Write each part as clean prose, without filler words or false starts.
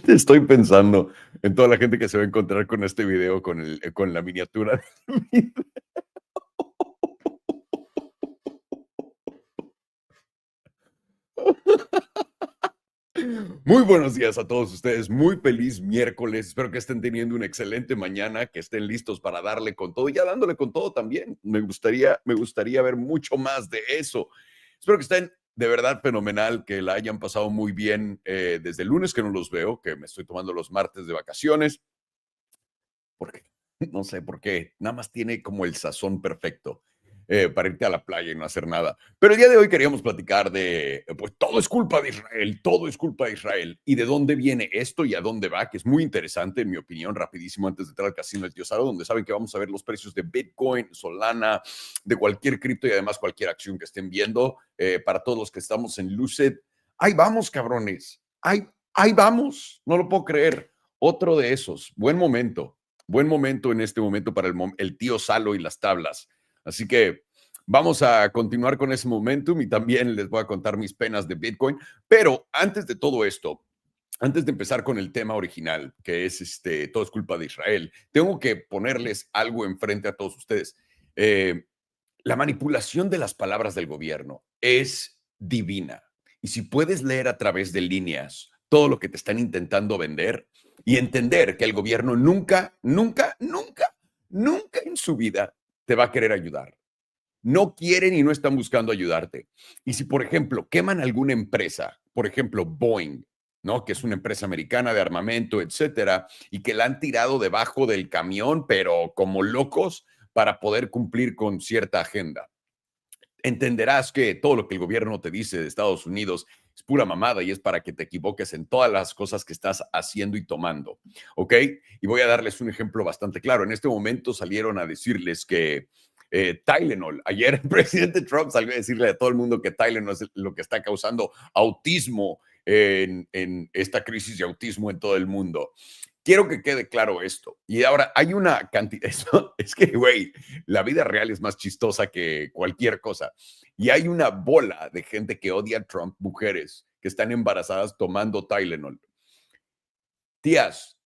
Estoy pensando en toda la gente que se va a encontrar con este video, con la miniatura. Muy buenos días a todos ustedes, muy feliz miércoles, espero que estén teniendo una excelente mañana, que estén listos para darle con todo y ya dándole con todo también. Me gustaría ver mucho más de eso. Espero que estén de verdad fenomenal, que la hayan pasado muy bien desde el lunes que no los veo, que me estoy tomando los martes de vacaciones, porque no sé por qué, nada más tiene como el sazón perfecto para irte a la playa y no hacer nada. Pero el día de hoy queríamos platicar de, pues todo es culpa de Israel, todo es culpa de Israel. Y de dónde viene esto y a dónde va, que es muy interesante, en mi opinión, rapidísimo, antes de entrar al casino del tío Saro, donde saben que vamos a ver los precios de Bitcoin, Solana, de cualquier cripto y además cualquier acción que estén viendo. Para todos los que estamos en Lucid, ahí vamos, cabrones, ahí vamos, no lo puedo creer. Otro de esos, buen momento en este momento para el tío Salo y las tablas. Así que vamos a continuar con ese momentum y también les voy a contar mis penas de Bitcoin. Pero antes de todo esto, antes de empezar con el tema original, que es todo es culpa de Israel, tengo que ponerles algo enfrente a todos ustedes. Eh, la manipulación de las palabras del gobierno es divina. Y si puedes leer a través de líneas todo lo que te están intentando vender y entender que el gobierno nunca, nunca, nunca, nunca en su vida te va a querer ayudar. No quieren y no están buscando ayudarte. Y si, por ejemplo, queman alguna empresa, por ejemplo, Boeing, ¿no? Que es una empresa americana de armamento, etcétera, y que la han tirado debajo del camión, pero como locos, para poder cumplir con cierta agenda. Entenderás que todo lo que el gobierno te dice de Estados Unidos es pura mamada y es para que te equivoques en todas las cosas que estás haciendo y tomando, ¿ok? Y voy a darles un ejemplo bastante claro. En este momento salieron a decirles que Tylenol, ayer el presidente Trump salió a decirle a todo el mundo que Tylenol es lo que está causando autismo en esta crisis de autismo en todo el mundo. Quiero que quede claro esto. Y ahora hay una cantidad, es que, güey, la vida real es más chistosa que cualquier cosa. Y hay una bola de gente que odia a Trump, mujeres que están embarazadas tomando Tylenol. Tías,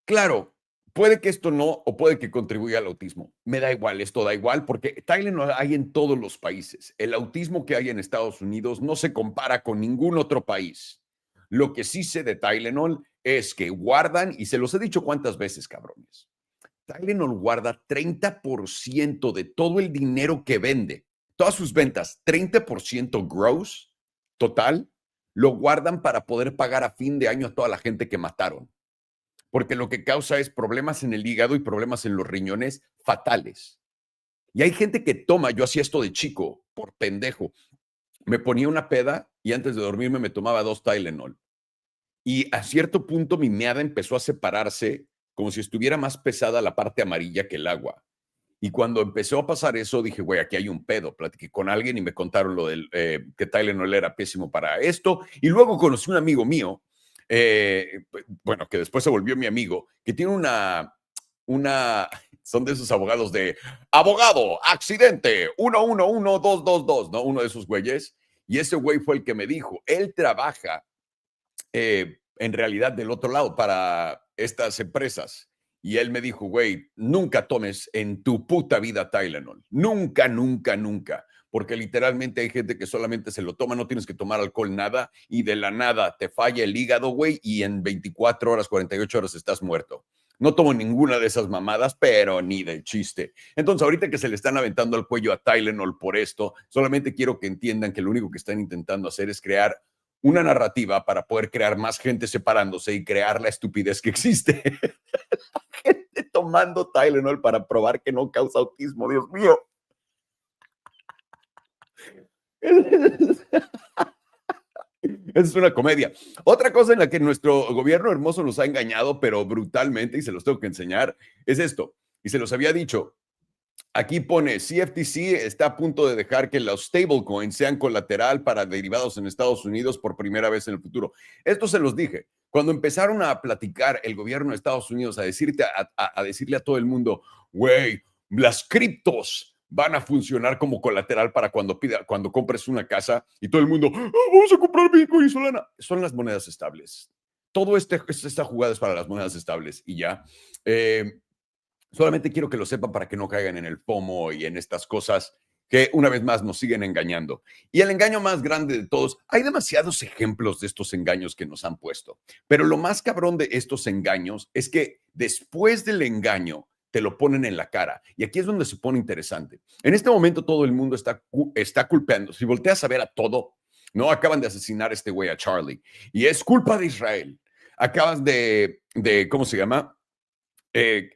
claro, puede que esto no, o puede que contribuya al autismo. Me da igual, esto da igual, porque Tylenol hay en todos los países. El autismo que hay en Estados Unidos no se compara con ningún otro país. Lo que sí sé de Tylenol es que guardan, y se los he dicho cuántas veces, cabrones, Tylenol guarda 30% de todo el dinero que vende, todas sus ventas, 30% gross total, lo guardan para poder pagar a fin de año a toda la gente que mataron, porque lo que causa es problemas en el hígado y problemas en los riñones fatales. Y hay gente que toma, yo hacía esto de chico, por pendejo, me ponía una peda y antes de dormirme me tomaba 2 Tylenol. Y a cierto punto mi meada empezó a separarse como si estuviera más pesada la parte amarilla que el agua. Y cuando empezó a pasar eso, dije, güey, aquí hay un pedo. Platiqué con alguien y me contaron lo del que Tylenol era pésimo para esto. Y luego conocí un amigo mío, bueno, que después se volvió mi amigo, que tiene son de esos abogados de abogado, accidente, 111-222, ¿no? Uno de esos güeyes. Y ese güey fue el que me dijo, él trabaja en realidad del otro lado para estas empresas. Y él me dijo, güey, nunca tomes en tu puta vida Tylenol. Nunca, nunca, nunca. Porque literalmente hay gente que solamente se lo toma, no tienes que tomar alcohol, nada, y de la nada te falla el hígado, güey, y en 24 horas, 48 horas estás muerto. No tomo ninguna de esas mamadas, pero ni de chiste. Entonces, ahorita que se le están aventando al cuello a Tylenol por esto, solamente quiero que entiendan que lo único que están intentando hacer es crear una narrativa para poder crear más gente separándose y crear la estupidez que existe. Gente tomando Tylenol para probar que no causa autismo, Dios mío. Es una comedia. Otra cosa en la que nuestro gobierno hermoso nos ha engañado, pero brutalmente, y se los tengo que enseñar, es esto. Y se los había dicho, aquí pone, CFTC está a punto de dejar que los stablecoins sean colateral para derivados en Estados Unidos por primera vez en el futuro. Esto se los dije. Cuando empezaron a platicar el gobierno de Estados Unidos, a decirle a todo el mundo, güey, las criptos van a funcionar como colateral para cuando compres una casa y todo el mundo, "Ah, vamos a comprar Bitcoin y Solana". Son las monedas estables. Todo esta jugada es para las monedas estables y ya. Eh, Solamente quiero que lo sepan para que no caigan en el FOMO y en estas cosas que una vez más nos siguen engañando. Y el engaño más grande de todos, hay demasiados ejemplos de estos engaños que nos han puesto, pero lo más cabrón de estos engaños es que después del engaño te lo ponen en la cara. Y aquí es donde se pone interesante. En este momento todo el mundo está culpando. Si volteas a ver a todo, ¿no? Acaban de asesinar a este güey, a Charlie, y es culpa de Israel. Acabas ¿cómo se llama? Eh,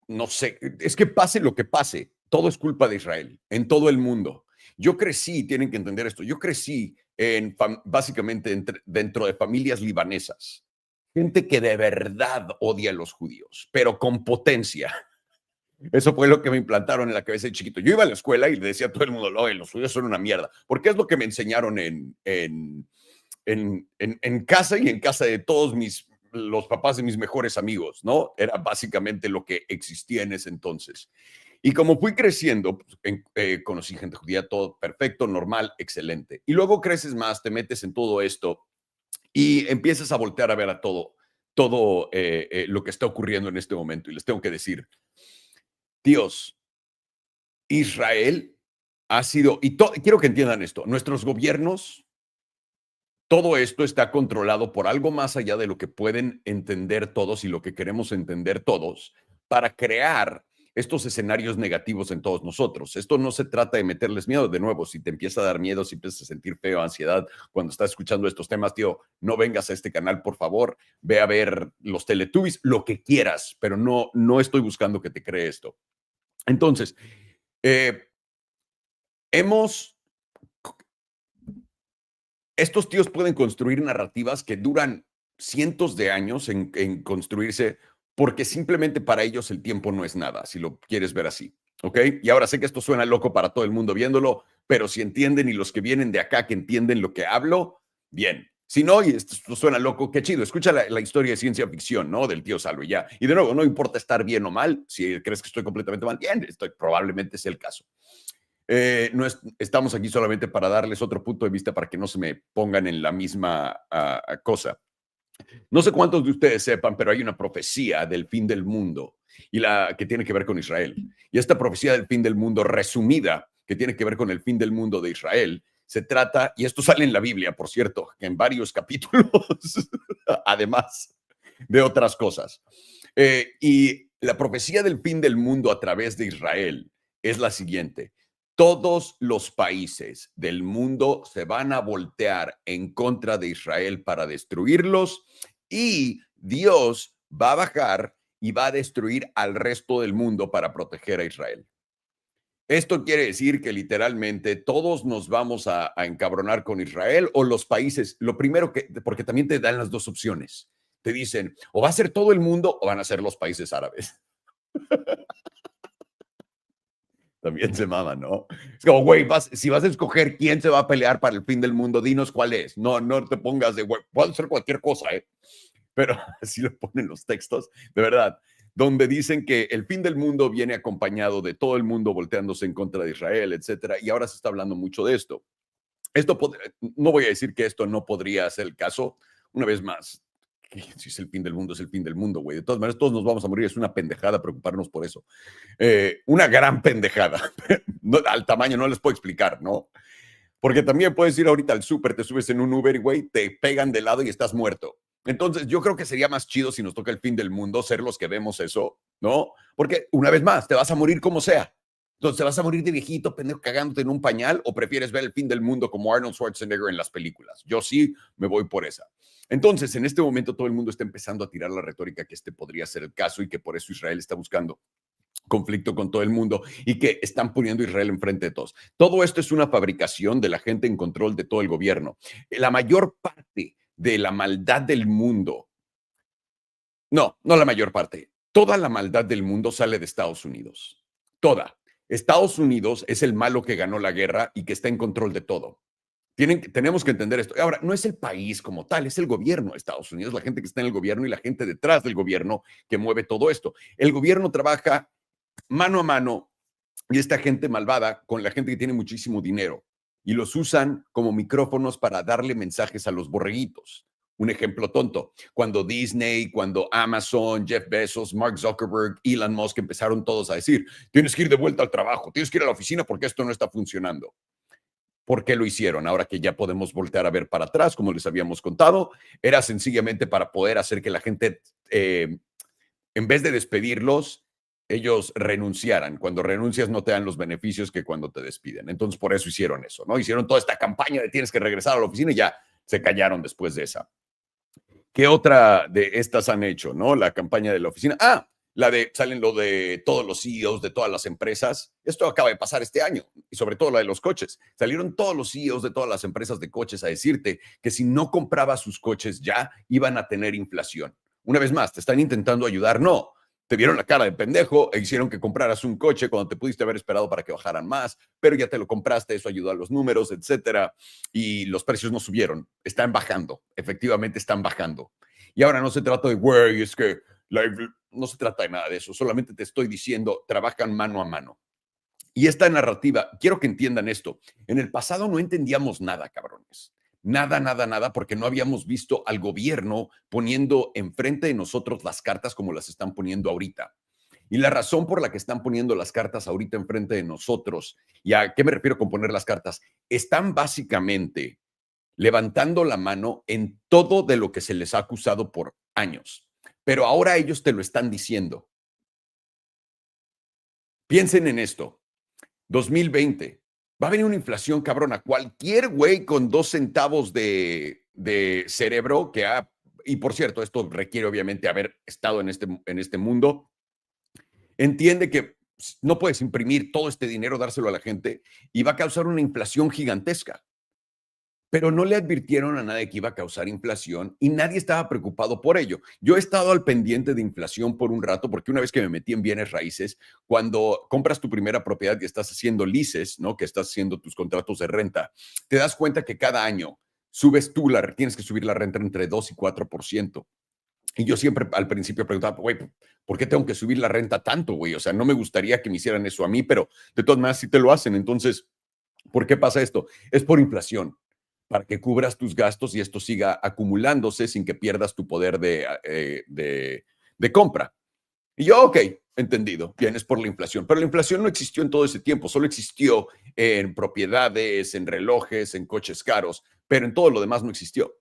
no sé, es que pase lo que pase, todo es culpa de Israel, en todo el mundo. Yo crecí, tienen que entender esto, yo crecí básicamente dentro de familias libanesas, gente que de verdad odia a los judíos, pero con potencia. Eso fue lo que me implantaron en la cabeza de chiquito. Yo iba a la escuela y le decía a todo el mundo, los judíos son una mierda, porque es lo que me enseñaron en casa y en casa de todos los papás de mis mejores amigos, ¿no? Era básicamente lo que existía en ese entonces. Y como fui creciendo, pues, conocí gente judía, todo perfecto, normal, excelente. Y luego creces más, te metes en todo esto y empiezas a voltear a ver a todo lo que está ocurriendo en este momento. Y les tengo que decir, Dios, Israel ha sido, quiero que entiendan esto, nuestros gobiernos, todo esto está controlado por algo más allá de lo que pueden entender todos y lo que queremos entender todos para crear estos escenarios negativos en todos nosotros. Esto no se trata de meterles miedo. De nuevo, si te empieza a dar miedo, si empiezas a sentir feo, ansiedad cuando estás escuchando estos temas, tío, no vengas a este canal, por favor. Ve a ver los Teletubbies, lo que quieras, pero no estoy buscando que te cree esto. Entonces, eh, hemos estos tíos pueden construir narrativas que duran cientos de años en construirse porque simplemente para ellos el tiempo no es nada, si lo quieres ver así, ¿ok? Y ahora sé que esto suena loco para todo el mundo viéndolo, pero si entienden y los que vienen de acá que entienden lo que hablo, bien. Si no, y esto suena loco, qué chido. Escucha la historia de ciencia ficción, ¿no? Del tío Salvo y ya. Y de nuevo, no importa estar bien o mal, si crees que estoy completamente mal, bien, probablemente es el caso. No estamos aquí solamente para darles otro punto de vista para que no se me pongan en la misma cosa. No sé cuántos de ustedes sepan, pero hay una profecía del fin del mundo y que tiene que ver con Israel. Y esta profecía del fin del mundo resumida, que tiene que ver con el fin del mundo de Israel, se trata, y esto sale en la Biblia, por cierto, en varios capítulos, además de otras cosas. Y la profecía del fin del mundo a través de Israel es la siguiente. Todos los países del mundo se van a voltear en contra de Israel para destruirlos y Dios va a bajar y va a destruir al resto del mundo para proteger a Israel. Esto quiere decir que literalmente todos nos vamos a encabronar con Israel o los países. Lo primero porque también te dan las dos opciones. Te dicen, o va a ser todo el mundo o van a ser los países árabes. También se mama, ¿no? Es como, güey, si vas a escoger quién se va a pelear para el fin del mundo, dinos cuál es. No te pongas de, güey, puede ser cualquier cosa, ¿eh? Pero así lo ponen los textos, de verdad, donde dicen que el fin del mundo viene acompañado de todo el mundo volteándose en contra de Israel, etcétera, y ahora se está hablando mucho de esto. No voy a decir que esto no podría ser el caso, una vez más, si es el fin del mundo, es el fin del mundo, güey. De todas maneras, todos nos vamos a morir, es una pendejada preocuparnos por eso. Una gran pendejada, no, al tamaño no les puedo explicar, ¿no? Porque también puedes ir ahorita al súper, te subes en un Uber, güey, te pegan de lado y estás muerto. Entonces, yo creo que sería más chido si nos toca el fin del mundo ser los que vemos eso, ¿no? Porque, una vez más, te vas a morir como sea. Entonces, ¿te vas a morir de viejito, pendejo, cagándote en un pañal o prefieres ver el fin del mundo como Arnold Schwarzenegger en las películas? Yo sí me voy por esa. Entonces, en este momento todo el mundo está empezando a tirar la retórica que este podría ser el caso y que por eso Israel está buscando conflicto con todo el mundo y que están poniendo a Israel enfrente de todos. Todo esto es una fabricación de la gente en control de todo el gobierno. La mayor parte de la maldad del mundo, no la mayor parte, toda la maldad del mundo sale de Estados Unidos. Toda. Estados Unidos es el malo que ganó la guerra y que está en control de todo. Tenemos que entender esto. Ahora, no es el país como tal, es el gobierno de Estados Unidos, la gente que está en el gobierno y la gente detrás del gobierno que mueve todo esto. El gobierno trabaja mano a mano y esta gente malvada con la gente que tiene muchísimo dinero y los usan como micrófonos para darle mensajes a los borreguitos. Un ejemplo tonto, cuando Disney, cuando Amazon, Jeff Bezos, Mark Zuckerberg, Elon Musk empezaron todos a decir, tienes que ir de vuelta al trabajo, tienes que ir a la oficina porque esto no está funcionando. ¿Por qué lo hicieron? Ahora que ya podemos voltear a ver para atrás, como les habíamos contado, era sencillamente para poder hacer que la gente en vez de despedirlos, ellos renunciaran. Cuando renuncias no te dan los beneficios que cuando te despiden. Entonces, por eso hicieron eso, ¿no? Hicieron toda esta campaña de tienes que regresar a la oficina y ya se callaron después de esa. ¿Qué otra de estas han hecho, no? La campaña de la oficina. Ah, la de, salen lo de todos los CEOs de todas las empresas. Esto acaba de pasar este año, y sobre todo la de los coches. Salieron todos los CEOs de todas las empresas de coches a decirte que si no comprabas sus coches ya, iban a tener inflación. Una vez más, ¿te están intentando ayudar? No. Te vieron la cara de pendejo e hicieron que compraras un coche cuando te pudiste haber esperado para que bajaran más, pero ya te lo compraste, eso ayudó a los números, etcétera, y los precios no subieron, están bajando, efectivamente están bajando. Y ahora no se trata de, güey, es que no se trata de nada de eso, solamente te estoy diciendo, trabajan mano a mano. Y esta narrativa, quiero que entiendan esto, en el pasado no entendíamos nada, cabrones. Nada, nada, nada, porque no habíamos visto al gobierno poniendo enfrente de nosotros las cartas como las están poniendo ahorita. Y la razón por la que están poniendo las cartas ahorita enfrente de nosotros, ¿y a qué me refiero con poner las cartas? Están básicamente levantando la mano en todo de lo que se les ha acusado por años. Pero ahora ellos te lo están diciendo. Piensen en esto. 2020. Va a venir una inflación cabrona. Cualquier güey con 2 centavos de cerebro que ha, y por cierto, esto requiere obviamente haber estado en este mundo, entiende que no puedes imprimir todo este dinero, dárselo a la gente y va a causar una inflación gigantesca. Pero no le advirtieron a nadie que iba a causar inflación y nadie estaba preocupado por ello. Yo he estado al pendiente de inflación por un rato porque una vez que me metí en bienes raíces, cuando compras tu primera propiedad y estás haciendo leases, ¿no? Que estás haciendo tus contratos de renta, te das cuenta que cada año subes tú, tienes que subir la renta entre 2 y 4%. Y yo siempre al principio preguntaba, güey, ¿por qué tengo que subir la renta tanto, güey? O sea, no me gustaría que me hicieran eso a mí, pero de todas maneras sí te lo hacen. Entonces, ¿por qué pasa esto? Es por inflación, para que cubras tus gastos y esto siga acumulándose sin que pierdas tu poder de compra. Y yo, ok, entendido, bien, es por la inflación. Pero la inflación no existió en todo ese tiempo, solo existió en propiedades, en relojes, en coches caros, pero en todo lo demás no existió.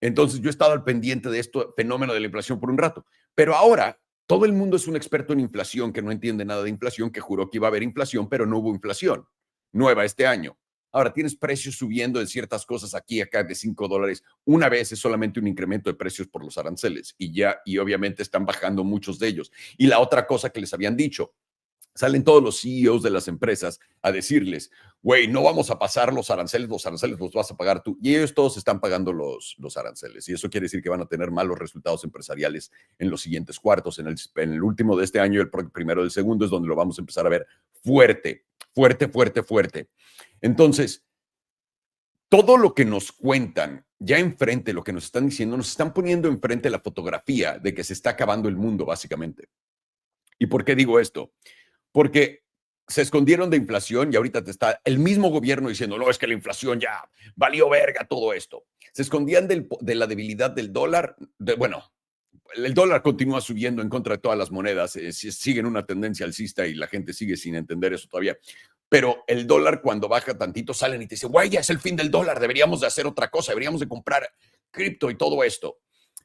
Entonces yo he estado al pendiente de esto fenómeno de la inflación por un rato, pero ahora todo el mundo es un experto en inflación que no entiende nada de inflación, que juró que iba a haber inflación, pero no hubo inflación nueva este año. Ahora tienes precios subiendo de ciertas cosas aquí y acá de $5. Una vez es solamente un incremento de precios por los aranceles y ya, y obviamente están bajando muchos de ellos. Y la otra cosa que les habían dicho, salen todos los CEOs de las empresas a decirles, güey, no vamos a pasar los aranceles los vas a pagar tú. Y ellos todos están pagando los aranceles. Y eso quiere decir que van a tener malos resultados empresariales en los siguientes cuartos. En el último de este año, el primero del segundo, es donde lo vamos a empezar a ver fuerte, fuerte, fuerte, fuerte. Entonces, todo lo que nos cuentan ya enfrente, lo que nos están diciendo, nos están poniendo enfrente la fotografía de que se está acabando el mundo, básicamente. ¿Y por qué digo esto? Porque se escondieron de inflación y ahorita te está el mismo gobierno diciendo, no, es que la inflación ya valió verga todo esto. Se escondían de la debilidad del dólar. Bueno, el dólar continúa subiendo en contra de todas las monedas, siguen una tendencia alcista y la gente sigue sin entender eso todavía. Pero el dólar cuando baja tantito salen y te dicen, güey, ya es el fin del dólar, deberíamos de hacer otra cosa, deberíamos de comprar cripto y todo esto.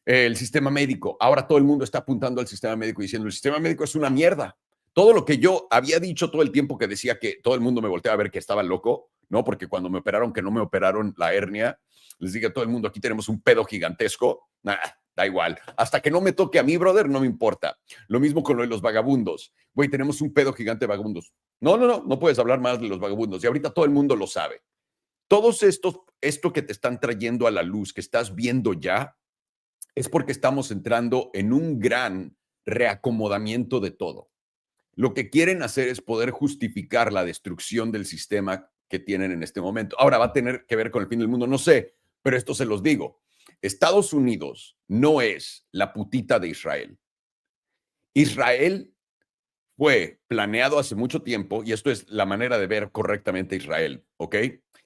El sistema médico, ahora todo el mundo está apuntando al sistema médico diciendo, el sistema médico es una mierda. Todo lo que yo había dicho todo el tiempo que decía que todo el mundo me volteaba a ver que estaba loco, ¿no? Porque cuando me operaron, que no me operaron la hernia, les dije a todo el mundo, aquí tenemos un pedo gigantesco. Nah, da igual. Hasta que no me toque a mí, brother, no me importa. Lo mismo con lo de los vagabundos. Güey, tenemos un pedo gigante de vagabundos. No puedes hablar más de los vagabundos. Y ahorita todo el mundo lo sabe. Todos esto que te están trayendo a la luz, que estás viendo ya, es porque estamos entrando en un gran reacomodamiento de todo. Lo que quieren hacer es poder justificar la destrucción del sistema que tienen en este momento. Ahora va a tener que ver con el fin del mundo, no sé, pero esto se los digo. Estados Unidos no es la putita de Israel. Israel fue planeado hace mucho tiempo y esto es la manera de ver correctamente a Israel, ¿ok?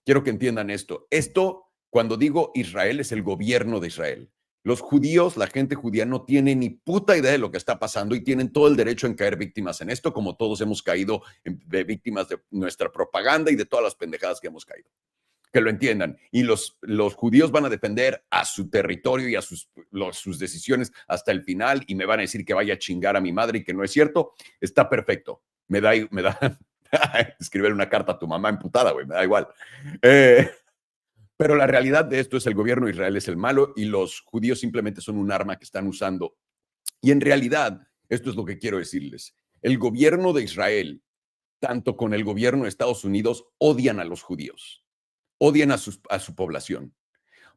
Quiero que entiendan esto. Esto, cuando digo Israel, es el gobierno de Israel. Los judíos, la gente judía no tiene ni puta idea de lo que está pasando y tienen todo el derecho en caer víctimas en esto, como todos hemos caído de víctimas de nuestra propaganda y de todas las pendejadas que hemos caído. Que lo entiendan. Y los judíos van a defender a su territorio y a sus decisiones hasta el final y me van a decir que vaya a chingar a mi madre y que no es cierto. Está perfecto. Me da escribir una carta a tu mamá emputada, güey, me da igual. Eh, pero la realidad de esto es el gobierno de Israel es el malo y los judíos simplemente son un arma que están usando. Y en realidad, esto es lo que quiero decirles. El gobierno de Israel, tanto con el gobierno de Estados Unidos, odian a los judíos, odian a su población,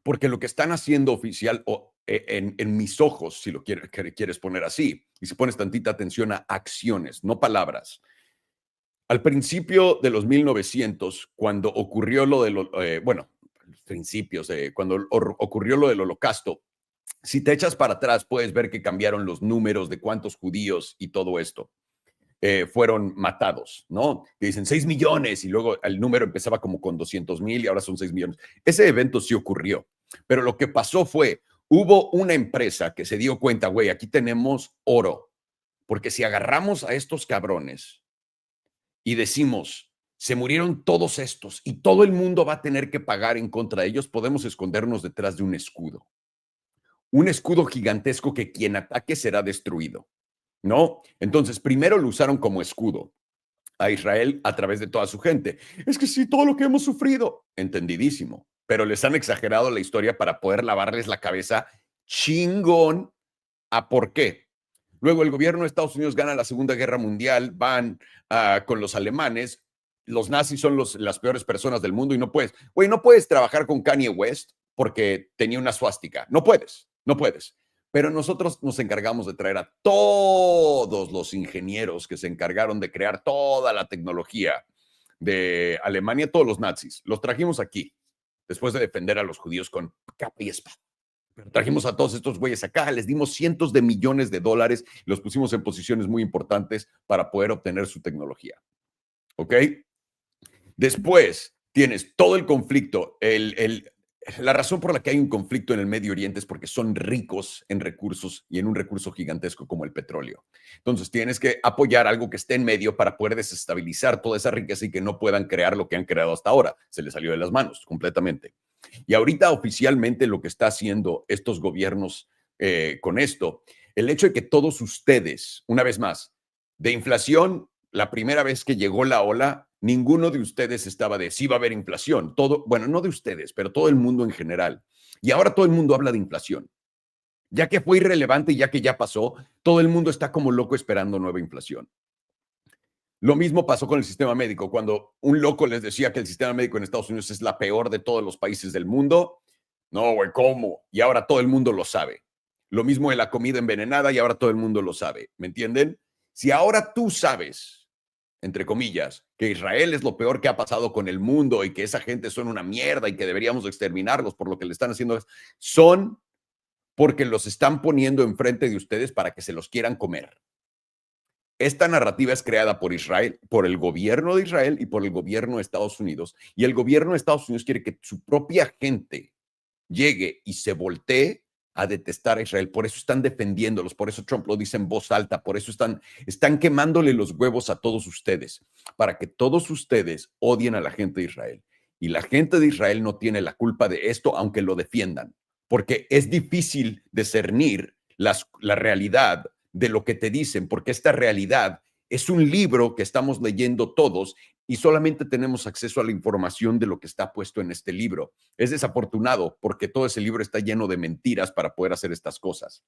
porque lo que están haciendo oficial, en mis ojos, si lo quieres poner así, y si pones tantita atención a acciones, no palabras. Al principio de los 1900, cuando ocurrió lo de bueno, principios, cuando ocurrió lo del holocausto, si te echas para atrás, puedes ver que cambiaron los números de cuántos judíos y todo esto fueron matados, ¿no? Que dicen 6 millones y luego el número empezaba como con 200,000 y ahora son 6 millones. Ese evento sí ocurrió, pero lo que pasó fue, hubo una empresa que se dio cuenta, güey, aquí tenemos oro, porque si agarramos a estos cabrones y decimos, se murieron todos estos y todo el mundo va a tener que pagar en contra de ellos, podemos escondernos detrás de un escudo gigantesco que quien ataque será destruido, ¿no? Entonces, primero lo usaron como escudo a Israel a través de toda su gente. Es que sí, todo lo que hemos sufrido, entendidísimo, pero les han exagerado la historia para poder lavarles la cabeza chingón a por qué. Luego el gobierno de Estados Unidos gana la Segunda Guerra Mundial, van con los alemanes, los nazis son las peores personas del mundo y no puedes, güey, no puedes trabajar con Kanye West porque tenía una suástica, no puedes, no puedes. Pero nosotros nos encargamos de traer a todos los ingenieros que se encargaron de crear toda la tecnología de Alemania, todos los nazis, los trajimos aquí, después de defender a los judíos con capa y espada. Pero trajimos a todos estos güeyes acá, les dimos cientos de millones de dólares, los pusimos en posiciones muy importantes para poder obtener su tecnología. ¿Ok? Después tienes todo el conflicto, la razón por la que hay un conflicto en el Medio Oriente es porque son ricos en recursos y en un recurso gigantesco como el petróleo. Entonces tienes que apoyar algo que esté en medio para poder desestabilizar toda esa riqueza y que no puedan crear lo que han creado hasta ahora. Se les salió de las manos completamente. Y ahorita oficialmente lo que está haciendo estos gobiernos con esto, el hecho de que todos ustedes, una vez más, de inflación, la primera vez que llegó la ola, ninguno de ustedes estaba de sí va a haber inflación. Todo, bueno, no de ustedes, pero todo el mundo en general. Y ahora todo el mundo habla de inflación. Ya que fue irrelevante y ya que ya pasó, todo el mundo está como loco esperando nueva inflación. Lo mismo pasó con el sistema médico. Cuando un loco les decía que el sistema médico en Estados Unidos es la peor de todos los países del mundo, no, güey, ¿cómo? Y ahora todo el mundo lo sabe. Lo mismo de la comida envenenada y ahora todo el mundo lo sabe. ¿Me entienden? Si ahora tú sabes, entre comillas, que Israel es lo peor que ha pasado con el mundo y que esa gente son una mierda y que deberíamos exterminarlos por lo que le están haciendo, son porque los están poniendo enfrente de ustedes para que se los quieran comer. Esta narrativa es creada por Israel, por el gobierno de Israel y por el gobierno de Estados Unidos. Y el gobierno de Estados Unidos quiere que su propia gente llegue y se voltee a detestar a Israel. Por eso están defendiéndolos, por eso Trump lo dice en voz alta, por eso están quemándole los huevos a todos ustedes, para que todos ustedes odien a la gente de Israel. Y la gente de Israel no tiene la culpa de esto, aunque lo defiendan, porque es difícil discernir la realidad de lo que te dicen, porque esta realidad es un libro que estamos leyendo todos y solamente tenemos acceso a la información de lo que está puesto en este libro. Es desafortunado porque todo ese libro está lleno de mentiras para poder hacer estas cosas.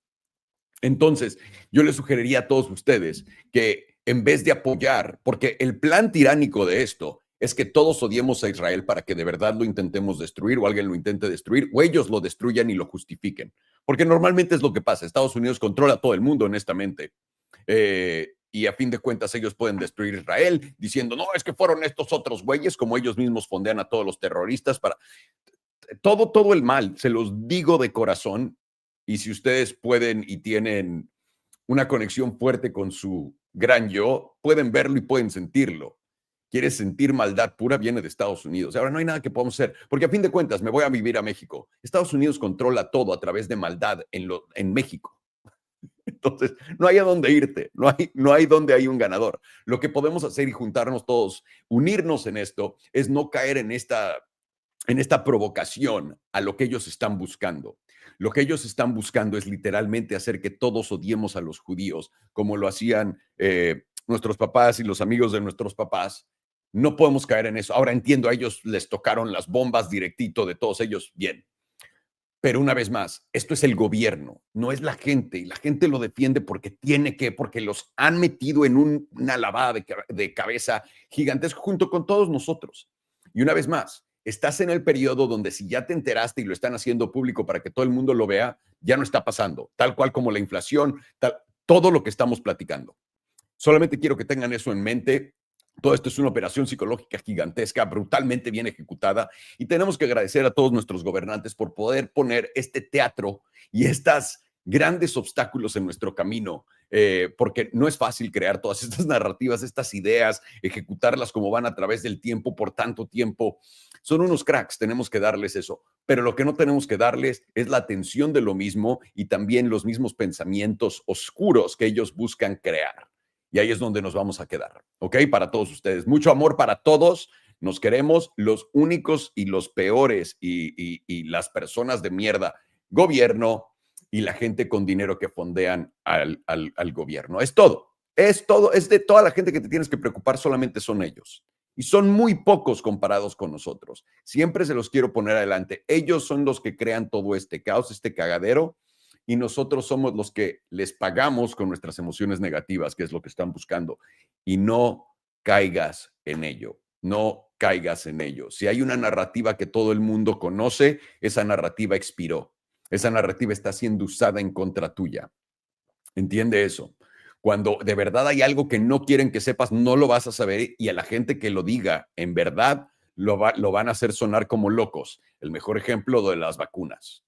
Entonces, yo les sugeriría a todos ustedes que en vez de apoyar, porque el plan tiránico de esto es que todos odiemos a Israel para que de verdad lo intentemos destruir o alguien lo intente destruir o ellos lo destruyan y lo justifiquen. Porque normalmente es lo que pasa. Estados Unidos controla a todo el mundo, honestamente. Y a fin de cuentas ellos pueden destruir Israel diciendo, no, es que fueron estos otros güeyes, como ellos mismos fondean a todos los terroristas para todo el mal, se los digo de corazón. Y si ustedes pueden y tienen una conexión fuerte con su gran yo, pueden verlo y pueden sentirlo. Quieres sentir maldad pura, viene de Estados Unidos. Ahora no hay nada que podamos hacer, porque a fin de cuentas me voy a vivir a México. Estados Unidos controla todo a través de maldad en México. Entonces, no hay a dónde irte, no hay donde hay un ganador. Lo que podemos hacer y juntarnos todos, unirnos en esto, es no caer en esta provocación a lo que ellos están buscando. Lo que ellos están buscando es literalmente hacer que todos odiemos a los judíos, como lo hacían nuestros papás y los amigos de nuestros papás. No podemos caer en eso. Ahora entiendo, a ellos les tocaron las bombas directito de todos ellos, bien. Pero una vez más, esto es el gobierno, no es la gente, y la gente lo defiende porque tiene que, porque los han metido en una lavada de cabeza gigantesca junto con todos nosotros. Y una vez más, estás en el periodo donde si ya te enteraste y lo están haciendo público para que todo el mundo lo vea, ya no está pasando, tal cual como la inflación, todo lo que estamos platicando. Solamente quiero que tengan eso en mente. Todo esto es una operación psicológica gigantesca, brutalmente bien ejecutada, y tenemos que agradecer a todos nuestros gobernantes por poder poner este teatro y estas grandes obstáculos en nuestro camino, porque no es fácil crear todas estas narrativas, estas ideas, ejecutarlas como van a través del tiempo, por tanto tiempo. Son unos cracks, tenemos que darles eso, pero lo que no tenemos que darles es la atención de lo mismo y también los mismos pensamientos oscuros que ellos buscan crear. Y ahí es donde nos vamos a quedar, ¿ok? Para todos ustedes. Mucho amor para todos. Nos queremos los únicos y los peores y las personas de mierda, gobierno y la gente con dinero que fondean al gobierno. Es todo, es de toda la gente que te tienes que preocupar, solamente son ellos. Y son muy pocos comparados con nosotros. Siempre se los quiero poner adelante. Ellos son los que crean todo este caos, este cagadero, y nosotros somos los que les pagamos con nuestras emociones negativas, que es lo que están buscando. Y no caigas en ello, no caigas en ello. Si hay una narrativa que todo el mundo conoce, esa narrativa expiró. Esa narrativa está siendo usada en contra tuya. Entiende eso. Cuando de verdad hay algo que no quieren que sepas, no lo vas a saber, y a la gente que lo diga en verdad lo van a hacer sonar como locos. El mejor ejemplo de las vacunas.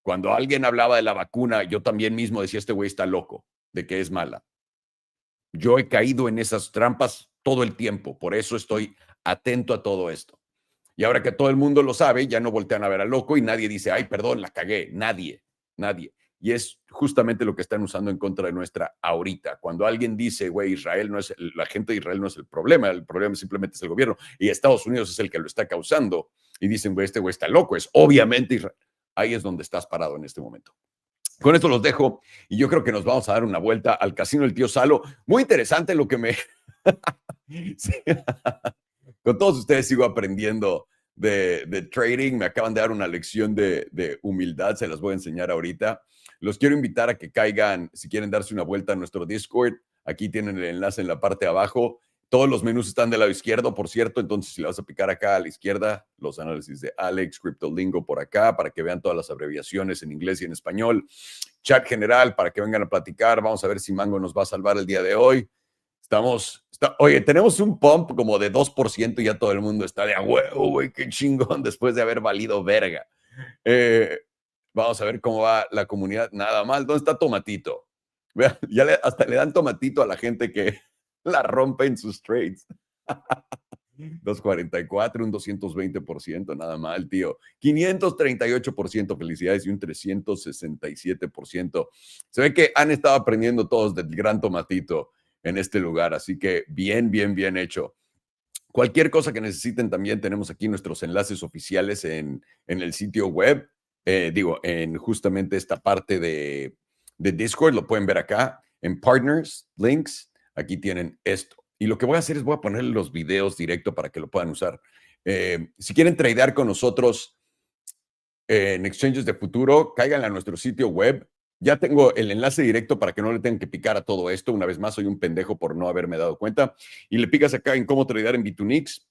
Cuando alguien hablaba de la vacuna, yo también mismo decía, este güey está loco, de que es mala. Yo he caído en esas trampas todo el tiempo, por eso estoy atento a todo esto. Y ahora que todo el mundo lo sabe, ya no voltean a ver al loco y nadie dice, ay, perdón, la cagué. Nadie. Y es justamente lo que están usando en contra de nuestra ahorita. Cuando alguien dice, güey, Israel no es, la gente de Israel no es el problema simplemente es el gobierno y Estados Unidos es el que lo está causando. Y dicen, güey, este güey está loco, es obviamente Israel. Ahí es donde estás parado en este momento. Con esto los dejo y yo creo que nos vamos a dar una vuelta al casino del tío Salo. Muy interesante lo que me... Sí. Con todos ustedes sigo aprendiendo de trading. Me acaban de dar una lección de humildad, se las voy a enseñar ahorita. Los quiero invitar a que caigan, si quieren darse una vuelta a nuestro Discord. Aquí tienen el enlace en la parte de abajo. Todos los menús están del lado izquierdo, por cierto. Entonces, si le vas a picar acá a la izquierda, los análisis de Alex, CryptoLingo por acá, para que vean todas las abreviaciones en inglés y en español. Chat general, para que vengan a platicar. Vamos a ver si Mango nos va a salvar el día de hoy. Oye, tenemos un pump como de 2% y ya todo el mundo está de a huevo, güey, qué chingón, después de haber valido verga. Vamos a ver cómo va la comunidad. Nada mal. ¿Dónde está Tomatito? Vean, hasta le dan tomatito a la gente que la rompe en sus trades. 244, un 220%, nada mal, tío. 538%, felicidades, y un 367%. Se ve que han estado aprendiendo todos del gran Tomatito en este lugar, así que bien, bien, bien hecho. Cualquier cosa que necesiten también tenemos aquí nuestros enlaces oficiales en el sitio web, en justamente esta parte de Discord, lo pueden ver acá, en Partners, Links, aquí tienen esto. Y lo que voy a hacer es voy a poner los videos directo para que lo puedan usar. Si quieren tradear con nosotros en exchanges de futuro, caigan a nuestro sitio web. Ya tengo el enlace directo para que no le tengan que picar a todo esto. Una vez más, soy un pendejo por no haberme dado cuenta. Y le picas acá en cómo tradear en Bitunix.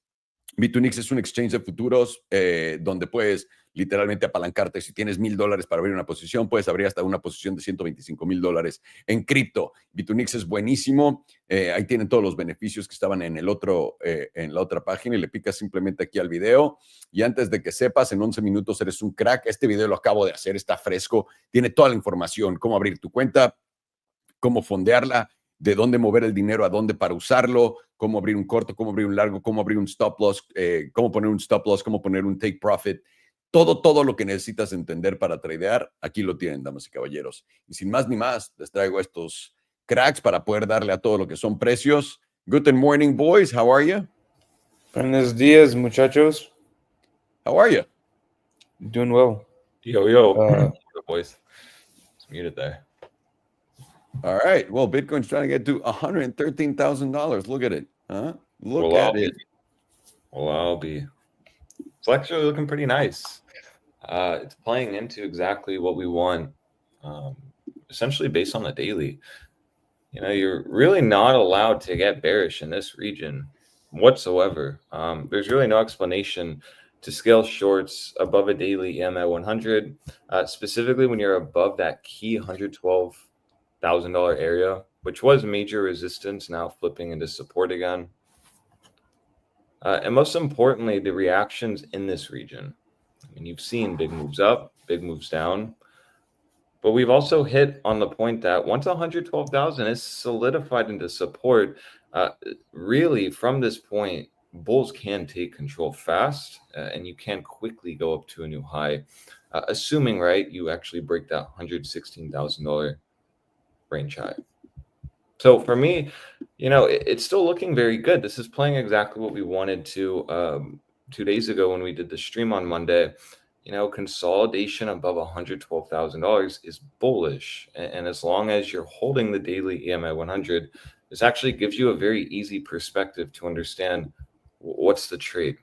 Bitunix es un exchange de futuros donde puedes literalmente apalancarte. Si tienes $1,000 para abrir una posición, puedes abrir hasta una posición de $125,000 en cripto. Bitunix es buenísimo. Ahí tienen todos los beneficios que estaban en la otra página, y le picas simplemente aquí al video. Y antes de que sepas, en 11 minutos eres un crack. Este video lo acabo de hacer, está fresco. Tiene toda la información, cómo abrir tu cuenta, cómo fondearla. de dónde mover el dinero, a dónde para usarlo, cómo abrir un corto, cómo abrir un largo, cómo abrir un stop loss, cómo poner un stop loss, cómo poner un take profit. Todo lo que necesitas entender para tradear, aquí lo tienen, damas y caballeros. Y sin más ni más, les traigo estos cracks para poder darle a todo lo que son precios. Good morning, boys. How are you? Buenos días, muchachos. How are you? Doing well. Yo, boys. It's muted there. All right. Well, Bitcoin's trying to get to $113,000. Look at it. Huh? Look at it. Well, I'll be. It's actually looking pretty nice. It's playing into exactly what we want, essentially based on the daily. You know, you're really not allowed to get bearish in this region whatsoever. There's really no explanation to scale shorts above a daily EMA 100, specifically when you're above that key $112,000 area, which was major resistance, now flipping into support again. And most importantly, the reactions in this region. I mean, you've seen big moves up, big moves down, but we've also hit on the point that once 112,000 is solidified into support, really from this point, bulls can take control fast, and you can quickly go up to a new high, assuming, right, you actually break that $116,000 range high. So for me, you know, it's still looking very good. This is playing exactly what we wanted to 2 days ago when we did the stream on Monday. You know, consolidation above $112,000 is bullish. And as long as you're holding the daily EMA 100, this actually gives you a very easy perspective to understand what's the trade.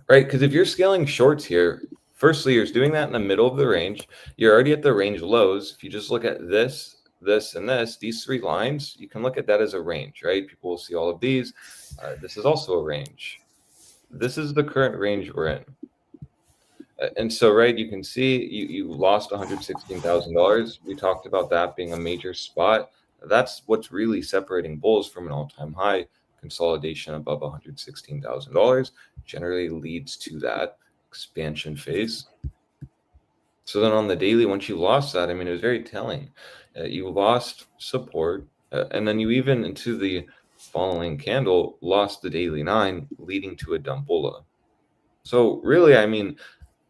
Right? Because if you're scaling shorts here, firstly, you're doing that in the middle of the range. You're already at the range lows. If you just look at this, and this, these three lines, you can look at that as a range, right? People will see all of these. This is also a range. This is the current range we're in. And so, right, you can see you lost $116,000. We talked about that being a major spot. That's what's really separating bulls from an all-time high. Consolidation above $116,000 generally leads to that expansion phase. So then on the daily, once you lost that, I mean, it was very telling. You lost support, and then you even into the following candle lost the daily 9, leading to a dump bulla. So really, I mean,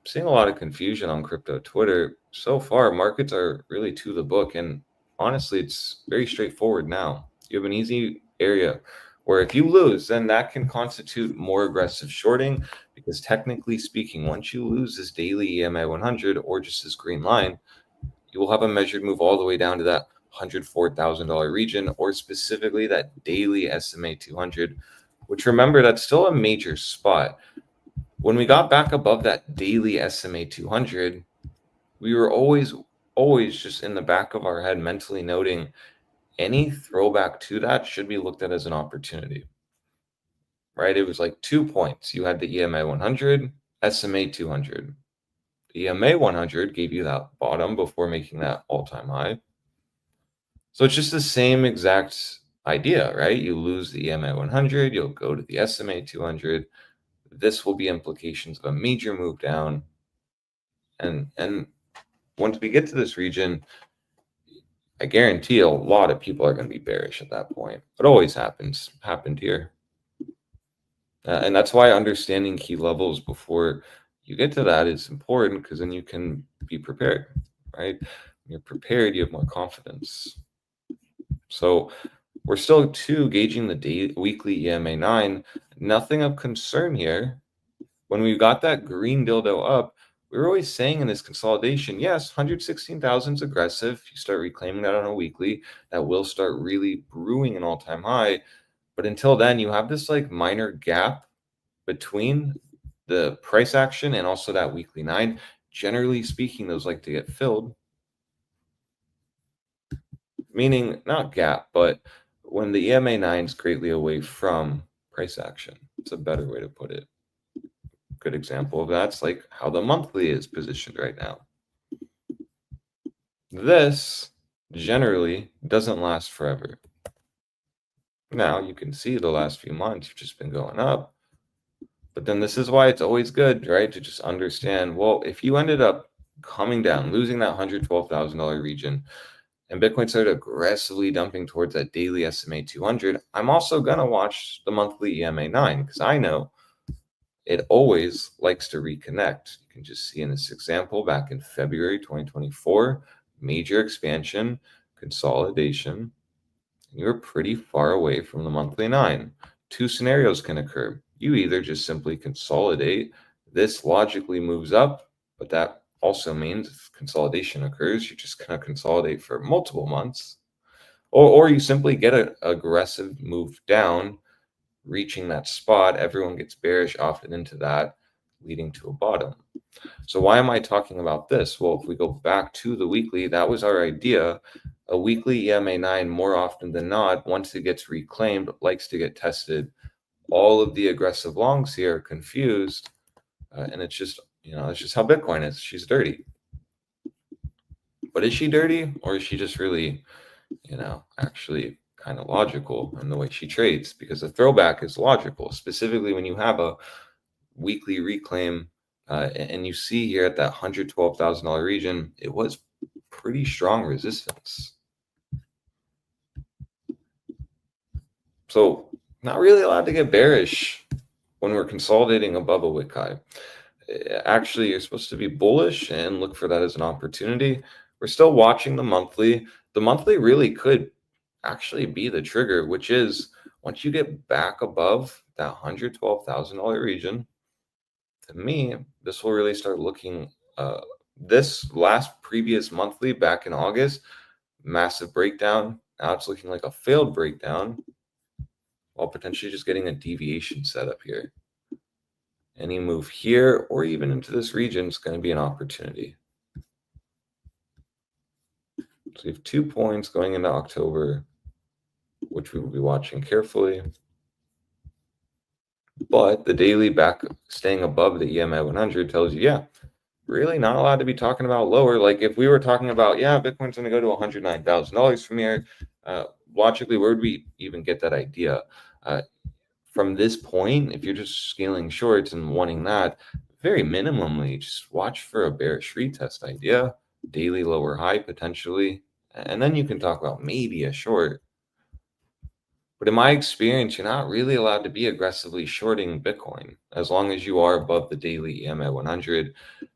seeing a lot of confusion on crypto Twitter. So far, markets are really to the book, and honestly, it's very straightforward now. You have an easy area where if you lose, then that can constitute more aggressive shorting, because technically speaking, once you lose this daily EMA 100 or just this green line, you will have a measured move all the way down to that $104,000 region, or specifically that daily SMA 200, which, remember, that's still a major spot. When we got back above that daily SMA 200, we were always just in the back of our head mentally noting any throwback to that should be looked at as an opportunity, right? It was like 2 points. You had the EMA 100, SMA 200. The EMA 100 gave you that bottom before making that all-time high. So it's just the same exact idea, right? You lose the EMA 100, you'll go to the SMA 200. This will be implications of a major move down. And once we get to this region, I guarantee a lot of people are going to be bearish at that point. It always happened here. And that's why understanding key levels before you get to that is important, because then you can be prepared, right? When you're prepared, you have more confidence. So we're still gauging the weekly EMA 9. Nothing of concern here. When we got that green dildo up, we were always saying in this consolidation, yes, 116,000 is aggressive. You start reclaiming that on a weekly, that will start really brewing an all-time high. But until then, you have this like minor gap between the price action and also that weekly 9. Generally speaking, those like to get filled. Meaning not gap, but when the EMA 9 is greatly away from price action. It's a better way to put it. Good example of that's like how the monthly is positioned right now. This generally doesn't last forever. Now you can see the last few months have just been going up, but then this is why it's always good, right, to just understand, well, if you ended up coming down, losing that $112,000 region, and Bitcoin started aggressively dumping towards that daily SMA 200, I'm also going to watch the monthly EMA 9 because I know it always likes to reconnect. You can just see in this example back in February 2024, major expansion, consolidation. You're pretty far away from the monthly 9. Two scenarios can occur. You either just simply consolidate, this logically moves up, but that also means if consolidation occurs, you're just going to consolidate for multiple months, or you simply get an aggressive move down, reaching that spot, everyone gets bearish off and into that, leading to a bottom. So why am I talking about this? Well, if we go back to the weekly, that was our idea. A weekly EMA 9, more often than not, once it gets reclaimed, likes to get tested. All of the aggressive longs here are confused, and it's just, it's just how Bitcoin is. She's dirty. But is she dirty, or is she just really, actually kind of logical in the way she trades? Because the throwback is logical, specifically when you have a weekly reclaim, and you see here at that $112,000 region, it was pretty strong resistance. So not really allowed to get bearish when we're consolidating above a wick high. Actually, you're supposed to be bullish and look for that as an opportunity. We're still watching the monthly. The monthly really could actually be the trigger, which is once you get back above that $112,000 region, to me, this will really start looking, this last previous monthly back in August, massive breakdown. Now it's looking like a failed breakdown, while potentially just getting a deviation set up here. Any move here or even into this region is going to be an opportunity. So we have 2 points going into October, which we will be watching carefully. But the daily back staying above the EMA 100 tells you, yeah, really not allowed to be talking about lower. Like if we were talking about, yeah, Bitcoin's going to go to $109,000 from here, logically, where would we even get that idea? From this point, if you're just scaling shorts and wanting that, very minimally, just watch for a bearish retest idea, daily lower high potentially, and then you can talk about maybe a short. But in my experience, you're not really allowed to be aggressively shorting Bitcoin as long as you are above the daily EMA 100.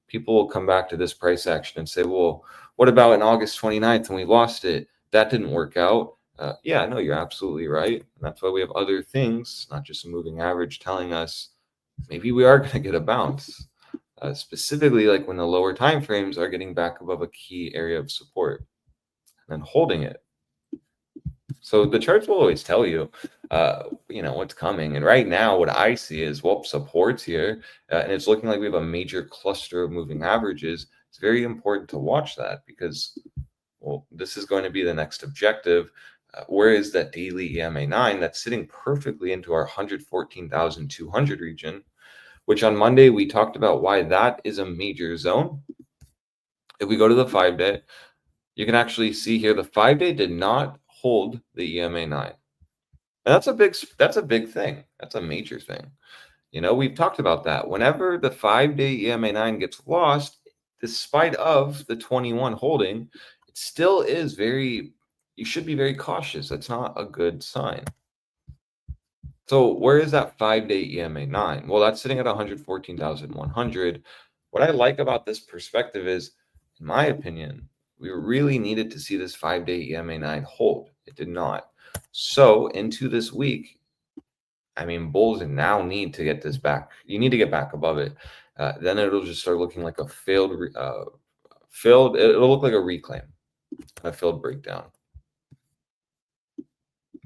People will come back to this price action and say, well, what about in August 29th when we lost it? That didn't work out. Yeah, no, you're absolutely right. And that's why we have other things, not just a moving average, telling us maybe we are going to get a bounce, specifically like when the lower time frames are getting back above a key area of support and then holding it. So the charts will always tell you, what's coming. And right now, what I see is, support's here, and it's looking like we have a major cluster of moving averages. It's very important to watch that because, this is going to be the next objective. Where is that daily EMA 9 that's sitting perfectly into our 114,200 region, which on Monday we talked about why that is a major zone. If we go to the 5-day, you can actually see here the 5-day did not hold the EMA 9. And that's a big thing. That's a major thing. We've talked about that. Whenever the 5-day EMA 9 gets lost, despite of the 21 holding, it still is you should be very cautious. That's not a good sign. So where is that 5-day EMA 9? Well, that's sitting at 114,100. What I like about this perspective is, in my opinion, we really needed to see this 5-day EMA 9 hold. It did not. So into this week, bulls now need to get this back. You need to get back above it. Then it'll just start looking like a failed. It'll look like a reclaim, a failed breakdown.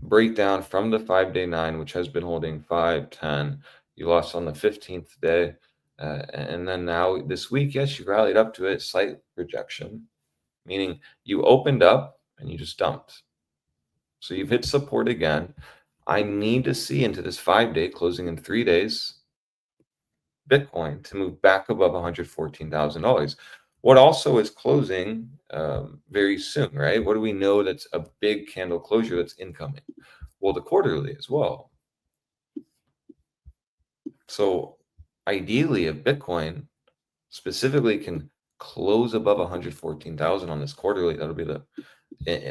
Breakdown from the 5-day 9, which has been holding 5, 10. You lost on the 15th day. And then now this week, yes, you rallied up to it. Slight rejection, meaning you opened up and you just dumped. So you've hit support again. I need to see into this 5-day closing in 3 days, Bitcoin to move back above $114,000. What also is closing very soon, right? What do we know that's a big candle closure that's incoming? Well, the quarterly as well. So ideally, if Bitcoin specifically can close above 114,000 on this quarterly. That'll be the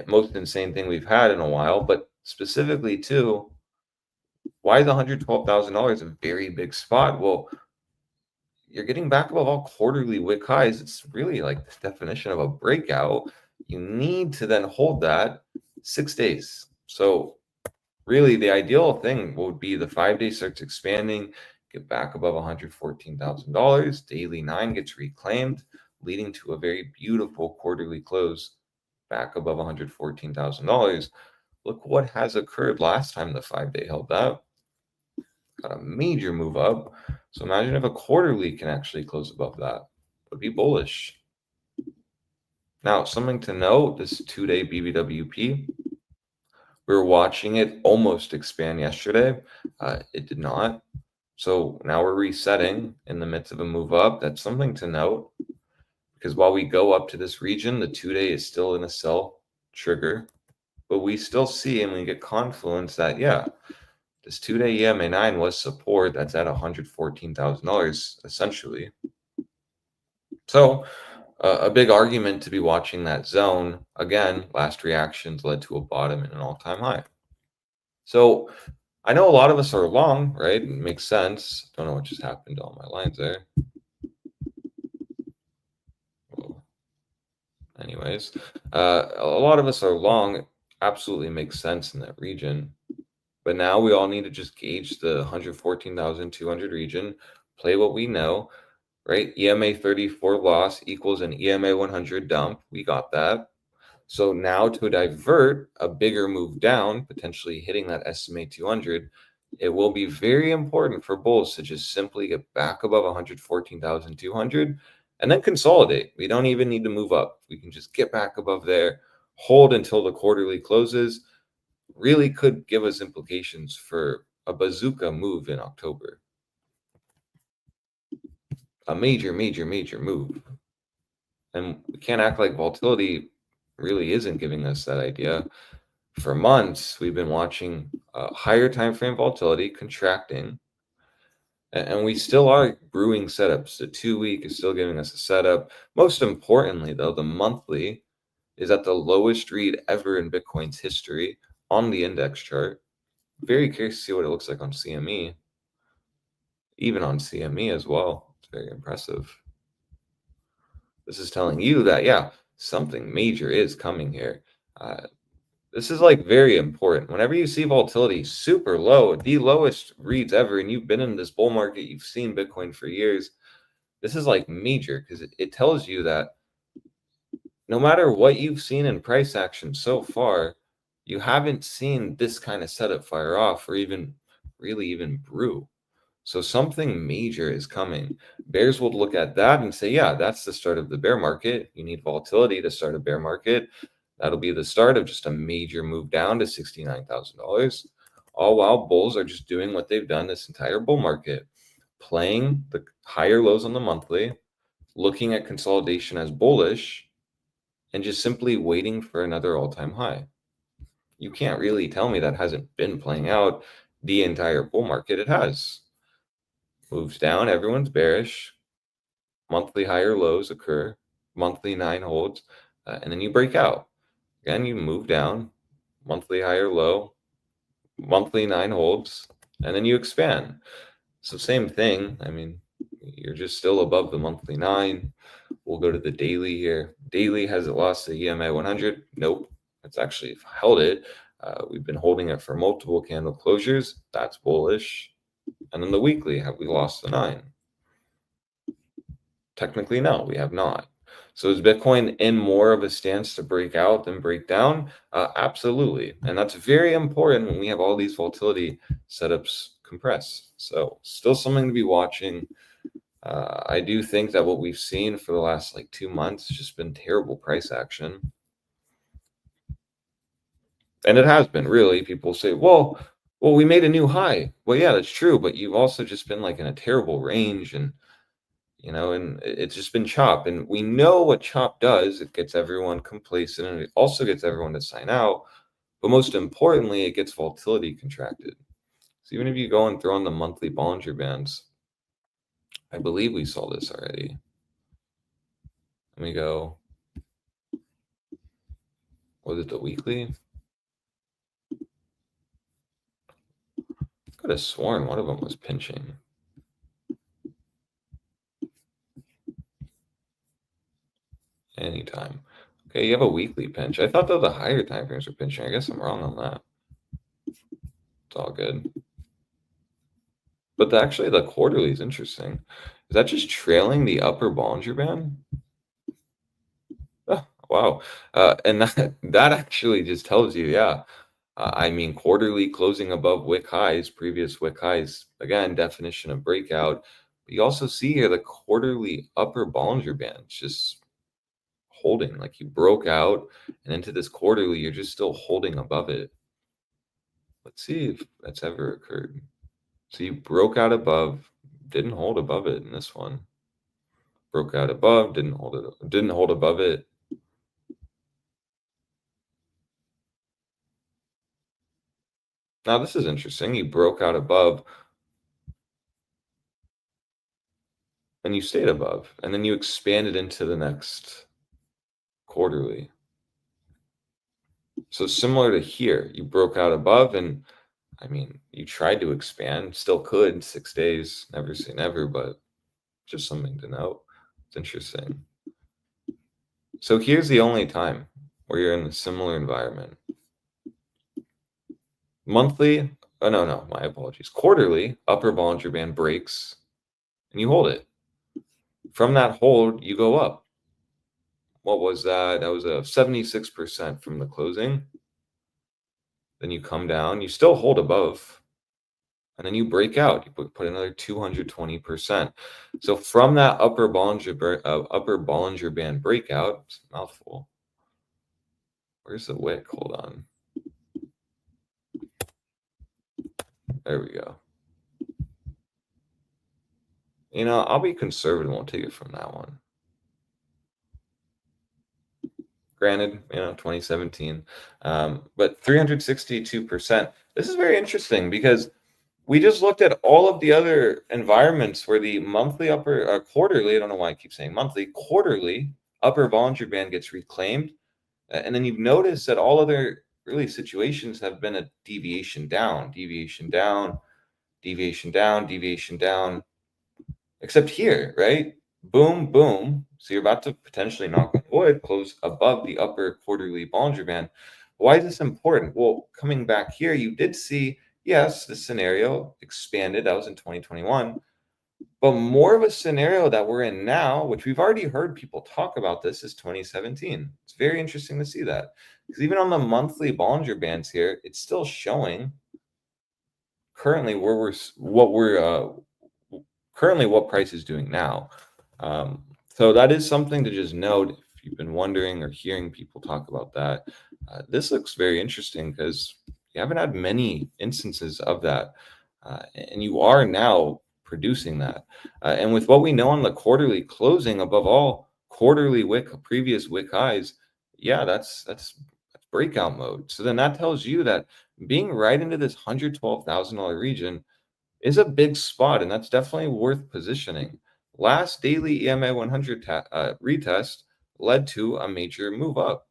most insane thing we've had in a while. But specifically too, why is $112,000 a very big spot? Well, you're getting back above all quarterly wick highs. It's really like the definition of a breakout. You need to then hold that 6 days. So really the ideal thing would be the 5-day starts expanding, get back above $114,000. Daily 9 gets reclaimed, leading to a very beautiful quarterly close back above $114,000. Look what has occurred last time the 5-day held that. Got a major move up. So imagine if a quarterly can actually close above that. It would be bullish. Now, something to note, this 2-day BBWP, we were watching it almost expand yesterday. It did not. So now we're resetting in the midst of a move up. That's something to note, because while we go up to this region, the 2-day is still in a sell trigger. But we still see, and we get confluence that, yeah, this 2-day EMA 9 was support. That's at $114,000 essentially. So a big argument to be watching that zone. Again, last reactions led to a bottom and an all-time high. So I know a lot of us are long, right? It makes sense. Don't know what just happened to all my lines there. Whoa. Anyways, a lot of us are long. Absolutely makes sense in that region. But now we all need to just gauge the 114,200 region, play what we know, right? EMA 34 loss equals an EMA 100 dump. We got that. So now to divert a bigger move down, potentially hitting that SMA 200, it will be very important for bulls to just simply get back above 114,200 and then consolidate. We don't even need to move up. We can just get back above there, hold until the quarterly closes. Really could give us implications for a bazooka move in October. A major move. And we can't act like volatility really isn't giving us that idea. For months, we've been watching higher time frame volatility contracting, and we still are brewing setups. The 2-week is still giving us a setup. Most importantly, though, the monthly is at the lowest read ever in Bitcoin's history on the index chart. Very curious to see what it looks like on CME, even on CME as well. It's very impressive. This is telling you that, yeah, something major is coming here. This is like very important. Whenever you see volatility super low, the lowest reads ever, and you've been in this bull market, you've seen Bitcoin for years, this is like major, because it tells you that no matter what you've seen in price action so far, you haven't seen this kind of setup fire off or even brew. So something major is coming. Bears will look at that and say, yeah, that's the start of the bear market. You need volatility to start a bear market. That'll be the start of just a major move down to $69,000. All while bulls are just doing what they've done this entire bull market, playing the higher lows on the monthly, looking at consolidation as bullish, and just simply waiting for another all-time high. You can't really tell me that hasn't been playing out the entire bull market. It has. Moves down, everyone's bearish. Monthly higher lows occur. Monthly 9 holds, and then you break out. Again, you move down. Monthly higher low. Monthly 9 holds, and then you expand. So same thing. I mean, you're just still above the monthly 9. We'll go to the daily here. Daily, has it lost the EMA 100? Nope. It's actually held it. We've been holding it for multiple candle closures. That's bullish. And then the weekly, have we lost the 9? Technically, no, we have not. So is Bitcoin in more of a stance to break out than break down? Absolutely. And that's very important when we have all these volatility setups compress. So still something to be watching. I do think that what we've seen for the last 2 months has just been terrible price action. And it has been, really. People say, well, we made a new high. Well, yeah, that's true. But you've also just been in a terrible range, and and it's just been chop. And we know what chop does. It gets everyone complacent, and it also gets everyone to sign out. But most importantly, it gets volatility contracted. So even if you go and throw on the monthly Bollinger Bands, I believe we saw this already. Let me go. Was it the weekly? Could have sworn one of them was pinching. Anytime. Okay, you have a weekly pinch. I thought though the higher time frames were pinching. I guess I'm wrong on that. It's all good. But actually the quarterly is interesting. Is that just trailing the upper Bollinger Band? Oh, wow. And that actually just tells you, yeah. I mean, quarterly closing above wick highs, previous wick highs, again, definition of breakout. But you also see here the quarterly upper Bollinger Band just holding, like you broke out and into this quarterly, you're just still holding above it. Let's see if that's ever occurred. So you broke out above, didn't hold above it in this one. Broke out above, didn't hold above it. Now this is interesting. You broke out above and you stayed above, and then you expanded into the next quarterly. So similar to here, you broke out above, and I mean, you tried to expand, still could, 6 days, never say never, but just something to note. It's interesting. So here's the only time where you're in a similar environment. Monthly, oh no, my apologies. Quarterly, upper Bollinger Band breaks, and you hold it. From that hold, you go up. What was that? That was a 76% from the closing. Then you come down, you still hold above, and then you break out. You put another 220%. So from that upper Bollinger Band breakout, it's a mouthful. Where's the wick? Hold on. There we go. You know, I'll be conservative. Won't take it from that one. Granted, 2017, but 362%. This is very interesting because we just looked at all of the other environments where the monthly quarterly, I don't know why I keep saying monthly, quarterly upper Bollinger Band gets reclaimed. And then you've noticed that all other really situations have been a deviation down, deviation down, deviation down, deviation down, except here, right? Boom, boom. So you're about to potentially, knock on wood, close above the upper quarterly Bollinger Band. Why is this important? Well, coming back here, you did see, yes, the scenario expanded. That was in 2021. But more of a scenario that we're in now, which we've already heard people talk about this, is 2017. It's very interesting to see that. Because even on the monthly Bollinger Bands here, it's still showing currently what price is doing now. So that is something to just note if you've been wondering or hearing people talk about that. This looks very interesting because you haven't had many instances of that, and you are now producing that. And with what we know on the quarterly closing, above all, quarterly previous wick highs, yeah, that's breakout mode. So then that tells you that being right into this $112,000 region is a big spot, and that's definitely worth positioning. Last daily EMA 100 retest led to a major move up.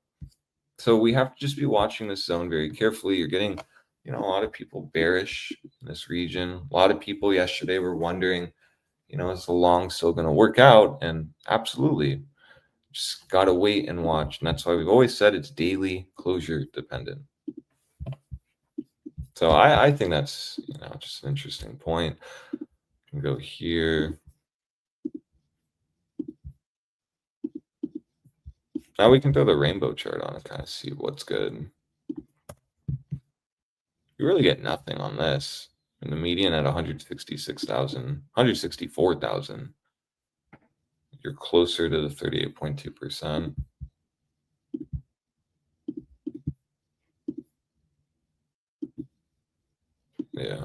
So we have to just be watching this zone very carefully. You're getting, a lot of people bearish in this region. A lot of people yesterday were wondering, is the long still going to work out? And absolutely, just got to wait and watch. And that's why we've always said it's daily closure dependent. So I think that's, just an interesting point. Can go here. Now we can throw the rainbow chart on and kind of see what's good. You really get nothing on this. And the median at 166,000, 164,000. You're closer to the 38.2%. Yeah.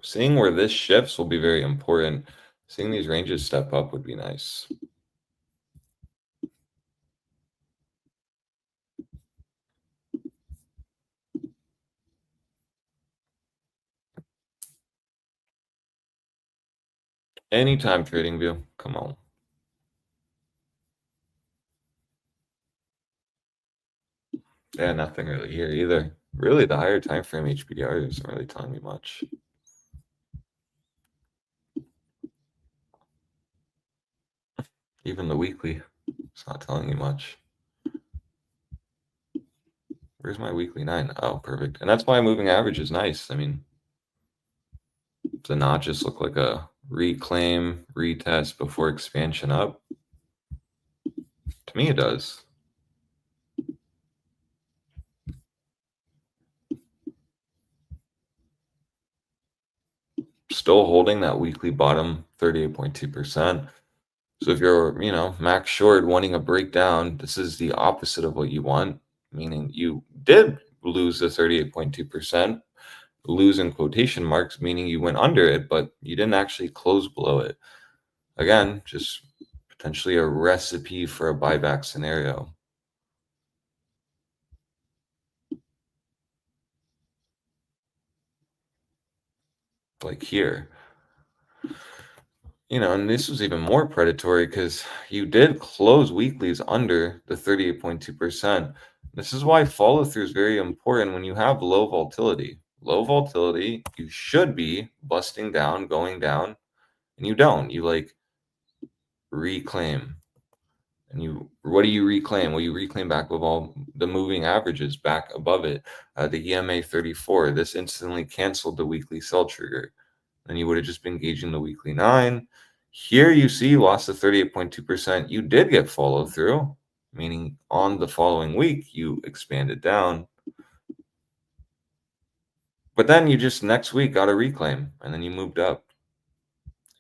Seeing where this shifts will be very important. Seeing these ranges step up would be nice. Anytime trading view, come on. Yeah, nothing really here either. Really, the higher time frame HBR isn't really telling me much. Even the weekly, it's not telling you much. Where's my weekly 9? Oh, perfect. And that's why moving average is nice. I mean, does it not just look like a reclaim, retest before expansion up? To me, it does. Still holding that weekly bottom 38.2%. So if you're, max short wanting a breakdown, this is the opposite of what you want, meaning you did lose the 38.2%, lose in quotation marks, meaning you went under it, but you didn't actually close below it. Again, just potentially a recipe for a buyback scenario. Like here. And this was even more predatory because you did close weeklies under the 38.2%. This is why follow through is very important when you have low volatility. Low volatility, you should be busting down, going down, and you don't. You reclaim. And what do you reclaim? Well, you reclaim back with all the moving averages back above it. The EMA 34, this instantly canceled the weekly sell trigger. Then you would have just been gauging the weekly 9. Here you see you lost the 38.2%. You did get follow through, meaning on the following week you expanded down. But then you just next week got a reclaim and then you moved up.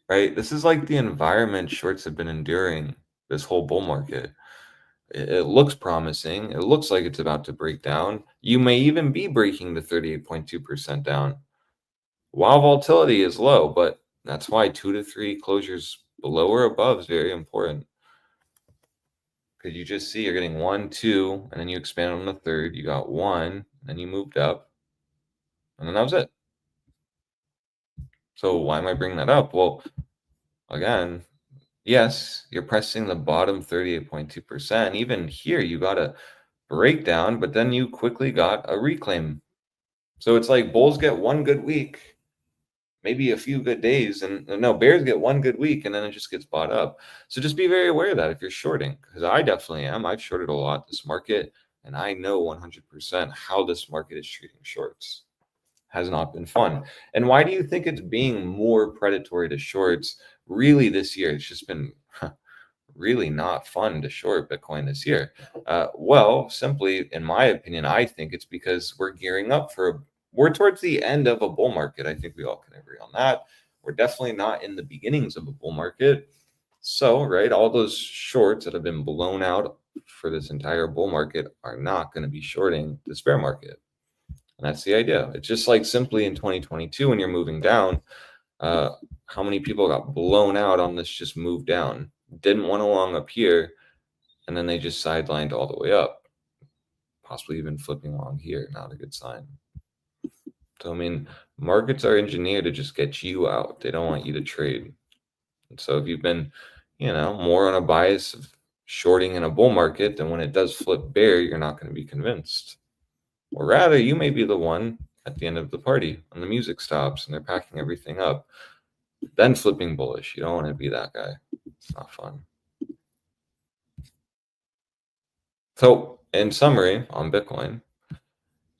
Right? This is like the environment shorts have been enduring this whole bull market. It looks promising. It looks like it's about to break down. You may even be breaking the 38.2% down while volatility is low, but that's why 2 to 3 closures below or above is very important. Because you just see you're getting 1, 2, and then you expand on the third. You got 1, and then you moved up, and then that was it. So why am I bringing that up? Well, again, yes, you're pressing the bottom 38.2%. Even here, you got a breakdown, but then you quickly got a reclaim. So it's like bulls get one good week, maybe a few good days, and no, bears get one good week and then it just gets bought up. So just be very aware of that if you're shorting, because I definitely am. I've shorted a lot this market, and I know 100% how this market is treating shorts. Has not been fun. And why do you think it's being more predatory to shorts really this year? It's just been really not fun to short Bitcoin this year. Well, simply, in my opinion, I think it's because we're gearing up we're towards the end of a bull market. I think we all can agree on that. We're definitely not in the beginnings of a bull market. So, right, all those shorts that have been blown out for this entire bull market are not going to be shorting this bear market. And that's the idea. It's just like simply in 2022 when you're moving down, how many people got blown out on this just move down, didn't want to long up here, and then they just sidelined all the way up, possibly even flipping along here. Not a good sign. So, I mean, markets are engineered to just get you out. They don't want you to trade. And so if you've been, more on a bias of shorting in a bull market, then when it does flip bear, you're not going to be convinced. Or rather, you may be the one at the end of the party when the music stops and they're packing everything up, then flipping bullish. You don't want to be that guy. It's not fun. So, in summary, on Bitcoin,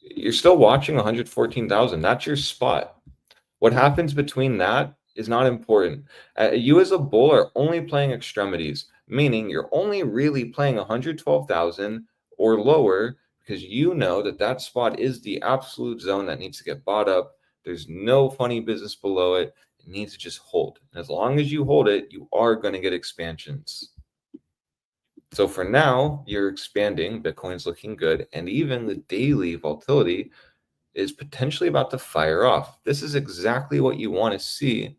you're still watching 114,000. That's your spot. What happens between that is not important. You as a bull are only playing extremities, meaning you're only really playing 112,000 or lower because you know that spot is the absolute zone that needs to get bought up. There's no funny business below it. It needs to just hold. And as long as you hold it, you are going to get expansions. So for now, you're expanding. Bitcoin's looking good. And even the daily volatility is potentially about to fire off. This is exactly what you want to see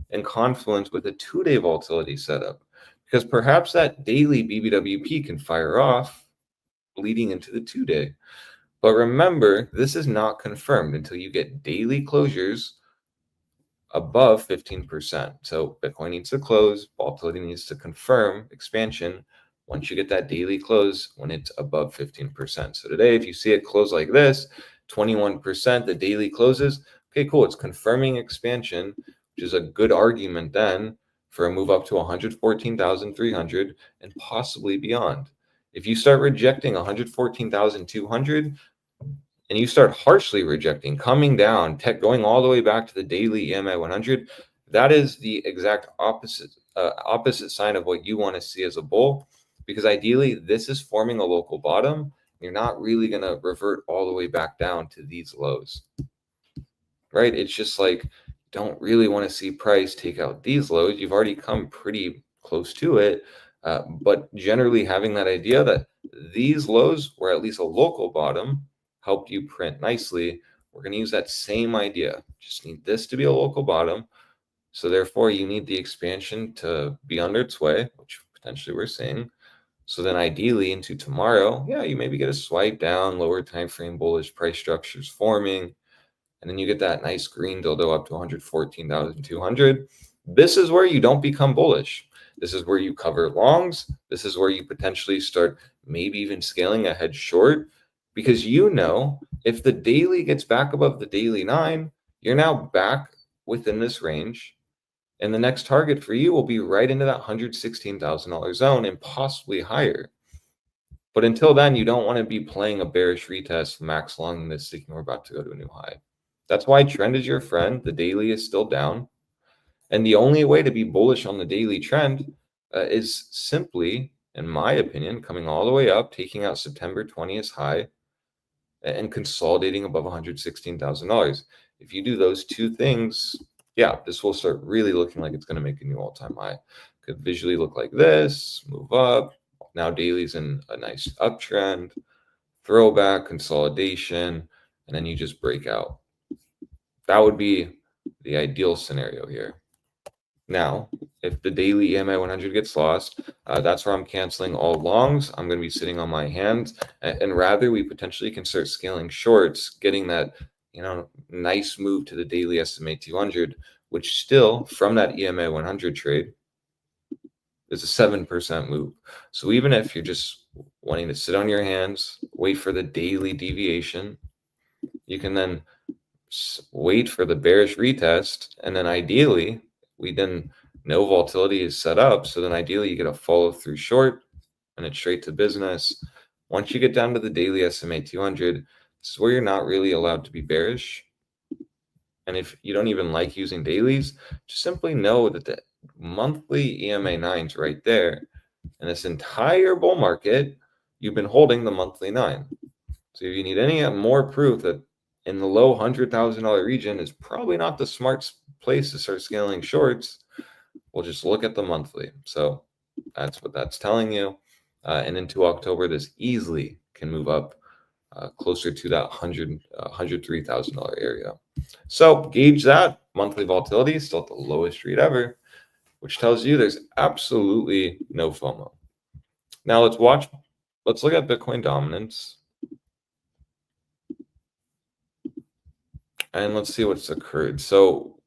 in confluence with a 2-day volatility setup, because perhaps that daily BBWP can fire off leading into the 2-day. But remember, this is not confirmed until you get daily closures above 15%. So Bitcoin needs to close, volatility needs to confirm expansion once you get that daily close when it's above 15%. So today, if you see it close like this, 21%, the daily closes, okay, cool. It's confirming expansion, which is a good argument then for a move up to 114,300 and possibly beyond. If you start rejecting 114,200 and you start harshly rejecting, coming down, going all the way back to the daily EMA 100, that is the exact opposite sign of what you want to see as a bull, because ideally this is forming a local bottom. You're not really going to revert all the way back down to these lows, right? It's just like, don't really want to see price take out these lows. You've already come pretty close to it. But generally having that idea that these lows were at least a local bottom helped you print nicely. We're going to use that same idea. Just need this to be a local bottom. So therefore you need the expansion to be under its way, which potentially we're seeing. So then ideally into tomorrow, yeah, you maybe get a swipe down, lower time frame bullish price structures forming. And then you get that nice green dildo up to 114,200. This is where you don't become bullish. This is where you cover longs. This is where you potentially start maybe even scaling a head short, because you know if the daily gets back above the daily 9, you're now back within this range. And the next target for you will be right into that $116,000 zone and possibly higher. But until then, you don't want to be playing a bearish retest, max long this, thinking we're about to go to a new high. That's why trend is your friend. The daily is still down. And the only way to be bullish on the daily trend is simply, in my opinion, coming all the way up, taking out September 20th high and consolidating above $116,000. If you do those two things, yeah, this will start really looking like it's going to make a new all-time high. Could visually look like this, move up. Now daily's in a nice uptrend, throwback, consolidation, and then you just break out. That would be the ideal scenario here. Now, if the daily EMA 100 gets lost, that's where I'm canceling all longs. I'm going to be sitting on my hands, and rather we potentially can start scaling shorts, getting that, nice move to the daily SMA 200, which still from that EMA 100 trade is a 7% move. So even if you're just wanting to sit on your hands, wait for the daily deviation, you can then wait for the bearish retest, and then ideally we then know volatility is set up, so then ideally you get a follow through short and it's straight to business. Once you get down to the daily SMA 200, this is where you're not really allowed to be bearish. And if you don't even like using dailies, just simply know that the monthly EMA 9 is right there. And this entire bull market, you've been holding the monthly 9. So if you need any more proof that in the low $100,000 region is probably not the smart place to start scaling shorts, we'll just look at the monthly. So that's what that's telling you. And into October, this easily can move up closer to that $103,000 area. So gauge that. Monthly volatility still at the lowest rate ever, which tells you there's absolutely no FOMO. Now let's look at Bitcoin dominance. And let's see what's occurred. So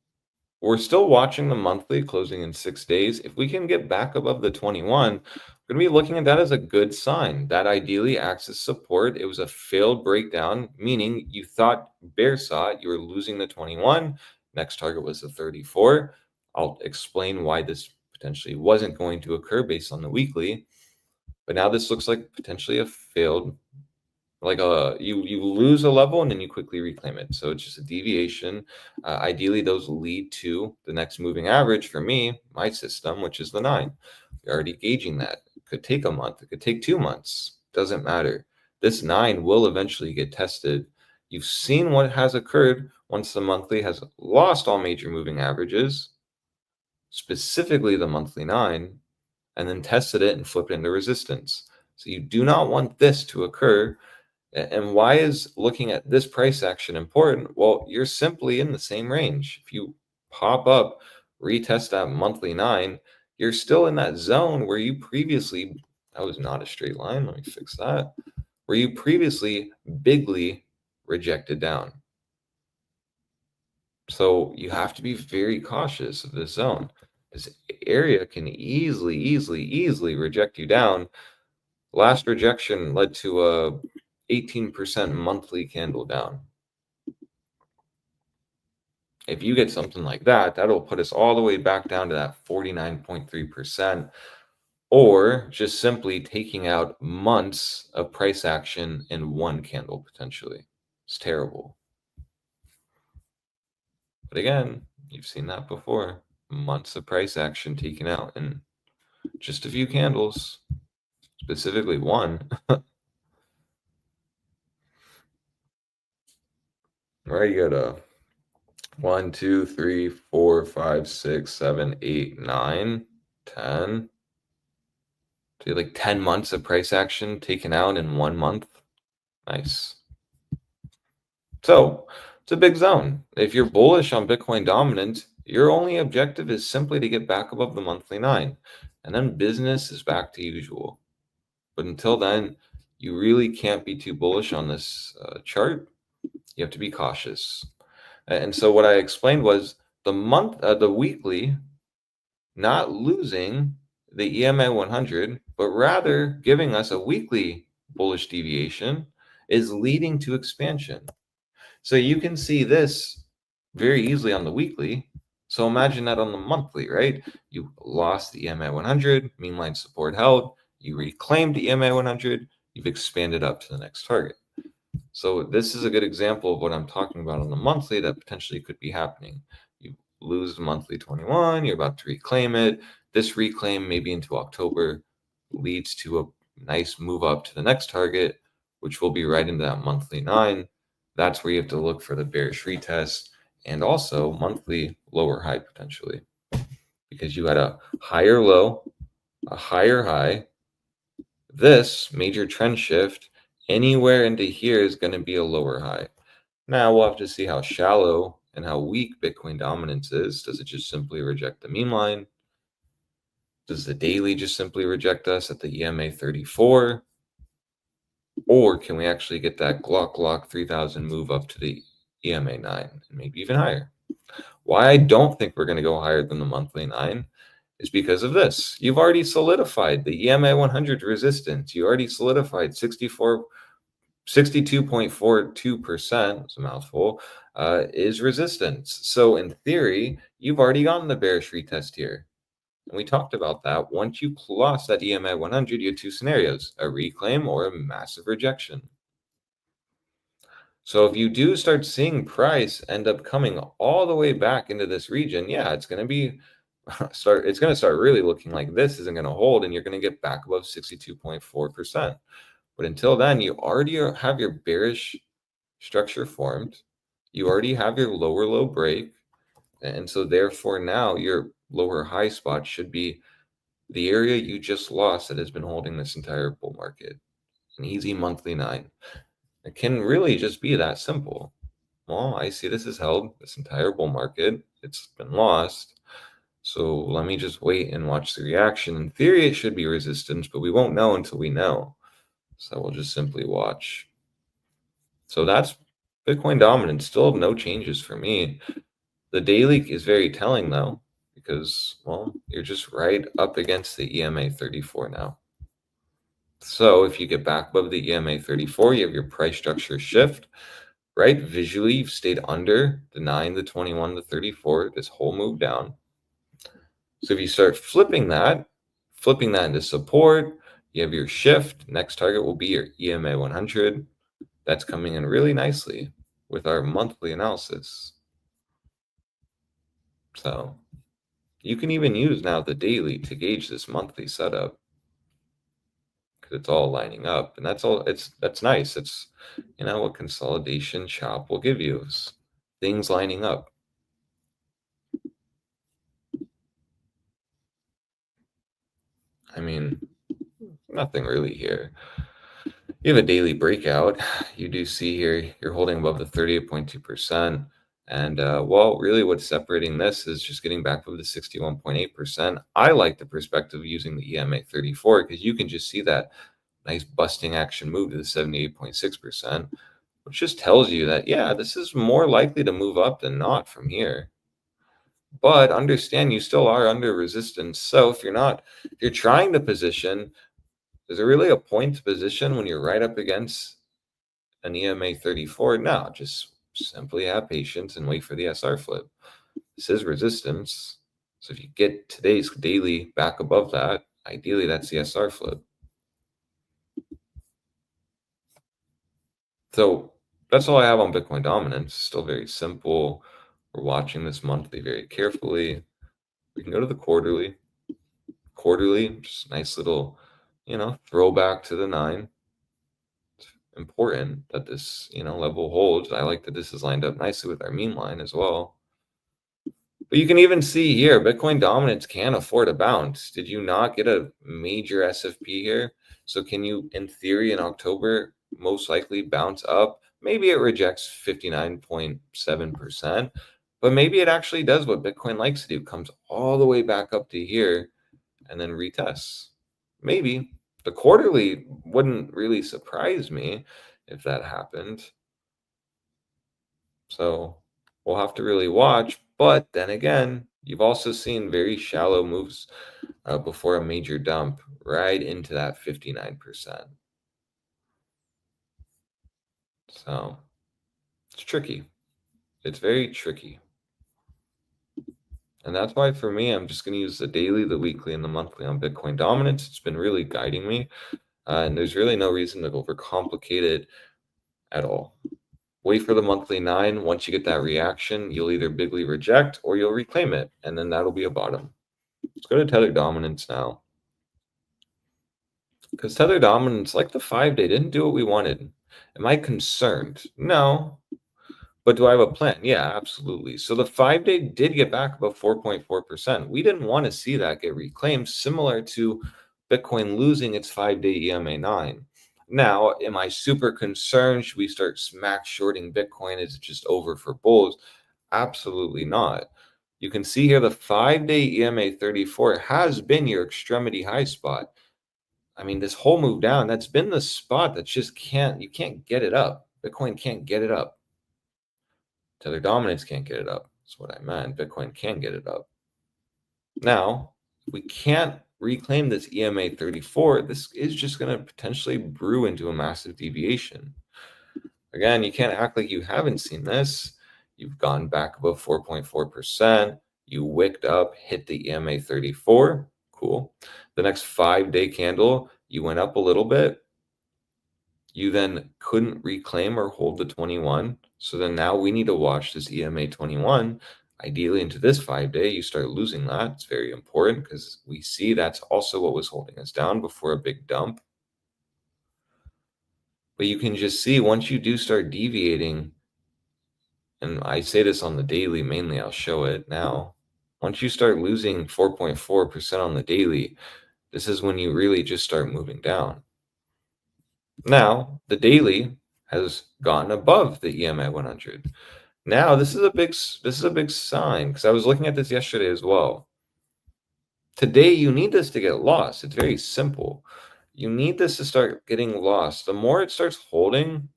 we're still watching the monthly closing in 6 days. If we can get back above the 21, we're going to be looking at that as a good sign. That ideally acts as support. It was a failed breakdown, meaning you thought bear saw it, you were losing the 21. Next target was the 34. I'll explain why this potentially wasn't going to occur based on the weekly. But now this looks like potentially a failed, like you lose a level and then you quickly reclaim it. So it's just a deviation. Ideally, those lead to the next moving average for me, my system, which is the 9. You're already gauging that. It could take a month. It could take 2 months. Doesn't matter. This 9 will eventually get tested. You've seen what has occurred once the monthly has lost all major moving averages, specifically the monthly 9, and then tested it and flipped into resistance. So you do not want this to occur. And why is looking at this price action important? Well, you're simply in the same range. If you pop up, retest that monthly 9, you're still in that zone where you previously, that was not a straight line, let me fix that, where you previously bigly rejected down. So you have to be very cautious of this zone. This area can easily reject you down. Last rejection led to a 18% monthly candle down. If you get something like that, that'll put us all the way back down to that 49.3%, or just simply taking out months of price action in one candle potentially. It's terrible. But again, you've seen that before. Months of price action taken out in just a few candles, specifically one. Right, you got a 1, 2, 3, 4, 5, 6, 7, 8, 9, 10. So you like 10 months of price action taken out in 1 month. Nice. So it's a big zone. If you're bullish on Bitcoin dominance, your only objective is simply to get back above the monthly 9. And then business is back to usual. But until then, you really can't be too bullish on this chart. You have to be cautious. And so what I explained was the weekly not losing the EMA 100, but rather giving us a weekly bullish deviation is leading to expansion. So you can see this very easily on the weekly. So imagine that on the monthly, right? You lost the EMA 100, mean line support held, you reclaimed the EMA 100, you've expanded up to the next target. So this is a good example of what I'm talking about on the monthly that potentially could be happening. You lose the monthly 21, you're about to reclaim it. This reclaim maybe into October leads to a nice move up to the next target, which will be right into that monthly 9. That's where you have to look for the bearish retest and also monthly lower high potentially, because you had a higher low, a higher high. This major trend shift anywhere into here is going to be a lower high. Now we'll have to see how shallow and how weak Bitcoin dominance is. Does it just simply reject the mean line? Does the daily just simply reject us at the EMA 34? Or can we actually get that Glock 3000 move up to the EMA 9 and maybe even higher? Why I don't think we're going to go higher than the monthly 9 is because of this. You've already solidified the EMA 100 resistance. You already solidified 62.42%, it's a mouthful, is resistance. So in theory, you've already gotten the bearish retest here. And we talked about that. Once you lost that EMA 100, you had two scenarios, a reclaim or a massive rejection. So if you do start seeing price end up coming all the way back into this region, yeah, it's going to be it's going to start really looking like this isn't going to hold, and you're going to get back above 62.4%. But until then, you already have your bearish structure formed. You already have your lower low break. And so therefore now your lower high spot should be the area you just lost that has been holding this entire bull market. An easy monthly 9. It can really just be that simple. Well, I see this is held this entire bull market. It's been lost. So let me just wait and watch the reaction. In theory, it should be resistance, but we won't know until we know. So we'll just simply watch. So that's Bitcoin dominance. Still no changes for me. The daily is very telling though, because, well, you're just right up against the EMA 34 now. So if you get back above the EMA 34, you have your price structure shift, right? Visually, you've stayed under the 9, the 21, the 34, this whole move down. So if you start flipping that into support, you have your shift. Next target will be your EMA 100. That's coming in really nicely with our monthly analysis. So you can even use now the daily to gauge this monthly setup, because it's all lining up, and that's nice. It's, you know, what consolidation chop will give you is things lining up. I mean, nothing really here. You have a daily breakout. You do see here you're holding above the 38.2%. And well, really what's separating this is just getting back above the 61.8%. I like the perspective of using the EMA 34 because you can just see that nice busting action move to the 78.6%, which just tells you that, yeah, this is more likely to move up than not from here. but understand you still are under resistance. So if you're trying to position, is there really a point to position when you're right up against an EMA 34? No, just simply have patience and wait for the SR flip. This is resistance. So if you get today's daily back above that, ideally that's the SR flip. So that's all I have on Bitcoin dominance. Still very simple. We're watching this monthly very carefully. We can go to the quarterly. Quarterly, just a nice little, throwback to the 9. It's important that this, level holds. I like that this is lined up nicely with our mean line as well. But you can even see here, Bitcoin dominance can afford a bounce. Did you not get a major SFP here? So can you, in theory, in October, most likely bounce up? Maybe it rejects 59.7%, but maybe it actually does what Bitcoin likes to do, comes all the way back up to here and then retests. Maybe. The quarterly wouldn't really surprise me if that happened. So we'll have to really watch. But then again, you've also seen very shallow moves before a major dump right into that 59%. So it's tricky. It's very tricky. And that's why for me, I'm just going to use the daily, the weekly, and the monthly on Bitcoin dominance. It's been really guiding me. And there's really no reason to overcomplicate it at all. Wait for the monthly 9. Once you get that reaction, you'll either bigly reject or you'll reclaim it. And then that'll be a bottom. Let's go to Tether dominance now. Because Tether dominance, like the 5-day, didn't do what we wanted. Am I concerned? No. But do I have a plan? Yeah, absolutely. So the 5-day did get back above 4.4%. We didn't want to see that get reclaimed, similar to Bitcoin losing its 5-day EMA 9. Now, am I super concerned? Should we start smack shorting Bitcoin? Is it just over for bulls? Absolutely not. You can see here the 5-day EMA 34 has been your extremity high spot. I mean, this whole move down, that's been the spot that just you can't get it up. Bitcoin can't get it up. Tether dominance can't get it up. That's what I meant. Bitcoin can get it up. Now, if we can't reclaim this EMA 34, this is just going to potentially brew into a massive deviation. Again, you can't act like you haven't seen this. You've gone back above 4.4%. You wicked up, hit the EMA 34. Cool. The next 5-day candle, you went up a little bit. You then couldn't reclaim or hold the 21. So then now we need to watch this EMA 21. Ideally into this 5-day, you start losing that. It's very important because we see that's also what was holding us down before a big dump. But you can just see once you do start deviating, and I say this on the daily, mainly I'll show it now. Once you start losing 4.4% on the daily, this is when you really just start moving down. Now, the daily has gone above the EMA 100. Now, this is a big sign because I was looking at this yesterday as well. Today, you need this to get lost. It's very simple. You need this to start getting lost. The more it starts holding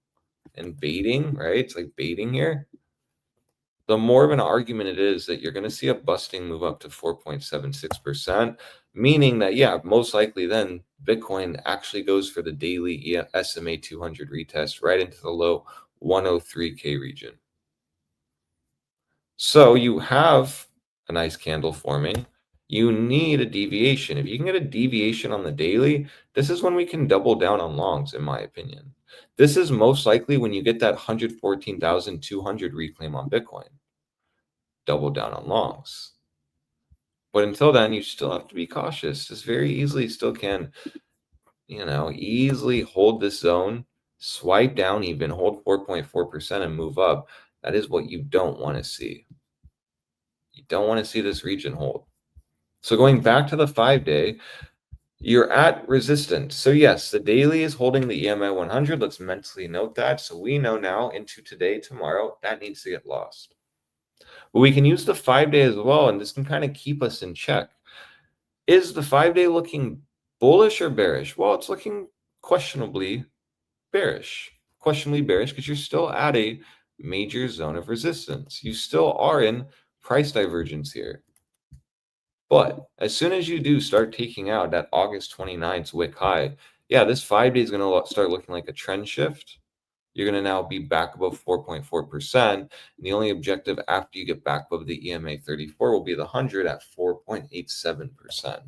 and baiting, right? It's like baiting here. The more of an argument it is that you're going to see a busting move up to 4.76%, meaning that, yeah, most likely then Bitcoin actually goes for the daily SMA 200 retest right into the low 103K region. So you have a nice candle forming. You need a deviation. If you can get a deviation on the daily, this is when we can double down on longs, in my opinion. This is most likely when you get that 114,200 reclaim on Bitcoin. Double down on longs. But until then, you still have to be cautious. This very easily still can, easily hold this zone, swipe down even, hold 4.4% and move up. That is what you don't want to see. You don't want to see this region hold. So going back to the 5-day, you're at resistance. So yes, the daily is holding the EMA 100. Let's mentally note that. So we know now into today, tomorrow, that needs to get lost. But we can use the 5-day as well, and this can kind of keep us in check. Is the 5-day looking bullish or bearish? Well, it's looking questionably bearish. Questionably bearish because you're still at a major zone of resistance. You still are in price divergence here. But as soon as you do start taking out that August 29th wick high, yeah, this 5 day is going to start looking like a trend shift. You're going to now be back above 4.4%. And the only objective after you get back above the EMA 34 will be the 100 at 4.87%.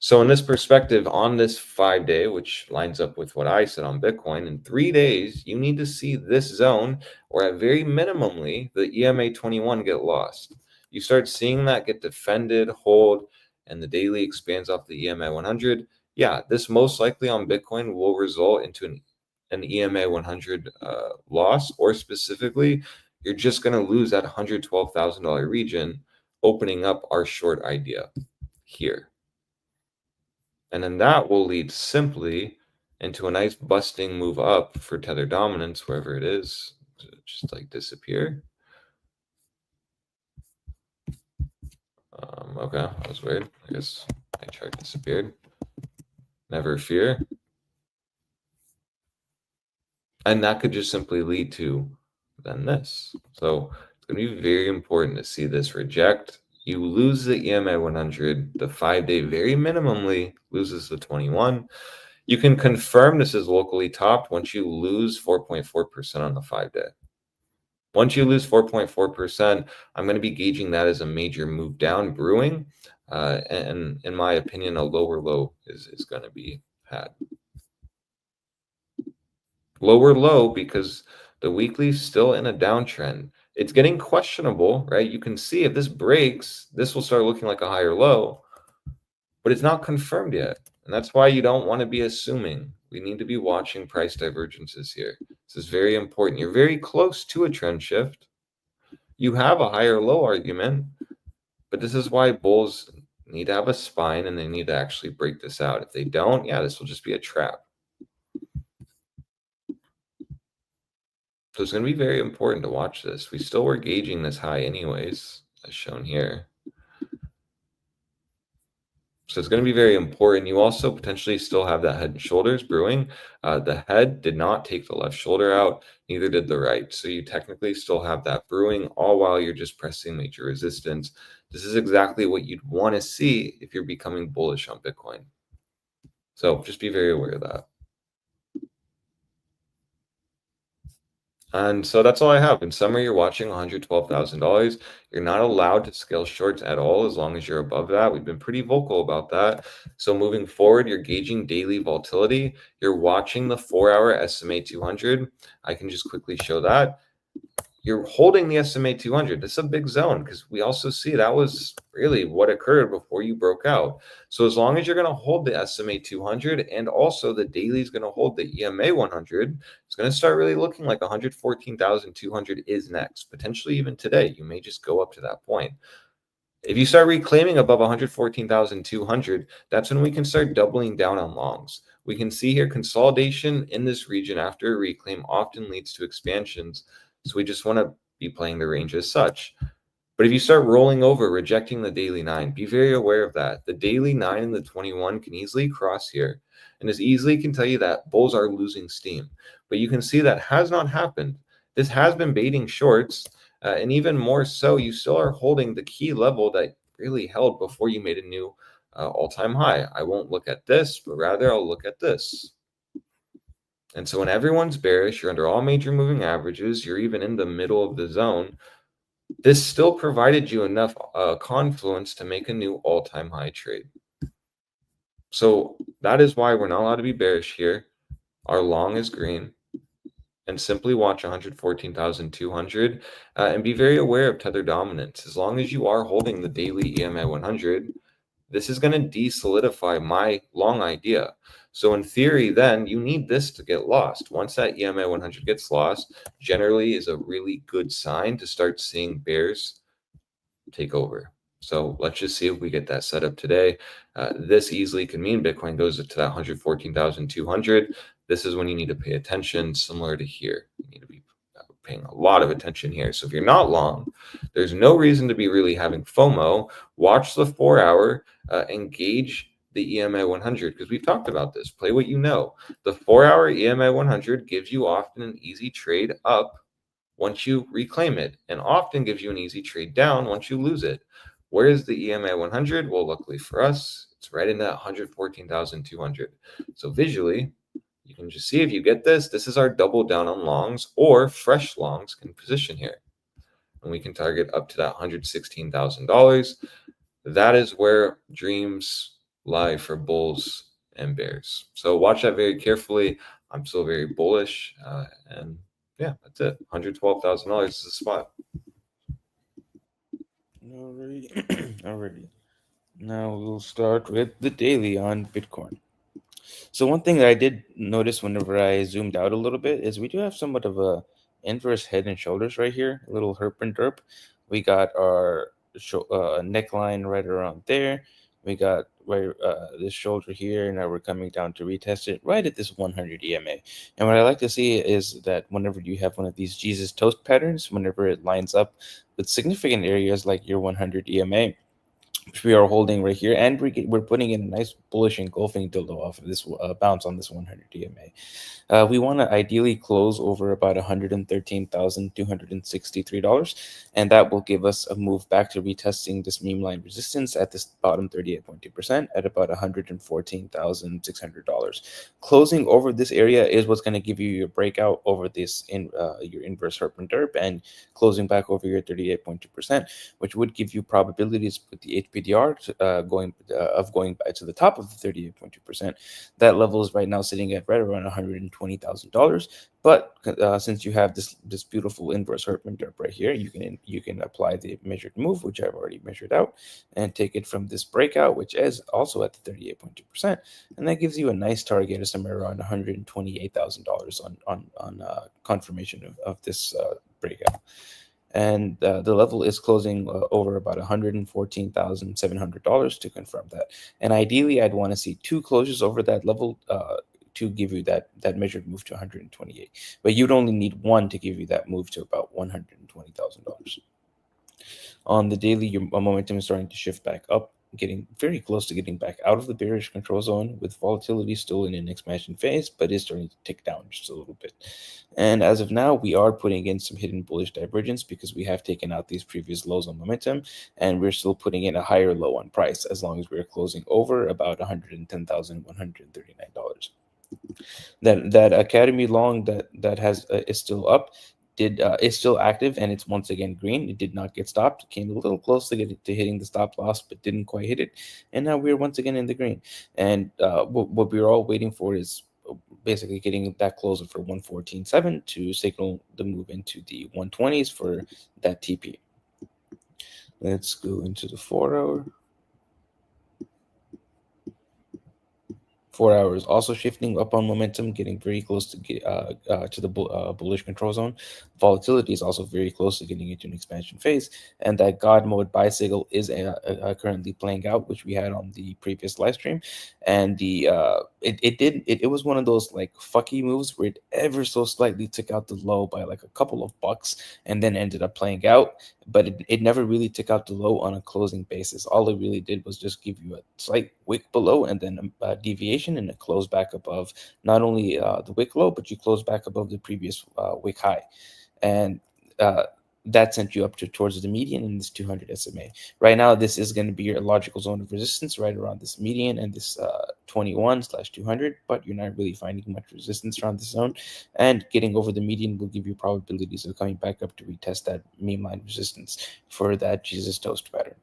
So in this perspective, on this 5 day, which lines up with what I said on Bitcoin, in 3 days, you need to see this zone, or at very minimally, the EMA 21 get lost. You start seeing that get defended, hold, and the daily expands off the EMA 100. Yeah, this most likely on Bitcoin will result into an EMA 100 loss, or specifically, you're just going to lose that $112,000 region, opening up our short idea here. And then that will lead simply into a nice busting move up for Tether dominance, wherever it is, just like disappear. Okay, that was weird. I guess my chart disappeared. Never fear. And that could just simply lead to then this. So it's going to be very important to see this reject. You lose the EMA 100, the 5 day very minimally loses the 21. You can confirm this is locally topped once you lose 4.4% on the 5 day. Once you lose 4.4%, I'm going to be gauging that as a major move down brewing. And in my opinion, a lower low is going to be had. Lower low because the weekly's still in a downtrend. It's getting questionable, right? You can see if this breaks, this will start looking like a higher low, but it's not confirmed yet. And that's why you don't want to be assuming. We need to be watching price divergences here. This is very important. You're very close to a trend shift. You have a higher low argument, but this is why bulls need to have a spine and they need to actually break this out. If they don't, yeah, this will just be a trap. So it's going to be very important to watch this. We still were gauging this high anyways, as shown here. So it's going to be very important. You also potentially still have that head and shoulders brewing. The head did not take the left shoulder out, neither did the right. So you technically still have that brewing, all while you're just pressing major resistance. This is exactly what you'd want to see if you're becoming bullish on Bitcoin. So just be very aware of that. And so that's all I have. In summary, you're watching $112,000. You're not allowed to scale shorts at all as long as you're above that. We've been pretty vocal about that. So moving forward, you're gauging daily volatility. You're watching the 4-hour SMA 200. I can just quickly show that. You're holding the SMA 200. This is a big zone because we also see that was really what occurred before you broke out. So as long as you're going to hold the SMA 200 and also the daily is going to hold the EMA 100, it's going to start really looking like 114,200 is next. Potentially even today, you may just go up to that point. If you start reclaiming above 114,200, that's when we can start doubling down on longs. We can see here consolidation in this region after a reclaim often leads to expansions. So we just want to be playing the range as such. But if you start rolling over, rejecting the daily 9, be very aware of that. The daily 9 and the 21 can easily cross here. And as easily can tell you that bulls are losing steam. But you can see that has not happened. This has been baiting shorts. And even more so, you still are holding the key level that really held before you made a new all-time high. I won't look at this, but rather I'll look at this. And so when everyone's bearish, you're under all major moving averages, you're even in the middle of the zone, this still provided you enough confluence to make a new all-time high trade. So that is why we're not allowed to be bearish here. Our long is green. And simply watch 114,200 and be very aware of Tether dominance. As long as you are holding the daily EMA 100, this is going to de-solidify my long idea. So in theory, then you need this to get lost. Once that EMA 100 gets lost, generally is a really good sign to start seeing bears take over. So let's just see if we get that set up today. This easily can mean Bitcoin goes to that 114,200. This is when you need to pay attention, similar to here. You need to be paying a lot of attention here. So if you're not long, there's no reason to be really having FOMO. Watch the 4-hour, engage the EMA 100 because we've talked about this. Play what you know. The 4-hour EMA 100 gives you often an easy trade up once you reclaim it, and often gives you an easy trade down once you lose it. Where is the EMA 100? Well, luckily for us, it's right in that 114,200. So visually, you can just see if you get this, this is our double down on longs, or fresh longs can position here. And we can target up to that $116,000. That is where dreams lie for bulls and bears. So watch that very carefully. I'm still very bullish. And yeah, that's it. $112,000 is the spot. Alrighty. Now we'll start with the daily on Bitcoin. So one thing that I did notice whenever I zoomed out a little bit is we do have somewhat of a inverse head and shoulders right here, a little herp and derp. We got our neckline right around there. We got right this shoulder here, and now we're coming down to retest it right at this 100 EMA. And what I like to see is that whenever you have one of these Jesus toast patterns, whenever it lines up with significant areas like your 100 EMA, which we are holding right here, and we're putting in a nice bullish engulfing dildo off of this bounce on this 100 EMA. We want to ideally close over about $113,263, and that will give us a move back to retesting this meme line resistance at this bottom 38.2% at about $114,600. Closing over this area is what's going to give you your breakout over this your inverse herp and derp, and closing back over your 38.2%, which would give you probabilities with the HPDR going back to the top of the 38.2%. That level is right now sitting at right around $120,000. But since you have this beautiful inverse herp and derp right here, you can apply the measured move, which I've already measured out, and take it from this breakout, which is also at the 38.2%, and that gives you a nice target of somewhere around $128,000 on confirmation of this breakout. And the level is closing over about $114,700 to confirm that. And ideally, I'd want to see two closures over that level to give you that measured move to 128. But you'd only need one to give you that move to about $120,000. On the daily, your momentum is starting to shift back up, getting very close to getting back out of the bearish control zone, with volatility still in an expansion phase, but is starting to tick down just a little bit. And as of now, we are putting in some hidden bullish divergence because we have taken out these previous lows on momentum, and we're still putting in a higher low on price as long as we're closing over about $110,139. That Academy long that has is still up. Is still active, and it's once again green. It did not get stopped. Came a little close to hitting the stop loss, but didn't quite hit it. And now we're once again in the green. And what we're all waiting for is basically getting that closer for 114.7 to signal the move into the 120s for that TP. Let's go into the 4 hour. 4 hours also shifting up on momentum, getting very close to the bullish control zone. Volatility is also very close to getting into an expansion phase, and that God mode buy signal is currently playing out, which we had on the previous live stream. And it was one of those like fucky moves where it ever so slightly took out the low by like a couple of bucks, and then ended up playing out. But it never really took out the low on a closing basis. All it really did was just give you a slight wick below and then a deviation, and a close back above not only the wick low, but you close back above the previous wick high. And that sent you up towards the median in this 200 SMA. Right now, this is going to be your logical zone of resistance right around this median and this 21/200, but you're not really finding much resistance around this zone. And getting over the median will give you probabilities of coming back up to retest that meme line resistance for that Jesus toast pattern.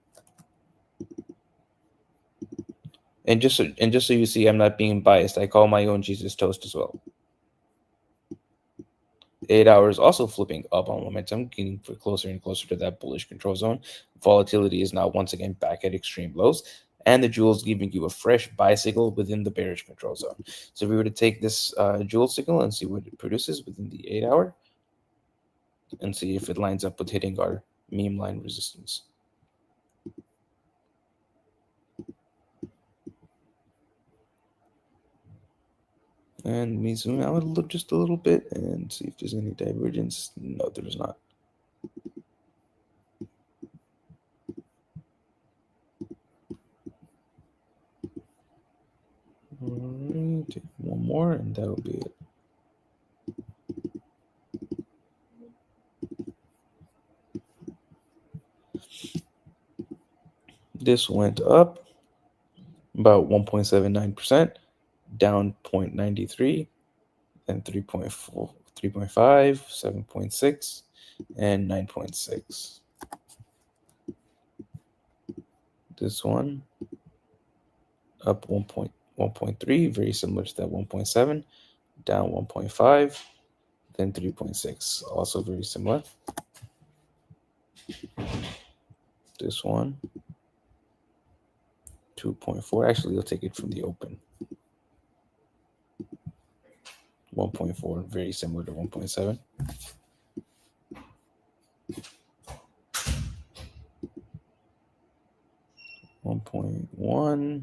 And just so you see, I'm not being biased. I call my own Jesus toast as well. 8 hours also flipping up on momentum, getting closer and closer to that bullish control zone. Volatility is now once again back at extreme lows, and the jewel is giving you a fresh buy signal within the bearish control zone. So if we were to take this jewel signal and see what it produces within the 8 hour, and see if it lines up with hitting our meme line resistance. And let me zoom out just a little bit and see if there's any divergence. No, there's not. All right, take one more, and that'll be it. This went up about 1.79%, down 0.93, then 3.4, 3.5, 7.6, and 9.6. This one up 1.3, very similar to that 1.7, down 1.5, then 3.6, also very similar. This one 2.4, actually we'll take it from the open. 1.4, very similar to 1.7. .1,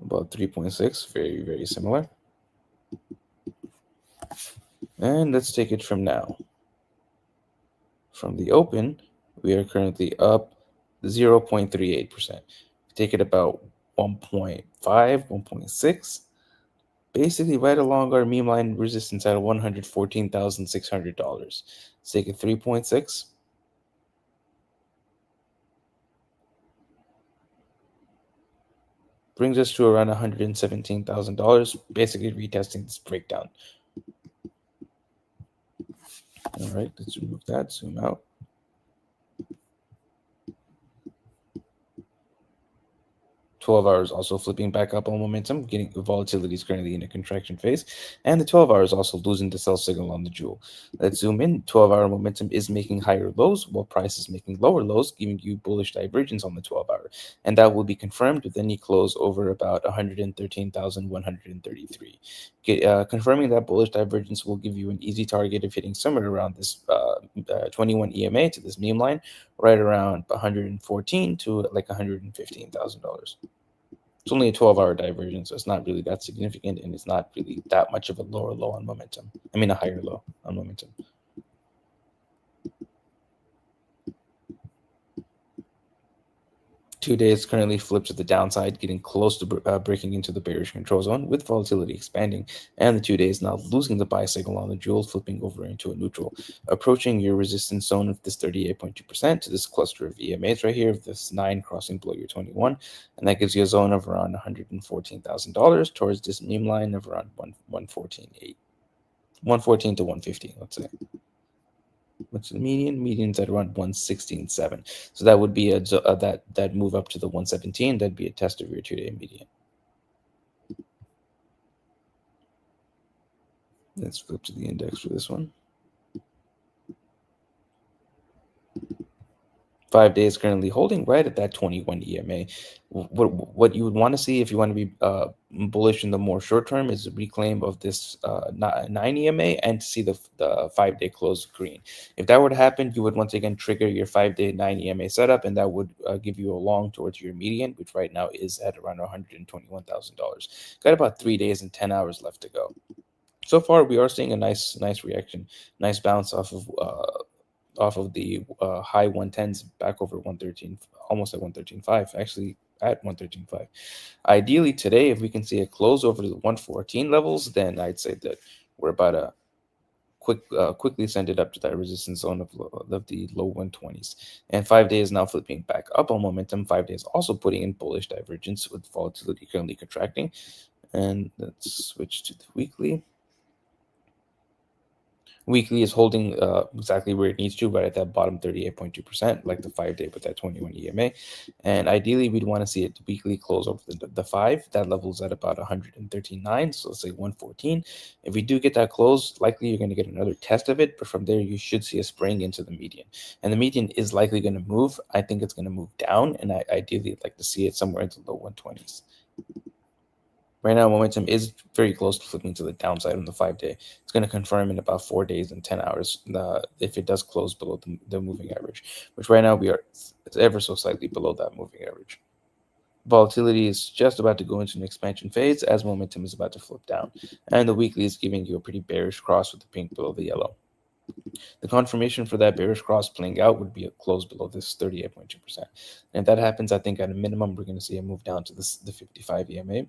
about 3.6, very, very similar. And let's take it from now. From the open, we are currently up 0.38%. Take it about 1.5, 1.6, basically right along our meme line resistance at $114,600. Let's take it 3.6. Brings us to around $117,000, basically retesting this breakdown. All right, let's remove that, zoom out. $12 also flipping back up on momentum, getting volatility is currently in a contraction phase, and the 12 hours also losing the sell signal on the jewel. Let's zoom in. 12-hour momentum is making higher lows, while price is making lower lows, giving you bullish divergence on the 12-hour, and that will be confirmed with any close over about 113,133. Confirming that bullish divergence will give you an easy target of hitting somewhere around this 21 EMA to this meme line, right around 114 to like $115,000. It's only a 12-hour divergence, so it's not really that significant, and it's not really that much of a lower low on momentum. I mean, a higher low on momentum. 2 days currently flipped to the downside, getting close to breaking into the bearish control zone with volatility expanding, and the 2 days now losing the buy signal on the jewel, flipping over into a neutral, approaching your resistance zone of this 38.2% to this cluster of EMAs right here, of this 9 crossing below your 21, and that gives you a zone of around $114,000 towards this meme line of around 114.8, 114 to 115, let's say. What's the median? Median's at around 116.7. So that would be that move up to the 117. That'd be a test of your 2-day median. Let's flip to the index for this one. 5 days currently holding right at that 21 EMA. What you would want to see if you want to be bullish in the more short term is a reclaim of this 9 EMA and to see the 5-day close green. If that were to happen, you would once again trigger your 5-day 9 EMA setup, and that would give you a long towards your median, which right now is at around $121,000. Got about 3 days and 10 hours left to go. So far, we are seeing a nice reaction, nice bounce off of the high 110s back over 113, almost at 113.5, actually at 113.5. Ideally today, if we can see a close over the 114 levels, then I'd say that we're about to quickly send it up to that resistance zone of the low 120s. And 5 days now flipping back up on momentum. 5 days also putting in bullish divergence with volatility currently contracting. And let's switch to the weekly. Weekly is holding exactly where it needs to, right at that bottom 38.2%, like the 5-day with that 21 EMA. And ideally, we'd want to see it weekly close over the 5. That level's at about 113.9, so let's say 114. If we do get that close, likely you're going to get another test of it, but from there, you should see a spring into the median. And the median is likely going to move. I think it's going to move down, and I ideally like to see it somewhere into the low 120s. Right now, momentum is very close to flipping to the downside on the 5-day. It's going to confirm in about 4 days and 10 hours if it does close below the moving average, which right now it's ever so slightly below that moving average. Volatility is just about to go into an expansion phase as momentum is about to flip down, and the weekly is giving you a pretty bearish cross with the pink below the yellow. The confirmation for that bearish cross playing out would be a close below this 38.2%. And if that happens, I think at a minimum, we're going to see a move down to the 55 EMA.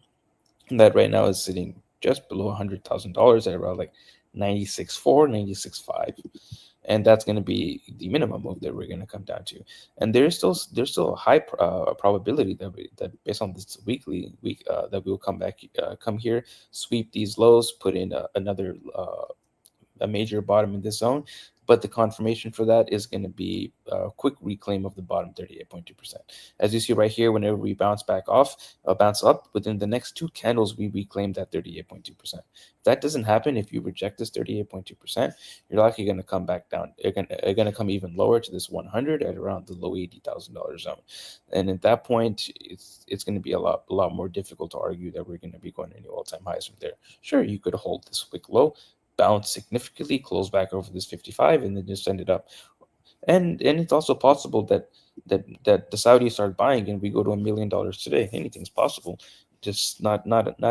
That right now is sitting just below $100,000 at around like 96.4, 96.5. and that's going to be the minimum move that we're going to come down to. And there's still a high probability that based on this week that we will come here, sweep these lows, put in another a major bottom in this zone. But the confirmation for that is going to be a quick reclaim of the bottom 38.2%. As you see right here, whenever we bounce up, within the next 2 candles, we reclaim that 38.2%. If that doesn't happen, if you reject this 38.2%, you're likely going to come back down. You're going to come even lower to this 100 at around the low $80,000 zone. And at that point, it's going to be a lot more difficult to argue that we're going to be going to new all-time highs from there. Sure, you could hold this wick low, bounce significantly, close back over this 55, and then just ended up. And it's also possible that the Saudis start buying and we go to $1 million today. Anything's possible, just not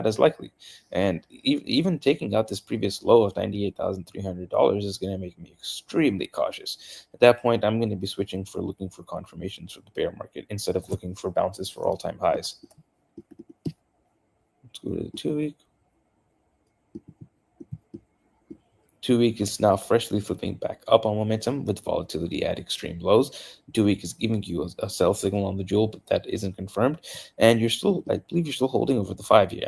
as likely. And even taking out this previous low of $98,300 is going to make me extremely cautious. At that point, I'm going to be looking for confirmations for the bear market instead of looking for bounces for all-time highs. Let's go to the 2-week. 2-week is now freshly flipping back up on momentum with volatility at extreme lows. 2-week is giving you a sell signal on the jewel, but that isn't confirmed. And I believe you're still holding over the 5-year.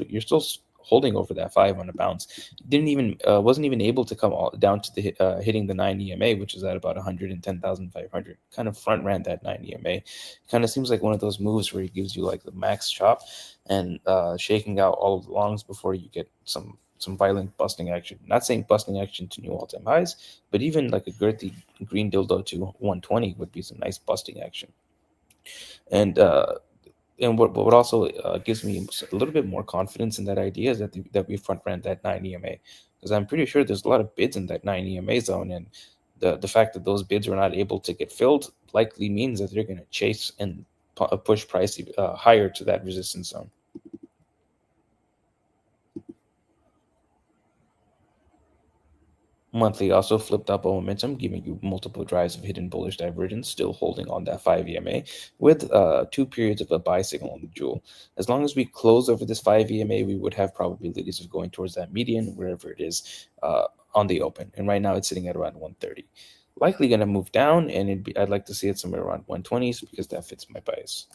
You're still holding over that 5 on a bounce. Wasn't even able to come all down to the hitting the 9 EMA, which is at about 110,500. Kind of front ran that 9 EMA. Kind of seems like one of those moves where it gives you like the max chop and shaking out all of the longs before you get some violent busting action. Not saying busting action to new all-time highs, but even like a girthy green dildo to 120 would be some nice busting action. And what also gives me a little bit more confidence in that idea is that we front ran that 9 EMA, because I'm pretty sure there's a lot of bids in that 9 EMA zone, and the fact that those bids were not able to get filled likely means that they're going to chase and push price higher to that resistance zone. Monthly also flipped up on momentum, giving you multiple drives of hidden bullish divergence, still holding on that 5 EMA with 2 periods of a buy signal on the jewel. As long as we close over this 5 EMA, we would have probabilities of going towards that median, wherever it is on the open. And right now it's sitting at around 130. Likely going to move down, and I'd like to see it somewhere around 120s because that fits my bias.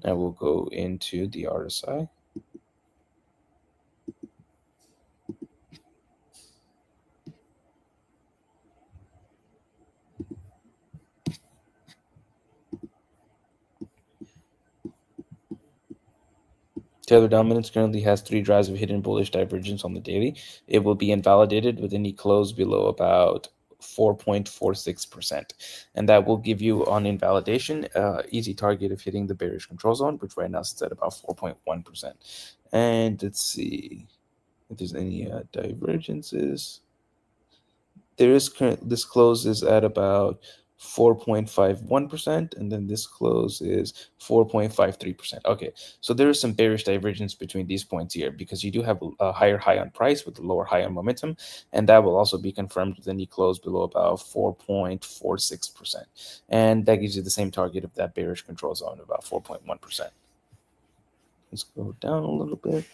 Now we'll go into the RSI. Tether dominance currently has 3 drives of hidden bullish divergence on the daily. It will be invalidated with any close below about 4.46%. And that will give you on invalidation easy target of hitting the bearish control zone, which right now sits at about 4.1%. And let's see if there's any divergences. This close is at about 4.51%, and then this close is 4.53%. Okay, so there is some bearish divergence between these points here because you do have a higher high on price with a lower high on momentum, and that will also be confirmed with any close below about 4.46%. And that gives you the same target of that bearish control zone of about 4.1%. Let's go down a little bit.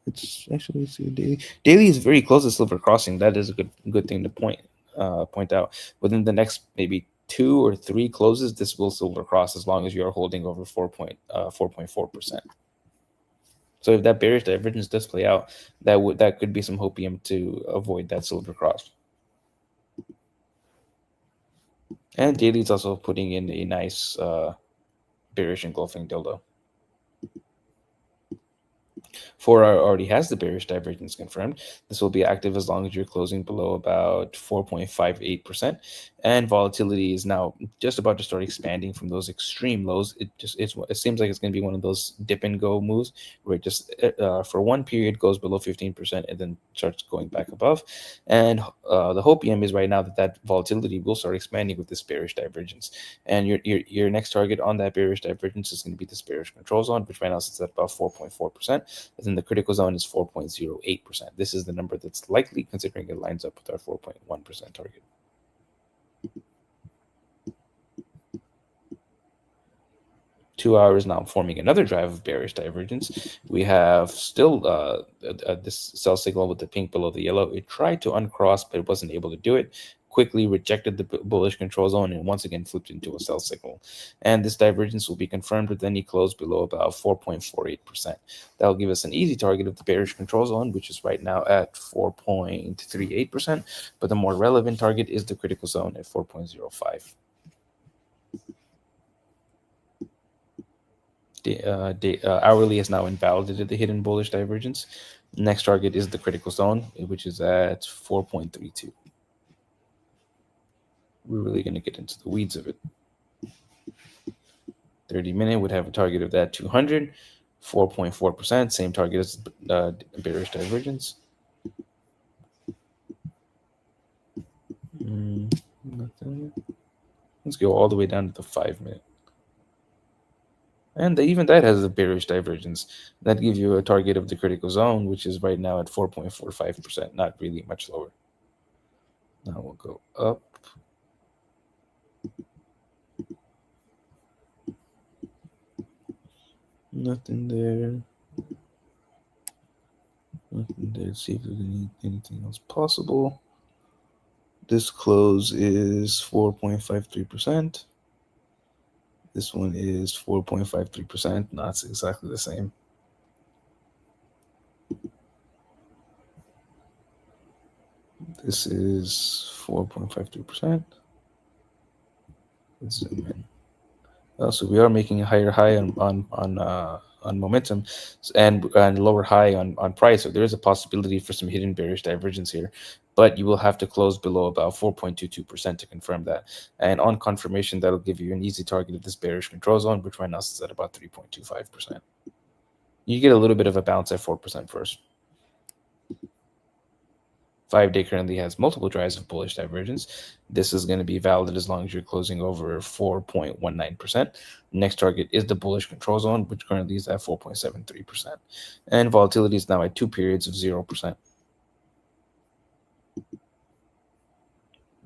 It's actually, let's see, daily. Daily is very close to silver crossing. That is a good thing to point out. Within the next maybe 2 or 3 closes, this will silver cross as long as you are holding over 4.4%. So if that bearish divergence does play out, that could be some hopium to avoid that silver cross. And daily is also putting in a nice bearish engulfing dildo. 4R already has the bearish divergence confirmed. This will be active as long as you're closing below about 4.58%. And volatility is now just about to start expanding from those extreme lows. It seems like it's going to be one of those dip and go moves where it just for one period goes below 15% and then starts going back above. And the hopium is right now that volatility will start expanding with this bearish divergence. And your next target on that bearish divergence is going to be this bearish control zone, which right now sits at about 4.4%. And then the critical zone is 4.08%. This is the number that's likely, considering it lines up with our 4.1% target. 2 hours now forming another drive of bearish divergence. We have still this sell signal with the pink below the yellow. It tried to uncross, but it wasn't able to do it. Quickly rejected the bullish control zone and once again flipped into a sell signal. And this divergence will be confirmed with any close below about 4.48%. That'll give us an easy target of the bearish control zone, which is right now at 4.38%. But the more relevant target is the critical zone at 4.05. Hourly has now invalidated the hidden bullish divergence. Next target is the critical zone, which is at 4.32. We're really going to get into the weeds of it. 30-minute would have a target of that 200, 4.4%, same target as bearish divergence. Nothing. Let's go all the way down to the 5-minute. And even that has a bearish divergence. That gives you a target of the critical zone, which is right now at 4.45%, not really much lower. Now we'll go up. Nothing there. Nothing there. Let's see if there's anything else possible. This close is 4.53%. This one is 4.53%. No, it's exactly the same. This is 4.53%. Let's zoom in. So we are making a higher high on momentum and lower high on price. So there is a possibility for some hidden bearish divergence here, but you will have to close below about 4.22% to confirm that. And on confirmation, that'll give you an easy target of this bearish control zone, which right now is at about 3.25%. You get a little bit of a bounce at 4% first. 5-day currently has multiple drives of bullish divergence. This is going to be valid as long as you're closing over 4.19%. Next target is the bullish control zone, which currently is at 4.73%. And volatility is now at 2 periods of 0%.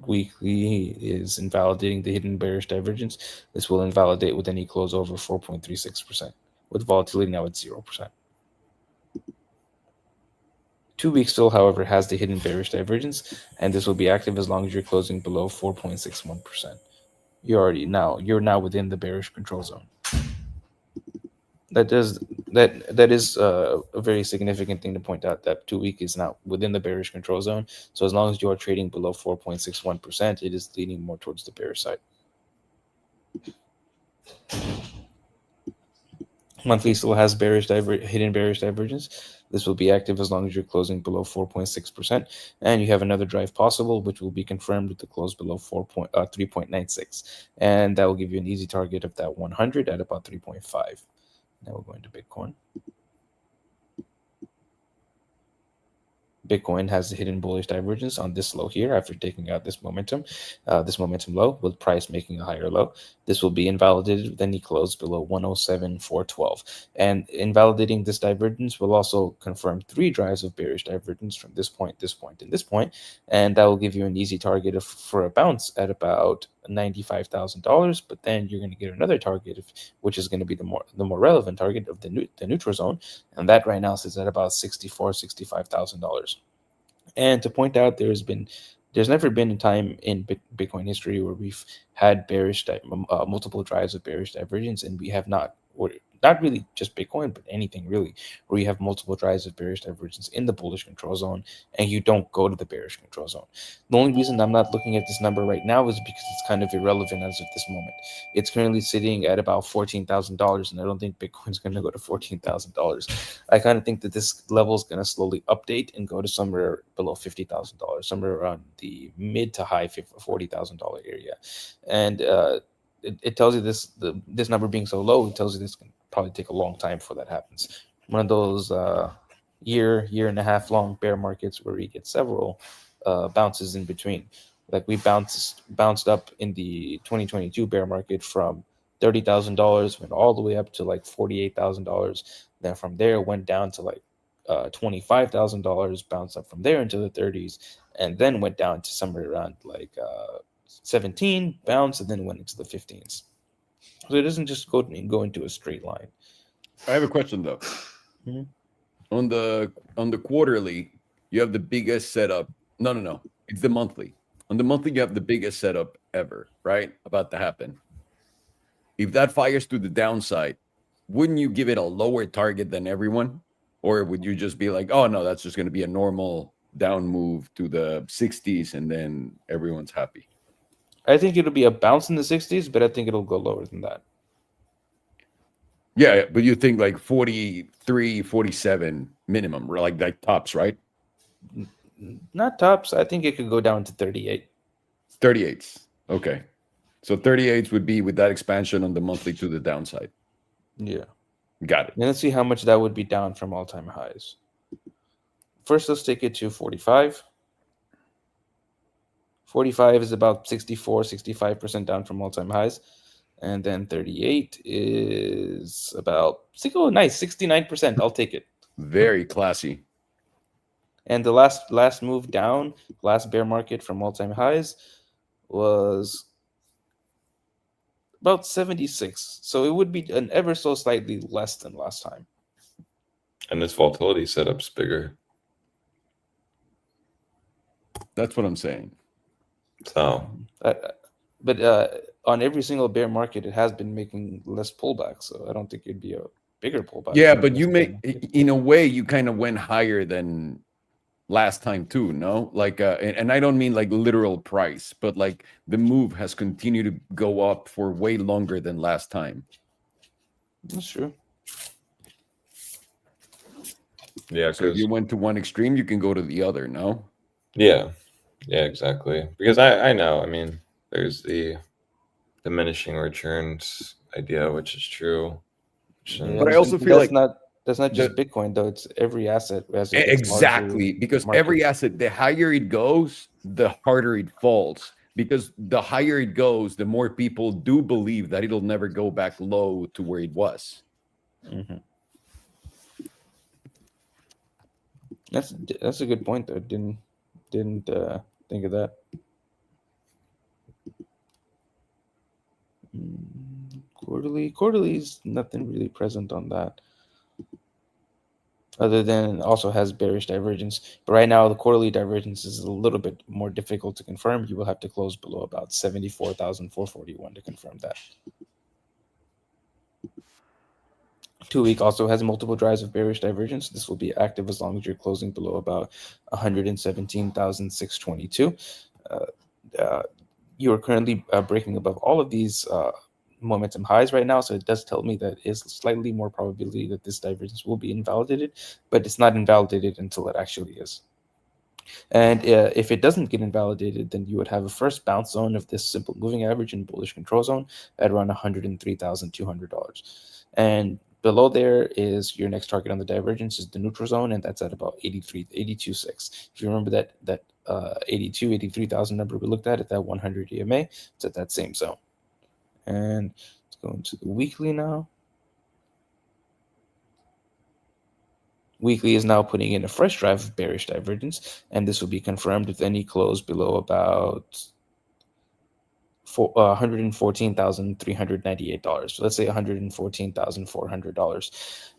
Weekly is invalidating the hidden bearish divergence. This will invalidate with any close over 4.36%, with volatility now at 0%. 2 weeks still, however, has the hidden bearish divergence, and this will be active as long as you're closing below 4.61%. You're now within the bearish control zone. That is a very significant thing to point out, that 2 week is now within the bearish control zone. So as long as you are trading below 4.61%, it is leaning more towards the bearish side. Monthly still has hidden bearish divergence. This will be active as long as you're closing below 4.6%, and you have another drive possible, which will be confirmed with the close below 3.96, and that will give you an easy target of that 100 at about 3.5. Now we're going to Bitcoin. Bitcoin has the hidden bullish divergence on this low here after taking out this momentum low, with price making a higher low. This will be invalidated with any close below 107,412. And invalidating this divergence will also confirm 3 drives of bearish divergence from this point, this point, and this point. And that will give you an easy target for a bounce at about $95,000. But then you're going to get another target, which is going to be the more relevant target of the neutral zone. And that right now sits at about $65,000. And to point out, there's never been a time in Bitcoin history where we've had multiple drives of bearish divergence, and we have not really just Bitcoin, but anything really, where you have multiple drives of bearish divergence in the bullish control zone, and you don't go to the bearish control zone. The only reason I'm not looking at this number right now is because it's kind of irrelevant as of this moment. It's currently sitting at about $14,000, and I don't think Bitcoin's going to go to $14,000. I kind of think that this level is going to slowly update and go to somewhere below $50,000, somewhere around the mid to high $40,000 area. And it tells you this number being so low, it tells you this can probably take a long time before that happens. One of those year and a half long bear markets where we get several bounces in between. Like we bounced up in the 2022 bear market from $30,000, went all the way up to like $48,000. Then from there went down to like $25,000, bounced up from there into the 30s, and then went down to somewhere around like 17, bounced, and then went into the 15s. So it doesn't just go into a straight line. I have a question though. Mhm. On the quarterly, you have the biggest setup. No. It's the monthly. On the monthly, you have the biggest setup ever, right? About to happen. If that fires to the downside, wouldn't you give it a lower target than everyone? Or would you just be like, oh no, that's just going to be a normal down move to the 60s and then everyone's happy? I think it'll be a bounce in the 60s, but I think it'll go lower than that. Yeah, but you think like 43, 47 minimum, like tops, right? Not tops. I think it could go down to 38. 38s. Okay. So 38s would be with that expansion on the monthly to the downside. Yeah. Got it. And let's see how much that would be down from all-time highs. First, let's take it to 45. 45 is about 64, 65% down from all-time highs. And then 38 is about, oh, nice, 69%. I'll take it. Very classy. And the last move down, last bear market from all-time highs was about 76. So it would be an ever so slightly less than last time. And this volatility setup's bigger. That's what I'm saying. So, but on every single bear market, it has been making less pullback. So I don't think it'd be a bigger pullback. Yeah, but you in a way, you kind of went higher than last time too, no? Like, and I don't mean like literal price, but like the move has continued to go up for way longer than last time. That's true. yeah, So if because you went to one extreme, you can go to the other, no? yeah, exactly. Because I know, I mean, there's the diminishing returns idea, which is true. Yeah, But I also feel like that's not just Bitcoin though. It's every asset. As it gets exactly, larger because market. every asset, the higher it goes, the harder it falls. Because the higher it goes, the more people do believe that it'll never go back low to where it was. Mhm. That's a good point though. Didn't think of that. Quarterly is nothing really present on that, other than it also has bearish divergence. But right now, the quarterly divergence is a little bit more difficult to confirm. You will have to close below about 74,441 to confirm that. 2-week also has multiple drives of bearish divergence. This will be active as long as you're closing below about 117,622. You are currently breaking above all of these momentum highs right now, so it does tell me that is slightly more probability that this divergence will be invalidated, but it's not invalidated until it actually is. And if it doesn't get invalidated, then you would have a first bounce zone of this simple moving average and bullish control zone at around $103,200. And below there is your next target on the divergence is the neutral zone, and that's at about 82.6. If you remember that 83,000 number we looked at that 100 EMA, it's at that same zone. And let's go into the weekly now. Weekly is now putting in a fresh drive of bearish divergence, and this will be confirmed with any close below about $114,398. So let's say $114,400.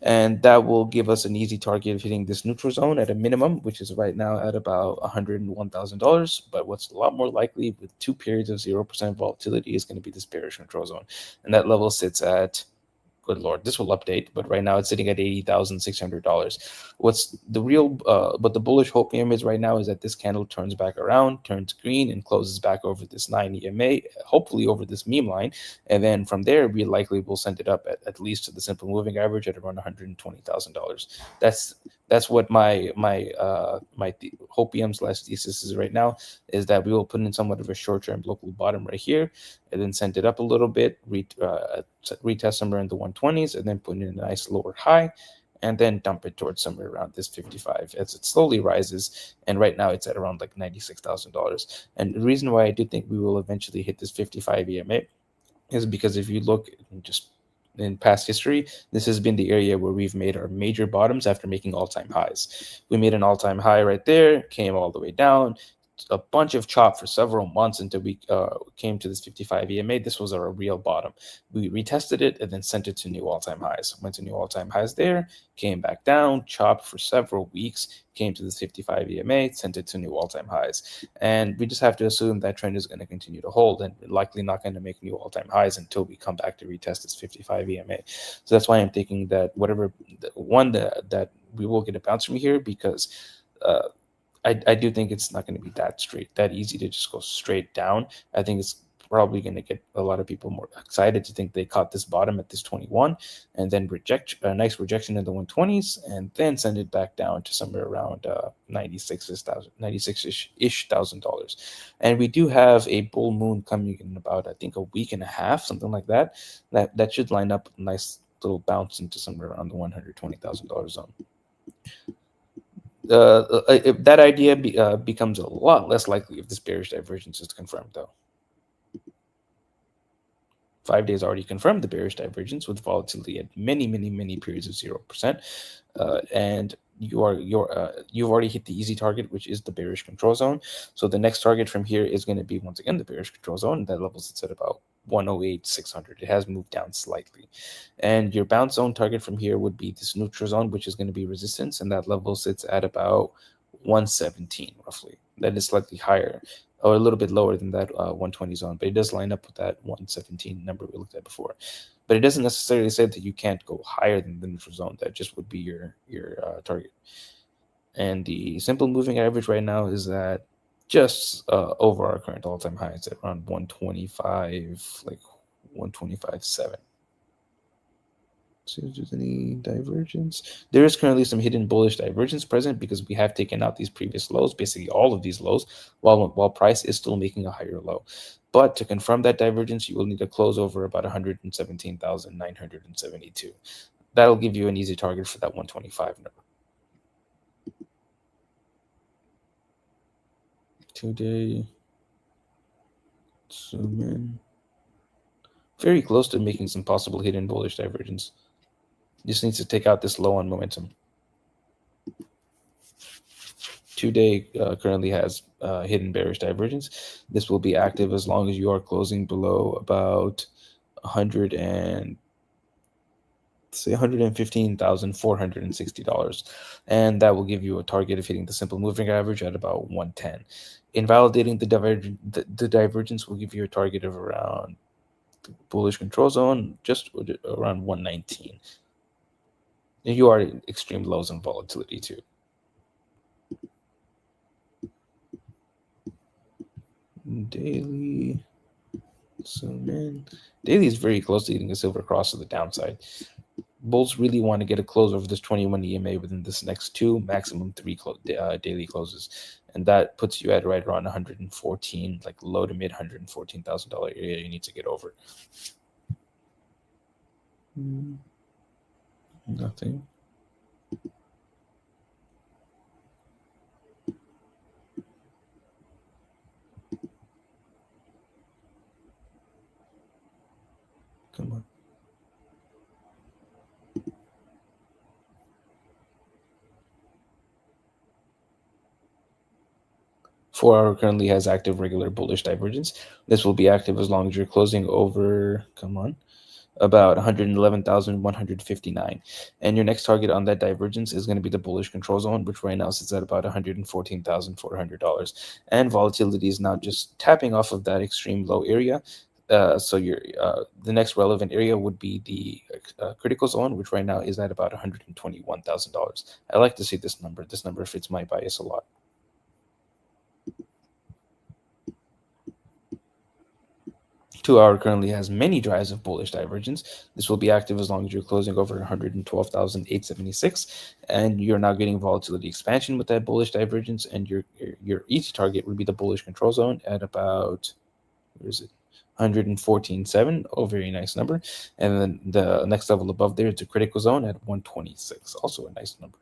And that will give us an easy target of hitting this neutral zone at a minimum, which is right now at about $101,000. But what's a lot more likely with 2 periods of 0% volatility is going to be this bearish control zone. And that level sits at, good Lord, this will update, but right now it's sitting at $80,600. What's the real, but the bullish hopium is right now is that this candle turns back around, turns green, and closes back over this 9 EMA, hopefully over this meme line. And then from there, we likely will send it up at least to the simple moving average at around $120,000. That's what my hopium/thesis is right now, is that we will put in somewhat of a short-term local bottom right here, and then send it up a little bit, retest somewhere in the 120s, and then put in a nice lower high, and then dump it towards somewhere around this 55 as it slowly rises. And right now it's at around like $96,000. And the reason why I do think we will eventually hit this 55 EMA is because if you look just in past history, this has been the area where we've made our major bottoms after making all-time highs. We made an all-time high right there, came all the way down, a bunch of chop for several months until we came to this 55 EMA. This was our real bottom. We retested it and then sent it to new all-time highs. Went to new all-time highs there, came back down, chopped for several weeks, came to this 55 EMA, sent it to new all-time highs. And we just have to assume that trend is going to continue to hold and likely not going to make new all-time highs until we come back to retest this 55 EMA. So that's why I'm thinking that whatever that we will get a bounce from here, because I do think it's not going to be that easy to just go straight down. I think it's probably going to get a lot of people more excited to think they caught this bottom at this 21 and then reject a nice rejection in the 120s and then send it back down to somewhere around $96-ish thousand. And we do have a bull moon coming in about, I think, a week and a half, something like that. That should line up a nice little bounce into somewhere around the $120,000 zone. That idea becomes a lot less likely if this bearish divergence is confirmed, though. 5 days already confirmed the bearish divergence with volatility at many periods of 0%, and you've already hit the easy target, which is the bearish control zone. So the next target from here is going to be once again the bearish control zone. That level sits at about 108,600. It has moved down slightly, and your bounce zone target from here would be this neutral zone, which is going to be resistance, and that level sits at about 117 roughly. That is slightly higher, or a little bit lower than that 120 zone, but it does line up with that 117 number we looked at before. But it doesn't necessarily say that you can't go higher than the neutral zone. That just would be your target. And the simple moving average right now is at just over our current all-time high. It's at around 125, like 125.7. See if there's any divergence. There is currently some hidden bullish divergence present because we have taken out these previous lows, basically all of these lows, while price is still making a higher low. But to confirm that divergence, you will need to close over about 117,972. That'll give you an easy target for that 125 number. Today, zoom in. Very close to making some possible hidden bullish divergence. Just needs to take out this low on momentum. 2-day currently has hidden bearish divergence. This will be active as long as you are closing below about $115,460, and that will give you a target of hitting the simple moving average at about 110. Invalidating the divergence will give you a target of around the bullish control zone, just around 119. You are at extreme lows in volatility too. Daily, zoom in. Daily is very close to hitting a silver cross to the downside. Bulls really want to get a close over this 21 EMA within this next 2, maximum 3 daily closes, and that puts you at right around 114, like low to mid $114,000 area you need to get over. Nothing. Come on. 4-hour currently has active regular bullish divergence. This will be active as long as you're closing over, about 111,159. And your next target on that divergence is going to be the bullish control zone, which right now sits at about $114,400. And volatility is now just tapping off of that extreme low area. So the next relevant area would be the critical zone, which right now is at about $121,000. I like to see this number. This number fits my bias a lot. Two-hour currently has many drives of bullish divergence. This will be active as long as you're closing over 112,876, and you're now getting volatility expansion with that bullish divergence. And your easy target would be the bullish control zone at about 114.7. Oh, very nice number. And then the next level above there is a critical zone at 126. Also a nice number.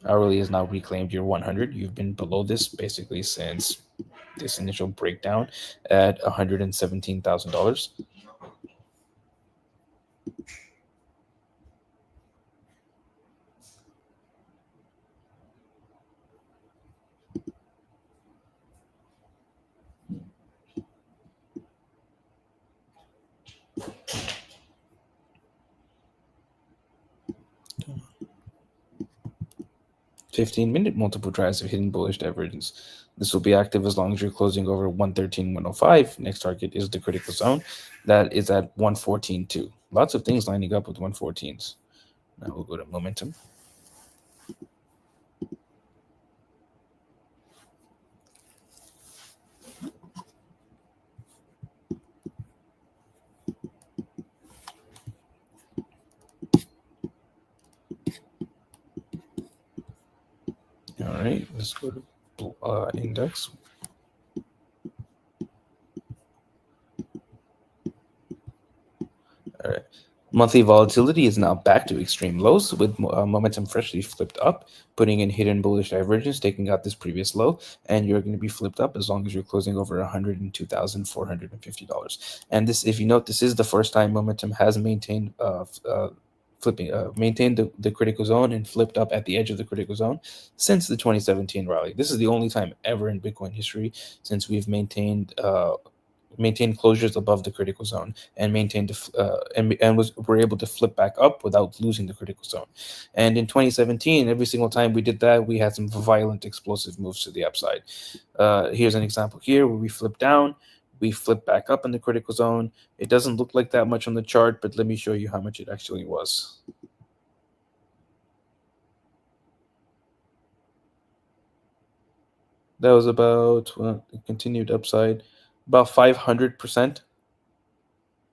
Hourly has now reclaimed your 100. You've been below this basically since this initial breakdown at $117,000. 15-minute multiple tries of hidden bullish divergence. This will be active as long as you're closing over 113.105. Next target is the critical zone. That is at 114.2. Lots of things lining up with 114s. Now we'll go to momentum. All right, let's go to index. All right. Monthly volatility is now back to extreme lows with momentum freshly flipped up, putting in hidden bullish divergence, taking out this previous low, and you're going to be flipped up as long as you're closing over $102,450. And this, if you note, this is the first time momentum has maintained maintained the critical zone and flipped up at the edge of the critical zone since the 2017 rally. This is the only time ever in Bitcoin history since we've maintained closures above the critical zone and maintained were able to flip back up without losing the critical zone. And in 2017, every single time we did that, we had some violent explosive moves to the upside. Here's an example here where we flip down, we flip back up in the critical zone. It doesn't look like that much on the chart, but let me show you how much it actually was. That was about, well, it continued upside, about 500%.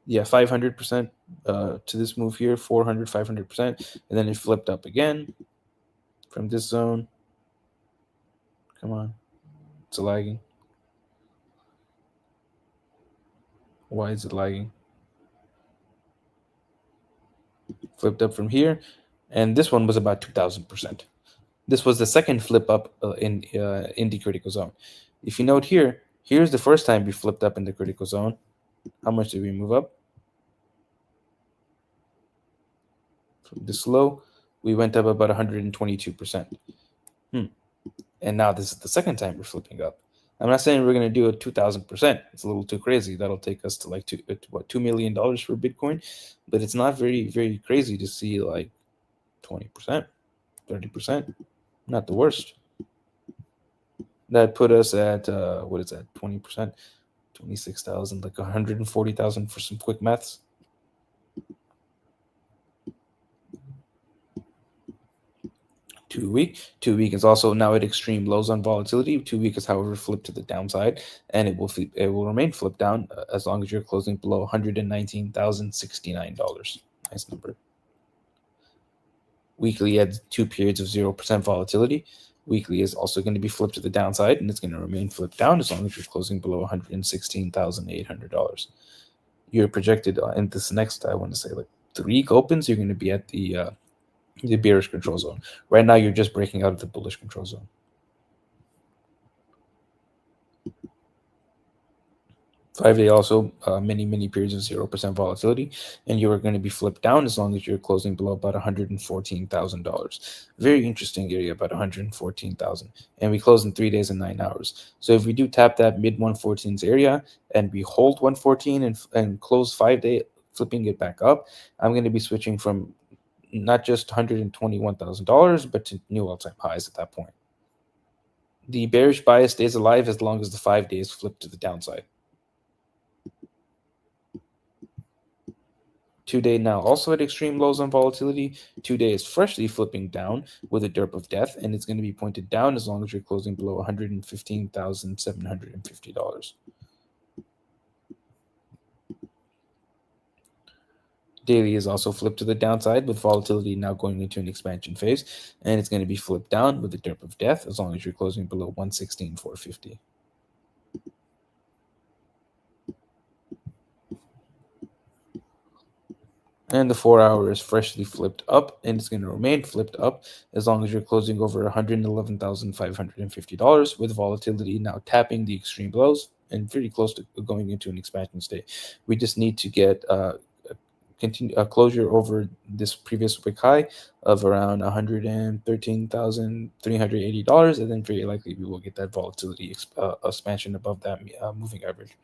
Yeah, 500% to this move here, 400, 500%. And then it flipped up again from this zone. Come on. It's lagging. Why is it lagging? Flipped up from here. And this one was about 2,000%. This was the second flip up in the critical zone. If you note here, here's the first time we flipped up in the critical zone. How much did we move up? From this low, we went up about 122%. And now this is the second time we're flipping up. I'm not saying we're going to do a 2,000%. It's a little too crazy. That'll take us to like $2 million for Bitcoin. But it's not very, very crazy to see like 20%, 30%. Not the worst. That put us at, what is that, 20%? 26,000, like 140,000 for some quick maths. Two week is also now at extreme lows on volatility. 2 week is, however, flipped to the downside, and it will remain flipped down as long as you're closing below $119,069. Nice number. Weekly had 2 periods of 0% volatility. Weekly is also going to be flipped to the downside, and it's going to remain flipped down as long as you're closing below $116,800. You're projected in this next, I want to say, like 3 week opens, you're going to be at the bearish control zone. Right now, you're just breaking out of the bullish control zone. Five-day also, many periods of 0% volatility, and you are going to be flipped down as long as you're closing below about $114,000. Very interesting area, about $114,000, and we close in 3 days and 9 hours. So if we do tap that mid 114s area and we hold 114 and close 5 day, flipping it back up, I'm going to be switching from not just $121,000, but to new all-time highs at that point. The bearish bias stays alive as long as the 5 days flip to the downside. 2 day now also at extreme lows on volatility. 2 day is freshly flipping down with a derp of death, and it's going to be pointed down as long as you're closing below $115,750. Daily is also flipped to the downside with volatility now going into an expansion phase, and it's going to be flipped down with a derp of death as long as you're closing below $116,450. And the 4 hour is freshly flipped up, and it's going to remain flipped up as long as you're closing over $111,550 with volatility now tapping the extreme lows and pretty close to going into an expansion state. We just need to get a closure over this previous wick high of around $113,380, and then very likely we will get that volatility expansion above that moving average.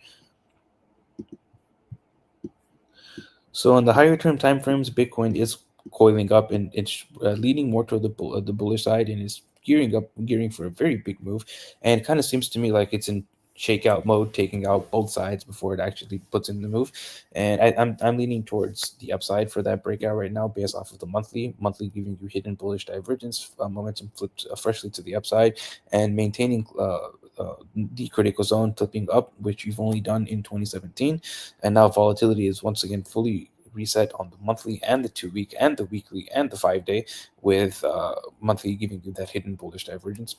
So on the higher term time frames, Bitcoin is coiling up and it's leaning more toward the bullish side and is gearing for a very big move, and it kind of seems to me like it's in shakeout mode, taking out both sides before it actually puts in the move. And I'm leaning towards the upside for that breakout right now, based off of the monthly giving you hidden bullish divergence, momentum flipped freshly to the upside, and maintaining the critical zone flipping up, which you've only done in 2017, and now volatility is once again fully reset on the monthly and the 2-week and the weekly and the 5-day, with monthly giving you that hidden bullish divergence.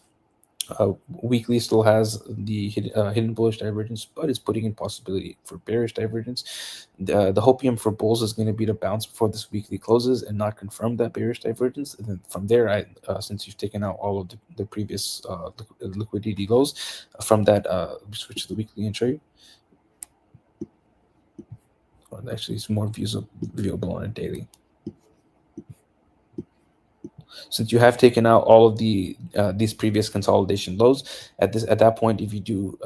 Weekly still has the hidden bullish divergence, but it's putting in possibility for bearish divergence. The hopium for bulls is going to be to bounce before this weekly closes and not confirm that bearish divergence. And then from there, since you've taken out all of the previous liquidity lows from that, switch to the weekly and show you. Well, actually, it's more viewable on a daily. Since you have taken out all of these previous consolidation lows, at that point, if you do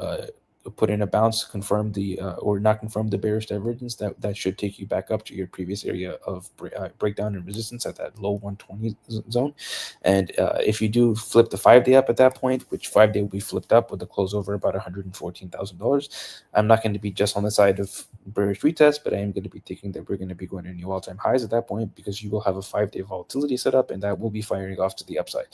put in a bounce, confirm or not confirm the bearish divergence, that should take you back up to your previous area of breakdown and resistance at that low 120 zone. And if you do flip the 5-day up at that point, which 5-day will be flipped up with a close over about $114,000, I'm not going to be just on the side of bearish retest, but I am going to be thinking that we're going to be going to new all-time highs at that point, because you will have a 5-day volatility set up, and that will be firing off to the upside.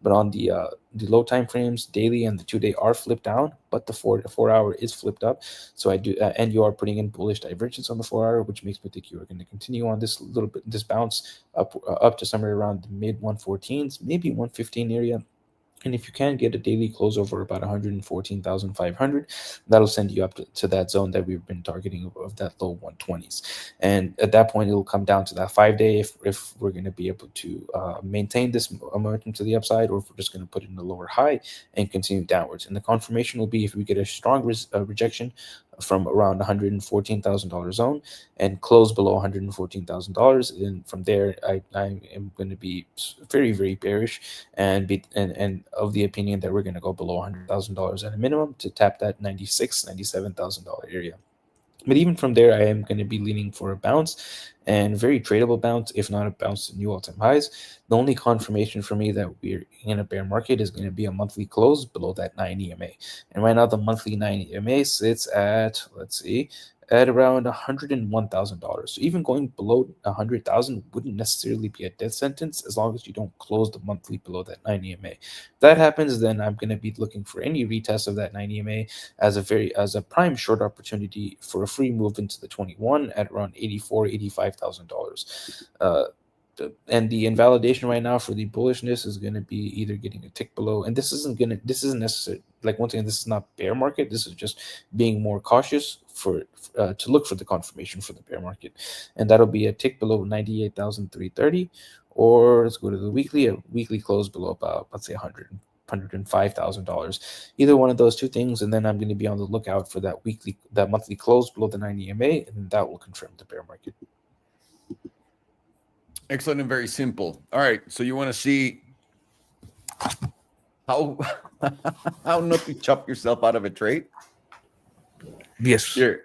But on the low time frames, daily and the 2-day are flipped down, but the 4-hour is flipped up. So I do, and you are putting in bullish divergence on the 4-hour, which makes me think you are going to continue on this bounce up to somewhere around the mid 114s, maybe 115 area. And if you can get a daily close over about 114,500, that'll send you up to that zone that we've been targeting of that low 120s. And at that point, it'll come down to that 5-day if we're going to be able to maintain this momentum to the upside, or if we're just going to put in a lower high and continue downwards. And the confirmation will be if we get a strong rejection from around $114,000 zone and close below $114,000. And from there, I am going to be very, very bearish and of the opinion that we're going to go below $100,000 at a minimum to tap that $97,000 area. But even from there, I am going to be leaning for a bounce, and very tradable bounce, if not a bounce to new all-time highs. The only confirmation for me that we're in a bear market is going to be a monthly close below that 9 EMA. And right now, the monthly 9 EMA sits at, at around $101,000. So even going below 100,000 wouldn't necessarily be a death sentence, as long as you don't close the monthly below that 9 EMA. If that happens, then I'm going to be looking for any retest of that 9 EMA as a prime short opportunity for a free move into the 21 at around $85,000. And the invalidation right now for the bullishness is going to be either getting a tick below, and this isn't necessary. Like, once again, this is not bear market. This is just being more cautious to look for the confirmation for the bear market, and that'll be a tick below 98,330, or let's go to the weekly. A weekly close below about, let's say, $105,000. Either one of those two things, and then I'm going to be on the lookout for that monthly close below the 9 EMA, and that will confirm the bear market. Excellent and very simple. All right, so you want to see how not to chop yourself out of a trade? Yes. Here,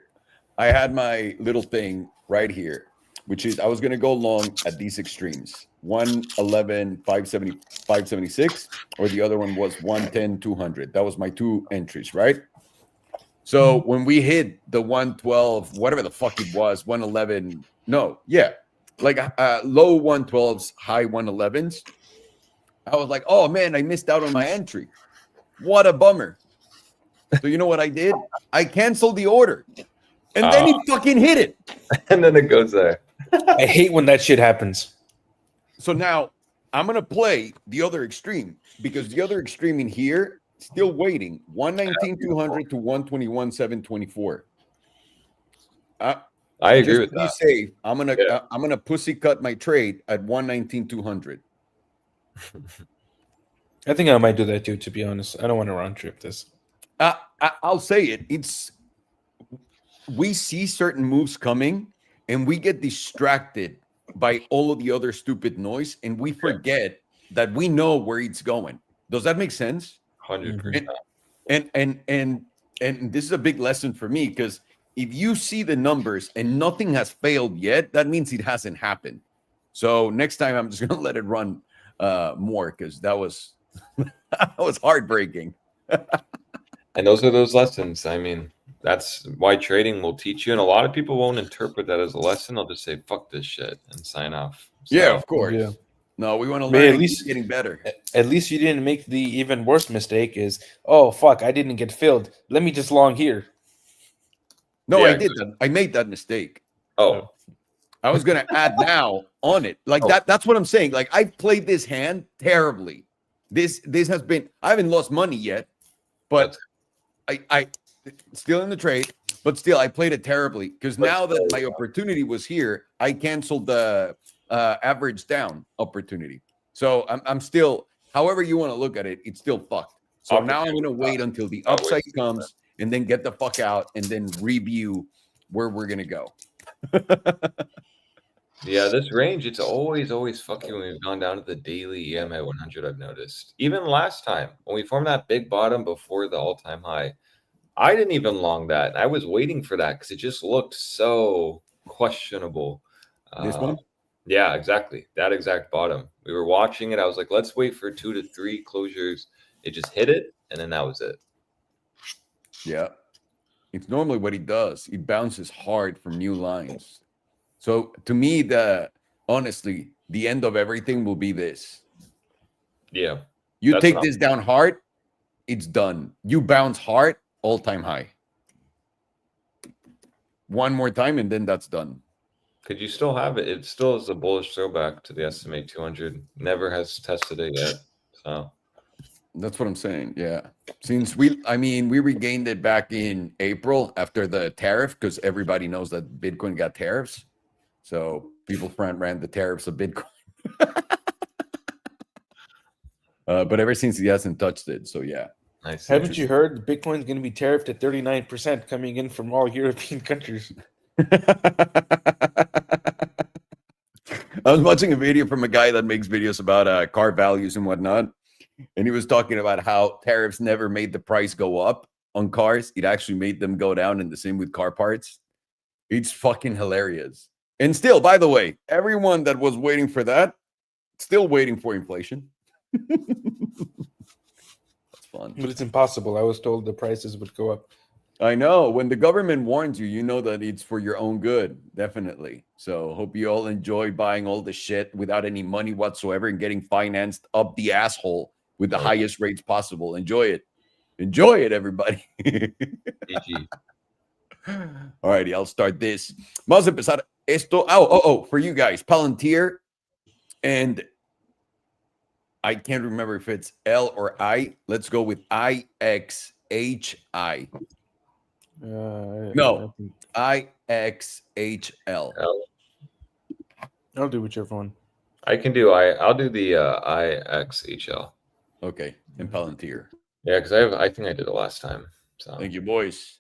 I had my little thing right here, which is I was going to go long at these extremes: 111, 570, 576, or the other one was 110, 200. That was my two entries, right? So when we hit the 112, whatever the fuck it was, 111, no, yeah. Like low 112s, high 111s. I was like, oh man, I missed out on my entry. What a bummer. So you know what I did? I canceled the order. And then he fucking hit it. And then it goes there. I hate when that shit happens. So now I'm going to play the other extreme, because the other extreme in here, still waiting, 119,200 to 121,724. I agree with that. Be safe. I'm gonna pussy cut my trade at 119,200. I think I might do that too, to be honest. I don't want to round trip this. I'll say it. We see certain moves coming, and we get distracted by all of the other stupid noise, and we forget that we know where it's going. Does that make sense? 100%. And this is a big lesson for me, because if you see the numbers and nothing has failed yet, that means it hasn't happened. So next time I'm just going to let it run more, because that was That was heartbreaking. And those are those lessons. I mean, that's why trading will teach you. And a lot of people won't interpret that as a lesson. They'll just say, fuck this shit and sign off. So, Yeah, of course. Yeah. No, we want to But learn at and least- keep getting better. At least you didn't make the even worse mistake is, oh, fuck, I didn't get filled. Let me just long here. No, Yeah, I did that. I made that mistake. Oh, I was going to add now on it. Like that's what I'm saying. Like I've played this hand terribly. This has been, I haven't lost money yet, but I still in the trade, but still I played it terribly because now that my opportunity was here, I canceled the average down opportunity. So I'm still, however you want to look at it, it's still fucked. So now I'm going to wait until the upside comes and then get the fuck out and then review where we're going to go. yeah, this range, it's always fucking when we've gone down to the daily EMA 100, I've noticed. Even last time, when we formed that big bottom before the all-time high, I didn't even long that. I was waiting for that because it just looked so questionable. This one? Yeah, exactly. That exact bottom. We were watching it. I was like, let's wait for 2 to 3 closures. It just hit it, and then that was it. Yeah. It's normally what he does. He bounces hard from new lines. So to me, honestly, the end of everything will be this. Yeah. You take this down hard, it's done. You bounce hard, all-time high. One more time, and then that's done. Could you still have it? It still is a bullish throwback to the SMA 200. Never has tested it yet. So that's what I'm saying. Yeah. Since we regained it back in April after the tariff, because everybody knows that Bitcoin got tariffs. So people front ran the tariffs of Bitcoin. But ever since he hasn't touched it. So yeah. Nice. Haven't you heard Bitcoin's going to be tariffed at 39% coming in from all European countries? I was watching a video from a guy that makes videos about car values and whatnot. And he was talking about how tariffs never made the price go up on cars. It actually made them go down, and the same with car parts. It's fucking hilarious. And still, by the way, everyone that was waiting for that, still waiting for inflation. That's fun. But it's impossible. I was told the prices would go up. I know. When the government warns you, you know that it's for your own good. Definitely. So hope you all enjoy buying all the shit without any money whatsoever and getting financed up the asshole with the highest rates possible. Enjoy it. Enjoy it, everybody. GG. Alrighty, I'll start this. Vamos a empezar esto. Oh, for you guys, Palantir, and I can't remember if it's L or I. Let's go with IXHI. No, IXHL. I'll do whichever one. I can do I'll do the IXHL. Okay, and Palantir. Yeah, because I think I did it last time. So Thank you, boys.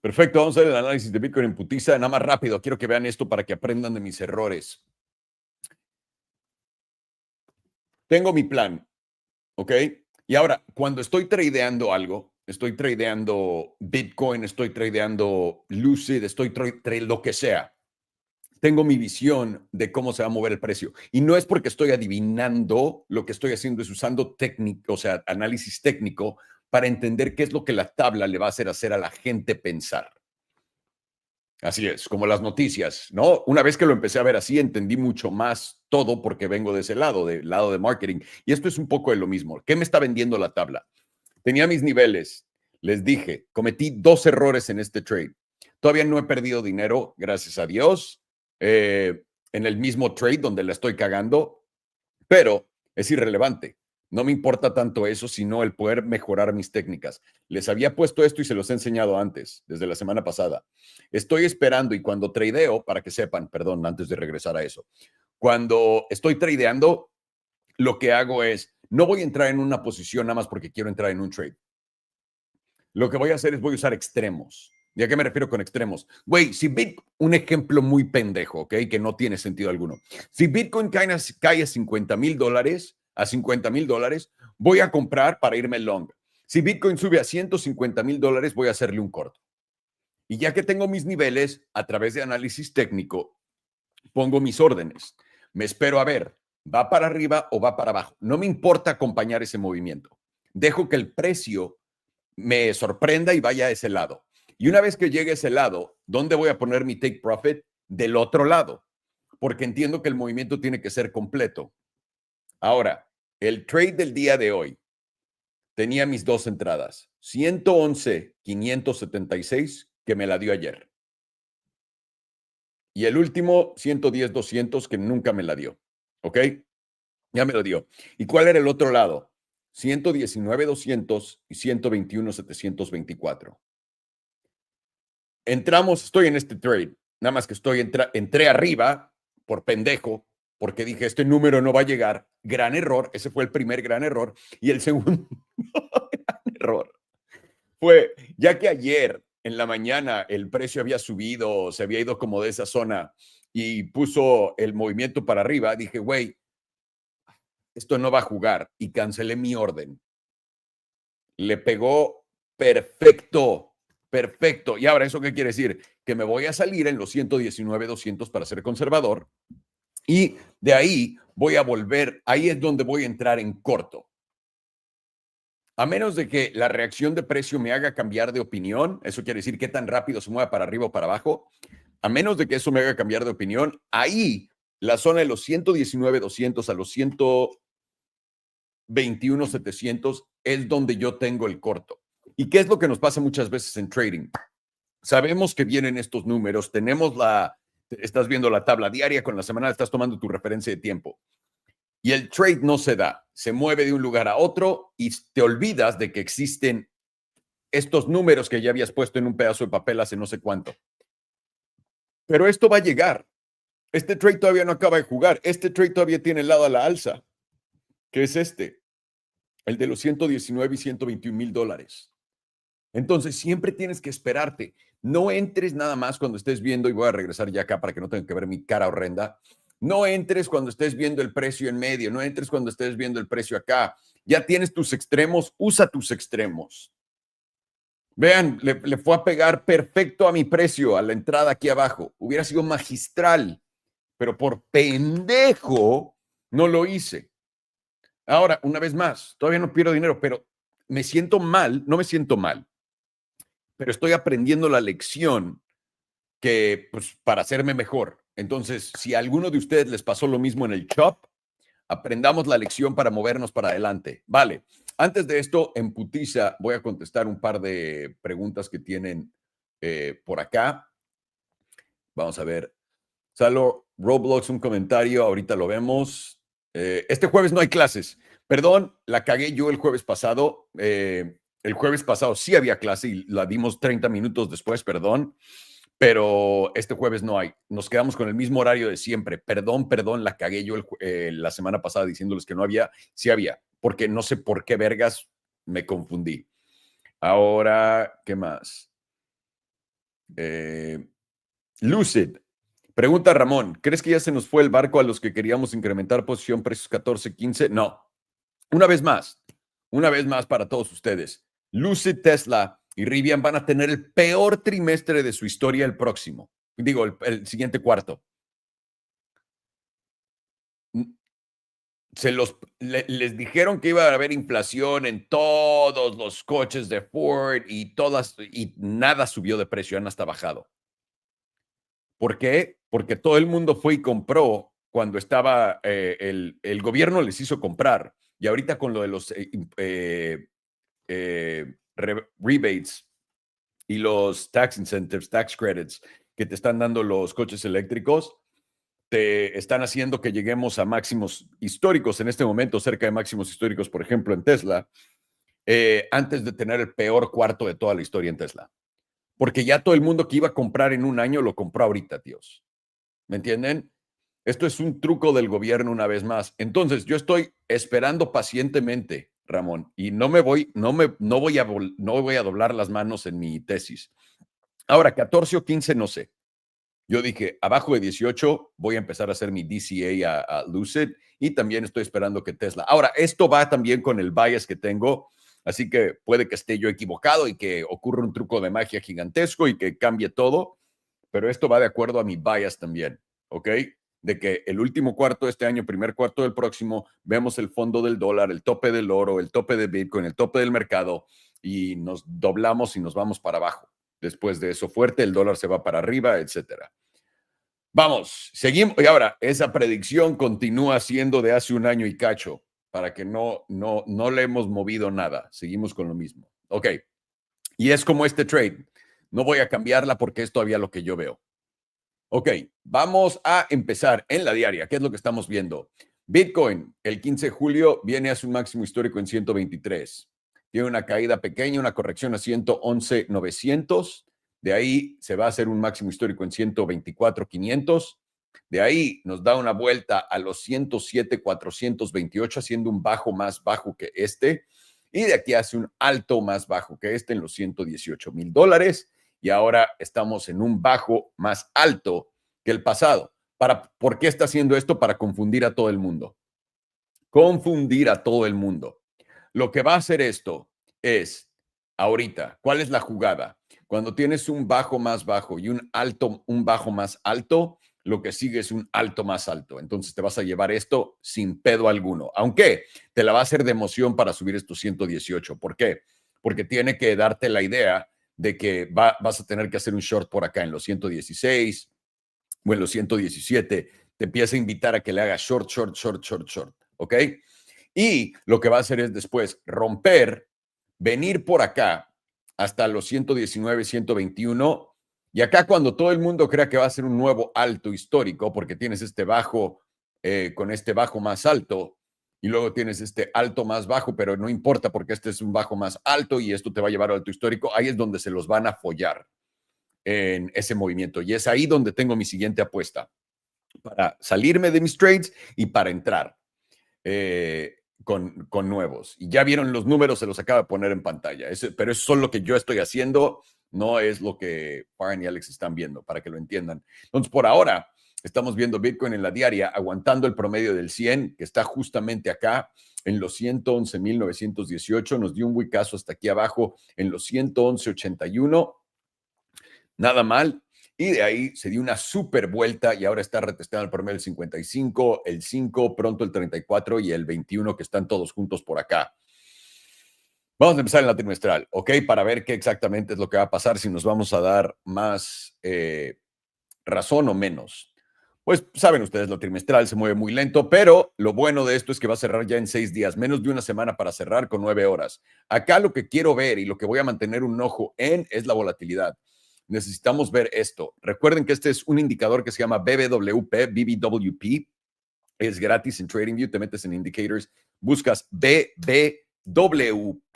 Perfecto, vamos a ver el análisis de Bitcoin en putiza. Nada más rápido, quiero que vean esto para que aprendan de mis errores. Tengo mi plan, ¿ok? Y ahora, cuando estoy tradeando algo, estoy tradeando Bitcoin, estoy tradeando Lucid, estoy lo que sea, tengo mi visión de cómo se va a mover el precio. Y no es porque estoy adivinando, lo que estoy haciendo es usando técnico, o sea, análisis técnico para entender qué es lo que la tabla le va a hacer a la gente pensar. Así es, como las noticias, ¿no? Una vez que lo empecé a ver así, entendí mucho más todo porque vengo de ese lado, del lado de marketing. Y esto es un poco de lo mismo. ¿Qué me está vendiendo la tabla? Tenía mis niveles. Les dije, cometí 2 errores en este trade. Todavía no he perdido dinero, gracias a Dios, en el mismo trade donde la estoy cagando, pero es irrelevante. No me importa tanto eso, sino el poder mejorar mis técnicas. Les había puesto esto y se los he enseñado antes, desde la semana pasada. Estoy esperando y cuando tradeo, para que sepan, perdón, antes de regresar a eso, cuando estoy tradeando, lo que hago es, no voy a entrar en una posición nada más porque quiero entrar en un trade. Lo que voy a hacer es voy a usar extremos. ¿Y a qué me refiero con extremos? Güey, si Bitcoin, un ejemplo muy pendejo, ¿ok? Que no tiene sentido alguno. Si Bitcoin cae a $50,000, a $50,000, voy a comprar para irme long. Si Bitcoin sube a $150,000, voy a hacerle un corto. Y ya que tengo mis niveles, a través de análisis técnico, pongo mis órdenes. Me espero a ver. ¿Va para arriba o va para abajo? No me importa acompañar ese movimiento. Dejo que el precio me sorprenda y vaya a ese lado. Y una vez que llegue a ese lado, ¿dónde voy a poner mi take profit? Del otro lado, porque entiendo que el movimiento tiene que ser completo. Ahora, el trade del día de hoy tenía mis dos entradas, 111,576 que me la dio ayer. Y el último, 110,200 que nunca me la dio. ¿Ok? Ya me lo dio. ¿Y cuál era el otro lado? 119,200 y 121,724. Entramos, estoy en este trade. Nada más que entré arriba por pendejo, porque dije, este número no va a llegar. Gran error. Ese fue el primer gran error. Y el segundo gran error fue, ya que ayer en la mañana el precio había subido, se había ido como de esa zona y puso el movimiento para arriba, dije, güey, esto no va a jugar, y cancelé mi orden. Le pegó perfecto, perfecto. Y ahora, ¿eso qué quiere decir? Que me voy a salir en los 119,200 para ser conservador, y de ahí voy a volver, ahí es donde voy a entrar en corto. A menos de que la reacción de precio me haga cambiar de opinión, eso quiere decir qué tan rápido se mueva para arriba o para abajo, a menos de que eso me haga cambiar de opinión, ahí la zona de los 119,200 a los 121,700 es donde yo tengo el corto. ¿Y qué es lo que nos pasa muchas veces en trading? Sabemos que vienen estos números, estás viendo la tabla diaria, con la semanal estás tomando tu referencia de tiempo. Y el trade no se da, se mueve de un lugar a otro y te olvidas de que existen estos números que ya habías puesto en un pedazo de papel hace no sé cuánto. Pero esto va a llegar. Este trade todavía no acaba de jugar. Este trade todavía tiene el lado a la alza, que es el de los 119 y 121 mil dólares. Entonces, siempre tienes que esperarte. No entres nada más cuando estés viendo, y voy a regresar ya acá para que no tengan que ver mi cara horrenda. No entres cuando estés viendo el precio en medio, no entres cuando estés viendo el precio acá. Ya tienes tus extremos, usa tus extremos. Vean, le fue a pegar perfecto a mi precio, a la entrada aquí abajo. Hubiera sido magistral, pero por pendejo no lo hice. Ahora, una vez más, todavía no pierdo dinero, pero me siento mal, no me siento mal, pero estoy aprendiendo la lección que, pues, para hacerme mejor. Entonces, si a alguno de ustedes les pasó lo mismo en el shop, aprendamos la lección para movernos para adelante. Vale. Antes de esto, en putiza, voy a contestar un par de preguntas que tienen por acá. Vamos a ver. Salo Roblox, un comentario, ahorita lo vemos. Este jueves no hay clases. Perdón, la cagué yo el jueves pasado. El jueves pasado sí había clase y la dimos 30 minutos después, perdón. Pero este jueves no hay. Nos quedamos con el mismo horario de siempre. Perdón, la cagué yo la semana pasada diciéndoles que no había. Sí había, porque no sé por qué vergas me confundí. Ahora, ¿qué más? Lucid. Pregunta Ramón, ¿crees que ya se nos fue el barco a los que queríamos incrementar posición precios 14, 15? No. Una vez más para todos ustedes. Lucid, Tesla y Rivian van a tener el peor trimestre de su historia el próximo. Digo, el siguiente cuarto. Les dijeron que iba a haber inflación en todos los coches de Ford y nada subió de precio, han hasta bajado. ¿Por qué? Porque todo el mundo fue y compró cuando estaba, el gobierno les hizo comprar. Y ahorita con lo de los rebates y los tax incentives, tax credits que te están dando los coches eléctricos, te están haciendo que lleguemos a máximos históricos en este momento, cerca de máximos históricos, por ejemplo, en Tesla, antes de tener el peor cuarto de toda la historia en Tesla. Porque ya todo el mundo que iba a comprar en un año lo compró ahorita, tíos. ¿Me entienden? Esto es un truco del gobierno una vez más. Entonces, yo estoy esperando pacientemente, Ramón, y no voy a doblar las manos en mi tesis. Ahora, 14 o 15, no sé. Yo dije, abajo de 18 voy a empezar a hacer mi DCA a Lucid, y también estoy esperando que Tesla. Ahora, esto va también con el bias que tengo, así que puede que esté yo equivocado y que ocurra un truco de magia gigantesco y que cambie todo, pero esto va de acuerdo a mi bias también, ¿ok? de que el último cuarto de este año, primer cuarto del próximo, vemos el fondo del dólar, el tope del oro, el tope de Bitcoin, el tope del mercado y nos doblamos y nos vamos para abajo. Después de eso fuerte, el dólar se va para arriba, etcétera. Vamos, seguimos. Y ahora, esa predicción continúa siendo de hace un año y cacho, para que no le hemos movido nada. Seguimos con lo mismo. Ok. Y es como este trade. No voy a cambiarla porque es todavía lo que yo veo. Ok, vamos a empezar en la diaria. ¿Qué es lo que estamos viendo? Bitcoin, el 15 de julio, viene a su máximo histórico en 123. Tiene una caída pequeña, una corrección a 111,900. De ahí se va a hacer un máximo histórico en 124,500. De ahí nos da una vuelta a los 107,428, haciendo un bajo más bajo que este. Y de aquí hace un alto más bajo que este en los $118,000. Y ahora estamos en un bajo más alto que el pasado. ¿Por qué está haciendo esto? Para confundir a todo el mundo. Confundir a todo el mundo. Lo que va a hacer esto es, ahorita, ¿cuál es la jugada? Cuando tienes un bajo más bajo y un bajo más alto, lo que sigue es un alto más alto. Entonces te vas a llevar esto sin pedo alguno. Aunque te la va a hacer de emoción para subir estos 118. ¿Por qué? Porque tiene que darte la idea de que vas a tener que hacer un short por acá en los 116 o en los 117. Te empieza a invitar a que le hagas short, short, short, short, short. ¿Ok? Y lo que va a hacer es después romper, venir por acá hasta los 119, 121. Y acá cuando todo el mundo crea que va a ser un nuevo alto histórico, porque tienes este bajo con este bajo más alto, y luego tienes este alto más bajo, pero no importa porque este es un bajo más alto y esto te va a llevar al alto histórico, ahí es donde se los van a follar en ese movimiento. Y es ahí donde tengo mi siguiente apuesta para salirme de mis trades y para entrar con nuevos. Y ya vieron los números, se los acaba de poner en pantalla. Pero eso es lo que yo estoy haciendo, no es lo que Farhan y Alex están viendo, para que lo entiendan. Entonces, por ahora, estamos viendo Bitcoin en la diaria, aguantando el promedio del 100, que está justamente acá en los 111,918. Nos dio un huicazo hasta aquí abajo en los 111,81. Nada mal. Y de ahí se dio una super vuelta y ahora está retestando el promedio del 55, el 5, pronto el 34 y el 21, que están todos juntos por acá. Vamos a empezar en la trimestral, ¿ok? Para ver qué exactamente es lo que va a pasar, si nos vamos a dar más razón o menos. Pues saben ustedes, lo trimestral se mueve muy lento, pero lo bueno de esto es que va a cerrar ya en 6 días, menos de una semana para cerrar con 9 horas. Acá lo que quiero ver y lo que voy a mantener un ojo en es la volatilidad. Necesitamos ver esto. Recuerden que este es un indicador que se llama BBWP. Es gratis en TradingView. Te metes en Indicators, buscas BBWP,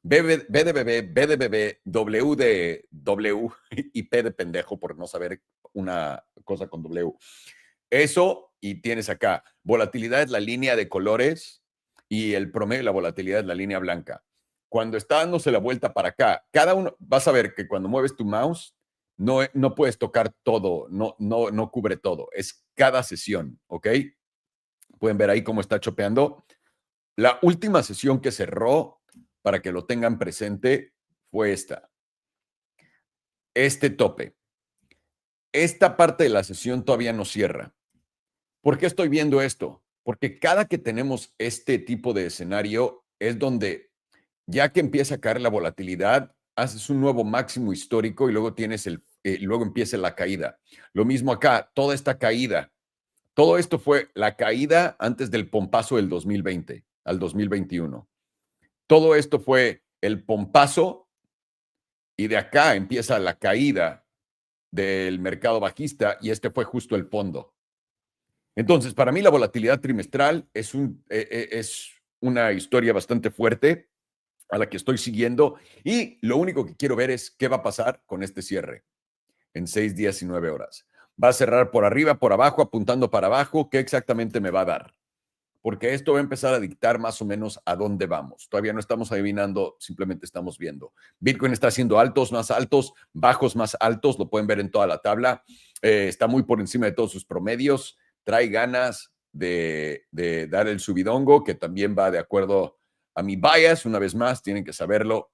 BDBB, W de W y P de pendejo por no saber una cosa con W. Eso, y tienes acá, volatilidad es la línea de colores y el promedio de la volatilidad es la línea blanca. Cuando está dándose la vuelta para acá, cada uno, vas a ver que cuando mueves tu mouse, no puedes tocar todo, no cubre todo, es cada sesión, ¿ok? Pueden ver ahí cómo está chopeando. La última sesión que cerró, para que lo tengan presente, fue esta. Este tope. Esta parte de la sesión todavía no cierra. ¿Por qué estoy viendo esto? Porque cada que tenemos este tipo de escenario es donde, ya que empieza a caer la volatilidad, haces un nuevo máximo histórico y luego tienes luego empieza la caída. Lo mismo acá, toda esta caída. Todo esto fue la caída antes del pompazo del 2020 al 2021. Todo esto fue el pompazo y de acá empieza la caída del mercado bajista y este fue justo el fondo. Entonces, para mí la volatilidad trimestral es una historia bastante fuerte a la que estoy siguiendo y lo único que quiero ver es qué va a pasar con este cierre en 6 días y 9 horas. ¿Va a cerrar por arriba, por abajo, apuntando para abajo? ¿Qué exactamente me va a dar? Porque esto va a empezar a dictar más o menos a dónde vamos. Todavía no estamos adivinando, simplemente estamos viendo. Bitcoin está haciendo altos más altos, bajos más altos, lo pueden ver en toda la tabla. Está muy por encima de todos sus promedios. Trae ganas de dar el subidongo, que también va de acuerdo a mi bias. Una vez más, tienen que saberlo.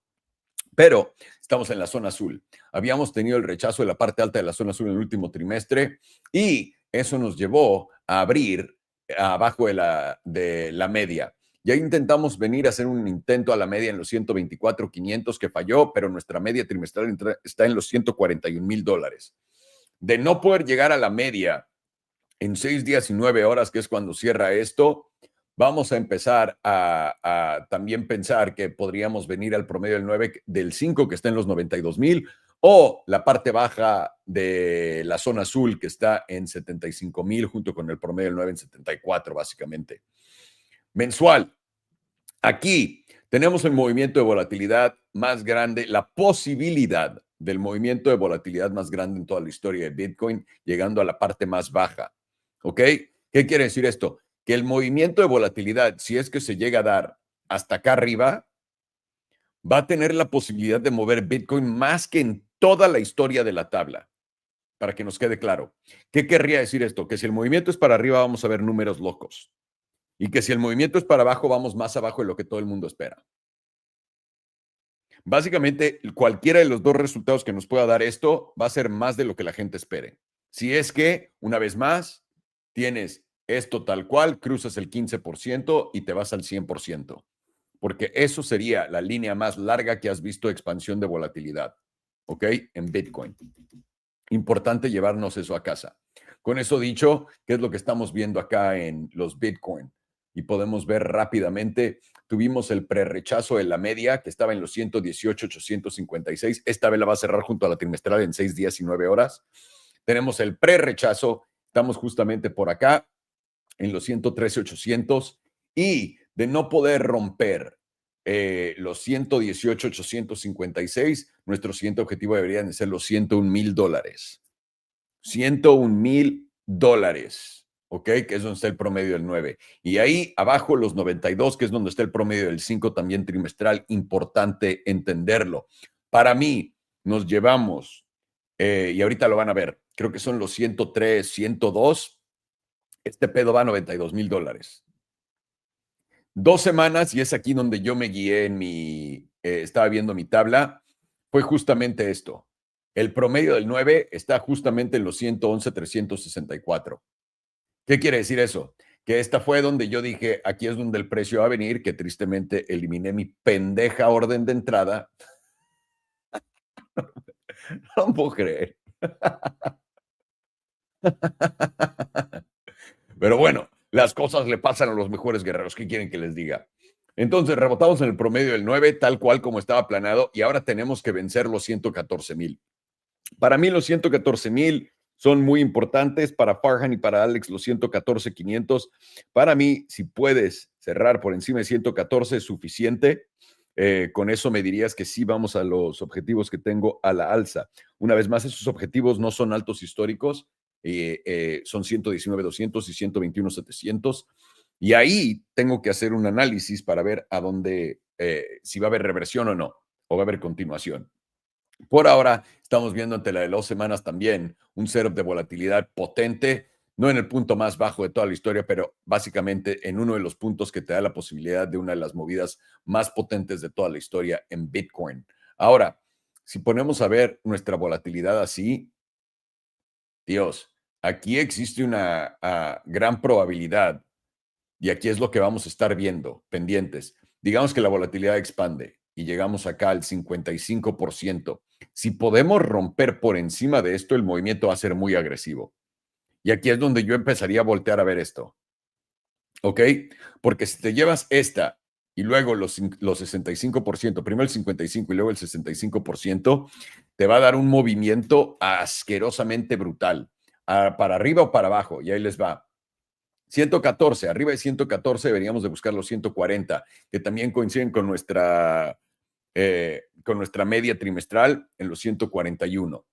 Pero estamos en la zona azul. Habíamos tenido el rechazo de la parte alta de la zona azul en el último trimestre y eso nos llevó a abrir abajo de la media. Ya intentamos venir a hacer un intento a la media en los 124,500 que falló, pero nuestra media trimestral está en los $141,000. De no poder llegar a la media en 6 días y 9 horas, que es cuando cierra esto, vamos a empezar a también pensar que podríamos venir al promedio del 9, del 5, que está en los 92,000, o la parte baja de la zona azul, que está en 75,000, junto con el promedio del 9 en 74, básicamente. Mensual. Aquí tenemos el movimiento de volatilidad más grande, la posibilidad del movimiento de volatilidad más grande en toda la historia de Bitcoin, llegando a la parte más baja. ¿Ok? ¿Qué quiere decir esto? Que el movimiento de volatilidad, si es que se llega a dar hasta acá arriba, va a tener la posibilidad de mover Bitcoin más que en toda la historia de la tabla, para que nos quede claro. ¿Qué querría decir esto? Que si el movimiento es para arriba, vamos a ver números locos. Y que si el movimiento es para abajo, vamos más abajo de lo que todo el mundo espera. Básicamente, cualquiera de los dos resultados que nos pueda dar esto va a ser más de lo que la gente espere. Si es que, una vez más, tienes esto tal cual, cruzas el 15% y te vas al 100%, porque eso sería la línea más larga que has visto de expansión de volatilidad, ¿ok? En Bitcoin. Importante llevarnos eso a casa. Con eso dicho, ¿qué es lo que estamos viendo acá en los Bitcoin? Y podemos ver rápidamente, tuvimos el prerrechazo de la media que estaba en los 118,856. Esta vez la va a cerrar junto a la trimestral en 6 días y 9 horas. Tenemos el prerrechazo, estamos justamente por acá en los 113,800 y de no poder romper los 118,856, nuestro siguiente objetivo deberían de ser los $101,000. $101,000, ¿ok? Que es donde está el promedio del 9. Y ahí abajo los 92, que es donde está el promedio del 5 también trimestral. Importante entenderlo. Para mí, nos llevamos, y ahorita lo van a ver, creo que son los 103, 102. Este pedo va a $92,000. 2 semanas, y es aquí donde yo me guié en estaba viendo mi tabla, fue justamente esto. El promedio del 9 está justamente en los 111,364. ¿Qué quiere decir eso? Que esta fue donde yo dije, aquí es donde el precio va a venir, que tristemente eliminé mi pendeja orden de entrada. No puedo creer. Pero bueno, las cosas le pasan a los mejores guerreros. ¿Qué quieren que les diga? Entonces, rebotamos en el promedio del 9, tal cual como estaba planeado, y ahora tenemos que vencer los 114,000. Para mí, los 114,000 son muy importantes. Para Farhan y para Alex, los 114,500. Para mí, si puedes cerrar por encima de 114, es suficiente. Con eso me dirías que sí vamos a los objetivos que tengo a la alza. Una vez más, esos objetivos no son altos históricos. Son 119,200 y 121,700. Y ahí tengo que hacer un análisis para ver a dónde, si va a haber reversión o no, o va a haber continuación. Por ahora, estamos viendo ante la de 2 semanas también un setup de volatilidad potente, no en el punto más bajo de toda la historia, pero básicamente en uno de los puntos que te da la posibilidad de una de las movidas más potentes de toda la historia en Bitcoin. Ahora, si ponemos a ver nuestra volatilidad así, Dios, aquí existe una gran probabilidad, y aquí es lo que vamos a estar viendo, pendientes. Digamos que la volatilidad expande y llegamos acá al 55%. Si podemos romper por encima de esto, el movimiento va a ser muy agresivo. Y aquí es donde yo empezaría a voltear a ver esto. ¿Ok? Porque si te llevas esta y luego los 65%, primero el 55% y luego el 65%, te va a dar un movimiento asquerosamente brutal, para arriba o para abajo. Y ahí les va. 114, arriba de 114 deberíamos de buscar los 140, que también coinciden con nuestra media trimestral en los 141.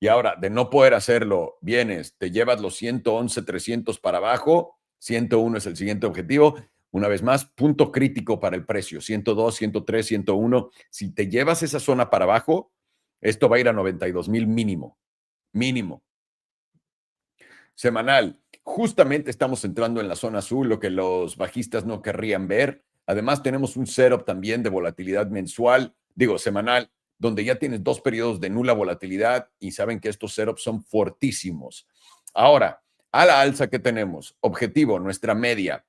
Y ahora, de no poder hacerlo, vienes, te llevas los 111,300 para abajo, 101 es el siguiente objetivo. Una vez más, punto crítico para el precio, 102, 103, 101. Si te llevas esa zona para abajo, esto va a ir a 92,000 mínimo, mínimo. Semanal, justamente estamos entrando en la zona azul, lo que los bajistas no querrían ver. Además, tenemos un setup también de volatilidad mensual, semanal, donde ya tienes 2 periodos de nula volatilidad y saben que estos setups son fortísimos. Ahora, A la alza, ¿qué tenemos? Objetivo, nuestra media.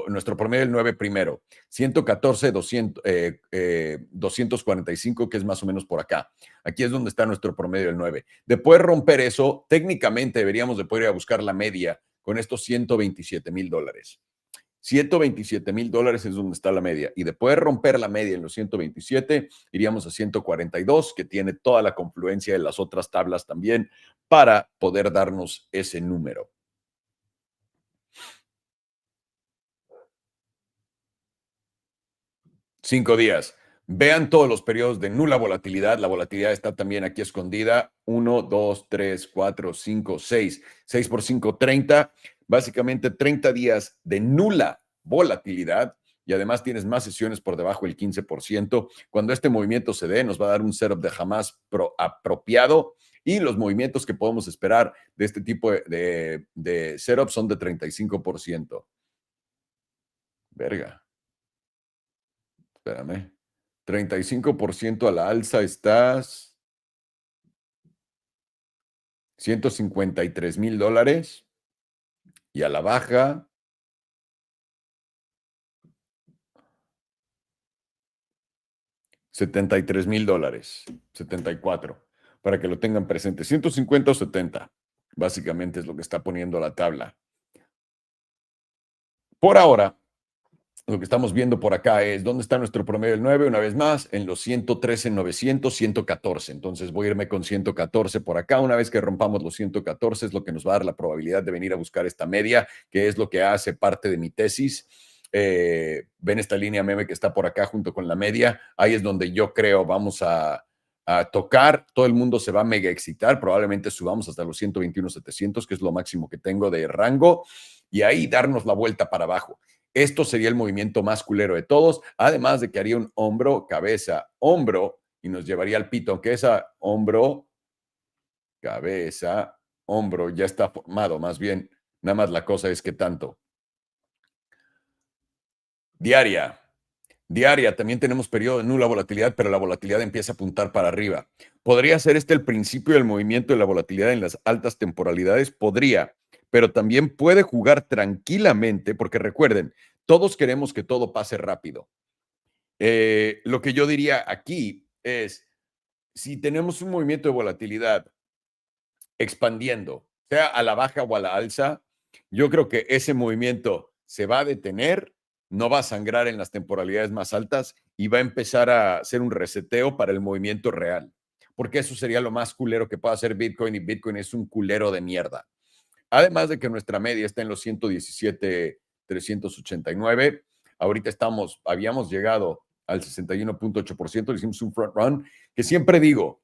Nuestro promedio del 9 primero, 114, 245, que es más o menos por acá. Aquí es donde está nuestro promedio del 9. De poder romper eso, técnicamente deberíamos de poder ir a buscar la media con estos $127,000. $127,000 es donde está la media. Y de poder romper la media en los 127, iríamos a 142, que tiene toda la confluencia de las otras tablas también, para poder darnos ese número. 5 días. Vean todos los periodos de nula volatilidad. La volatilidad está también aquí escondida. 1, 2, 3, 4, 5, 6. 6 por 5, 30. Básicamente 30 días de nula volatilidad. Y además tienes más sesiones por debajo del 15%. Cuando este movimiento se dé, nos va a dar un setup de jamás apropiado. Y los movimientos que podemos esperar de este tipo de setup son de 35%. Verga. Espérame. 35% a la alza estás $153,000 y a la baja $73,000, 74, para que lo tengan presente. 150 o 70, básicamente es lo que está poniendo la tabla. Por ahora, lo que estamos viendo por acá es dónde está nuestro promedio del 9, una vez más, en los 113,900, 114. Entonces voy a irme con 114 por acá. Una vez que rompamos los 114 es lo que nos va a dar la probabilidad de venir a buscar esta media, que es lo que hace parte de mi tesis. Ven esta línea meme que está por acá junto con la media. Ahí es donde yo creo vamos a tocar. Todo el mundo se va a mega excitar. Probablemente subamos hasta los 121,700, que es lo máximo que tengo de rango, y ahí darnos la vuelta para abajo. Esto sería el movimiento más culero de todos, además de que haría un hombro, cabeza, hombro, y nos llevaría al pito, aunque esa hombro, cabeza, hombro ya está formado, más bien, nada más la cosa es que tanto. Diaria. Diaria, también tenemos periodo de nula volatilidad, pero la volatilidad empieza a apuntar para arriba. ¿Podría ser este el principio del movimiento de la volatilidad en las altas temporalidades? Podría, pero también puede jugar tranquilamente, porque recuerden, todos queremos que todo pase rápido. Lo que yo diría aquí es, si tenemos un movimiento de volatilidad expandiendo, sea a la baja o a la alza, yo creo que ese movimiento se va a detener, no va a sangrar en las temporalidades más altas y va a empezar a hacer un reseteo para el movimiento real, porque eso sería lo más culero que pueda hacer Bitcoin, y Bitcoin es un culero de mierda. Además de que nuestra media está en los 117,389. Ahorita habíamos llegado al 61,8%, le hicimos un front run, que siempre digo,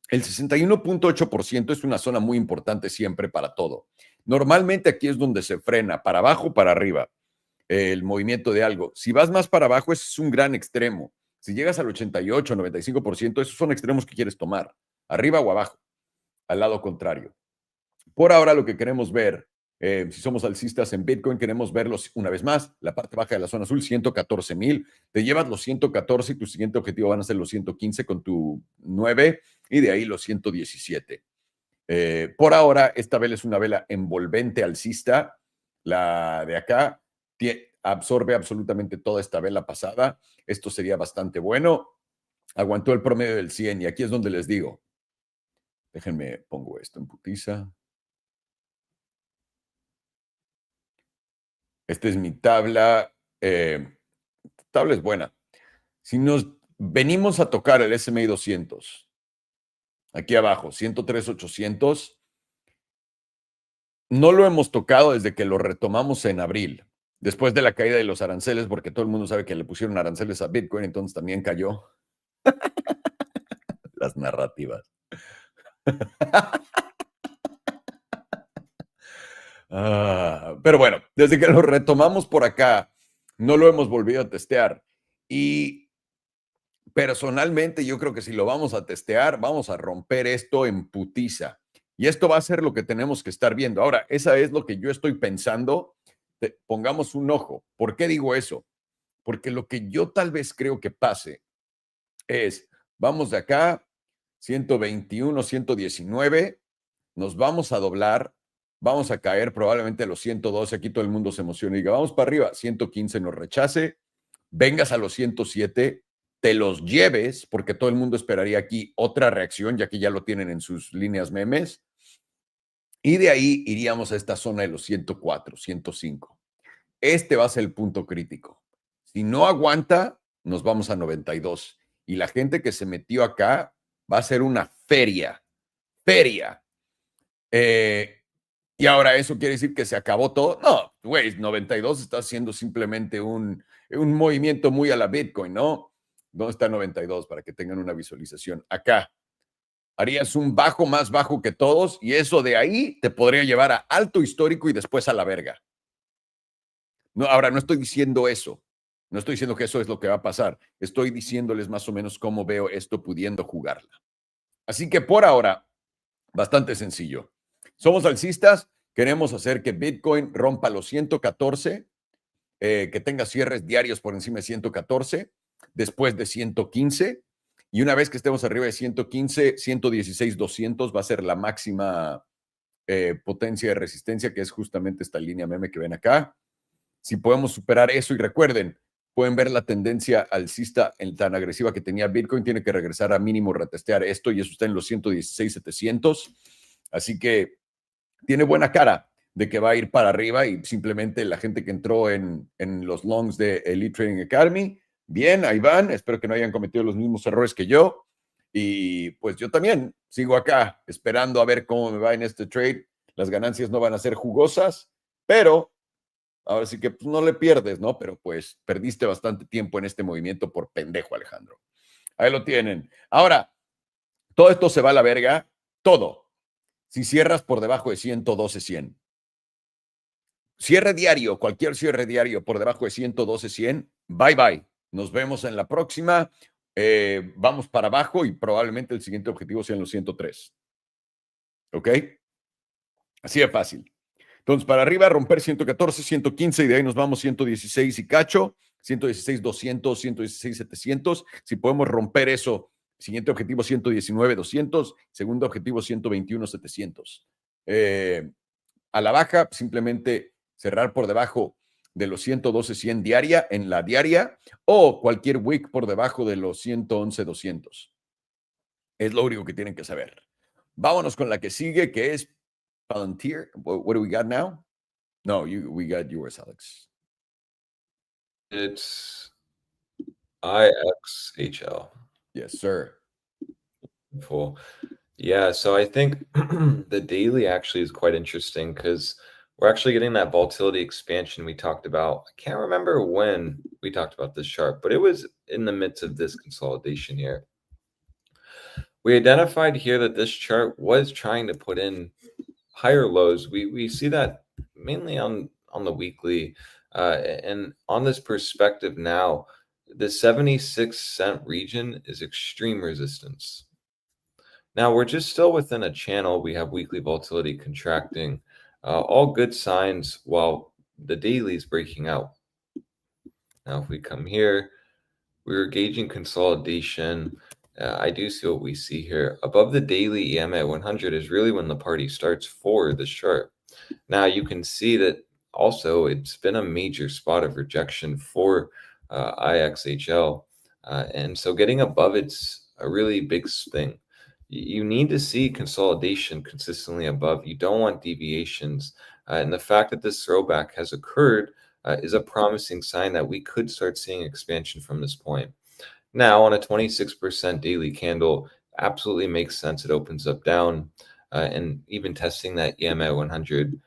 el 61,8% es una zona muy importante siempre para todo. Normalmente aquí es donde se frena, para abajo, para arriba, el movimiento de algo. Si vas más para abajo, ese es un gran extremo. Si llegas al 88, 95%, esos son extremos que quieres tomar, arriba o abajo, al lado contrario. Por ahora lo que queremos ver, si somos alcistas en Bitcoin, queremos verlos una vez más, la parte baja de la zona azul, 114,000. Te llevas los 114 y tu siguiente objetivo van a ser los 115 con tu 9 y de ahí los 117. Por ahora, esta vela es una vela envolvente alcista. La de acá absorbe absolutamente toda esta vela pasada. Esto sería bastante bueno. Aguantó el promedio del 100 y aquí es donde les digo. Déjenme, pongo esto en putiza. Esta es mi tabla. Tabla es buena. Si nos venimos a tocar el S&P 200, aquí abajo, 103,800, no lo hemos tocado desde que lo retomamos en abril, después de la caída de los aranceles, porque todo el mundo sabe que le pusieron aranceles a Bitcoin, entonces también cayó. Las narrativas. Pero bueno, desde que lo retomamos por acá, no lo hemos volvido a testear. Y personalmente yo creo que si lo vamos a testear, vamos a romper esto en putiza. Y esto va a ser lo que tenemos que estar viendo. Ahora, esa es lo que yo estoy pensando. Pongamos un ojo. ¿Por qué digo eso? Porque lo que yo tal vez creo que pase es, vamos de acá, 121, 119, nos vamos a doblar, vamos a caer probablemente a los 112, aquí todo el mundo se emociona y diga, vamos para arriba, 115 nos rechace, vengas a los 107, te los lleves, porque todo el mundo esperaría aquí otra reacción, ya que ya lo tienen en sus líneas memes, y de ahí iríamos a esta zona de los 104, 105. Este va a ser el punto crítico. Si no aguanta, nos vamos a 92. Y la gente que se metió acá va a ser una feria. Feria. Y ahora, ¿eso quiere decir que se acabó todo? No, güey, 92 está haciendo simplemente un movimiento muy a la Bitcoin, ¿no? ¿Dónde está 92? Para que tengan una visualización. Acá. Harías un bajo más bajo que todos y eso de ahí te podría llevar a alto histórico y después a la verga. No, ahora, no estoy diciendo eso. No estoy diciendo que eso es lo que va a pasar. Estoy diciéndoles más o menos cómo veo esto pudiendo jugarla. Así que por ahora, bastante sencillo. Somos alcistas, queremos hacer que Bitcoin rompa los 114, que tenga cierres diarios por encima de 114, después de 115, y una vez que estemos arriba de 115, 116, 200 va a ser la máxima potencia de resistencia, que es justamente esta línea meme que ven acá. Si podemos superar eso, y recuerden, pueden ver la tendencia alcista tan agresiva que tenía Bitcoin, tiene que regresar a mínimo retestear esto, y eso está en los 116, 700. Así que tiene buena cara de que va a ir para arriba, y simplemente la gente que entró en los longs de Elite Trading Academy, bien, ahí van, espero que no hayan cometido los mismos errores que yo, y pues yo también sigo acá esperando a ver cómo me va en este trade. Las ganancias no van a ser jugosas, pero ahora sí que pues, no le pierdes, ¿no? Pero pues perdiste bastante tiempo en este movimiento por pendejo, Alejandro. Ahí lo tienen. Ahora, todo esto se va a la verga, todo. Si cierras por debajo de 112, 100. Cierre diario, cualquier cierre diario por debajo de 112, 100, bye bye. Nos vemos en la próxima. Vamos para abajo y probablemente el siguiente objetivo sea en los 103. ¿Ok? Así de fácil. Entonces, para arriba, romper 114, 115 y de ahí nos vamos 116 y cacho, 116, 200, 116, 700. Si podemos romper eso, siguiente objetivo 119, 200, segundo objetivo 121, 700. A la baja, simplemente cerrar por debajo de los 112, 100 diaria en la diaria o cualquier wick por debajo de los 111, 200. Es lo único que tienen que saber. Vámonos con la que sigue, que es Palantir. What do we got now? No, we got yours, Alex. It's IXHL. Yes, sir. Cool. Yeah, so I think the daily actually is quite interesting because we're actually getting that volatility expansion we talked about. I can't remember when we talked about this chart, but it was in the midst of this consolidation here. We identified here that this chart was trying to put in higher lows. We see that mainly on the weekly, and on this perspective now, the 76-cent region is extreme resistance. Now we're just still within a channel. We have weekly volatility contracting, all good signs while the daily is breaking out. Now if we come here, we're gauging consolidation. I do see what we see here. Above the daily EMA 100 is really when the party starts for this chart. Now you can see that also it's been a major spot of rejection for IXHL. And so getting above it's a really big thing. You need to see consolidation consistently above. You don't want deviations. And the fact that this throwback has occurred is a promising sign that we could start seeing expansion from this point. Now, on a 26% daily candle, absolutely makes sense. It opens up down and even testing that EMA 100.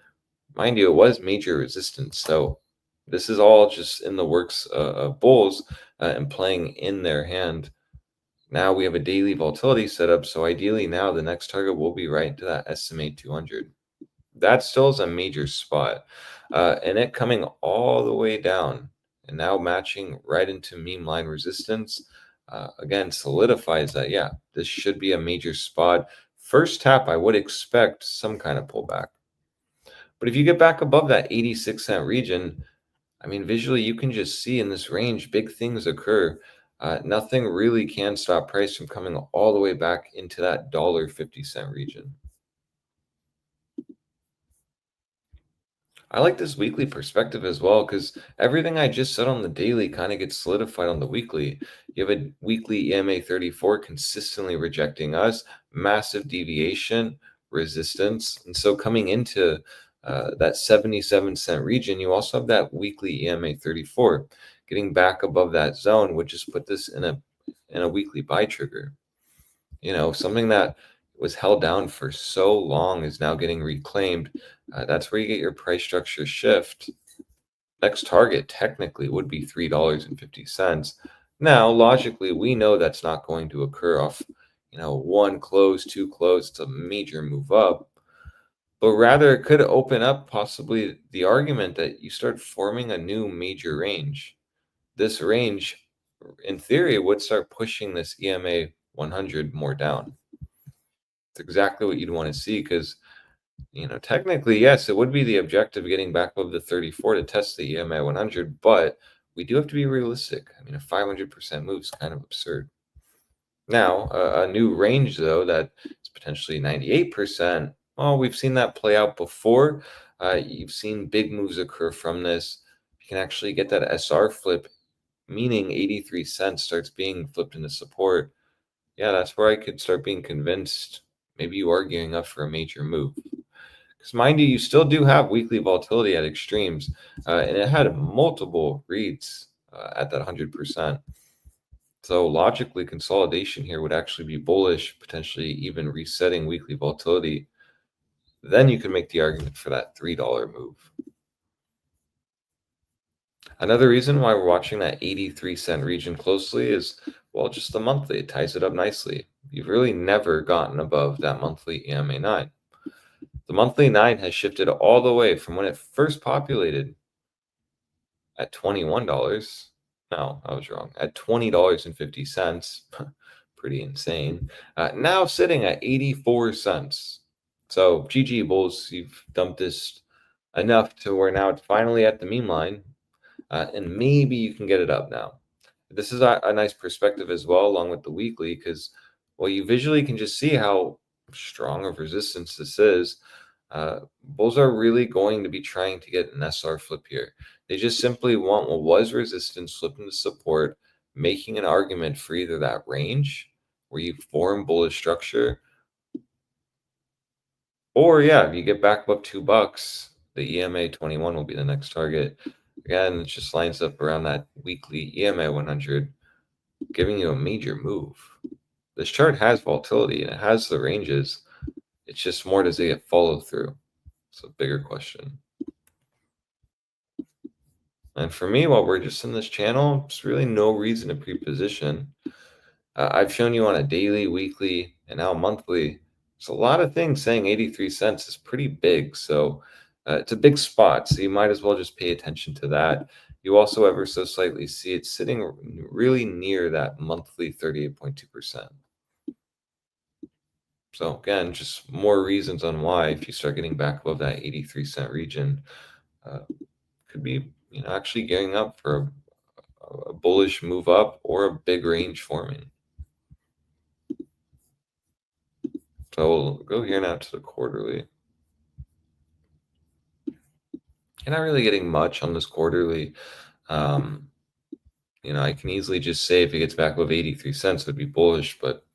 Mind you, it was major resistance. So this is all just in the works of bulls and playing in their hand. Now we have a daily volatility setup. So ideally now the next target will be right to that SMA 200. That still is a major spot. And it coming all the way down and now matching right into meme line resistance. Again, solidifies that, yeah, this should be a major spot. First tap, I would expect some kind of pullback. But if you get back above that 86-cent region, I mean, visually, you can just see in this range, big things occur. Nothing really can stop price from coming all the way back into that $1.50 region. I like this weekly perspective as well because everything I just said on the daily kind of gets solidified on the weekly. You have a weekly EMA 34 consistently rejecting us, massive deviation, resistance. And so coming into that 77-cent region, you also have that weekly EMA 34. Getting back above that zone would just put this in a weekly buy trigger. Something that was held down for so long is now getting reclaimed. That's where you get your price structure shift. Next target technically would be $3.50. Now, logically, we know that's not going to occur off, one close, two close. It's a major move up. But rather, it could open up possibly the argument that you start forming a new major range. This range, in theory, would start pushing this EMA 100 more down. It's exactly what you'd want to see because, technically, yes, it would be the objective getting back above the 34 to test the EMA 100, but we do have to be realistic. I mean, a 500% move is kind of absurd. Now, a new range, though, that is potentially 98%, well, we've seen that play out before. You've seen big moves occur from this. You can actually get that SR flip, meaning 83 cents starts being flipped into support. Yeah, that's where I could start being convinced maybe you are gearing up for a major move. Because mind you still do have weekly volatility at extremes, and it had multiple reads at that 100%. So logically, consolidation here would actually be bullish, potentially even resetting weekly volatility. Then you can make the argument for that $3 move. Another reason why we're watching that 83-cent region closely is, well, just the monthly. It ties it up nicely. You've really never gotten above that monthly EMA 9. The monthly 9 has shifted all the way from when it first populated at $21. No, I was wrong. At $20.50. Pretty insane. Now sitting at 84 cents. So GG Bulls, you've dumped this enough to where now it's finally at the meme line. And maybe you can get it up now. This is a nice perspective as well, along with the weekly, because, well, you visually can just see how strong of resistance this is. Bulls are really going to be trying to get an SR flip here. They just simply want what was resistance flipping to support, making an argument for either that range where you form bullish structure, or yeah, if you get back above $2, the EMA 21 will be the next target. Again, it just lines up around that weekly EMA 100, giving you a major move. This chart has volatility and it has the ranges. It's just more, does it get follow through? It's a bigger question. And for me, while we're just in this channel, there's really no reason to pre-position. I've shown you on a daily, weekly, and now monthly. There's a lot of things saying 83 cents is pretty big. So it's a big spot. So you might as well just pay attention to that. You also ever so slightly see it sitting really near that monthly 38.2%. So again, just more reasons on why, if you start getting back above that 83-cent region, could be actually gearing up for a bullish move up or a big range forming. So we'll go here now to the quarterly. You're not really getting much on this quarterly. I can easily just say if it gets back above 83 cents, it would be bullish, but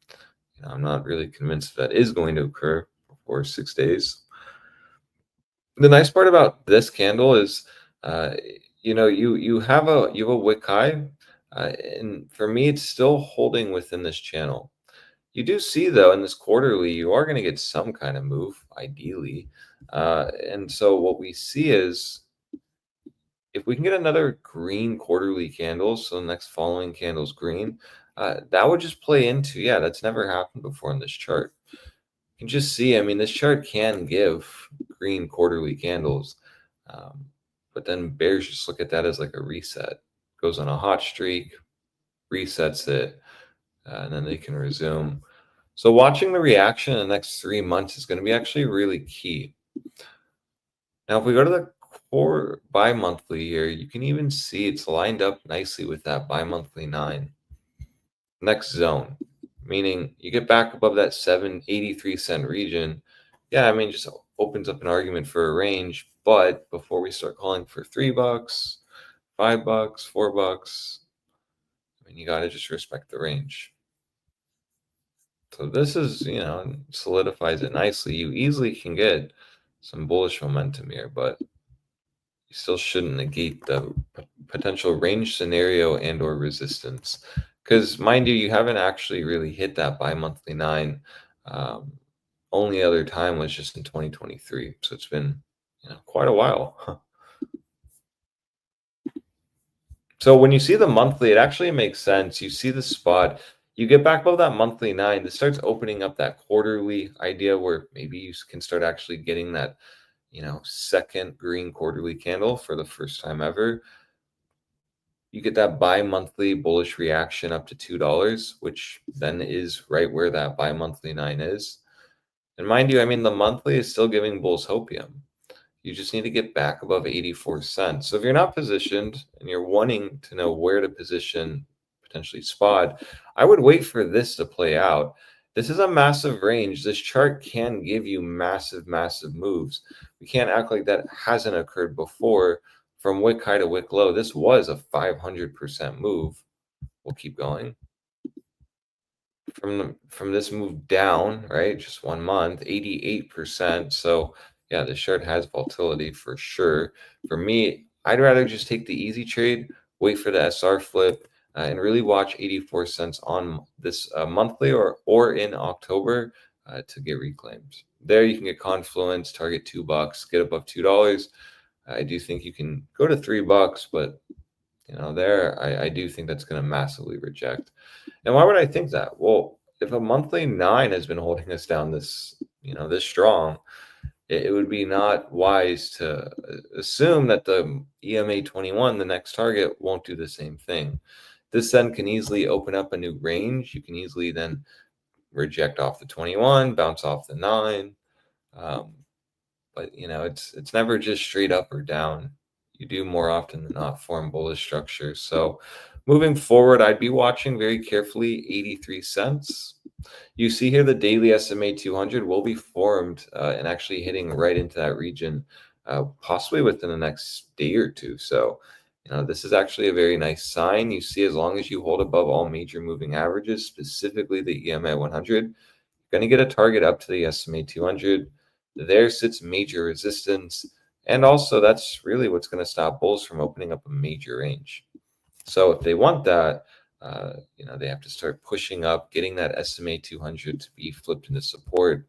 I'm not really convinced that is going to occur for 6 days. The nice part about this candle is, you have a wick high, and for me, it's still holding within this channel. You do see, though, in this quarterly, you are going to get some kind of move, ideally. And so what we see is, if we can get another green quarterly candle, so the next following candle's green, that would just play into, that's never happened before in this chart. You can just see, this chart can give green quarterly candles, but then bears just look at that as like a reset. Goes on a hot streak, resets it, and then they can resume. So watching the reaction in the next 3 months is going to be actually really key. Now, if we go to the core bi-monthly here, you can even see it's lined up nicely with that bi-monthly 9. Next zone, meaning you get back above that 783 cent region. Just opens up an argument for a range. But before we start calling for $3, $5, $4, I mean, you got to just respect the range. So this is, solidifies it nicely. You easily can get some bullish momentum here, but you still shouldn't negate the potential range scenario and or resistance. Because mind you, you haven't actually really hit that bi-monthly 9. Only other time was just in 2023. So it's been quite a while. So when you see the monthly, it actually makes sense. You see the spot, you get back above that monthly 9, this starts opening up that quarterly idea where maybe you can start actually getting that, second green quarterly candle for the first time ever. You get that bi-monthly bullish reaction up to $2, which then is right where that bi-monthly 9 is. And mind you, I mean, the monthly is still giving bulls hopium. You just need to get back above 84 cents. So if you're not positioned and you're wanting to know where to position potentially spot, I would wait for this to play out. This is a massive range. This chart can give you massive, massive moves. We can't act like that hasn't occurred before. From wick high to wick low, this was a 500% move. We'll keep going. From this move down, right? Just 1 month, 88%. So yeah, the chart has volatility for sure. For me, I'd rather just take the easy trade, wait for the SR flip, and really watch 84 cents on this monthly or in October to get reclaimed. There you can get confluence, target $2, get above $2. I do think you can go to $3, but there I do think that's going to massively reject. And why would I think that? Well, if a monthly 9 has been holding us down this strong, it would be not wise to assume that the EMA 21, the next target, won't do the same thing. This then can easily open up a new range. You can easily then reject off the 21, bounce off the 9. But it's never just straight up or down. You do more often than not form bullish structures. So moving forward, I'd be watching very carefully 83 cents. You see here the daily SMA 200 will be formed and actually hitting right into that region, possibly within the next day or two. So, this is actually a very nice sign. You see, as long as you hold above all major moving averages, specifically the EMA 100, you're going to get a target up to the SMA 200. There sits major resistance. And also, that's really what's going to stop bulls from opening up a major range. So if they want that, they have to start pushing up, getting that SMA 200 to be flipped into support.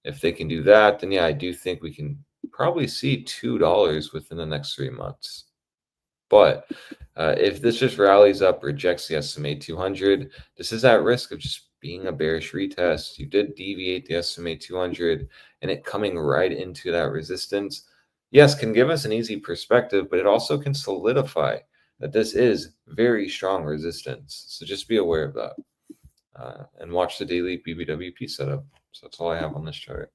If they can do that, then yeah, I do think we can probably see $2 within the next 3 months. But if this just rallies up, rejects the SMA 200, this is at risk of just being a bearish retest. You did deviate the SMA 200 and it coming right into that resistance. Yes, can give us an easy perspective, but it also can solidify that this is very strong resistance. So just be aware of that and watch the daily BBWP setup. So that's all I have on this chart.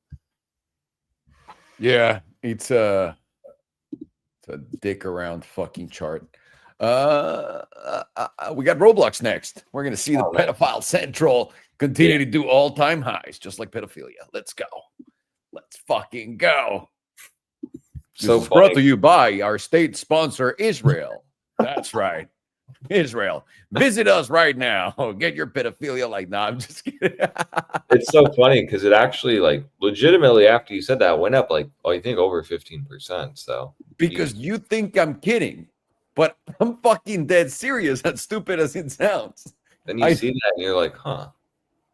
Yeah, it's a dick around fucking chart. We got Roblox next. We're gonna see the pedophile central continue to do all-time highs, just like pedophilia. Let's go. Let's fucking go. So this is brought to you by our state sponsor, Israel. That's right. Israel. Visit us right now. Get your pedophilia like, nah, I'm just kidding. It's so funny because it actually, legitimately, after you said that, went up I think over 15%. So because you think I'm kidding, but I'm fucking dead serious, as stupid as it sounds. Then you see that and you're like, huh,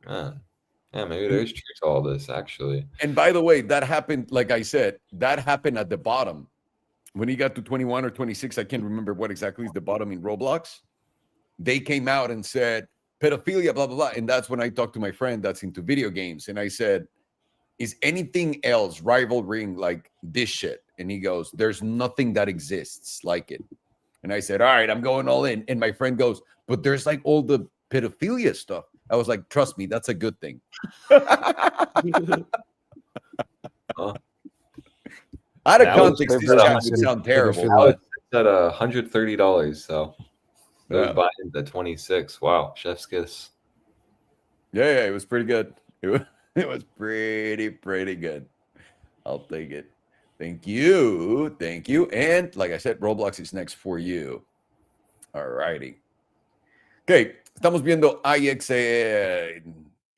man. Yeah, maybe there's truth to all this, actually. And by the way, that happened, like I said, that happened at the bottom. When he got to 21 or 26, I can't remember what exactly is the bottom in Roblox. They came out and said, pedophilia, blah, blah, blah. And that's when I talked to my friend that's into video games. And I said, is anything else rivaling like this shit? And he goes, there's nothing that exists like it. And I said, all right, I'm going all in. And my friend goes, but there's like all the pedophilia stuff. I was like, trust me, that's a good thing. Out of context, this chat would sound terrible. It's at $130, so it was buying the 26. Wow, chef's kiss. Yeah, it was pretty good. It was pretty good. I'll take it. Thank you. Thank you. And like I said, Roblox is next for you. All righty. Ok, estamos viendo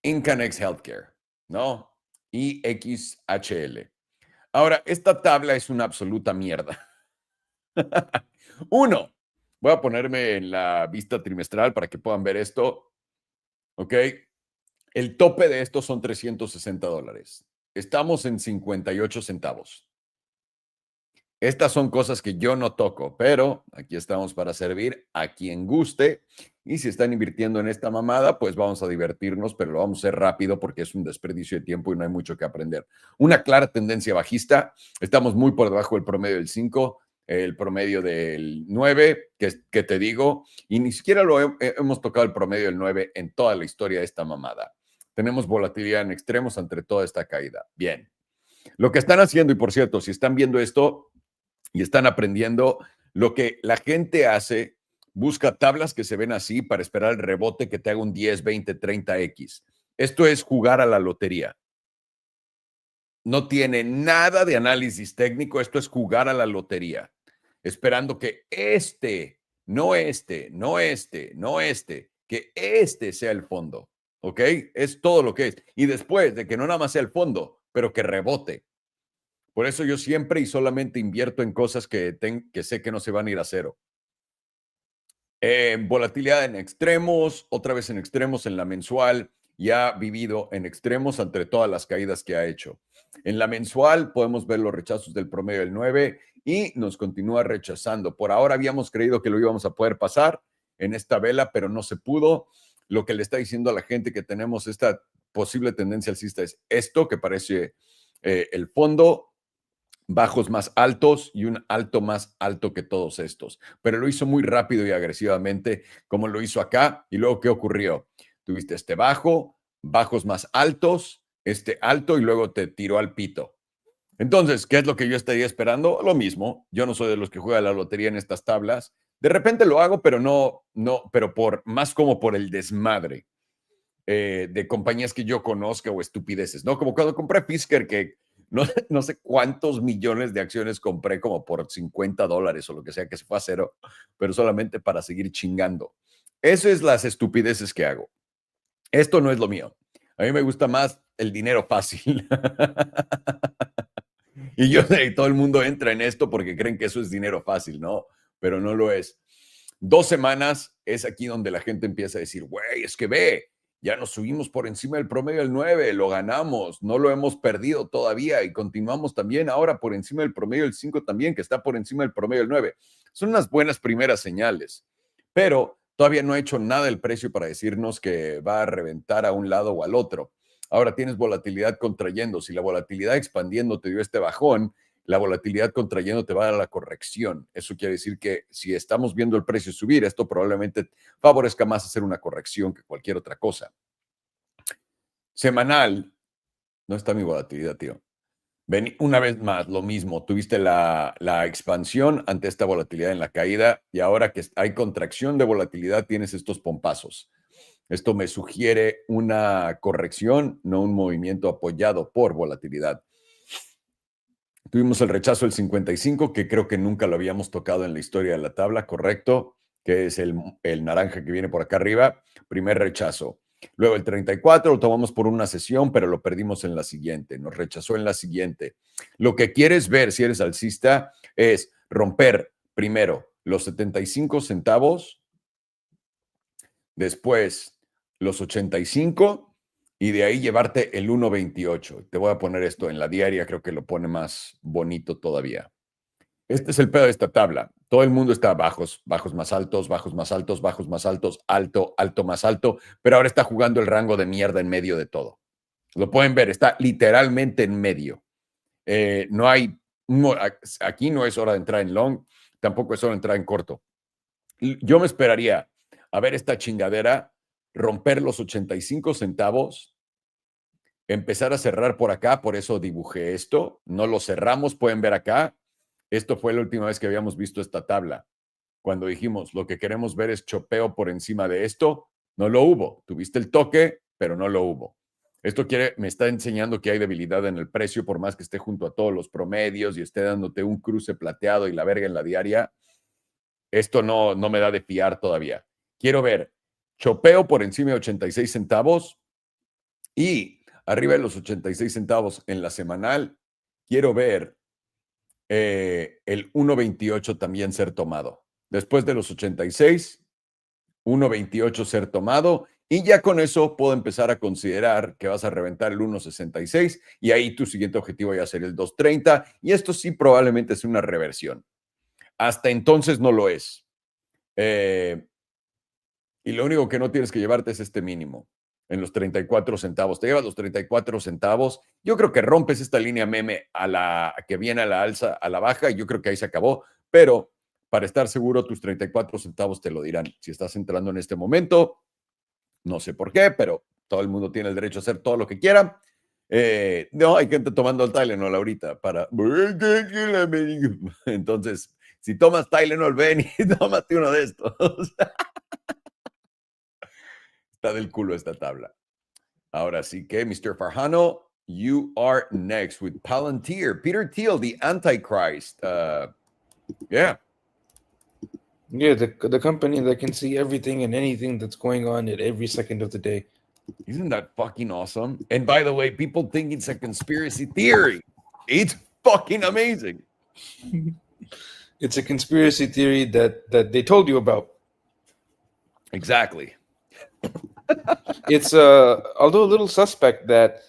Incanex Healthcare, ¿no? IXHL. Ahora, esta tabla es una absoluta mierda. Uno, voy a ponerme en la vista trimestral para que puedan ver esto. Ok, el tope de esto son $360. Estamos en 58 centavos. Estas son cosas que yo no toco, pero aquí estamos para servir a quien guste. Y si están invirtiendo en esta mamada, pues vamos a divertirnos, pero lo vamos a hacer rápido porque es un desperdicio de tiempo y no hay mucho que aprender. Una clara tendencia bajista. Estamos muy por debajo del promedio del 5, el promedio del 9, que te digo, y ni siquiera hemos tocado el promedio del 9 en toda la historia de esta mamada. Tenemos volatilidad en extremos ante toda esta caída. Bien. Lo que están haciendo, y por cierto, si están viendo esto y están aprendiendo, lo que la gente hace, busca tablas que se ven así para esperar el rebote que te haga un 10, 20, 30x. Esto es jugar a la lotería. No tiene nada de análisis técnico, esto es jugar a la lotería, esperando que no que este sea el fondo, ¿ok? Es todo lo que es. Y después de que no nada más sea el fondo, pero que rebote. Por eso yo siempre y solamente invierto en cosas que sé que no se van a ir a cero. Volatilidad en extremos, otra vez en extremos en la mensual, ya ha vivido en extremos entre todas las caídas que ha hecho. En la mensual podemos ver los rechazos del promedio del 9 y nos continúa rechazando. Por ahora habíamos creído que lo íbamos a poder pasar en esta vela, pero no se pudo. Lo que le está diciendo a la gente que tenemos esta posible tendencia alcista es esto, que parece el fondo, bajos más altos y un alto más alto que todos estos. Pero lo hizo muy rápido y agresivamente, como lo hizo acá. Y luego, ¿qué ocurrió? Tuviste este bajo, bajos más altos, este alto y luego te tiró al pito. Entonces, ¿qué es lo que yo estaría esperando? Lo mismo. Yo no soy de los que juega la lotería en estas tablas. De repente lo hago, pero pero más como por el desmadre de compañías que yo conozca o estupideces, ¿no? Como cuando compré Fisker, que no sé cuántos millones de acciones compré, como por $50 o lo que sea, que se fue a cero, pero solamente para seguir chingando. Eso es las estupideces que hago. Esto no es lo mío. A mí me gusta más el dinero fácil. Y yo sé, todo el mundo entra en esto porque creen que eso es dinero fácil, ¿no? Pero no lo es. 2 semanas es aquí donde la gente empieza a decir, güey, es que ve, ya nos subimos por encima del promedio del 9, lo ganamos, no lo hemos perdido todavía y continuamos también ahora por encima del promedio del 5 también, que está por encima del promedio del 9. Son unas buenas primeras señales, pero todavía no ha hecho nada el precio para decirnos que va a reventar a un lado o al otro. Ahora tienes volatilidad contrayendo. Si la volatilidad expandiendo te dio este bajón, la volatilidad contrayendo te va a dar la corrección. Eso quiere decir que si estamos viendo el precio subir, esto probablemente favorezca más hacer una corrección que cualquier otra cosa. Semanal, no está mi volatilidad, tío. Ven, una vez más, lo mismo. Tuviste la expansión ante esta volatilidad en la caída y ahora que hay contracción de volatilidad, tienes estos pompazos. Esto me sugiere una corrección, no un movimiento apoyado por volatilidad. Tuvimos el rechazo del 55, que creo que nunca lo habíamos tocado en la historia de la tabla, correcto, que es el naranja que viene por acá arriba. Primer rechazo. Luego el 34 lo tomamos por una sesión, pero lo perdimos en la siguiente. Nos rechazó en la siguiente. Lo que quieres ver si eres alcista es romper primero los 75 centavos, después los 85 y de ahí llevarte el 1.28. Te voy a poner esto en la diaria, creo que lo pone más bonito todavía. Este es el pedo de esta tabla. Todo el mundo está bajos, bajos más altos, bajos más altos, bajos más altos, alto, alto más alto, pero ahora está jugando el rango de mierda en medio de todo. Lo pueden ver, está literalmente en medio. No hay, aquí no es hora de entrar en long, tampoco es hora de entrar en corto. Yo me esperaría a ver esta chingadera, romper los 85 centavos, empezar a cerrar por acá, por eso dibujé esto, no lo cerramos, pueden ver acá, esto fue la última vez que habíamos visto esta tabla, cuando dijimos lo que queremos ver es chopeo por encima de esto, no lo hubo, tuviste el toque, pero no lo hubo. Esto me está enseñando que hay debilidad en el precio, por más que esté junto a todos los promedios y esté dándote un cruce plateado y la verga en la diaria. Esto no me da de fiar todavía. Quiero ver chopeo por encima de 86 centavos y arriba de los 86 centavos en la semanal. Quiero ver el 1.28 también ser tomado. Después de los 86, 1.28 ser tomado. Y ya con eso puedo empezar a considerar que vas a reventar el 1.66 y ahí tu siguiente objetivo ya sería el 2.30. Y esto sí probablemente es una reversión. Hasta entonces no lo es. Y lo único que no tienes que llevarte es este mínimo en los 34 centavos. Te llevas los 34 centavos. Yo creo que rompes esta línea meme que viene a la alza, a la baja, y yo creo que ahí se acabó. Pero para estar seguro, tus 34 centavos te lo dirán. Si estás entrando en este momento, no sé por qué, pero todo el mundo tiene el derecho a hacer todo lo que quiera. No, hay gente tomando el Tylenol ahorita para... Entonces, si tomas Tylenol, ven y tómate uno de estos. Está del culo esta tabla. Ahora sí que, Mr. Farjano, you are next with Palantir. Peter Thiel, the Antichrist. Yeah. Yeah, the company that can see everything and anything that's going on at every second of the day. Isn't that fucking awesome? And by the way, people think it's a conspiracy theory. It's fucking amazing. It's a conspiracy theory that they told you about. Exactly. It's although a little suspect that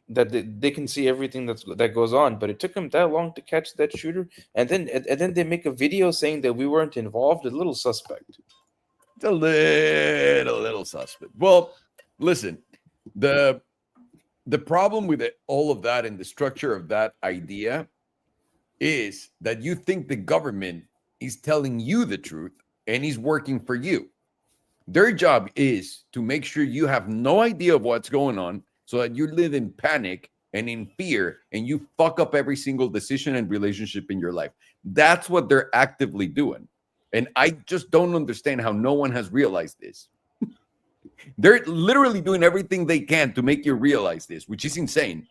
they can see everything that goes on, but it took them that long to catch that shooter, and then they make a video saying that we weren't involved. A little suspect. It's a little suspect. Well, listen, the problem with all of that and the structure of that idea is that you think the government is telling you the truth and is working for you. Their job is to make sure you have no idea of what's going on so that you live in panic and in fear and you fuck up every single decision and relationship in your life. That's what they're actively doing. And I just don't understand how no one has realized this. They're literally doing everything they can to make you realize this, which is insane.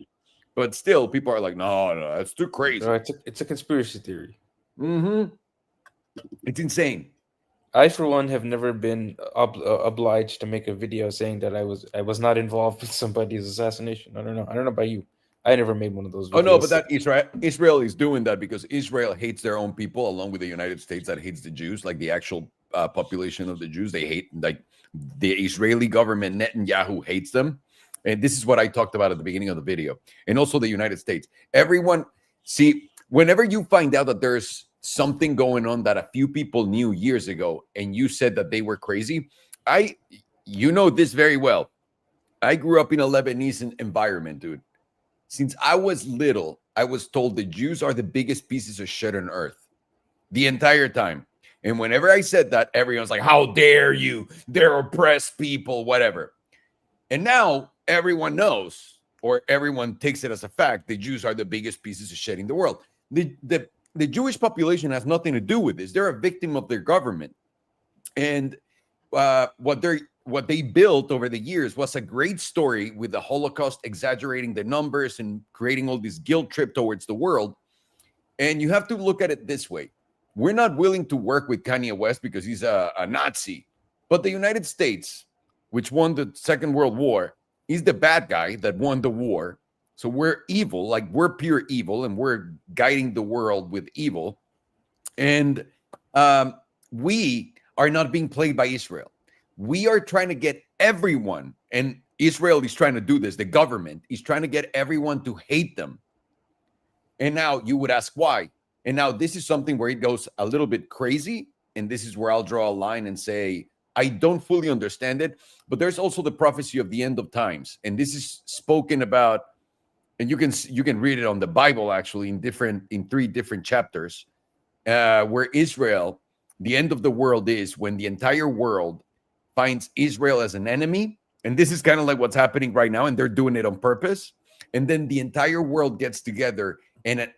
But still, people are like, no, that's too crazy. It's a conspiracy theory. Mm-hmm. It's insane. I, for one, have never been obliged to make a video saying that I was not involved with somebody's assassination. I don't know about you. I never made one of those videos. Oh no, but that Israel is doing that because Israel hates their own people, along with the United States that hates the Jews, like the actual population of the Jews. They hate, like the Israeli government, Netanyahu hates them. And this is what I talked about at the beginning of the video. And also the United States. Everyone, see, whenever you find out that there's something going on that a few people knew years ago and you said that they were crazy, you know this very well. I grew up in a Lebanese environment, dude. Since I was little, I was told the Jews are the biggest pieces of shit on earth the entire time. And whenever I said that, everyone's like, how dare you? They're oppressed people, whatever. And now everyone knows, or everyone takes it as a fact, the Jews are the biggest pieces of shit in the world. The Jewish population has nothing to do with this. They're a victim of their government. And what they built over the years was a great story with the Holocaust, exaggerating the numbers and creating all this guilt trip towards the world. And you have to look at it this way. We're not willing to work with Kanye West because he's a Nazi. But the United States, which won the Second World War, is the bad guy that won the war. So we're evil, like we're pure evil, and we're guiding the world with evil. And we are not being played by Israel. We are trying to get everyone, and Israel is trying to do this, the government is trying to get everyone to hate them. And now you would ask why. And now this is something where it goes a little bit crazy. And this is where I'll draw a line and say, I don't fully understand it. But there's also the prophecy of the end of times. And this is spoken about, and you can read it on the Bible, actually, in 3 different chapters, where Israel, the end of the world is when the entire world finds Israel as an enemy. And this is kind of like what's happening right now. And they're doing it on purpose. And then the entire world gets together and it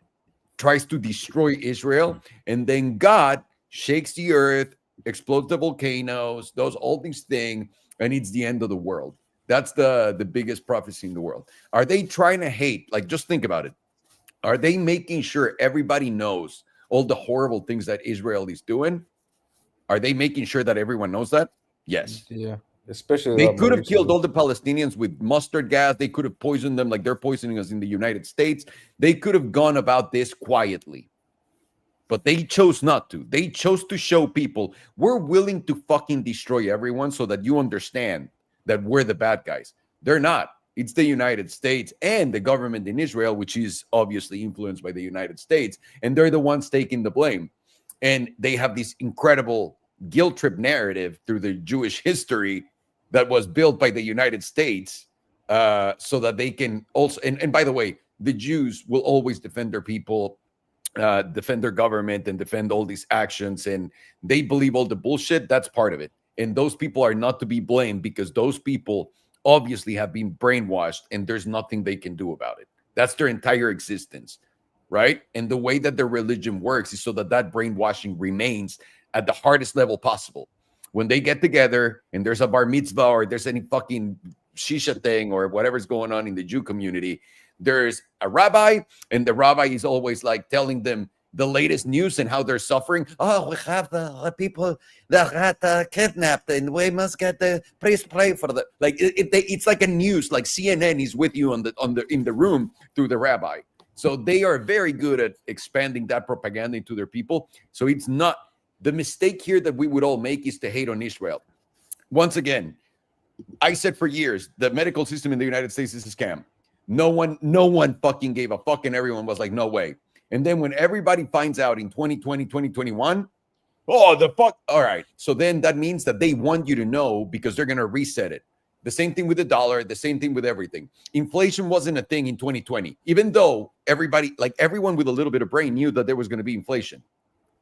tries to destroy Israel. And then God shakes the earth, explodes the volcanoes, does all these things, and it's the end of the world. That's the biggest prophecy in the world. Are they trying to hate? Like, just think about it. Are they making sure everybody knows all the horrible things that Israel is doing? Are they making sure that everyone knows that? Yes. Yeah, especially a They lot more could have killed recently. all the Palestinians with mustard gas. They could have poisoned them like they're poisoning us in the United States. They could have gone about this quietly. But they chose not to. They chose to show people we're willing to fucking destroy everyone so that you understand that we're the bad guys. They're not. It's the United States and the government in Israel, which is obviously influenced by the United States. And they're the ones taking the blame. And they have this incredible guilt trip narrative through the Jewish history that was built by the United States so that they can also. And by the way, the Jews will always defend their people, defend their government, and defend all these actions, and they believe all the bullshit. That's part of it, and those people are not to be blamed because those people obviously have been brainwashed and there's nothing they can do about it. That's their entire existence, right? And the way that their religion works is so that that brainwashing remains at the hardest level possible. When they get together and there's a bar mitzvah or there's any fucking shisha thing or whatever's going on in the Jew community, there's a rabbi, and the rabbi is always like telling them the latest news and how they're suffering. Oh, we have the people that got kidnapped, and we must get the please pray for the like. It's like a news, like CNN is with you in the room through the rabbi. So they are very good at expanding that propaganda into their people. So it's not the mistake here that we would all make is to hate on Israel. Once again, I said for years the medical system in the United States is a scam. No one fucking gave a fuck, and everyone was like, no way. And then when everybody finds out in 2020, 2021, oh, the fuck. All right. So then that means that they want you to know because they're going to reset it. The same thing with the dollar, the same thing with everything. Inflation wasn't a thing in 2020, even though everyone with a little bit of brain knew that there was going to be inflation.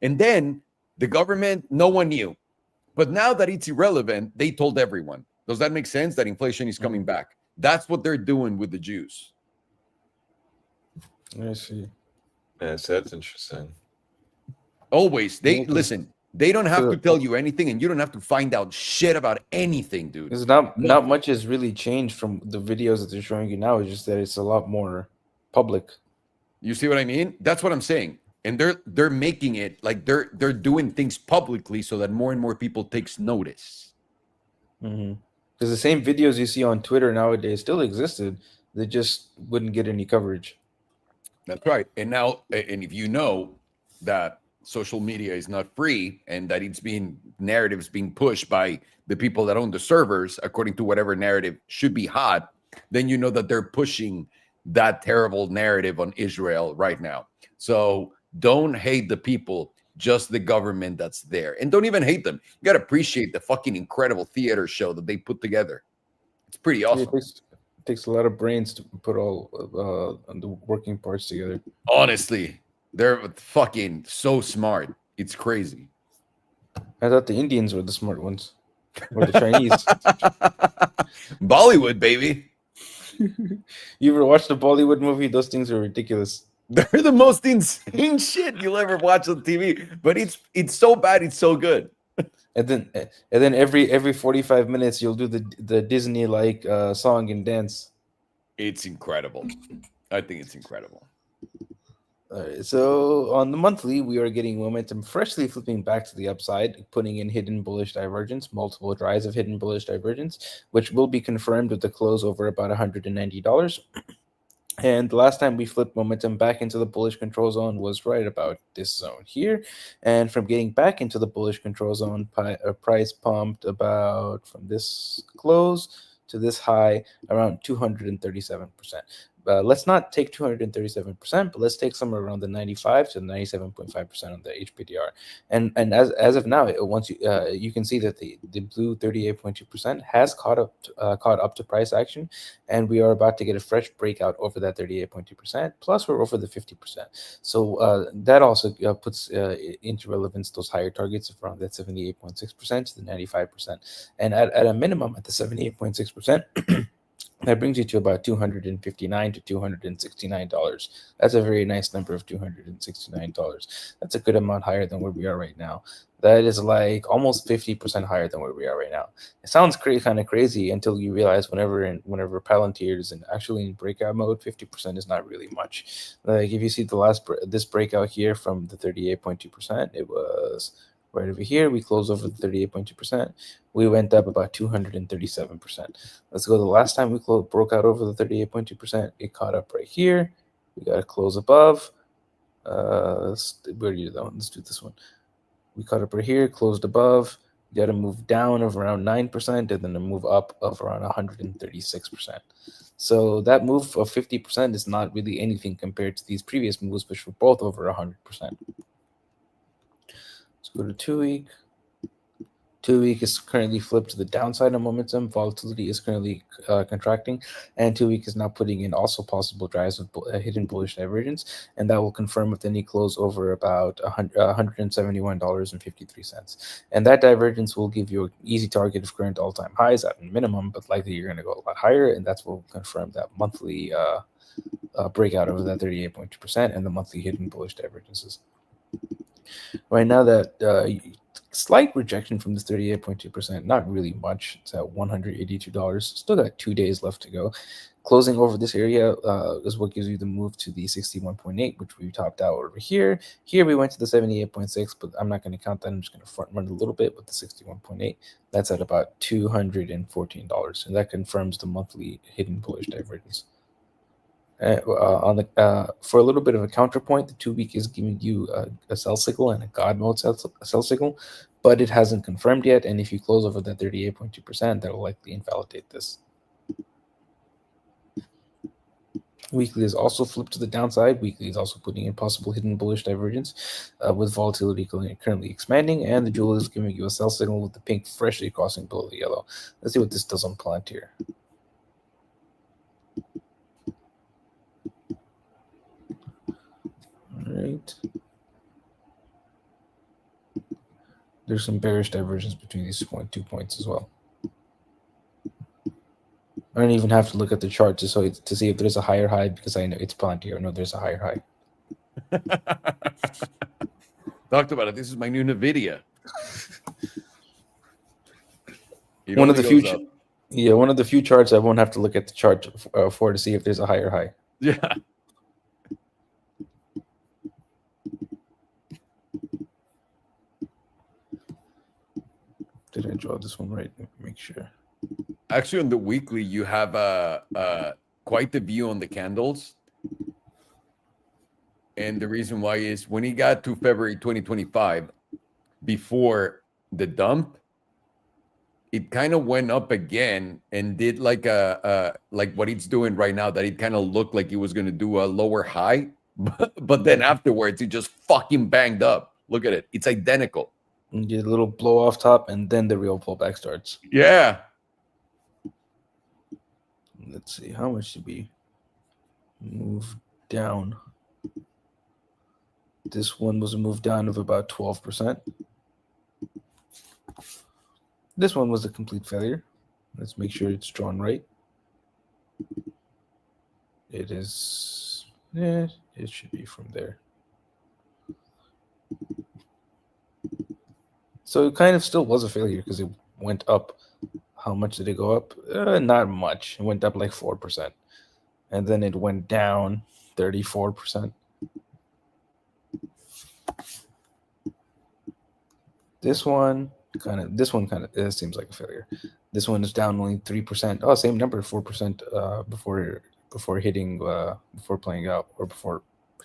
And then the government, no one knew. But now that it's irrelevant, they told everyone. Does that make sense? That inflation is coming back. That's what they're doing with the Jews. I see. Yes, that's interesting. Always. Listen, they don't have to tell you anything, and you don't have to find out shit about anything, dude. Because not much has really changed from the videos that they're showing you now. It's just that it's a lot more public. You see what I mean? That's what I'm saying. And they're making it like they're doing things publicly so that more and more people takes notice. Because the same videos you see on Twitter nowadays still existed. They just wouldn't get any coverage. That's right. And now, and if you know that social media is not free and that narratives being pushed by the people that own the servers, according to whatever narrative should be hot, then you know that they're pushing that terrible narrative on Israel right now. So don't hate the people, just the government that's there. And don't even hate them. You got to appreciate the fucking incredible theater show that they put together. It's pretty awesome. It takes a lot of brains to put all the working parts together. Honestly, they're fucking so smart. It's crazy. I thought the Indians were the smart ones. Or the Chinese. Bollywood, baby. You ever watch the Bollywood movie? Those things are ridiculous. They're the most insane shit you'll ever watch on TV. But it's so bad, it's so good. And then every 45 minutes you'll do the Disney like song and dance. It's incredible. I think it's incredible. All right, so on the monthly, we are getting momentum freshly flipping back to the upside, putting in hidden bullish divergence, multiple tries of hidden bullish divergence, which will be confirmed with the close over about $190. And the last time we flipped momentum back into the bullish control zone was right about this zone here. And from getting back into the bullish control zone, price pumped about from this close to this high around 237%. Let's not take 237%, but let's take somewhere around the 95 to 97.5% on the HPDR. And as of now, once you can see that the blue 38.2% has caught up to price action, and we are about to get a fresh breakout over that 38.2%. Plus, we're over the 50%. So that also puts into relevance those higher targets of around that 78.6% to the 95%, and at a minimum at the 78.6%. That brings you to about $259 to $269. That's a very nice number of $269. That's a good amount higher than where we are right now. That is like almost 50% higher than where we are right now. It sounds kind of crazy until you realize whenever Palantir is actually in breakout mode, 50% is not really much. Like if you see this breakout here from the 38.2%, it was right over here. We closed over the 38.2%. We went up about 237%. Let's go the last time we broke out over the 38.2%. It caught up right here. We got to close above. Let's do this one. We caught up right here, closed above. You got to move down of around 9% and then a move up of around 136%. So that move of 50% is not really anything compared to these previous moves, which were both over 100%. Let's go to 2 week. 2 week is currently flipped to the downside of momentum. Volatility is currently contracting, and 2 week is now putting in also possible drives of hidden bullish divergence, and that will confirm with any close over about $171.53. And that divergence will give you an easy target of current all-time highs at minimum, but likely you're going to go a lot higher, and that's what will confirm that monthly breakout over that 38.2% and the monthly hidden bullish divergences. Right now, that slight rejection from this 38.2%, not really much. It's at $182. Still got 2 days left to go. Closing over this area is what gives you the move to the 61.8, which we topped out over here. Here we went to the 78.6, but I'm not going to count that. I'm just going to front run a little bit with the 61.8. That's at about $214, and that confirms the monthly hidden bullish divergence. For a little bit of a counterpoint, the 2 week is giving you a sell signal and a God mode sell signal, but it hasn't confirmed yet. And if you close over that 38.2%, that will likely invalidate this. Weekly is also flipped to the downside. Weekly is also putting in possible hidden bullish divergence with volatility currently expanding, and the jewel is giving you a sell signal with the pink freshly crossing below the yellow. Let's see what this does on Palantir. Right. There's some bearish divergence between these 2 points as well. I don't even have to look at the chart to see if there's a higher high, because I know it's Palantir. I know there's a higher high. Talked about it. This is my new NVIDIA. One of the few charts I won't have to look at the chart for to see if there's a higher high. Yeah. Did I draw this one right? Make sure. Actually, on the weekly, you have quite the view on the candles. And the reason why is when he got to February 2025, before the dump, it kind of went up again and did like what it's doing right now, that it kind of looked like it was going to do a lower high. But then afterwards, it just fucking banged up. Look at it. It's identical. You get a little blow off top, and then the real pullback starts. Yeah. Let's see. How much did we move down? This one was a move down of about 12%. This one was a complete failure. Let's make sure it's drawn right. It is. Yeah, it should be from there. So it kind of still was a failure because it went up. How much did it go up? Not much. It went up like 4%. And then it went down 34%. This one kind of it seems like a failure. This one is down only 3%. Oh, same number, 4% before hitting before playing out, or before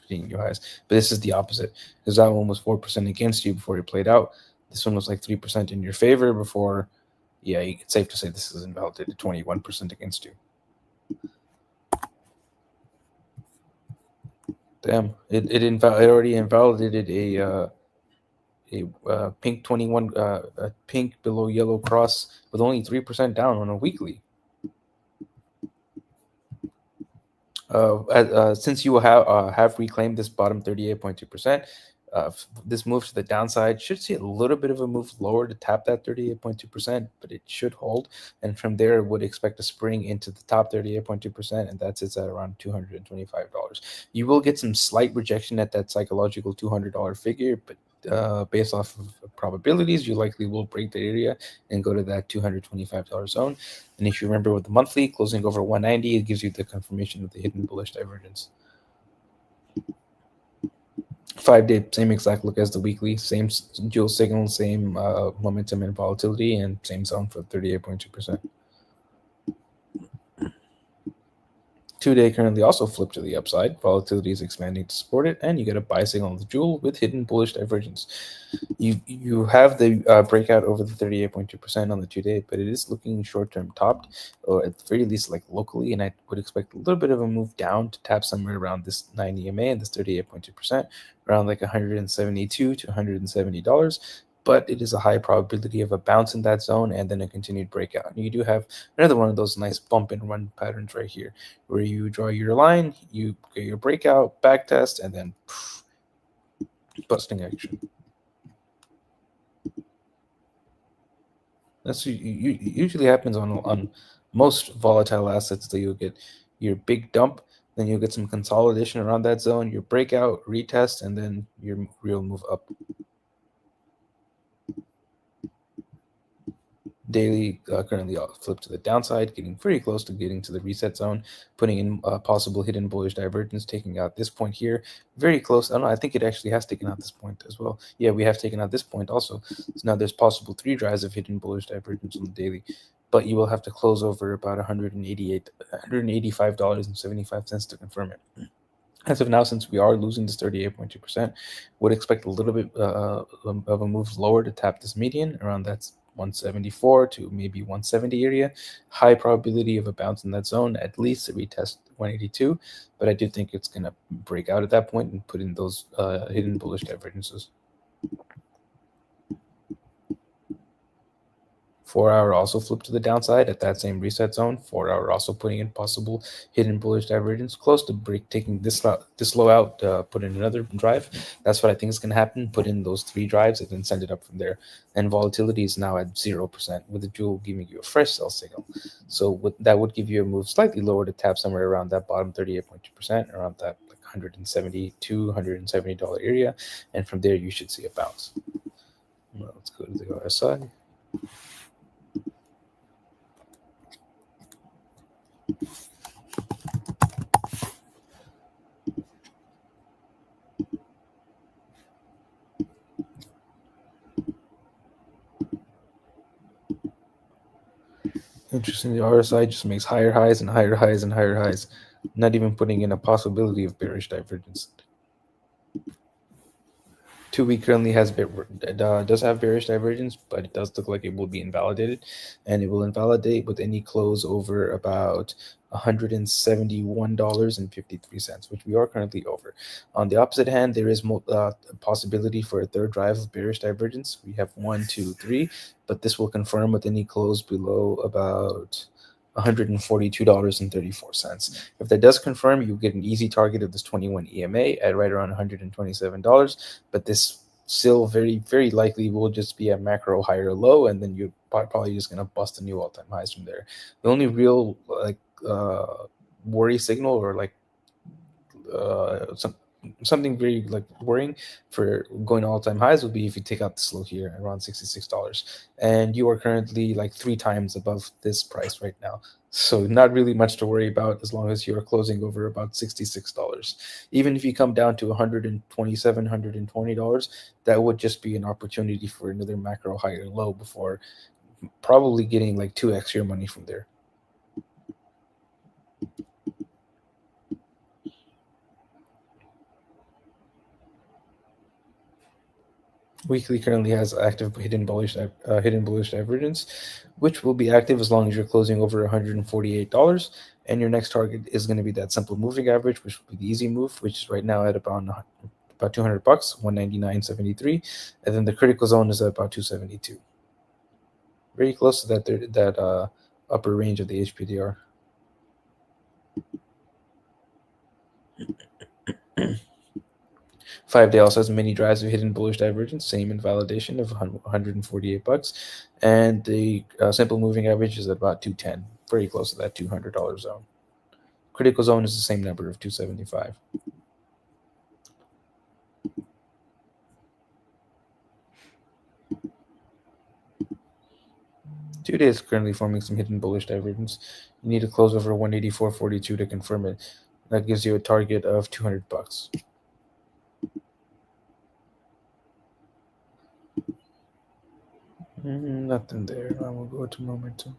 hitting new highs. But this is the opposite, because that one was 4% against you before it played out. This one was like 3% in your favor before. Yeah, it's safe to say this is invalidated, 21% against you. Damn, it already invalidated a pink 21 a pink below yellow cross with only 3% down on a weekly. Since you have reclaimed this bottom 38.2%, This move to the downside should see a little bit of a move lower to tap that 38.2%, but it should hold. And from there, would expect a spring into the top 38.2%, and that sits at around $225. You will get some slight rejection at that psychological $200 figure, but based off of probabilities, you likely will break the area and go to that $225 zone. And if you remember with the monthly closing over 190, it gives you the confirmation of the hidden bullish divergence. 5-day, same exact look as the weekly, same dual signal, same momentum and volatility, and same zone for 38.2%. 2-day currently also flipped to the upside. Volatility is expanding to support it, and you get a buy signal on the jewel with hidden bullish divergence. You have the breakout over the 38.2% on the 2-day, but it is looking short-term topped, or at the very least like locally, and I would expect a little bit of a move down to tap somewhere around this 9 EMA and this 38.2%, around like $172 to $170. But it is a high probability of a bounce in that zone and then a continued breakout. And you do have another one of those nice bump and run patterns right here, where you draw your line, you get your breakout, back test, and then busting action. That's usually happens on most volatile assets. That you'll get your big dump, then you'll get some consolidation around that zone, your breakout, retest, and then your real move up. Daily currently flipped to the downside, getting very close to getting to the reset zone, putting in possible hidden bullish divergence, taking out this point here, very close. I don't know, I think it actually has taken out this point as well. Yeah, we have taken out this point also. So now there's possible 3 drives of hidden bullish divergence on the daily, but you will have to close over about $185.75 to confirm it. As of now, since we are losing this 38.2%, would expect a little bit of a move lower to tap this median around that 174 to maybe 170 area. High probability of a bounce in that zone, at least to retest 182, but I do think it's going to break out at that point and put in those hidden bullish divergences. 4-hour also flipped to the downside at that same reset zone. 4-hour also putting in possible hidden bullish divergence, close to break, taking this low out, put in another drive. That's what I think is going to happen. Put in those 3 drives and then send it up from there. And volatility is now at 0%, with the jewel giving you a fresh sell signal. So that would give you a move slightly lower to tap somewhere around that bottom 38.2%, around that like $170 to $170 area. And from there, you should see a bounce. Well, let's go to the RSI. Interesting, the RSI just makes higher highs and higher highs and higher highs, not even putting in a possibility of bearish divergence. 2-week currently does have bearish divergence, but it does look like it will be invalidated, and it will invalidate with any close over about $171.53, which we are currently over. On the opposite hand, there is a possibility for a third drive of bearish divergence. We have 1, 2, 3, but this will confirm with any close below about $142.34. If that does confirm, you get an easy target of this 21 EMA at right around $127. But this still very, very likely will just be a macro higher low, and then you're probably just going to bust a new all-time highs from there. The only real worry signal, or like something very like worrying for going to all-time highs, would be if you take out this low here around $66, and you are currently like 3 times above this price right now. So not really much to worry about as long as you're closing over about $66. Even if you come down to $127, $120, that would just be an opportunity for another macro higher low before probably getting like 2x your money from there. Weekly currently has active hidden bullish divergence, which will be active as long as you're closing over $148. And your next target is going to be that simple moving average, which will be the easy move, which is right now at about $200, 199.73, and then the critical zone is at about 272. Very close to that upper range of the HPDR. 5-day also has many drives of hidden bullish divergence, same invalidation of $148, and the simple moving average is at about 210, very close to that $200 zone. Critical zone is the same number of 275. Two-day is currently forming some hidden bullish divergence. You need to close over 184.42 to confirm it. That gives you a target of $200. Nothing there. I will go to momentum.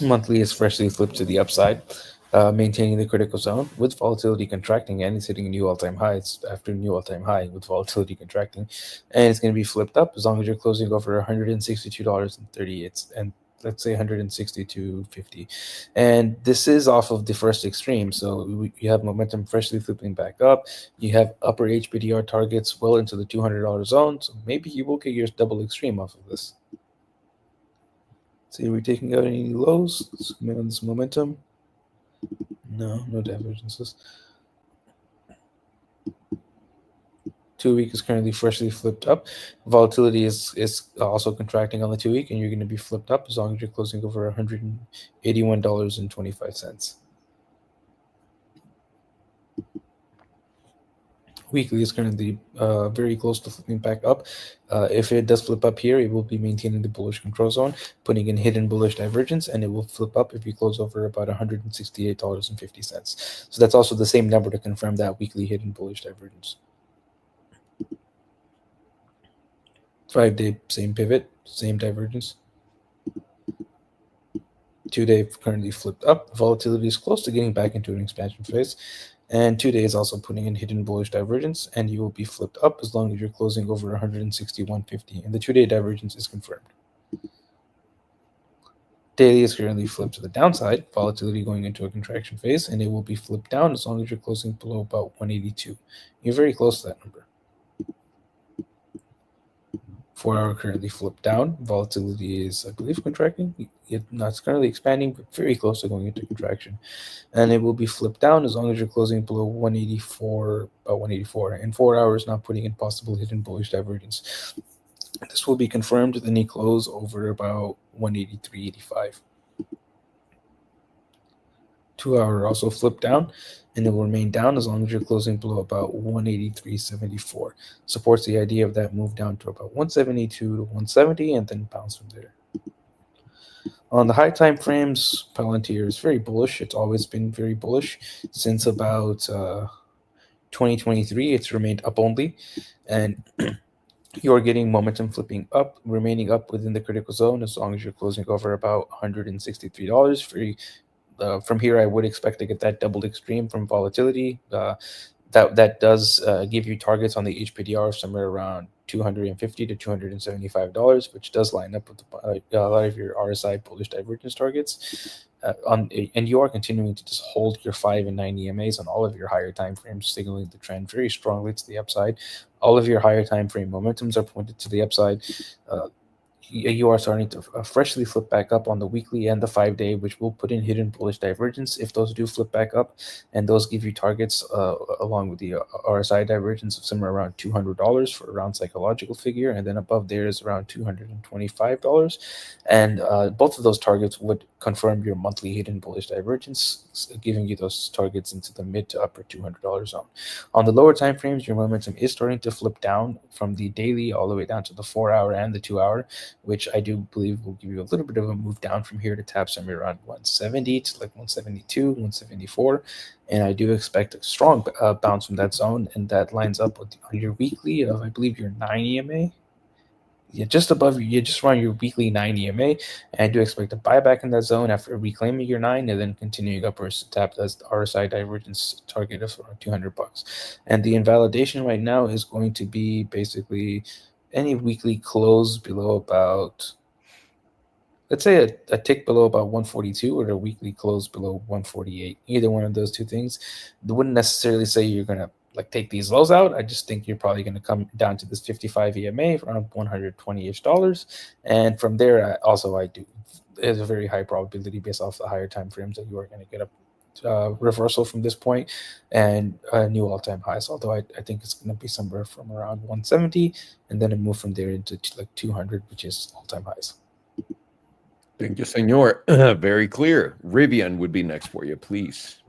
Monthly is freshly flipped to the upside, maintaining the critical zone with volatility contracting, and it's hitting a new all-time high. It's after a new all-time high with volatility contracting, and it's going to be flipped up as long as you're closing over $162.38 and let's say 162.50. And this is off of the first extreme, so you have momentum freshly flipping back up. You have upper HBDR targets well into the $200 zone, so maybe you will get your double extreme off of this. See, are we taking out any lows? Zoom in on this momentum. No divergences. 2-week is currently freshly flipped up. Volatility is also contracting on the 2-week, and you're going to be flipped up as long as you're closing over $181.25. Weekly is currently very close to flipping back up. If it does flip up here, it will be maintaining the bullish control zone, putting in hidden bullish divergence, and it will flip up if you close over about $168.50. So that's also the same number to confirm that weekly hidden bullish divergence. 5-day, same pivot, same divergence. 2-day currently flipped up. Volatility is close to getting back into an expansion phase. And 2-day is also putting in hidden bullish divergence, and you will be flipped up as long as you're closing over 161.50. And the 2-day divergence is confirmed. Daily is currently flipped to the downside, volatility going into a contraction phase, and it will be flipped down as long as you're closing below about 182. You're very close to that number. 4-hour currently flipped down. Volatility is, I believe, contracting. It's currently expanding, but very close to going into contraction. And it will be flipped down as long as you're closing below 184, about 184. And 4 hours not putting in possible hidden bullish divergence. This will be confirmed with any close over about 183.85. 2-hour also flipped down, and it will remain down as long as you're closing below about 183.74. Supports the idea of that move down to about 172 to 170 and then bounce from there. On the high time frames, Palantir is very bullish. It's always been very bullish since about 2023. It's remained up only, and you're getting momentum flipping up, remaining up within the critical zone as long as you're closing over about $163. From here, I would expect to get that double extreme from volatility. That does give you targets on the HPDR of somewhere around $250 to $275, which does line up with a lot of your RSI bullish divergence targets. And you are continuing to just hold your 5 and 9 EMAs on all of your higher time frames, signaling the trend very strongly to the upside. All of your higher time frame momentums are pointed to the upside. You are starting to freshly flip back up on the weekly and the 5-day, which will put in hidden bullish divergence if those do flip back up, and those give you targets along with the RSI divergence of somewhere around $200 for a round psychological figure, and then above there is around $225, and both of those targets would confirm your monthly hidden bullish divergence, giving you those targets into the mid to upper $200 zone. On the lower time frames, your momentum is starting to flip down from the daily all the way down to the 4-hour and the 2-hour, which I do believe will give you a little bit of a move down from here to tap somewhere around 170 to like 172, 174. And I do expect a strong bounce from that zone. And that lines up with your weekly of, I believe, your 9 EMA. Just above you, just around your weekly 9 EMA. And I do expect a buyback in that zone after reclaiming your 9 and then continuing upwards to tap that RSI divergence target of around $200. And the invalidation right now is going to be basically any weekly close below about let's say a tick below about 142 or a weekly close below 148. Either one of those two things. I wouldn't necessarily say you're gonna like take these lows out. I just think you're probably gonna come down to this 55 EMA around $120-ish, and from there, I do. There's a very high probability based off the higher time frames that you are going to get a reversal from this point and a new all-time highs. Although I think it's going to be somewhere from around 170, and then a move from there into like 200, which is all-time highs. Thank you, senor. Very clear. Rivian would be next for you, please.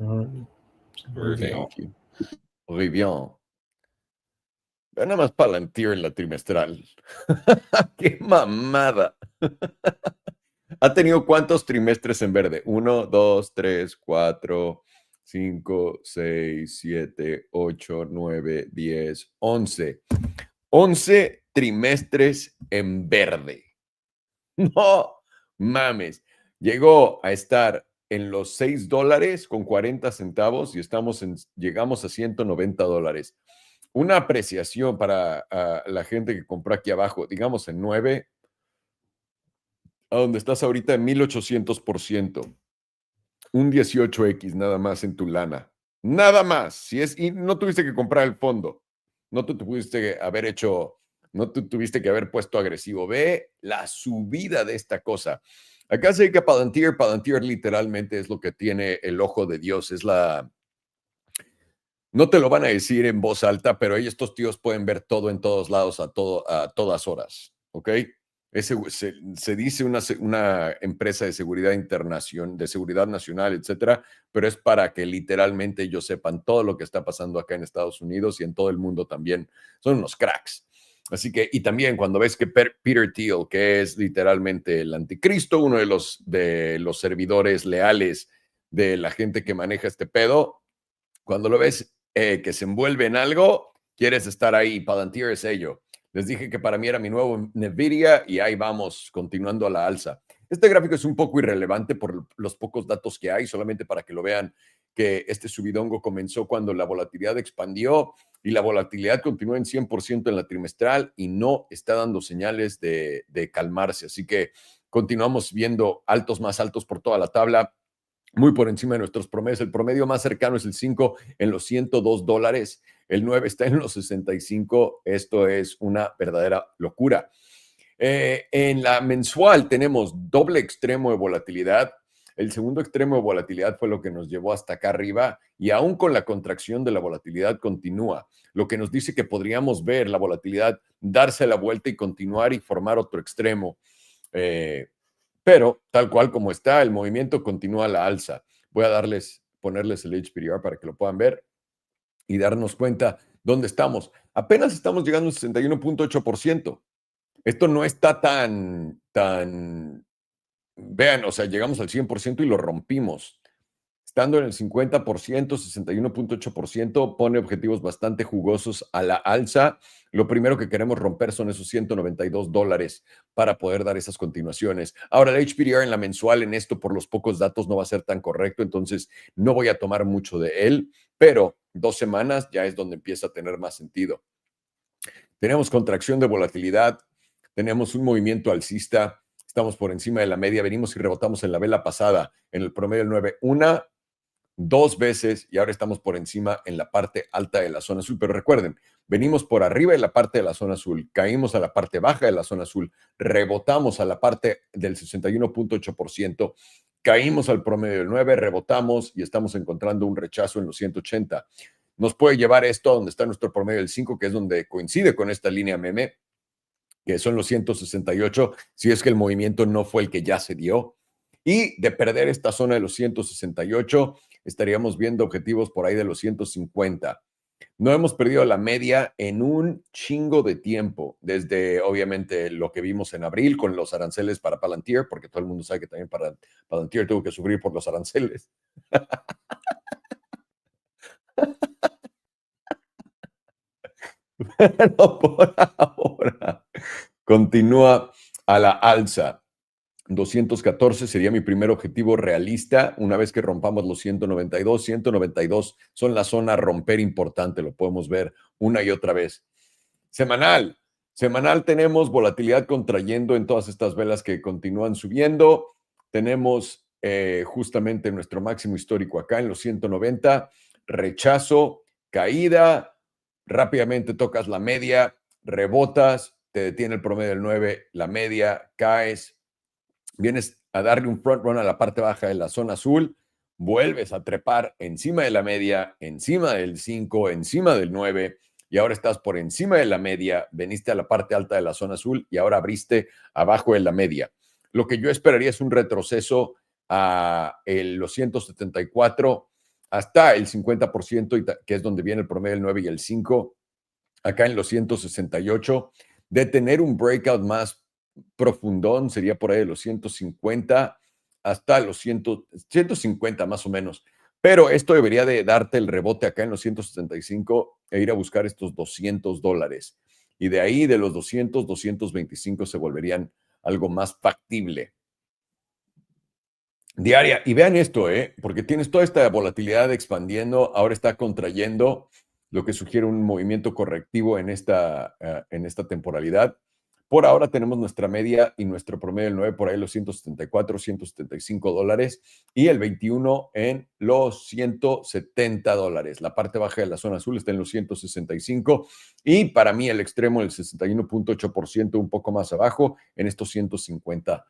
Rivian. Thank you. Rivian. Nada más Palantir en la trimestral. ¡Qué mamada! ¿Ha tenido cuántos trimestres en verde? 1, 2, 3, 4, 5, 6, 7, 8, 9, 10, 11. 11 trimestres en verde. No mames. Llegó a estar en los $6 con 40 centavos y llegamos a $190. Una apreciación para la gente que compró aquí abajo, digamos en 9, a donde estás ahorita en 1800%. Un 18x nada más en tu lana. Nada más. Y no tuviste que comprar el fondo. No te tuviste que haber puesto agresivo. Ve la subida de esta cosa. Acá se dedica Palantir. Palantir literalmente es lo que tiene el ojo de Dios. No te lo van a decir en voz alta, pero estos tíos pueden ver todo en todos lados a todas horas. ¿Ok? Se dice una empresa de seguridad internacional, de seguridad nacional, etcétera, pero es para que literalmente ellos sepan todo lo que está pasando acá en Estados Unidos y en todo el mundo también. Son unos cracks. Así que, y también cuando ves que Peter Thiel, que es literalmente el anticristo, uno de los servidores leales de la gente que maneja este pedo, cuando lo ves que se envuelve en algo, quieres estar ahí. Palantir es ello. Les dije que para mí era mi nuevo Nvidia y ahí vamos, continuando a la alza. Este gráfico es un poco irrelevante por los pocos datos que hay, solamente para que lo vean, que este subidongo comenzó cuando la volatilidad expandió y la volatilidad continúa en 100% en la trimestral y no está dando señales de calmarse. Así que continuamos viendo altos más altos por toda la tabla, muy por encima de nuestros promedios. El promedio más cercano es el 5 en los $102. El 9 está en los 65. Esto es una verdadera locura. En la mensual tenemos doble extremo de volatilidad. El segundo extremo de volatilidad fue lo que nos llevó hasta acá arriba y aún con la contracción de la volatilidad continúa, lo que nos dice que podríamos ver la volatilidad darse la vuelta y continuar y formar otro extremo. Pero tal cual como está, el movimiento continúa a la alza. Voy a ponerles el HPDR para que lo puedan ver y darnos cuenta dónde estamos. Apenas estamos llegando al 61.8%. Esto no está tan, vean, o sea, llegamos al 100% y lo rompimos. Estando en el 50%, 61.8%, pone objetivos bastante jugosos a la alza. Lo primero que queremos romper son esos $192 para poder dar esas continuaciones. Ahora, el HPDR en la mensual en esto, por los pocos datos, no va a ser tan correcto, entonces no voy a tomar mucho de él, pero 2 semanas ya es donde empieza a tener más sentido. Tenemos contracción de volatilidad, tenemos un movimiento alcista, estamos por encima de la media, venimos y rebotamos en la vela pasada en el promedio del 9, 1, 2 veces y ahora estamos por encima en la parte alta de la zona azul. Pero recuerden, venimos por arriba de la parte de la zona azul, caímos a la parte baja de la zona azul, rebotamos a la parte del 61.8%, caímos al promedio del 9, rebotamos y estamos encontrando un rechazo en los 180. Nos puede llevar esto a donde está nuestro promedio del 5, que es donde coincide con esta línea meme, que son los 168, si es que el movimiento no fue el que ya se dio. Y de perder esta zona de los 168, estaríamos viendo objetivos por ahí de los 150. No hemos perdido la media en un chingo de tiempo, desde obviamente lo que vimos en abril con los aranceles para Palantir, porque todo el mundo sabe que también para Palantir tuvo que sufrir por los aranceles. Pero por ahora continúa a la alza. 214 sería mi primer objetivo realista una vez que rompamos los 192. 192 son la zona a romper importante, lo podemos ver una y otra vez. Semanal, Semanal tenemos volatilidad contrayendo en todas estas velas que continúan subiendo. Tenemos justamente nuestro máximo histórico acá en los 190. Rechazo, caída. Rápidamente tocas la media, rebotas, te detiene el promedio del 9, la media, caes. Vienes a darle un front run a la parte baja de la zona azul. Vuelves a trepar encima de la media, encima del 5, encima del 9 y ahora estás por encima de la media, veniste a la parte alta de la zona azul y ahora abriste abajo de la media. Lo que yo esperaría es un retroceso a los 174 hasta el 50%, que es donde viene el promedio del 9 y el 5, acá en los 168, de tener un breakout más profundón, sería por ahí de los 150 hasta los 150 más o menos. Pero esto debería de darte el rebote acá en los 165 e ir a buscar estos $200. Y de ahí, de los 200, 225 se volverían algo más factible. Diaria. Y vean esto, porque tienes toda esta volatilidad expandiendo, ahora está contrayendo, lo que sugiere un movimiento correctivo en esta temporalidad. Por ahora tenemos nuestra media y nuestro promedio del 9 por ahí los 174, $175 y el 21 en los $170. La parte baja de la zona azul está en los 165 y para mí el extremo del 61.8% un poco más abajo en estos $150.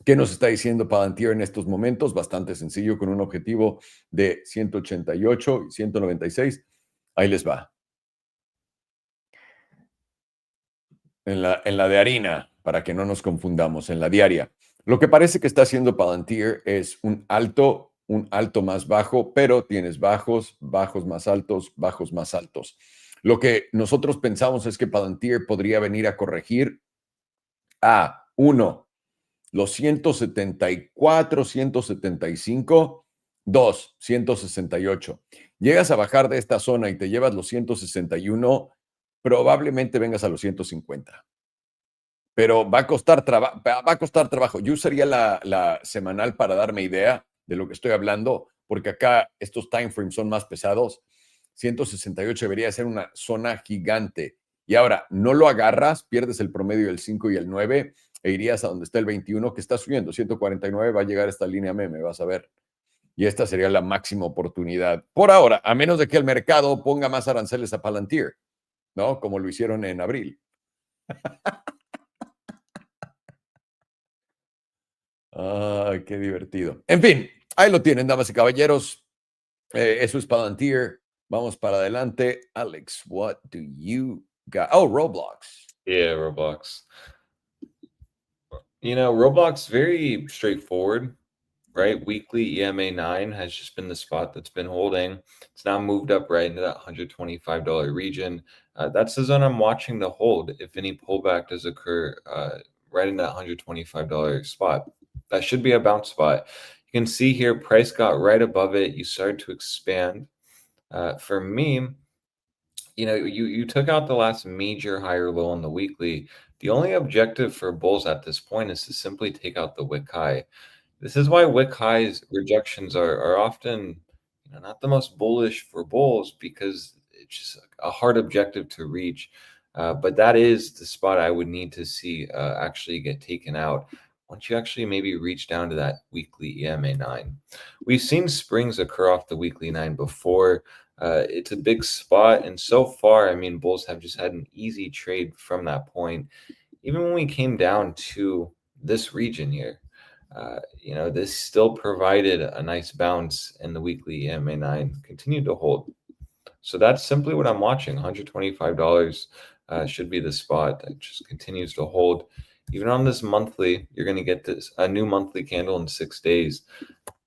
¿Qué nos está diciendo Palantir en estos momentos? Bastante sencillo, con un objetivo de 188 y 196. Ahí les va. En la de harina, para que no nos confundamos, en la diaria. Lo que parece que está haciendo Palantir es un alto más bajo, pero tienes bajos, bajos más altos, bajos más altos. Lo que nosotros pensamos es que Palantir podría venir a corregir a 1, los 174, 175, 2, 168. Llegas a bajar de esta zona y te llevas los 161, probablemente vengas a los 150. Pero va a costar trabajo. Yo usaría la semanal para darme idea de lo que estoy hablando, porque acá estos time frames son más pesados. 168 debería ser una zona gigante. Y ahora, no lo agarras, pierdes el promedio del 5 y el 9 e irías a donde está el 21 que está subiendo. 149 va a llegar a esta línea meme, vas a ver. Y esta sería la máxima oportunidad. Por ahora, a menos de que el mercado ponga más aranceles a Palantir, ¿no? Como lo hicieron en abril. Ay, qué divertido. En fin, ahí lo tienen, damas y caballeros. Eso es Palantir. Vamos para adelante. Alex, what do you got? Oh, Roblox. Yeah, Roblox. You know, Roblox, very straightforward, right? Weekly EMA 9 has just been the spot that's been holding. It's now moved up right into that $125 region. That's the zone I'm watching to hold if any pullback does occur right in that $125 spot. That should be a bounce spot. You can see here, price got right above it. You started to expand. For me, you know, you took out the last major higher low on the weekly. The only objective for bulls at this point is to simply take out the wick high. This is why wick highs rejections are often, you know, not the most bullish for bulls, because it's just a hard objective to reach. But that is the spot I would need to see actually get taken out once you actually maybe reach down to that weekly EMA 9. We've seen springs occur off the weekly 9 before. It's a big spot, and so far, I mean, bulls have just had an easy trade from that point. Even when we came down to this region here, you know, this still provided a nice bounce, and the weekly EMA 9 continued to hold. So that's simply what I'm watching. $125 should be the spot that just continues to hold. Even on this monthly, you're going to get a new monthly candle in 6 days.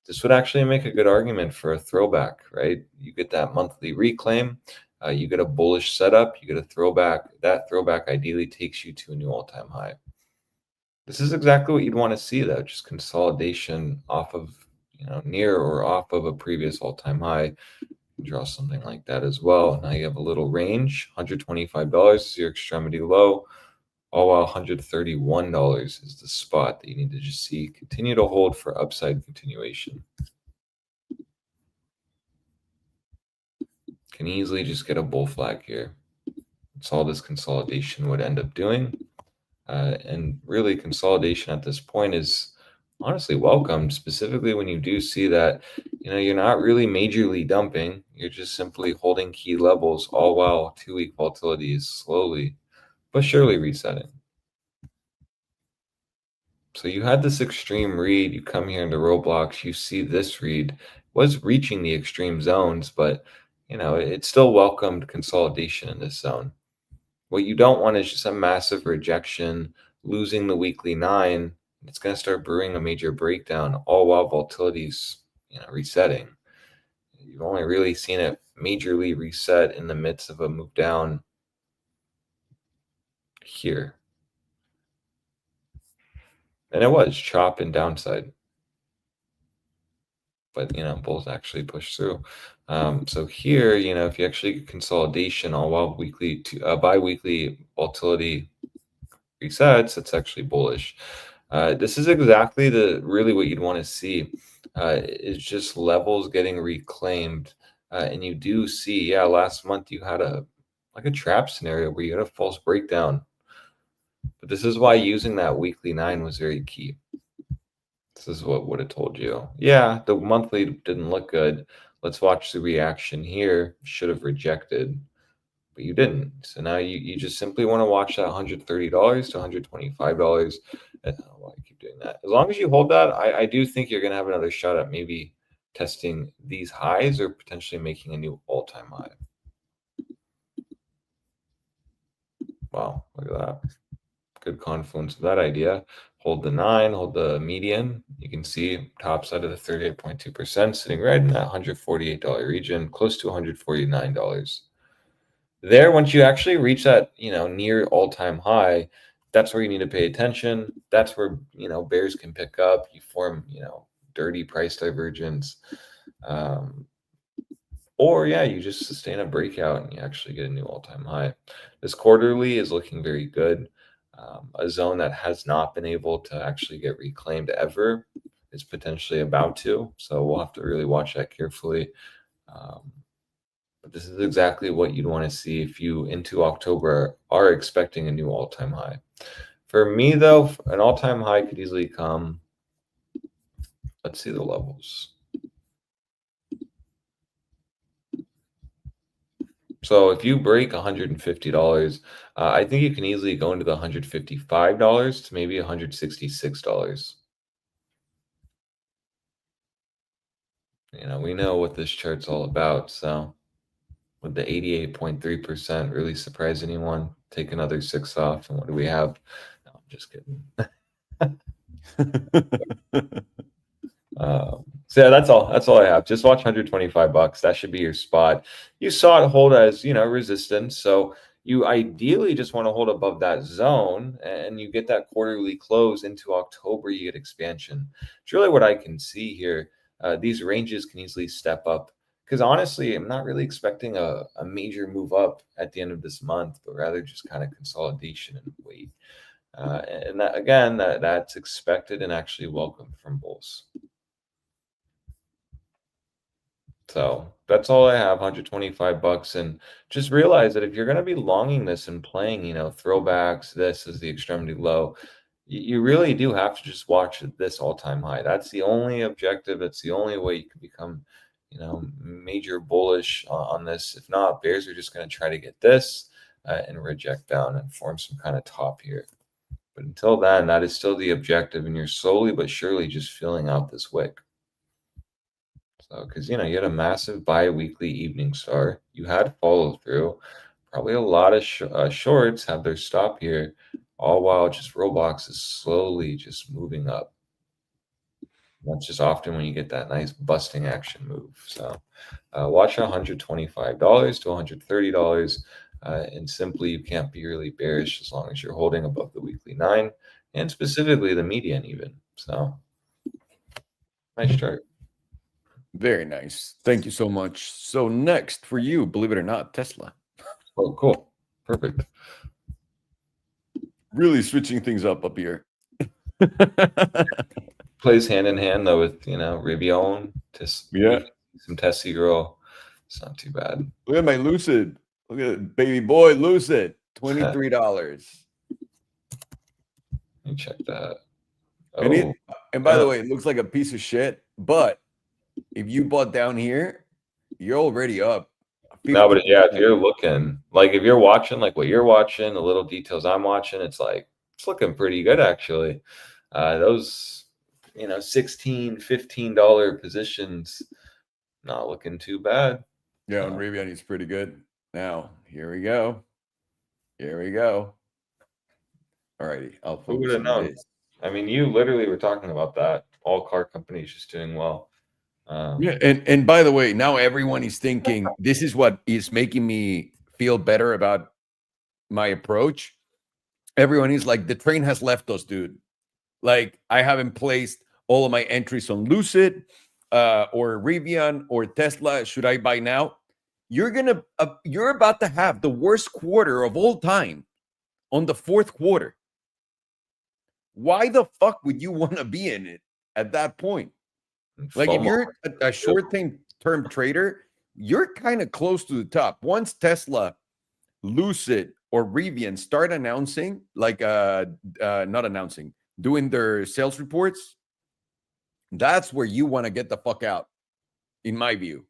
This would actually make a good argument for a throwback, right? You get that monthly reclaim, you get a bullish setup, you get a throwback. That throwback ideally takes you to a new all-time high. This is exactly what you'd want to see, though, just consolidation off of, you know, near or off of a previous all-time high. Draw something like that as well. Now you have a little range. $125 is your extremity low. All while $131 is the spot that you need to just see continue to hold for upside continuation. Can easily just get a bull flag here. That's all this consolidation would end up doing. And really, consolidation at this point is honestly welcomed, specifically when you do see that, you're not really majorly dumping. You're just simply holding key levels, all while 2-week volatility is slowly but surely resetting. So you had this extreme read. You come here into Roblox, you see this read was reaching the extreme zones, but it still welcomed consolidation in this zone. What you don't want is just a massive rejection, losing the weekly 9. It's going to start brewing a major breakdown, all while volatility's resetting. You've only really seen it majorly reset in the midst of a move down here. And it was chop and downside. But bulls actually push through. So here, if you actually get consolidation all while bi-weekly volatility resets, it's actually bullish. This is exactly really what you'd want to see. Is just levels getting reclaimed, and you do see, last month you had a trap scenario where you had a false breakdown. But this is why using that weekly 9 was very key. This is what would have told you. Yeah, the monthly didn't look good. Let's watch the reaction here. Should have rejected, but you didn't. So now you just simply want to watch that $130 to $125. I don't know why I keep doing that. As long as you hold that, I do think you're going to have another shot at maybe testing these highs or potentially making a new all-time high. Wow, look at that. Good confluence of that idea. Hold the 9, hold the median. You can see top side of the 38.2% sitting right in that $148 region, close to $149. There, once you actually reach that, near all-time high, that's where you need to pay attention. That's where, bears can pick up. You form, dirty price divergence. Or you just sustain a breakout and you actually get a new all-time high. This quarterly is looking very good. A zone that has not been able to actually get reclaimed ever is potentially about to. So we'll have to really watch that carefully. But this is exactly what you'd want to see if you, into October, are expecting a new all-time high. For me, though, an all-time high could easily come. Let's see the levels. So if you break $150, I think you can easily go into the $155 to maybe $166. We know what this chart's all about. So would the 88.3% really surprise anyone? Take another 6 off, and what do we have? No, I'm just kidding. So that's all. That's all I have. Just watch $125. That should be your spot. You saw it hold as resistance. So you ideally just want to hold above that zone, and you get that quarterly close into October. You get expansion. It's really what I can see here. These ranges can easily step up because honestly, I'm not really expecting a major move up at the end of this month, but rather just kind of consolidation and wait. And that, again, that's expected and actually welcome from bulls. So that's all I have, $125. And just realize that if you're going to be longing this and playing, throwbacks, this is the extremity low, you really do have to just watch this all-time high. That's the only objective. That's the only way you can become, major bullish on this. If not, bears are just going to try to get this and reject down and form some kind of top here. But until then, that is still the objective, and you're slowly but surely just filling out this wick. So, because you had a massive bi-weekly evening star, you had follow through. Probably a lot of shorts have their stop here, all while just Roblox is slowly just moving up. That's just often when you get that nice busting action move. So, watch $125 to $130. And simply, you can't be really bearish as long as you're holding above the weekly 9 and specifically the median even. So, nice chart. Very nice. Thank you so much. So next for you, believe it or not, Tesla. Oh, cool. Perfect. Really switching things up here. Plays hand in hand though with Rivian, some Tessie girl. It's not too bad. Look at my Lucid. Look at it. Baby boy, lose it. $23. Let me check that. And Oh, and by the yeah. way, it looks like a piece of shit, but if you bought down here, you're already up No, but yeah, if 50%. you're looking, like if you're watching, like what you're watching, the little details I'm watching, it's like it's looking pretty good actually. Those, $16, $15 positions, not looking too bad. Yeah, on Rivian, it's pretty good. Now, here we go. Here we go. All righty, I'll Who would focus have on known? this. I mean, you literally were talking about that. All car companies just doing well. Yeah, and by the way, now everyone is thinking this is what is making me feel better about my approach. Everyone is like, the train has left us, dude. Like, I haven't placed all of my entries on Lucid or Rivian or Tesla. Should I buy now? You're about to have the worst quarter of all time on the fourth quarter. Why the fuck would you want to be in it at that point? Like, if FOMO. you're a short-term trader, you're kind of close to the top. Once Tesla, Lucid, or Rivian start announcing, like not announcing, doing their sales reports, that's where you want to get the fuck out, in my view.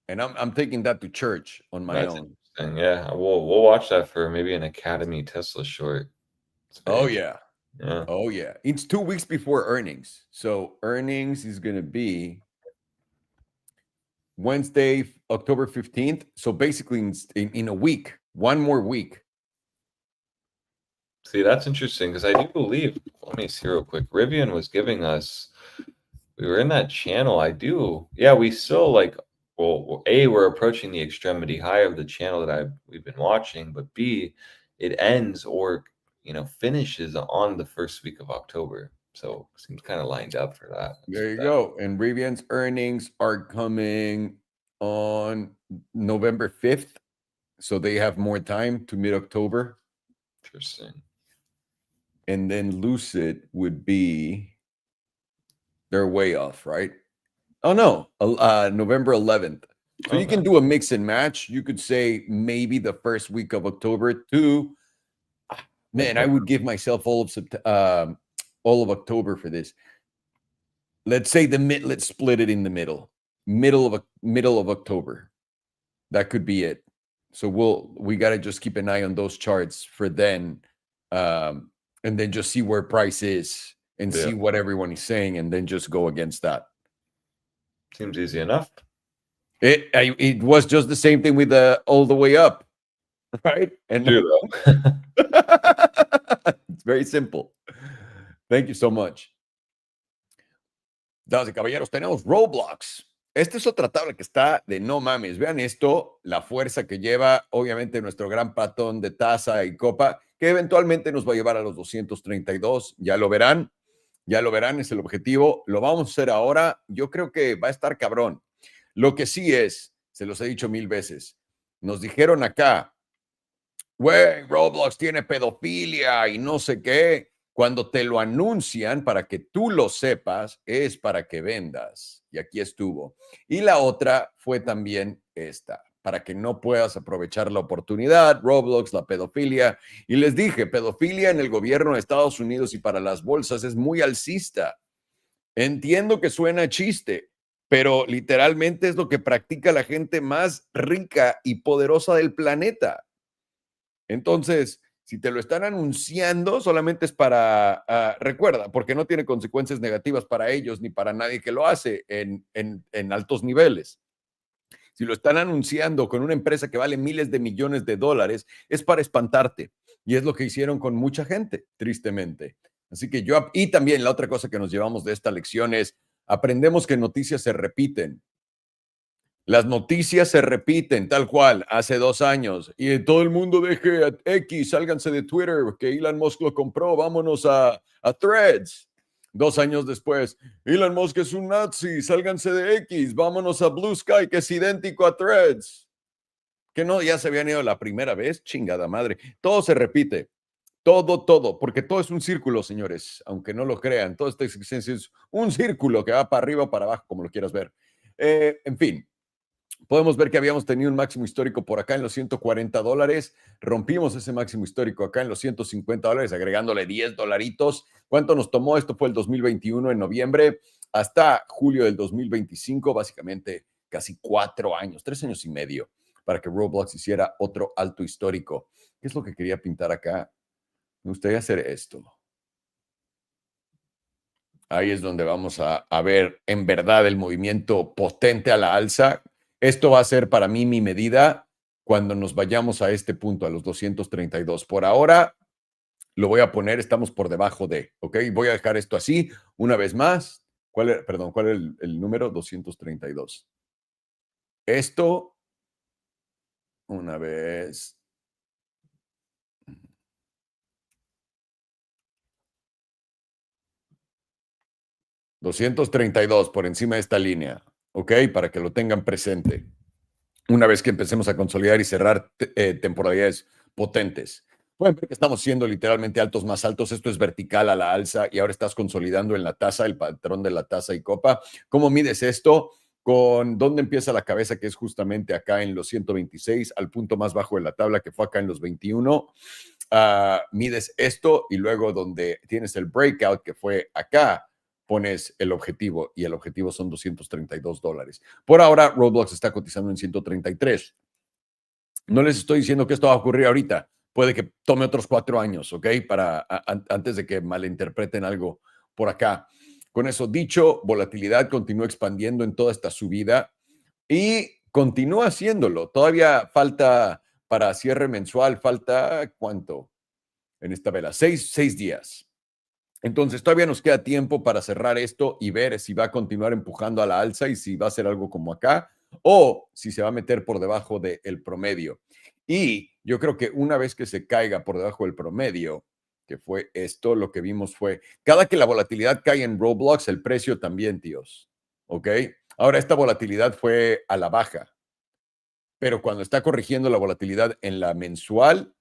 I'm taking that to church on my That's own. interesting. Yeah, we'll watch that for maybe an Academy Tesla short. Oh yeah. Yeah. Oh yeah. It's 2 weeks before earnings. So earnings is going to be Wednesday, October 15th. So basically in a week, one more week. See, that's interesting because I do believe, let me see real quick. Rivian was giving us, we were in that channel. Yeah, we still well, A, we're approaching the extremity high of the channel that we've been watching, but B, it ends or, finishes on the first week of October. So seems kind of lined up for that. There you go. And Rivian's earnings are coming on November 5th. So they have more time to mid-October. Interesting. And then Lucid would be, they're way off, right? Oh no, November 11th. So you can do a mix and match. You could say maybe the first week of October to, man, I would give myself all of October for this. Let's say let's split it in the middle of October. That could be it. So we got to just keep an eye on those charts for then, and then just see where price is and see what everyone is saying, and then just go against that. Seems easy enough. It was just the same thing with all the way up, right? And it's very simple. Thank you so much. Damas y caballeros, tenemos Roblox. Esta es otra tabla que está de no mames. Vean esto, la fuerza que lleva, obviamente, nuestro gran patrón de tasa y copa, que eventualmente nos va a llevar a los 232. Ya lo verán, es el objetivo. Lo vamos a hacer ahora. Yo creo que va a estar cabrón. Lo que sí es, se los he dicho 1000 veces, nos dijeron acá, güey, Roblox tiene pedofilia y no sé qué. Cuando te lo anuncian para que tú lo sepas, es para que vendas. Y aquí estuvo. Y la otra fue también esta, para que no puedas aprovechar la oportunidad, Roblox, la pedofilia. Y les dije, pedofilia en el gobierno de Estados Unidos y para las bolsas es muy alcista. Entiendo que suena chiste, pero literalmente es lo que practica la gente más rica y poderosa del planeta. Entonces, si te lo están anunciando, solamente es para, recuerda, porque no tiene consecuencias negativas para ellos ni para nadie que lo hace en altos niveles. Si lo están anunciando con una empresa que vale miles de millones de dólares, es para espantarte. Y es lo que hicieron con mucha gente, tristemente. Así que y también la otra cosa que nos llevamos de esta lección es, aprendemos que noticias se repiten. Las noticias se repiten tal cual hace 2 años y todo el mundo deje a X, sálganse de Twitter, que Elon Musk lo compró, vámonos a Threads. 2 años después, Elon Musk es un nazi, sálganse de X, vámonos a Blue Sky, que es idéntico a Threads. Que no, ya se habían ido la primera vez, chingada madre. Todo se repite, todo, porque todo es un círculo, señores, aunque no lo crean. Toda esta existencia es un círculo que va para arriba o para abajo, como lo quieras ver. En fin. Podemos ver que habíamos tenido un máximo histórico por acá en los $140. Rompimos ese máximo histórico acá en los $150, agregándole 10 dolaritos. ¿Cuánto nos tomó? Esto fue el 2021 en noviembre hasta julio del 2025, básicamente casi 4 años, 3 años y medio, para que Roblox hiciera otro alto histórico. ¿Qué es lo que quería pintar acá? Me gustaría hacer esto. Ahí es donde vamos a ver en verdad el movimiento potente a la alza. Esto va a ser para mí mi medida cuando nos vayamos a este punto, a los 232. Por ahora lo voy a poner, estamos por debajo de, ¿ok? Voy a dejar esto así una vez más. Perdón, ¿cuál es el número? 232. Esto, una vez. 232 por encima de esta línea, ¿ok? Para que lo tengan presente. Una vez que empecemos a consolidar y cerrar temporalidades potentes. Pueden ver que estamos siendo literalmente altos más altos. Esto es vertical a la alza y ahora estás consolidando en la tasa, el patrón de la tasa y copa. ¿Cómo mides esto? Con dónde empieza la cabeza, que es justamente acá en los 126, al punto más bajo de la tabla, que fue acá en los 21. Mides esto y luego donde tienes el breakout, que fue acá, pones el objetivo y el objetivo son $232. Por ahora, Roblox está cotizando en 133. No les estoy diciendo que esto va a ocurrir ahorita. Puede que tome otros 4 años, ¿ok? Antes de que malinterpreten algo por acá. Con eso dicho, volatilidad continúa expandiendo en toda esta subida y continúa haciéndolo. Todavía falta para cierre mensual, falta ¿cuánto? En esta vela, 6 días. Entonces, todavía nos queda tiempo para cerrar esto y ver si va a continuar empujando a la alza y si va a ser algo como acá o si se va a meter por debajo del promedio. Y yo creo que una vez que se caiga por debajo del promedio, que fue esto, lo que vimos fue, cada que la volatilidad cae en Roblox, el precio también, tíos. ¿Ok? Ahora, esta volatilidad fue a la baja, pero cuando está corrigiendo la volatilidad en la mensual,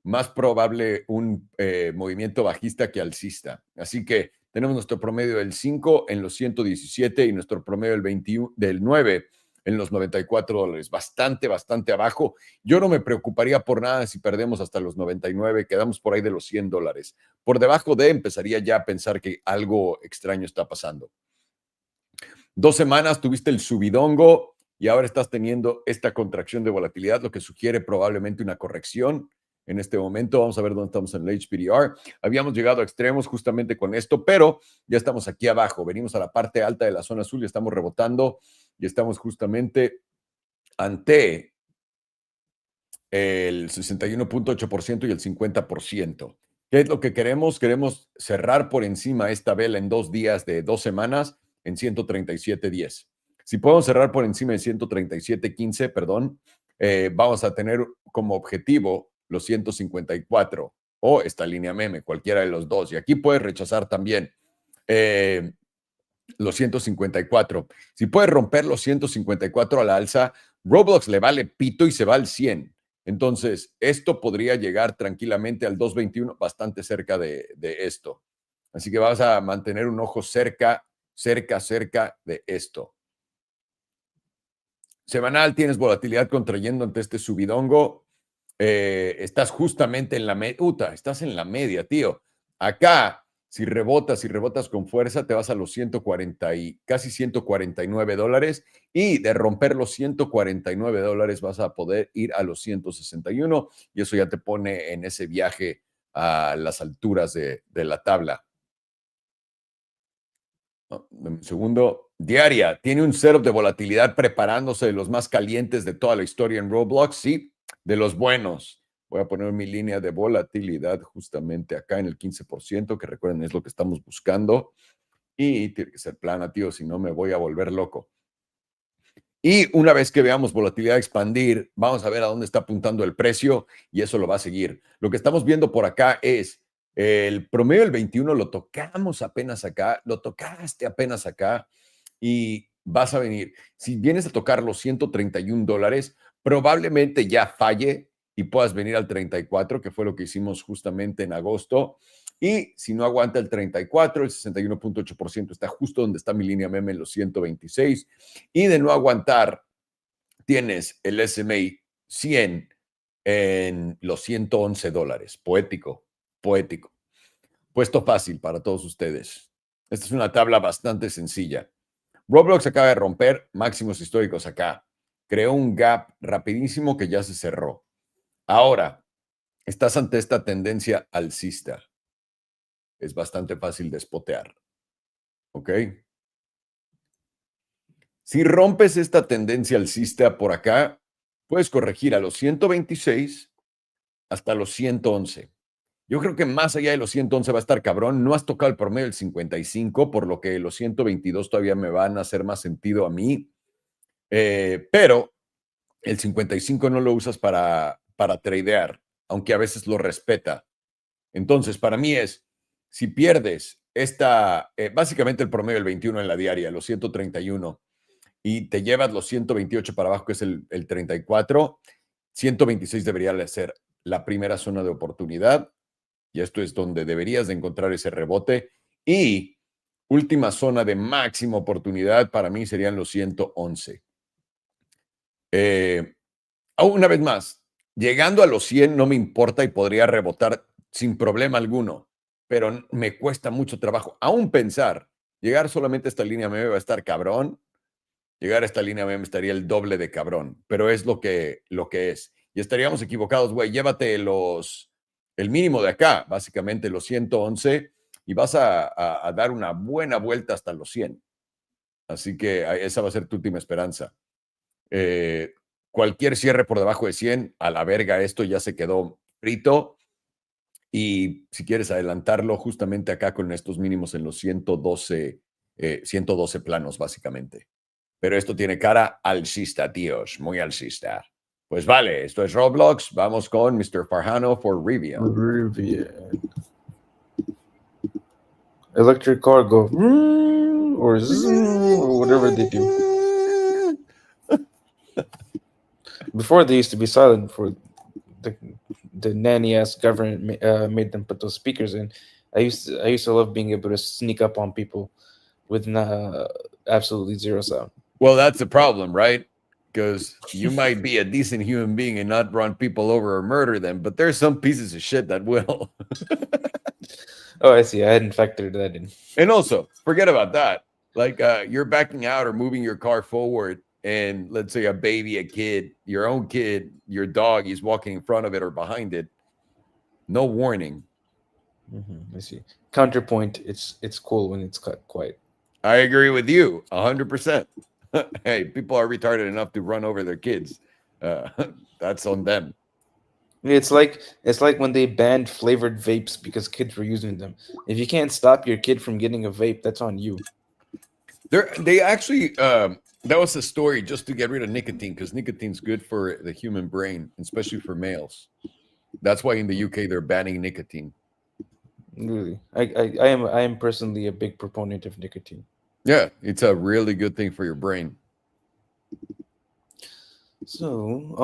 más probable un movimiento bajista que alcista. Así que tenemos nuestro promedio del 5 en los 117 y nuestro promedio del 21, del 9 en los $94. Bastante, bastante abajo. Yo no me preocuparía por nada si perdemos hasta los 99, quedamos por ahí de los $100. Por debajo de empezaría ya a pensar que algo extraño está pasando. 2 semanas tuviste el subidongo y ahora estás teniendo esta contracción de volatilidad, lo que sugiere probablemente una corrección. En este momento vamos a ver dónde estamos en el HPDR. Habíamos llegado a extremos justamente con esto, pero ya estamos aquí abajo. Venimos a la parte alta de la zona azul y estamos rebotando y estamos justamente ante el 61.8% y el 50%. ¿Qué es lo que queremos? Queremos cerrar por encima esta vela en 2 días de 2 semanas en 137.10. Si podemos cerrar por encima de 137.15, perdón, vamos a tener como objetivo los 154 o esta línea meme, cualquiera de los dos. Y aquí puedes rechazar también los 154. Si puedes romper los 154 a la alza, Roblox le vale pito y se va al 100. Entonces, esto podría llegar tranquilamente al 221, bastante cerca de esto. Así que vas a mantener un ojo cerca de esto. Semanal, tienes volatilidad contrayendo ante este subidongo. Estás justamente en la media. Estás en la media, tío. Acá, si rebotas con fuerza, te vas a los 140 y casi $149. Y de romper los $149 vas a poder ir a los 161. Y eso ya te pone en ese viaje a las alturas de la tabla. Un segundo. Diaria. Tiene un setup de volatilidad preparándose de los más calientes de toda la historia en Roblox. Sí, de los buenos. Voy a poner mi línea de volatilidad justamente acá en el 15%, que recuerden es lo que estamos buscando. Y tiene que ser plana, tío, si no me voy a volver loco. Y una vez que veamos volatilidad expandir, vamos a ver a dónde está apuntando el precio y eso lo va a seguir. Lo que estamos viendo por acá es el promedio del 21, lo tocamos apenas acá, lo tocaste apenas acá y vas a venir. Si vienes a tocar los $131, probablemente ya falle y puedas venir al 34, que fue lo que hicimos justamente en agosto. Y si no aguanta el 34, el 61.8% está justo donde está mi línea meme en los 126. Y de no aguantar tienes el S&P 100 en los $111. Poético, poético. Puesto fácil para todos ustedes. Esta es una tabla bastante sencilla. Roblox acaba de romper máximos históricos acá. Creó un gap rapidísimo que ya se cerró. Ahora, estás ante esta tendencia alcista. Es bastante fácil de spotear. ¿Ok? Si rompes esta tendencia alcista por acá, puedes corregir a los 126 hasta los 111. Yo creo que más allá de los 111 va a estar cabrón. No has tocado el promedio del 55, por lo que los 122 todavía me van a hacer más sentido a mí. Pero el 55 no lo usas para tradear, aunque a veces lo respeta. Entonces, para mí si pierdes básicamente el promedio del 21 en la diaria, los 131, y te llevas los 128 para abajo, que es el 34, 126 debería ser la primera zona de oportunidad, y esto es donde deberías de encontrar ese rebote. Y última zona de máxima oportunidad para mí serían los 111. Una vez más, llegando a los 100 no me importa y podría rebotar sin problema alguno, pero me cuesta mucho trabajo. Aún pensar, llegar solamente a esta línea me va a estar cabrón. Llegar a esta línea me estaría el doble de cabrón, pero es lo que es. Y estaríamos equivocados, güey. Llévate el mínimo de acá, básicamente los 111, y vas a dar una buena vuelta hasta los 100. Así que esa va a ser tu última esperanza. Cualquier cierre por debajo de 100, a la verga, esto ya se quedó frito. Y si quieres adelantarlo, justamente acá con estos mínimos en los 112 planos, básicamente. Pero esto tiene cara alcista, tíos, muy alcista. Pues vale, esto es Roblox. Vamos con Mr. Farhano for Rivian. Electric car go or whatever they do. Before they used to be silent for the nanny ass government made them put those speakers in. I used to love being able to sneak up on people with absolutely zero sound. Well, that's the problem, right? Because you might be a decent human being and not run people over or murder them, but there's some pieces of shit that will. Oh, I see. I hadn't factored that in. And also, forget about that. Like you're backing out or moving your car forward, and let's say a baby, a kid, your own kid, your dog is walking in front of it or behind it. No warning. I see. Counterpoint, it's cool when it's quiet. I agree with you 100%. Hey, people are retarded enough to run over their kids. That's on them. It's like when they banned flavored vapes because kids were using them. If you can't stop your kid from getting a vape, that's on you. They actually that was a story just to get rid of nicotine, because nicotine's good for the human brain, especially for males. That's why in the UK they're banning nicotine. Really, I am personally a big proponent of nicotine. Yeah, it's a really good thing for your brain. So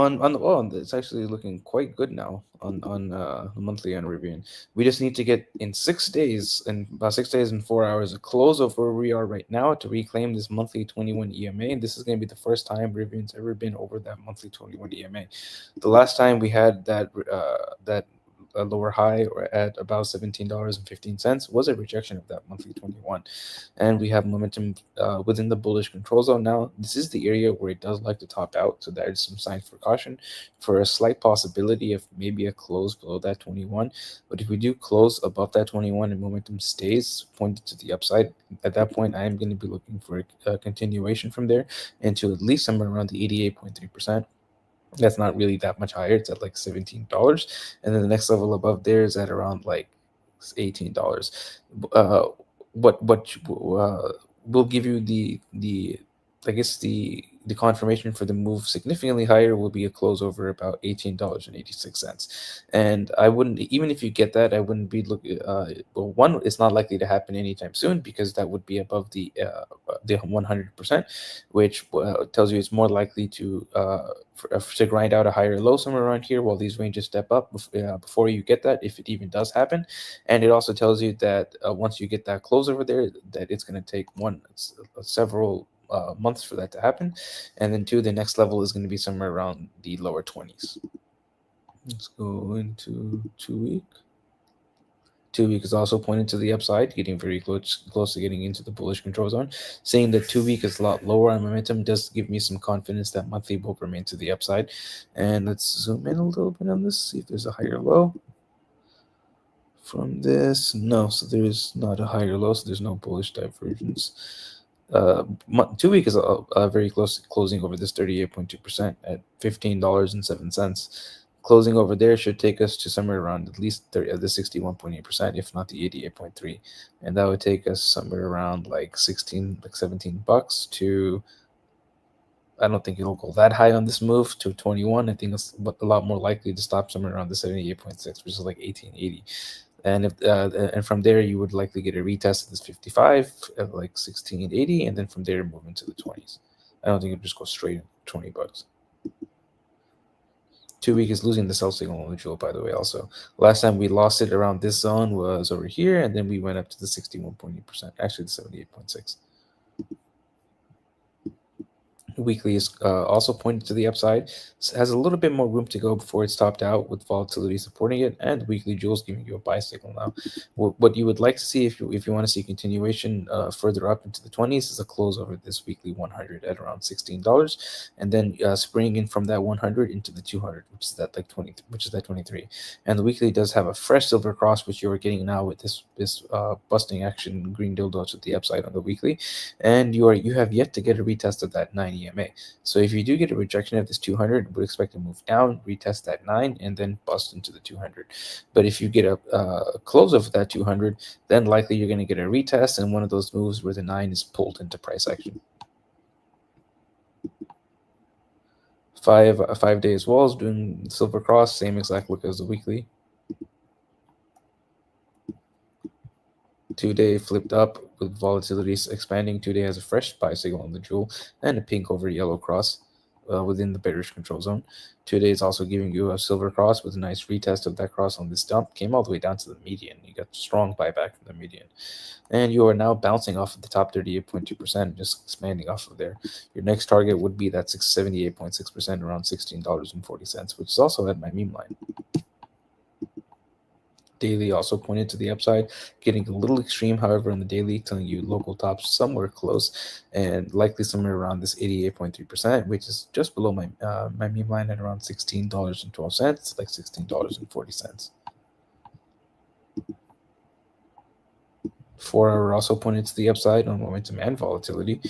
it's actually looking quite good now on the monthly on Rivian. We just need to get in 6 days and about 6 days and 4 hours a close of where we are right now to reclaim this monthly 21 EMA. And this is going to be the first time Rivian's ever been over that monthly 21 EMA. The last time we had that a lower high or at about $17.15 was a rejection of that monthly 21, and we have momentum within the bullish control zone now. This is the area where it does like to top out, so there's some signs for caution for a slight possibility of maybe a close below that 21. But if we do close above that 21 and momentum stays pointed to the upside, at that point I am going to be looking for a continuation from there into at least somewhere around the 88.3%. That's not really that much higher. It's at like $17, and then the next level above there is at around like $18. What will give you the I guess the confirmation for the move significantly higher will be a close over about $18.86. And I wouldn't, even if you get that, I wouldn't be looking. Well, one, it's not likely to happen anytime soon because that would be above the 100%, which tells you it's more likely to grind out a higher low somewhere around here while these ranges step up before you get that, if it even does happen. And it also tells you that once you get that close over there, that it's going to take several months for that to happen. And then 2, the next level is going to be somewhere around the lower 20s. Let's go into 2 week. 2 week is also pointing to the upside, getting very close to getting into the bullish control zone. Saying that 2 week is a lot lower on momentum does give me some confidence that monthly will remain to the upside. And let's zoom in a little bit on this, see if there's a higher low. From this, no, so there's not a higher low, so there's no bullish divergence. 2 week is very close to closing over this 38.2% at $15.07. Closing over there should take us to somewhere around at least the 61.8%, if not the 88.3%, and that would take us somewhere around like $17 to. I don't think it'll go that high on this move to 21. I think it's a lot more likely to stop somewhere around the 78.6, which is like 1880. And if and from there you would likely get a retest of this 55 at like 1680, and then from there move into the 20s. I don't think it'll just go straight $20. 2 week is losing the sell signal on the jewel, by the way. Also, last time we lost it around this zone was over here, and then we went up to the 61.8%, actually the 78.6. Weekly is also pointed to the upside. It has a little bit more room to go before it's topped out, with volatility supporting it, and weekly jewels giving you a buy signal now. What you would like to see, if you want to see continuation further up into the 20s, is a close over this weekly 100 at around $16, and then springing in from that 100 into the 200, which is that 23. And the weekly does have a fresh silver cross, which you are getting now with this busting action green dildo to the upside on the weekly, and you have yet to get a retest of that 9 EMA. So if you do get a rejection of this 200, would expect to move down, retest that 9, and then bust into the 200. But if you get a close of that 200, then likely you're going to get a retest and one of those moves where the 9 is pulled into price action. 5 days walls doing silver cross, same exact look as the weekly. 2-day flipped up with volatility expanding. 2-day has a fresh buy signal on the jewel and a pink over yellow cross within the bearish control zone. 2-day is also giving you a silver cross with a nice retest of that cross on this dump. Came all the way down to the median. You got strong buyback from the median. And you are now bouncing off of the top 38.2%, just expanding off of there. Your next target would be that 78.6%, around $16.40, which is also at my meme line. Daily also pointed to the upside, getting a little extreme, however, in the daily, telling you local tops somewhere close and likely somewhere around this 88.3%, which is just below my meme line at around $16.12, like $16.40. 4-hour also pointed to the upside on momentum and volatility,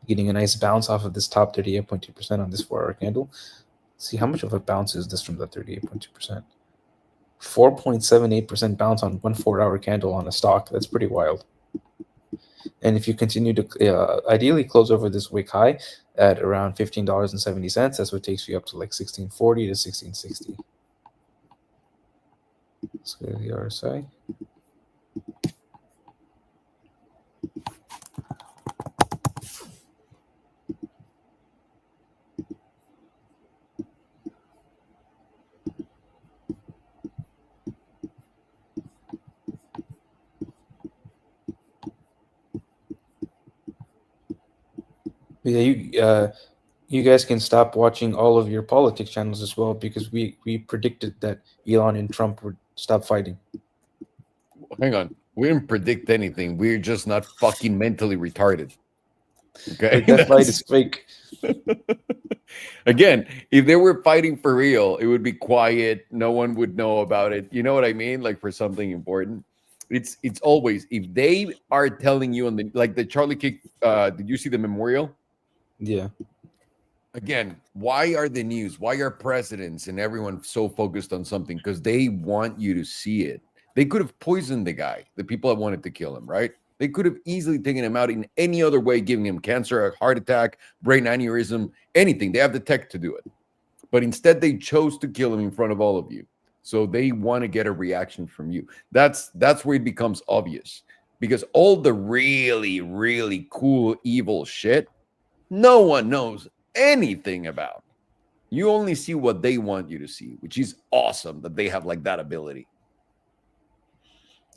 getting a nice bounce off of this top 38.2% on this 4-hour candle. See how much of a bounce is this from the 38.2%? 4.78% bounce on one 4-hour candle on a stock. That's pretty wild. And if you continue to ideally close over this wick high at around $15.70, that's what takes you up to like 1640 to 1660. Let's go to the RSI. Yeah, you guys can stop watching all of your politics channels as well, because we predicted that Elon and Trump would stop fighting. Hang on. We didn't predict anything. We're just not fucking mentally retarded. Okay. But that fight is fake. Again, if they were fighting for real, it would be quiet. No one would know about it. You know what I mean? Like for something important. It's always, if they are telling you on the, like the Charlie Kirk, did you see the memorial? Yeah. Again, why are the news, why are presidents and everyone so focused on something? Because they want you to see it. They could have poisoned the guy, the people that wanted to kill him, right? They could have easily taken him out in any other way, giving him cancer, a heart attack, brain aneurysm, anything. They have the tech to do it. But instead, they chose to kill him in front of all of you. So they want to get a reaction from you. That's where it becomes obvious. Because all the really, really cool, evil shit, no one knows anything about. You only see what they want you to see, which is awesome that they have like that ability.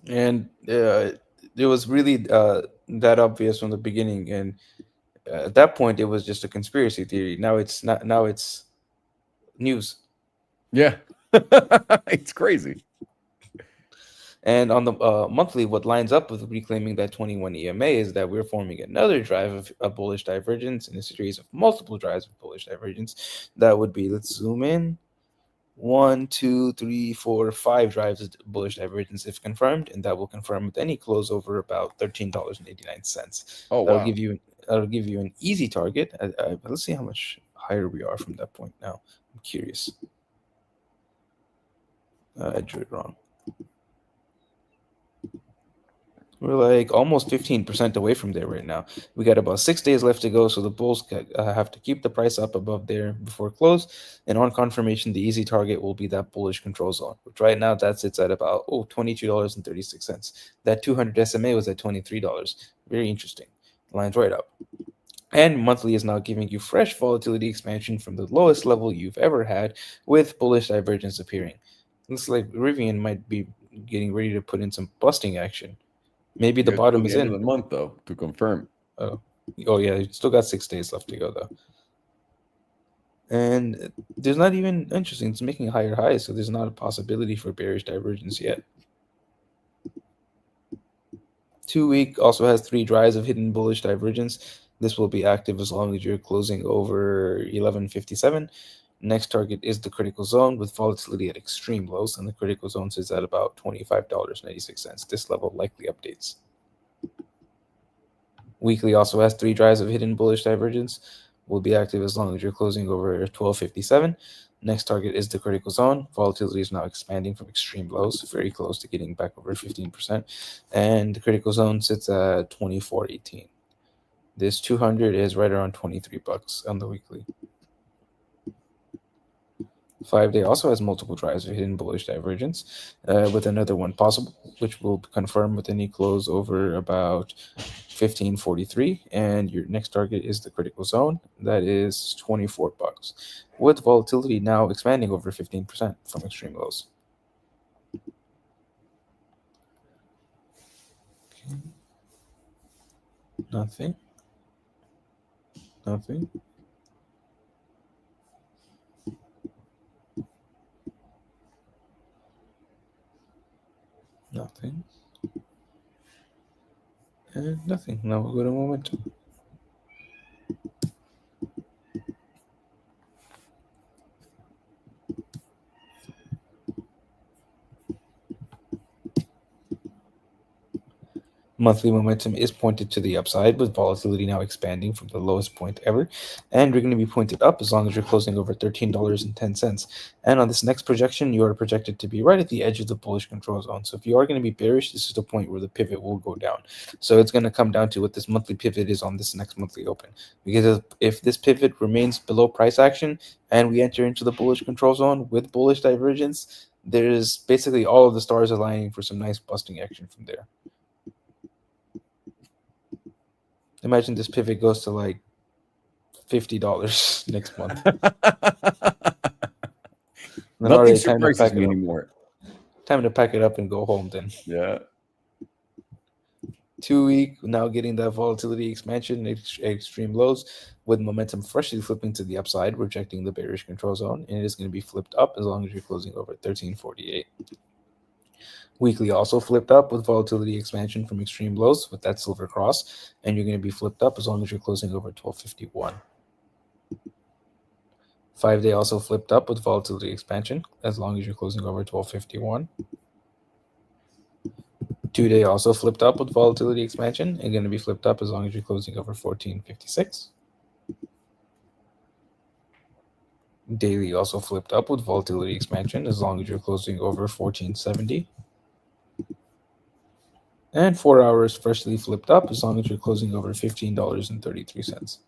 And it was really that obvious from the beginning. And At that point, it was just a conspiracy theory. Now it's not. Now it's news. Yeah. It's crazy. And on the monthly, what lines up with reclaiming that 21 EMA is that we're forming another drive of a bullish divergence in a series of multiple drives of bullish divergence. That would be, let's zoom in, 1, 2, 3, 4, 5 drives of bullish divergence if confirmed, and that will confirm with any close over about $13.89. Oh, That'll wow. give you an easy target. Let's see how much higher we are from that point now. I'm curious. I drew it wrong. We're like almost 15% away from there right now. We got about 6 days left to go, so the bulls have to keep the price up above there before close. And on confirmation, the easy target will be that bullish control zone, which right now that sits at about $22.36. That 200 SMA was at $23. Very interesting. Lines right up. And monthly is now giving you fresh volatility expansion from the lowest level you've ever had, with bullish divergence appearing. Looks like Rivian might be getting ready to put in some busting action. Maybe the bottom is the end in of the month, though, to confirm. Oh yeah, you still got 6 days left to go though. And there's not even interesting. It's making higher highs, so there's not a possibility for bearish divergence yet. 2 week also has 3 drives of hidden bullish divergence. This will be active as long as you're closing over 1157. Next target is the critical zone with volatility at extreme lows, and the critical zone sits at about $25.96. This level likely updates. Weekly also has 3 drives of hidden bullish divergence. Will be active as long as you're closing over 1257. Next target is the critical zone. Volatility is now expanding from extreme lows, very close to getting back over 15%. And the critical zone sits at 2418. This 200 is right around $23 on the weekly. 5-day also has multiple drives of hidden bullish divergence, with another one possible, which will confirm with any close over about 1543. And your next target is the critical zone. That is $24, with volatility now expanding over 15% from extreme lows. Okay. Nothing. Nothing. Nothing. And nothing. Now we'll go to momentum. Monthly momentum is pointed to the upside, with volatility now expanding from the lowest point ever. And you're going to be pointed up as long as you're closing over $13.10. And on this next projection, you are projected to be right at the edge of the bullish control zone. So if you are going to be bearish, this is the point where the pivot will go down. So it's going to come down to what this monthly pivot is on this next monthly open. Because if this pivot remains below price action and we enter into the bullish control zone with bullish divergence, there's basically all of the stars aligning for some nice busting action from there. Imagine this pivot goes to like $50 next month. Nothing surprises me anymore. Time to pack it up and go home then. Yeah. 2 week, now getting that volatility expansion at extreme lows, with momentum freshly flipping to the upside, rejecting the bearish control zone, and it is going to be flipped up as long as you're closing over 1348. Weekly also flipped up with volatility expansion from extreme lows with that silver cross, and you're going to be flipped up as long as you're closing over 1251. 5-day also flipped up with volatility expansion as long as you're closing over 1251. 2-day also flipped up with volatility expansion and going to be flipped up as long as you're closing over 1456. Daily also flipped up with volatility expansion as long as you're closing over 1470. And 4 hours freshly flipped up as long as you're closing over $15.33.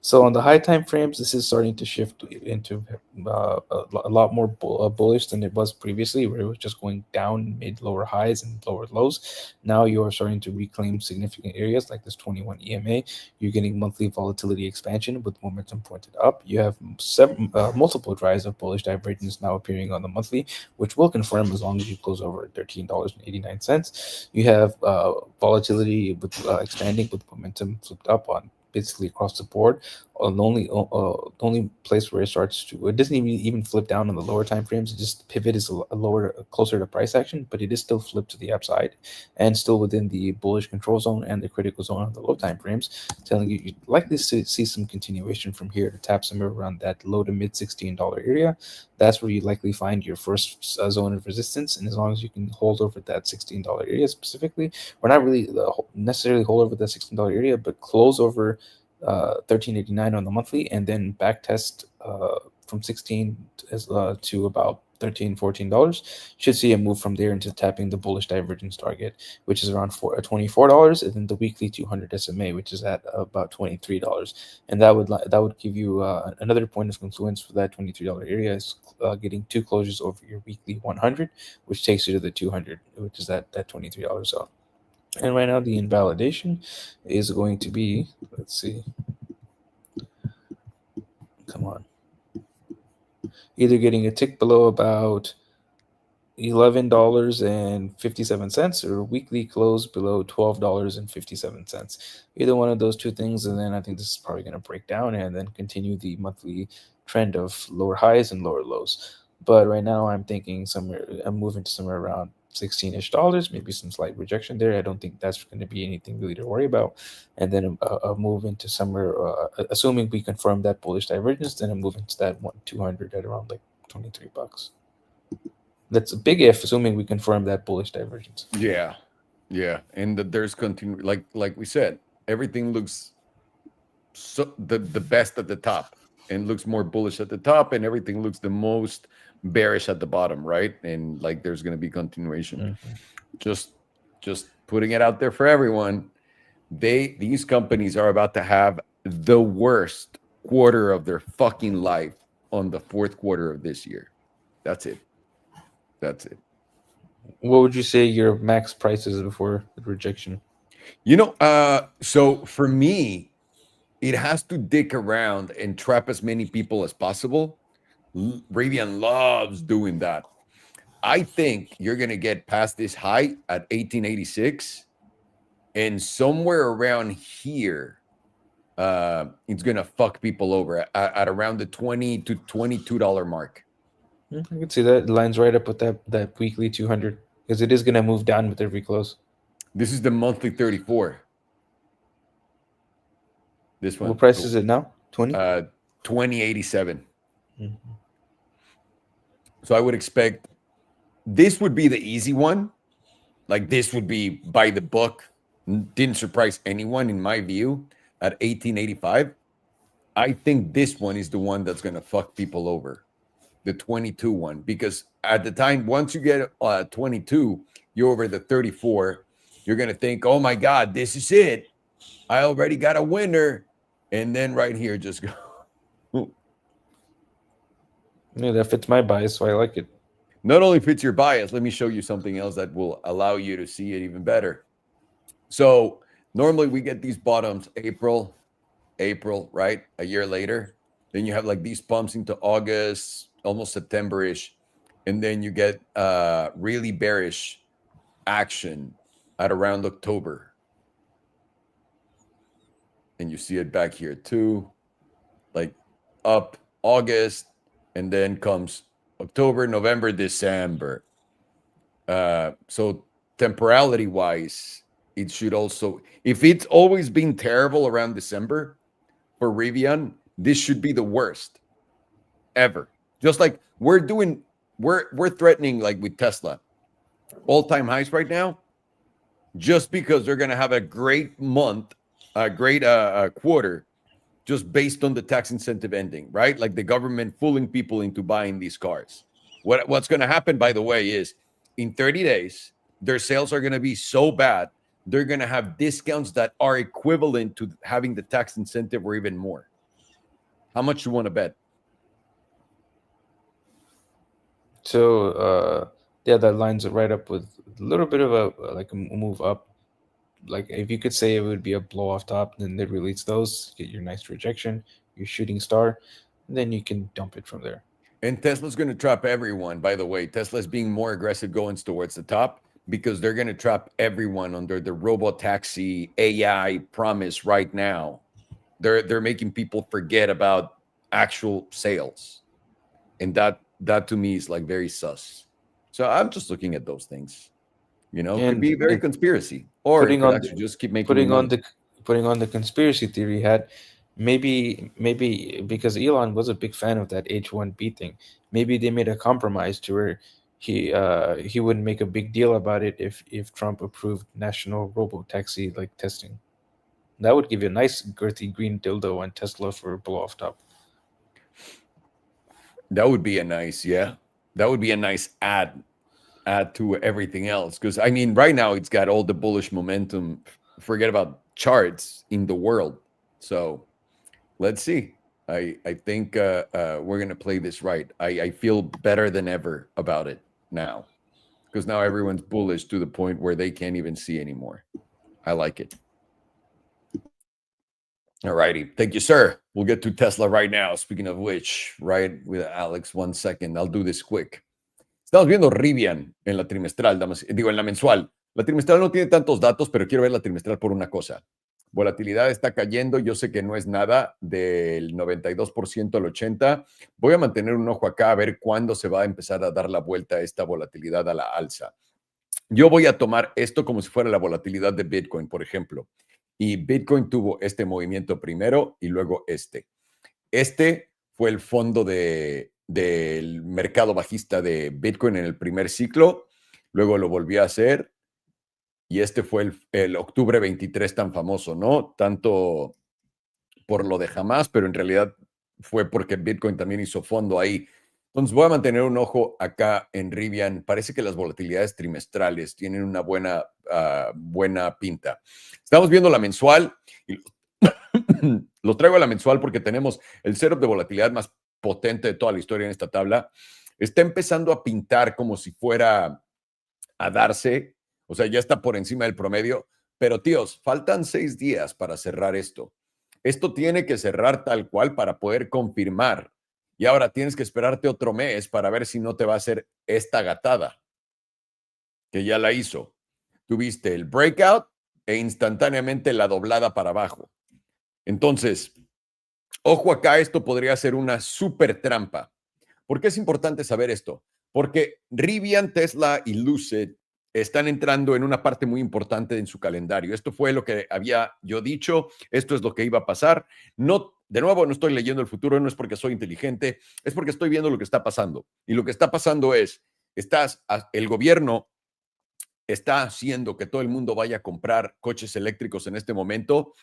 So on the high time frames, this is starting to shift into a lot more bullish than it was previously, where it was just going down mid lower highs and lower lows. Now you are starting to reclaim significant areas like this 21 EMA. You're getting monthly volatility expansion with momentum pointed up. You have multiple drives of bullish divergence now appearing on the monthly, which will confirm as long as you close over $13.89. You have volatility with expanding with momentum flipped up on basically across the board. The only place where it starts to, it doesn't even flip down on the lower time frames. It just pivot is a lower, closer to price action, but it is still flipped to the upside and still within the bullish control zone and the critical zone on the low time frames, telling you you'd likely see some continuation from here to tap somewhere around that low to mid $16 area. That's where you likely find your first zone of resistance. And as long as you can hold over that $16 area specifically, or not really necessarily hold over that $16 area, but close over 13.89 on the monthly, and then back test from 16 to about $13-14, should see a move from there into tapping the bullish divergence target, which is around $24, and then the weekly 200 SMA, which is at about $23, and that would give you another point of confluence for that $23 area is getting two closures over your weekly 100, which takes you to the 200, which is that $23 zone. And right now the invalidation is going to be, let's see, come on, either getting a tick below about $11.57 or a weekly close below $12.57. Either one of those two things, and then I think this is probably going to break down and then continue the monthly trend of lower highs and lower lows. But right now I'm moving to somewhere around $16-ish, maybe some slight rejection there. I don't think that's going to be anything really to worry about. And then a move into somewhere, assuming we confirm that bullish divergence, then a move into that 200 at around like $23. That's a big if, assuming we confirm that bullish divergence. Yeah, and that there's like we said, everything looks so the best at the top, and looks more bullish at the top, and everything looks the most bearish at the bottom, right? And like there's going to be continuation. Just putting it out there for everyone. These companies are about to have the worst quarter of their fucking life on the fourth quarter of this year. That's it. What would you say your max price is before the rejection? So for me, it has to dick around and trap as many people as possible. Rivian loves doing that. I think you're going to get past this high at 1886, and somewhere around here, it's going to fuck people over at around the $20 to $22 mark. I can see that. It lines right up with that weekly 200, because it is going to move down with every close. This is the monthly 34. This one. What price is it now? 20? 2087. So I would expect this would be the easy one. Like this would be by the book. Didn't surprise anyone in my view at 1885. I think this one is the one that's going to fuck people over. The 22 one, because at the time, once you get 22, you're over the 34. You're going to think, oh my God, this is it. I already got a winner. And then right here, just go. Yeah, that fits my bias, so I like it. Not only fits your bias, let me show you something else that will allow you to see it even better. So normally we get these bottoms April, right? A year later. Then you have like these pumps into August, almost September-ish. And then you get really bearish action at around October. And you see it back here too. Like up August, and then comes October, November, December. So temporality-wise, it should also, if it's always been terrible around December for Rivian, this should be the worst ever. Just like we're threatening, like with Tesla, all-time highs right now, just because they're going to have a great month, a great quarter, just based on the tax incentive ending, right? Like the government fooling people into buying these cars. What's going to happen, by the way, is in 30 days, their sales are going to be so bad, they're going to have discounts that are equivalent to having the tax incentive or even more. How much you want to bet? So, yeah, that lines it right up with a little bit of a move up. Like if you could say it would be a blow off top, then it release those, get your nice rejection, your shooting star, and then you can dump it from there. And Tesla's going to trap everyone, by the way. Tesla's being more aggressive going towards the top because they're going to trap everyone under the robo-taxi AI promise right now. they're making people forget about actual sales, and that to me is like very sus. So I'm just looking at those things. You know, could And be very it, conspiracy, or it putting could on actually just keep making me putting on money. the putting on the conspiracy theory hat, maybe because Elon was a big fan of that H1B thing, maybe they made a compromise to where he wouldn't make a big deal about it if Trump approved national robo taxi like testing. That would give you a nice girthy green dildo on Tesla for a blow off top. That would be a nice, yeah. That would be a nice add to everything else. Because I mean, right now it's got all the bullish momentum. Forget about charts in the world. So let's see. I think we're gonna play this right. I feel better than ever about it now, because now everyone's bullish to the point where they can't even see anymore. I like it. All righty. Thank you, sir. We'll get to Tesla right now. Speaking of which, right with Alex, 1 second. I'll do this quick. Estamos viendo Rivian en la trimestral, digo, en la mensual. La trimestral no tiene tantos datos, pero quiero ver la trimestral por una cosa. Volatilidad está cayendo. Yo sé que no es nada del 92% al 80%. Voy a mantener un ojo acá a ver cuándo se va a empezar a dar la vuelta a esta volatilidad a la alza. Yo voy a tomar esto como si fuera la volatilidad de Bitcoin, por ejemplo. Y Bitcoin tuvo este movimiento primero y luego este. Este fue el fondo del mercado bajista de Bitcoin en el primer ciclo. Luego lo volvió a hacer. Y este fue el octubre 23 tan famoso, ¿no? Tanto por lo de jamás, pero en realidad fue porque Bitcoin también hizo fondo ahí. Entonces voy a mantener un ojo acá en Rivian. Parece que las volatilidades trimestrales tienen una buena pinta. Estamos viendo la mensual y lo traigo a la mensual porque tenemos el setup de volatilidad más potente de toda la historia en esta tabla. Está empezando a pintar como si fuera a darse, o sea, ya está por encima del promedio, pero tíos, faltan 6 días para cerrar esto. Esto tiene que cerrar tal cual para poder confirmar. Y ahora tienes que esperarte otro mes para ver si no te va a hacer esta gatada, que ya la hizo. Tuviste el breakout e instantáneamente la doblada para abajo. Entonces, ojo acá, esto podría ser una súper trampa. ¿Por qué es importante saber esto? Porque Rivian, Tesla y Lucid están entrando en una parte muy importante en su calendario. Esto fue lo que había yo dicho, esto es lo que iba a pasar. No, de nuevo, no estoy leyendo el futuro, no es porque soy inteligente, es porque estoy viendo lo que está pasando. Y lo que está pasando es, el gobierno está haciendo que todo el mundo vaya a comprar coches eléctricos en este momento,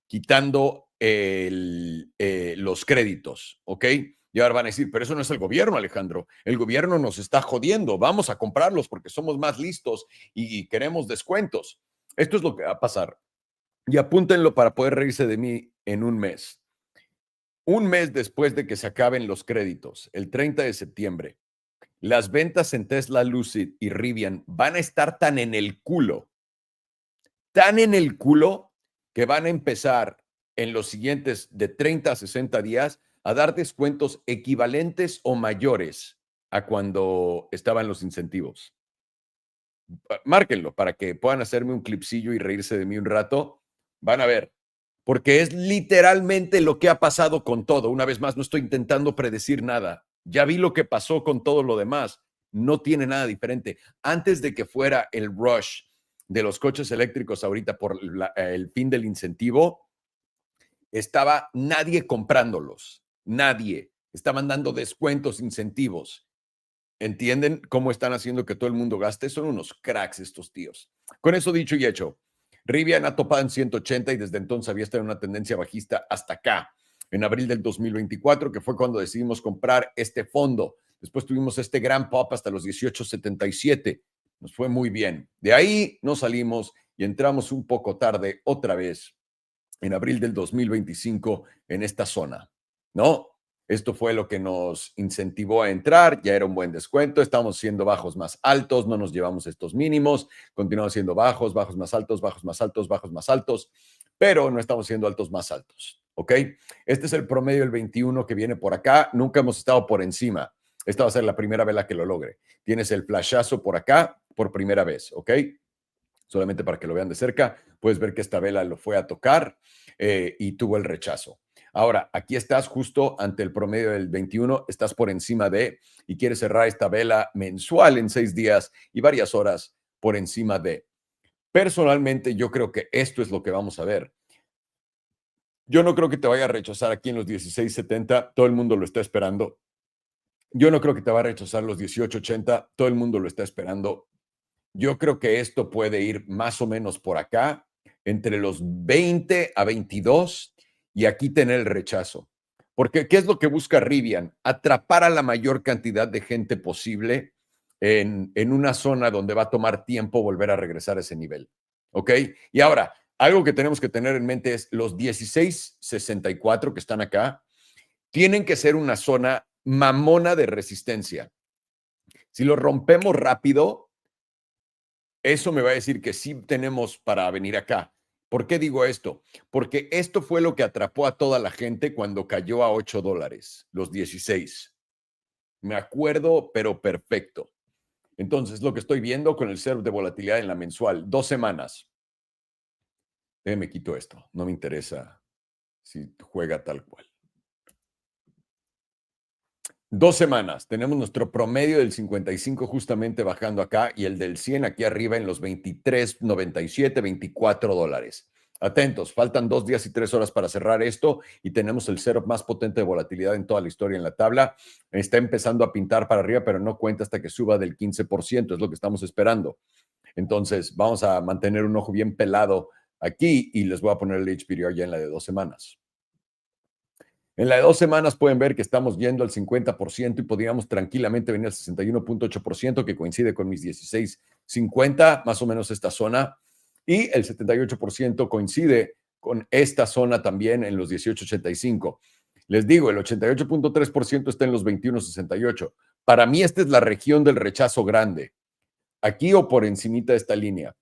quitando los créditos, ¿ok? Y ahora van a decir, pero eso no es el gobierno, Alejandro. El gobierno nos está jodiendo. Vamos a comprarlos porque somos más listos y queremos descuentos. Esto es lo que va a pasar. Y apúntenlo para poder reírse de mí en un mes. Un mes después de que se acaben los créditos, el 30 de septiembre, las ventas en Tesla, Lucid y Rivian van a estar tan en el culo, que van a empezar en los siguientes de 30 a 60 días a dar descuentos equivalentes o mayores a cuando estaban los incentivos. Márquenlo para que puedan hacerme un clipsillo y reírse de mí un rato. Van a ver, porque es literalmente lo que ha pasado con todo. Una vez más, no estoy intentando predecir nada. Ya vi lo que pasó con todo lo demás. No tiene nada diferente. Antes de que fuera el rush de los coches eléctricos ahorita por el fin del incentivo, estaba nadie comprándolos. Nadie. Estaban dando descuentos, incentivos. ¿Entienden cómo están haciendo que todo el mundo gaste? Son unos cracks estos tíos. Con eso dicho y hecho, Rivian ha topado en 180 y desde entonces había estado en una tendencia bajista hasta acá, en abril del 2024, que fue cuando decidimos comprar este fondo. Después tuvimos este gran pop hasta los 18.77. Nos fue muy bien. De ahí nos salimos y entramos un poco tarde otra vez en abril del 2025 en esta zona, ¿no? Esto fue lo que nos incentivó a entrar, ya era un buen descuento, estamos siendo bajos más altos, no nos llevamos estos mínimos, continuamos siendo bajos, bajos más altos, bajos más altos, bajos más altos, pero no estamos siendo altos más altos, ¿ok? Este es el promedio del 21 que viene por acá, nunca hemos estado por encima, esta va a ser la primera vela que lo logre. Tienes el flashazo por acá por primera vez, ¿ok? Solamente para que lo vean de cerca, puedes ver que esta vela lo fue a tocar. y tuvo el rechazo. Ahora, aquí estás justo ante el promedio del 21, estás por encima de, y quieres cerrar esta vela mensual en 6 días y varias horas por encima de. Personalmente, yo creo que esto es lo que vamos a ver. Yo no creo que te vaya a rechazar aquí en los 16.70, todo el mundo lo está esperando. Yo no creo que te va a rechazar los 18.80, todo el mundo lo está esperando. Yo creo que esto puede ir más o menos por acá, entre los 20 a 22, y aquí tener el rechazo. Porque, ¿qué es lo que busca Rivian? Atrapar a la mayor cantidad de gente posible en una zona donde va a tomar tiempo volver a regresar a ese nivel. ¿Ok? Y ahora, algo que tenemos que tener en mente es los 16.64 que están acá, tienen que ser una zona mamona de resistencia. Si lo rompemos rápido, eso me va a decir que sí tenemos para venir acá. ¿Por qué digo esto? Porque esto fue lo que atrapó a toda la gente cuando cayó a $8, los 16. Me acuerdo, pero perfecto. Entonces, lo que estoy viendo con el setup de volatilidad en la mensual, 2 semanas. Me quito esto. No me interesa si juega tal cual. 2 semanas, tenemos nuestro promedio del 55 justamente bajando acá y el del 100 aquí arriba en los 23.97, $24. Atentos, faltan 2 días y 3 horas para cerrar esto y tenemos el setup más potente de volatilidad en toda la historia en la tabla. Está empezando a pintar para arriba, pero no cuenta hasta que suba del 15%, es lo que estamos esperando. Entonces, vamos a mantener un ojo bien pelado aquí y les voy a poner el HPDR ya en la de 2 semanas. En la de 2 semanas pueden ver que estamos yendo al 50% y podríamos tranquilamente venir al 61.8%, que coincide con mis 16.50, más o menos esta zona. Y el 78% coincide con esta zona también en los 18.85. Les digo, el 88.3% está en los 21.68. Para mí esta es la región del rechazo grande. Aquí o por encimita de esta línea.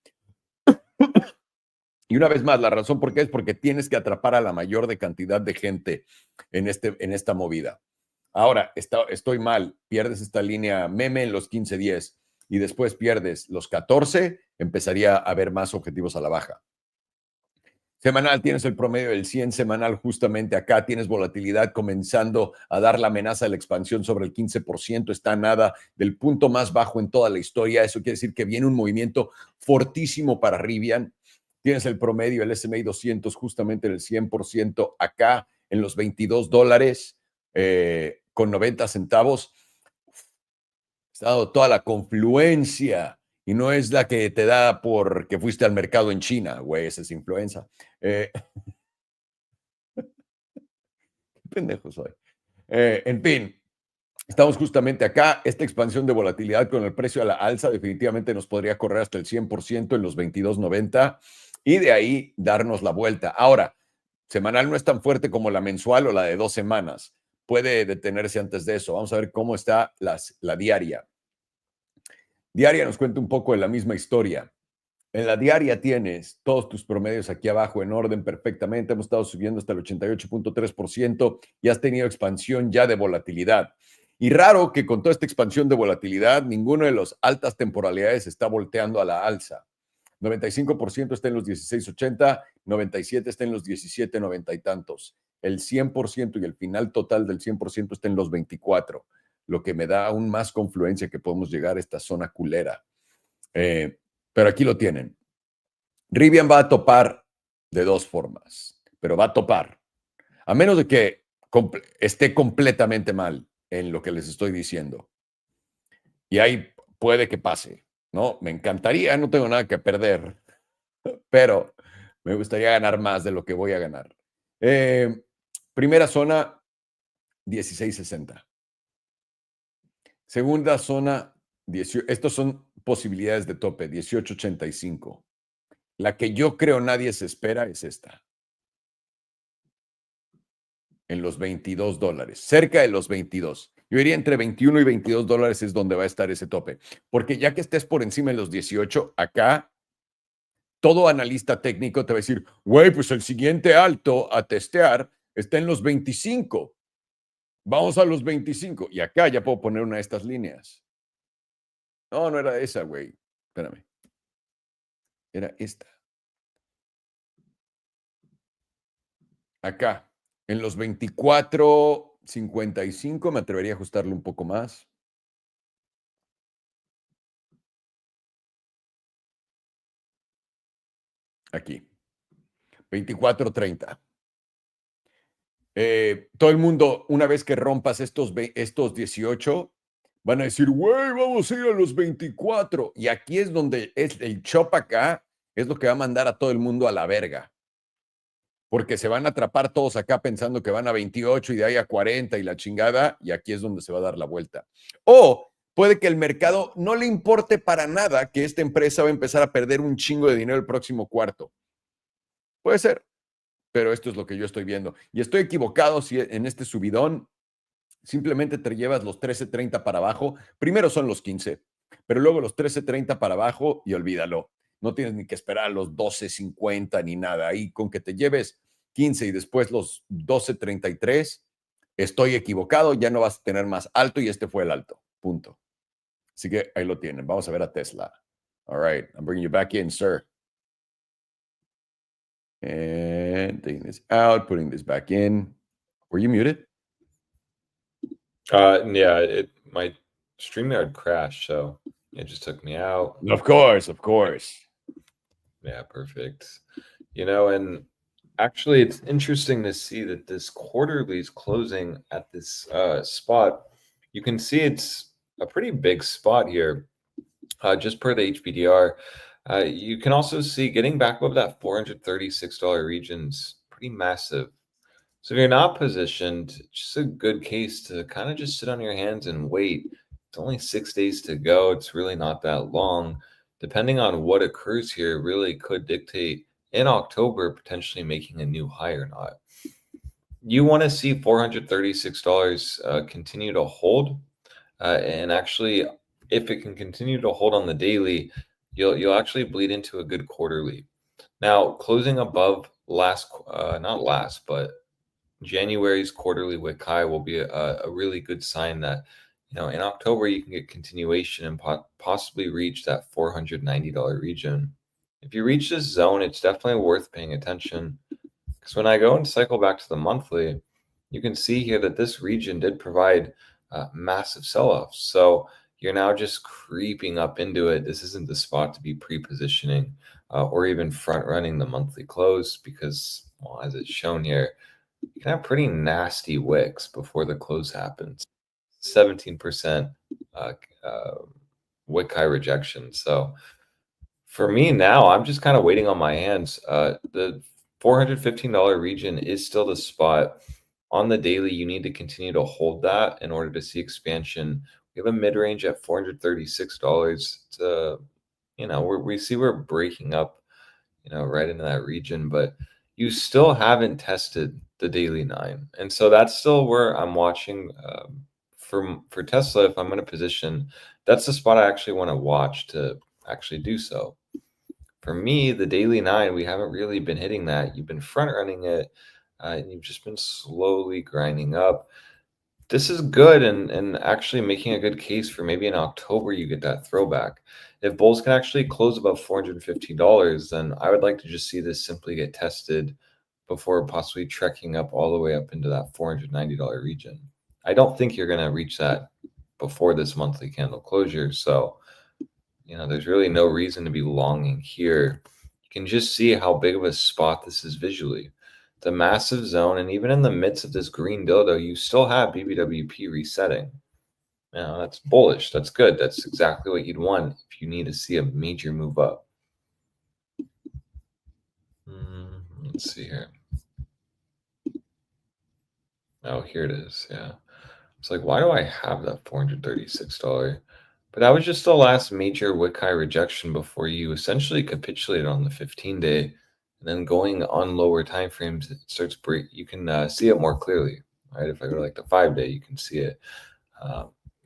Y una vez más, la razón por qué es porque tienes que atrapar a la mayor de cantidad de gente en esta movida. Ahora, estoy mal, pierdes esta línea meme en los 15-10 y después pierdes los 14, empezaría a haber más objetivos a la baja. Semanal, tienes el promedio del 100 semanal justamente acá, tienes volatilidad comenzando a dar la amenaza de la expansión sobre el 15%, está nada del punto más bajo en toda la historia, eso quiere decir que viene un movimiento fortísimo para Rivian. Tienes el promedio, el S&P 200 justamente en el 100% acá, en los $22 con 90 centavos. Está dado toda la confluencia y no es la que te da porque fuiste al mercado en China, güey, esa es influenza. Pendejo soy. En fin, estamos justamente acá. Esta expansión de volatilidad con el precio a la alza definitivamente nos podría correr hasta el 100% en los 22.90 y de ahí darnos la vuelta. Ahora, semanal no es tan fuerte como la mensual o la de 2 semanas. Puede detenerse antes de eso. Vamos a ver cómo está la diaria. Diaria nos cuenta un poco de la misma historia. En la diaria tienes todos tus promedios aquí abajo en orden perfectamente. Hemos estado subiendo hasta el 88.3% y has tenido expansión ya de volatilidad. Y raro que con toda esta expansión de volatilidad, ninguno de las altas temporalidades está volteando a la alza. 95% está en los 16.80, 97 está en los 17.90 y tantos. El 100% y el final total del 100% está en los 24, lo que me da aún más confluencia que podemos llegar a esta zona culera. Pero aquí lo tienen. Rivian va a topar de 2 formas, pero va a topar. A menos de que esté completamente mal en lo que les estoy diciendo. Y ahí puede que pase, ¿no? Me encantaría, no tengo nada que perder, pero me gustaría ganar más de lo que voy a ganar. Primera zona, 16.60. Segunda zona, 18. Estos son posibilidades de tope, 18.85. La que yo creo nadie se espera es esta. En los $22, cerca de los 22. Yo diría entre 21 y $22 es donde va a estar ese tope. Porque ya que estés por encima de los 18, acá todo analista técnico te va a decir, güey, pues el siguiente alto a testear está en los 25. Vamos a los 25. Y acá ya puedo poner una de estas líneas. No, no era esa, güey. Espérame. Era esta. acá, en los 24.55, me atrevería a ajustarlo un poco más. Aquí, 24.30. Todo el mundo, una vez que rompas estos 18, van a decir, güey, vamos a ir a los 24. Y aquí es donde es el chop acá, es lo que va a mandar a todo el mundo a la verga. Porque se van a atrapar todos acá pensando que van a 28 y de ahí a 40 y la chingada, y aquí es donde se va a dar la vuelta. O puede que el mercado no le importe para nada que esta empresa va a empezar a perder un chingo de dinero el próximo cuarto. Puede ser, pero esto es lo que yo estoy viendo. Y estoy equivocado si en este subidón simplemente te llevas los 13.30 para abajo. Primero son los 15, pero luego los 13.30 para abajo y olvídalo. No tienes ni que esperar a los 12.50 ni nada. Ahí con que te lleves 15 y después los 12.33, estoy equivocado, ya no vas a tener más alto y este fue el alto. Punto. Así que ahí lo tienen. Vamos a ver a Tesla. All right, I'm bringing you back in, sir. And taking this out, putting this back in. Were you muted? Yeah, my StreamYard crashed, so it just took me out. Of course, of course. Yeah, perfect. And actually, it's interesting to see that this quarterly is closing at this spot. You can see it's a pretty big spot here, just per the HBDR. You can also see getting back above that $436 region's pretty massive. So if you're not positioned, just a good case to kind of just sit on your hands and wait. It's only 6 days to go. It's really not that long. Depending on what occurs here, really could dictate in October potentially making a new high or not. You want to see $436 continue to hold, and actually, if it can continue to hold on the daily, you'll actually bleed into a good quarterly. Now, closing above not last, but January's quarterly wick high will be a really good sign that, in October you can get continuation and possibly reach that $490 region. If you reach this zone, it's definitely worth paying attention, because when I go and cycle back to the monthly, you can see here that this region did provide massive sell-offs. So you're now just creeping up into it. This isn't the spot to be pre-positioning or even front-running the monthly close, because, well, as it's shown here, you can have pretty nasty wicks before the close happens. 17% wick high rejection. So for me now, I'm just kind of waiting on my hands. The $415 region is still the spot. On the daily, you need to continue to hold that in order to see expansion. We have a mid-range at $436 to, we see we're breaking up, right into that region, but you still haven't tested the daily 9. And so that's still where I'm watching for Tesla. If I'm going to position, that's the spot I actually want to watch to actually do so. For me, the daily 9, we haven't really been hitting that. You've been front running it, and you've just been slowly grinding up. This is good and actually making a good case for maybe in October you get that throwback. If bulls can actually close above $450, then I would like to just see this simply get tested before possibly trekking up all the way up into that $490 region. I don't think you're going to reach that before this monthly candle closure. So, there's really no reason to be longing here. You can just see how big of a spot this is visually. The massive zone, and even in the midst of this green dildo, you still have BBWP resetting. That's bullish. That's good. That's exactly what you'd want if you need to see a major move up. Let's see here. Oh, here it is. Yeah. It's like, why do I have that $436? But that was just the last major wick high rejection before you essentially capitulated on the 15-day. And then going on lower time frames, it starts you can see it more clearly, right? If I go to like the 5-day, you can see it.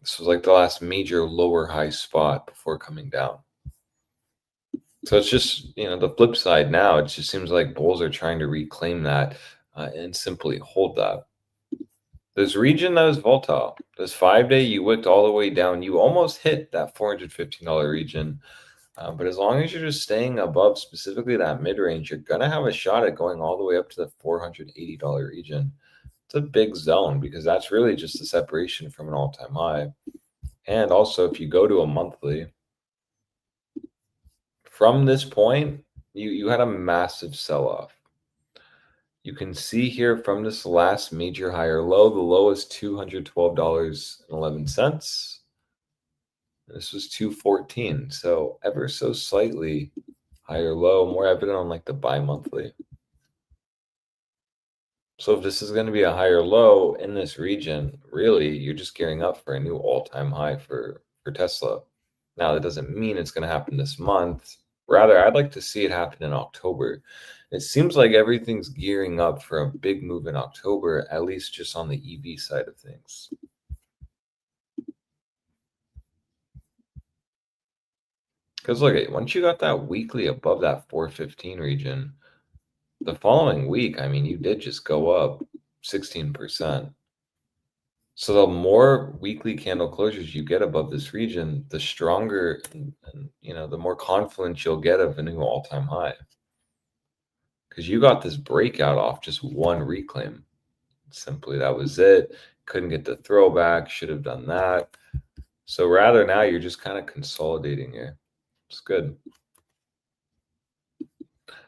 This was like the last major lower high spot before coming down. So it's just, the flip side now. It just seems like bulls are trying to reclaim that and simply hold that. This region that was volatile, this 5-day, you wicked all the way down. You almost hit that $415 region. But as long as you're just staying above specifically that mid-range, you're going to have a shot at going all the way up to the $480 region. It's a big zone because that's really just a separation from an all-time high. And also, if you go to a monthly, from this point, you had a massive sell-off. You can see here from this last major higher low, the low is $212.11. This was 214, so ever so slightly higher low, more evident on like the bi-monthly. So if this is going to be a higher low in this region, really, you're just gearing up for a new all-time high for Tesla. Now, that doesn't mean it's going to happen this month. Rather, I'd like to see it happen in October. It seems like everything's gearing up for a big move in October, at least just on the EV side of things. Because look, once you got that weekly above that 415 region, the following week, I mean, you did just go up 16%. So the more weekly candle closures you get above this region, the stronger and the more confident you'll get of a new all-time high. Because you got this breakout off just one reclaim. Simply, that was it. Couldn't get the throwback, should have done that. So rather now you're just kind of consolidating here. It's good.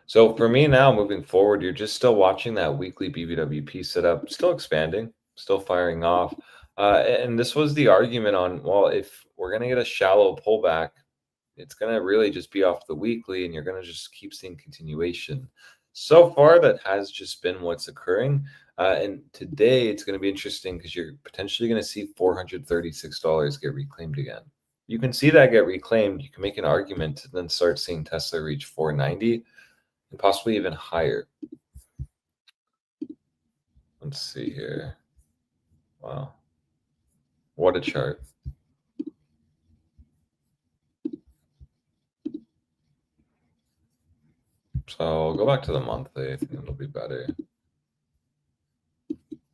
So for me now, moving forward, you're just still watching that weekly BBWP setup, still expanding, still firing off. And this was the argument on, well, if we're going to get a shallow pullback, it's going to really just be off the weekly, and you're going to just keep seeing continuation. So far, that has just been what's occurring. And today, it's going to be interesting because you're potentially going to see $436 get reclaimed again. You can see that get reclaimed. You can make an argument to then start seeing Tesla reach 490 and possibly even higher. Let's see here. Wow. What a chart. So I'll go back to the monthly. I think it'll be better.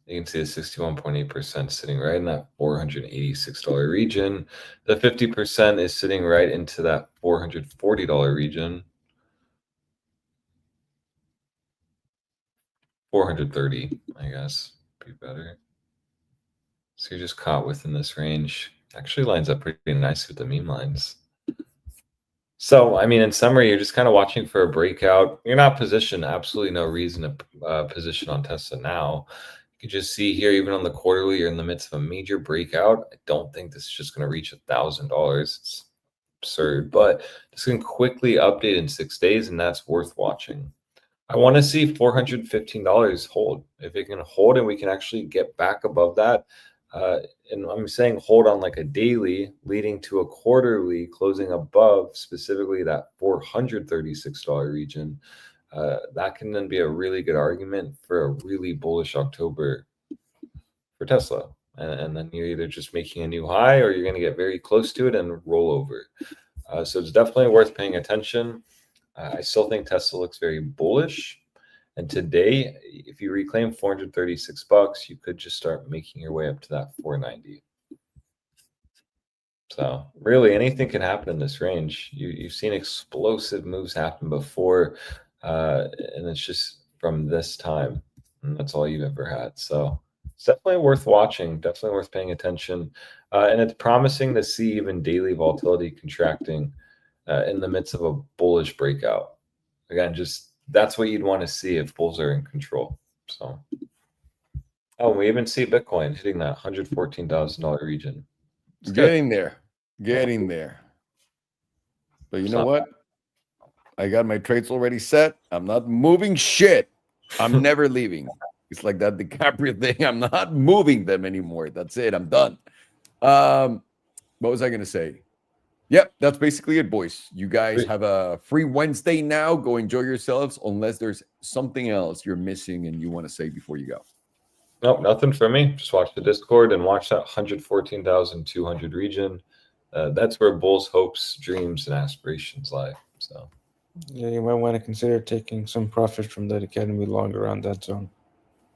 You can see the 61.8% sitting right in that $486 region. The 50% is sitting right into that $440 region. 430, I guess, be better. So you're just caught within this range. Actually lines up pretty nicely with the meme lines. So, I mean, in summary, you're just kind of watching for a breakout. You're not positioned. Absolutely no reason to position on Tesla now. You can just see here, even on the quarterly, you're in the midst of a major breakout. I don't think this is just going to reach $1,000. It's absurd, but this can quickly update in 6 days, and that's worth watching. I want to see $415 hold. If it can hold and we can actually get back above that, and I'm saying hold on like a daily, leading to a quarterly closing above specifically that $436 region, that can then be a really good argument for a really bullish October for Tesla. And then you're either just making a new high or you're going to get very close to it and roll over. So it's definitely worth paying attention. I still think Tesla looks very bullish. And today, if you reclaim $436, you could just start making your way up to that 490. So really, anything can happen in this range. You've seen explosive moves happen before, and it's just from this time. And that's all you've ever had. So it's definitely worth watching, definitely worth paying attention. And it's promising to see even daily volatility contracting in the midst of a bullish breakout. Again, just that's what you'd want to see if bulls are in control. So, oh, we even see Bitcoin hitting that $114,000 region. It's getting there. But you know what? I got my trades already set. I'm not moving shit. I'm never leaving. It's like that DiCaprio thing. I'm not moving them anymore. That's it. I'm done. What was I going to say? Yep, that's basically it, boys. You guys have a free Wednesday now. Go enjoy yourselves, unless there's something else you're missing and you want to say before you go. Nope, nothing for me. Just watch the Discord and watch that 114,200 region. That's where bulls' hopes, dreams, and aspirations lie. So, yeah, you might want to consider taking some profit from that academy long around that zone.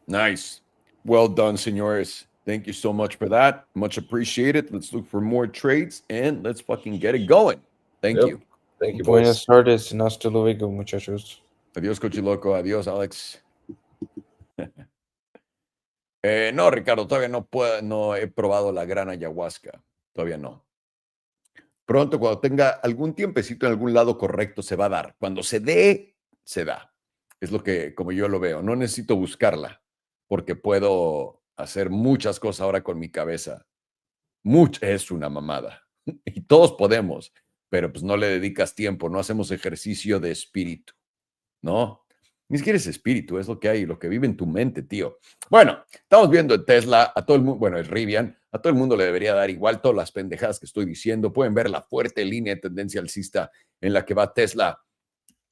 Nice. Well done, senores. Thank you so much for that. Much appreciated. Let's look for more trades and let's fucking get it going. Thank you. Thank you, Buenas boys. tardes, hasta luego, muchachos. Adiós, Cochiloco. Adiós, Alex. No, Ricardo, todavía no he probado la gran ayahuasca. Todavía no. Pronto, cuando tenga algún tiempecito en algún lado correcto, se va a dar. Cuando se dé, se da. Es lo que, como yo lo veo. No necesito buscarla, porque puedo hacer muchas cosas ahora con mi cabeza. Es una mamada. Y todos podemos, pero pues no le dedicas tiempo, no hacemos ejercicio de espíritu, ¿no? Ni siquiera es espíritu, es lo que hay, lo que vive en tu mente, tío. Bueno, estamos viendo en Tesla, a todo el mundo, bueno, es Rivian, a todo el mundo le debería dar igual todas las pendejadas que estoy diciendo. Pueden ver la fuerte línea de tendencia alcista en la que va Tesla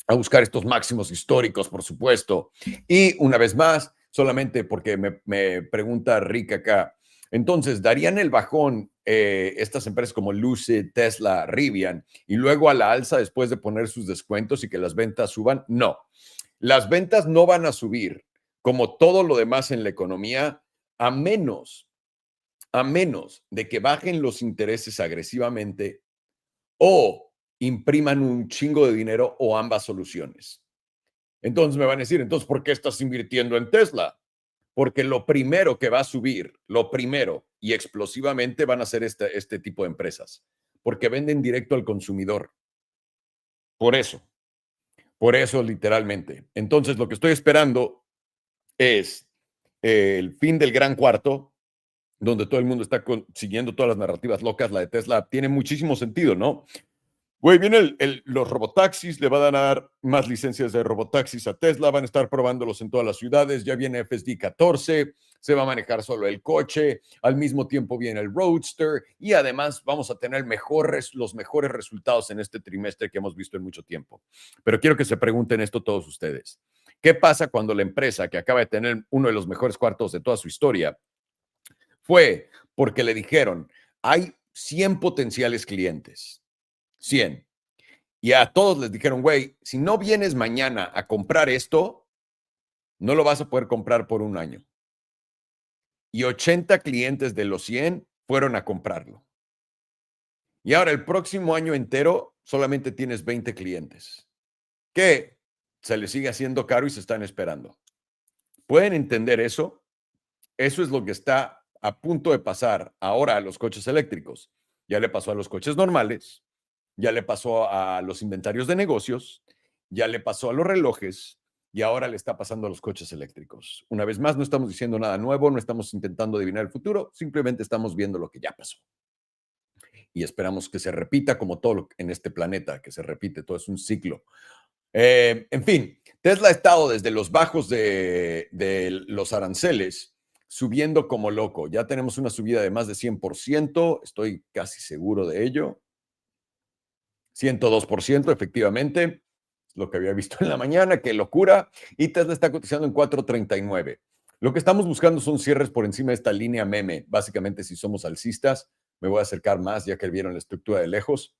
a buscar estos máximos históricos, por supuesto. Y una vez más, solamente porque me pregunta Rick acá, entonces, ¿darían el bajón estas empresas como Lucid, Tesla, Rivian y luego a la alza después de poner sus descuentos y que las ventas suban? No. Las ventas no van a subir, como todo lo demás en la economía, a menos de que bajen los intereses agresivamente o impriman un chingo de dinero o ambas soluciones. Entonces me van a decir, entonces, ¿por qué estás invirtiendo en Tesla? Porque lo primero que va a subir, lo primero y explosivamente van a ser este tipo de empresas, porque venden directo al consumidor. Por eso literalmente. Entonces lo que estoy esperando es el fin del gran cuarto, donde todo el mundo está siguiendo todas las narrativas locas. La de Tesla tiene muchísimo sentido, ¿no? Güey, viene los robotaxis, le van a dar más licencias de robotaxis a Tesla, van a estar probándolos en todas las ciudades, ya viene FSD 14, se va a manejar solo el coche, al mismo tiempo viene el Roadster y además vamos a tener los mejores resultados en este trimestre que hemos visto en mucho tiempo. Pero quiero que se pregunten esto todos ustedes. ¿Qué pasa cuando la empresa que acaba de tener uno de los mejores cuartos de toda su historia fue porque le dijeron, hay 100 potenciales clientes? 100. Y a todos les dijeron, güey, si no vienes mañana a comprar esto, no lo vas a poder comprar por un año. Y 80 clientes de los 100 fueron a comprarlo. Y ahora el próximo año entero solamente tienes 20 clientes, que se les sigue haciendo caro y se están esperando. ¿Pueden entender eso? Eso es lo que está a punto de pasar ahora a los coches eléctricos. Ya le pasó a los coches normales, ya le pasó a los inventarios de negocios, ya le pasó a los relojes y ahora le está pasando a los coches eléctricos. Una vez más, no estamos diciendo nada nuevo, no estamos intentando adivinar el futuro, simplemente estamos viendo lo que ya pasó. Y esperamos que se repita como todo en este planeta, que se repite, todo es un ciclo. En fin, Tesla ha estado desde los bajos de los aranceles subiendo como loco. Ya tenemos una subida de más de 100%, estoy casi seguro de ello. 102%, efectivamente, lo que había visto en la mañana, qué locura. Y Tesla está cotizando en 4.39. Lo que estamos buscando son cierres por encima de esta línea meme. Básicamente, si somos alcistas, me voy a acercar más ya que vieron la estructura de lejos.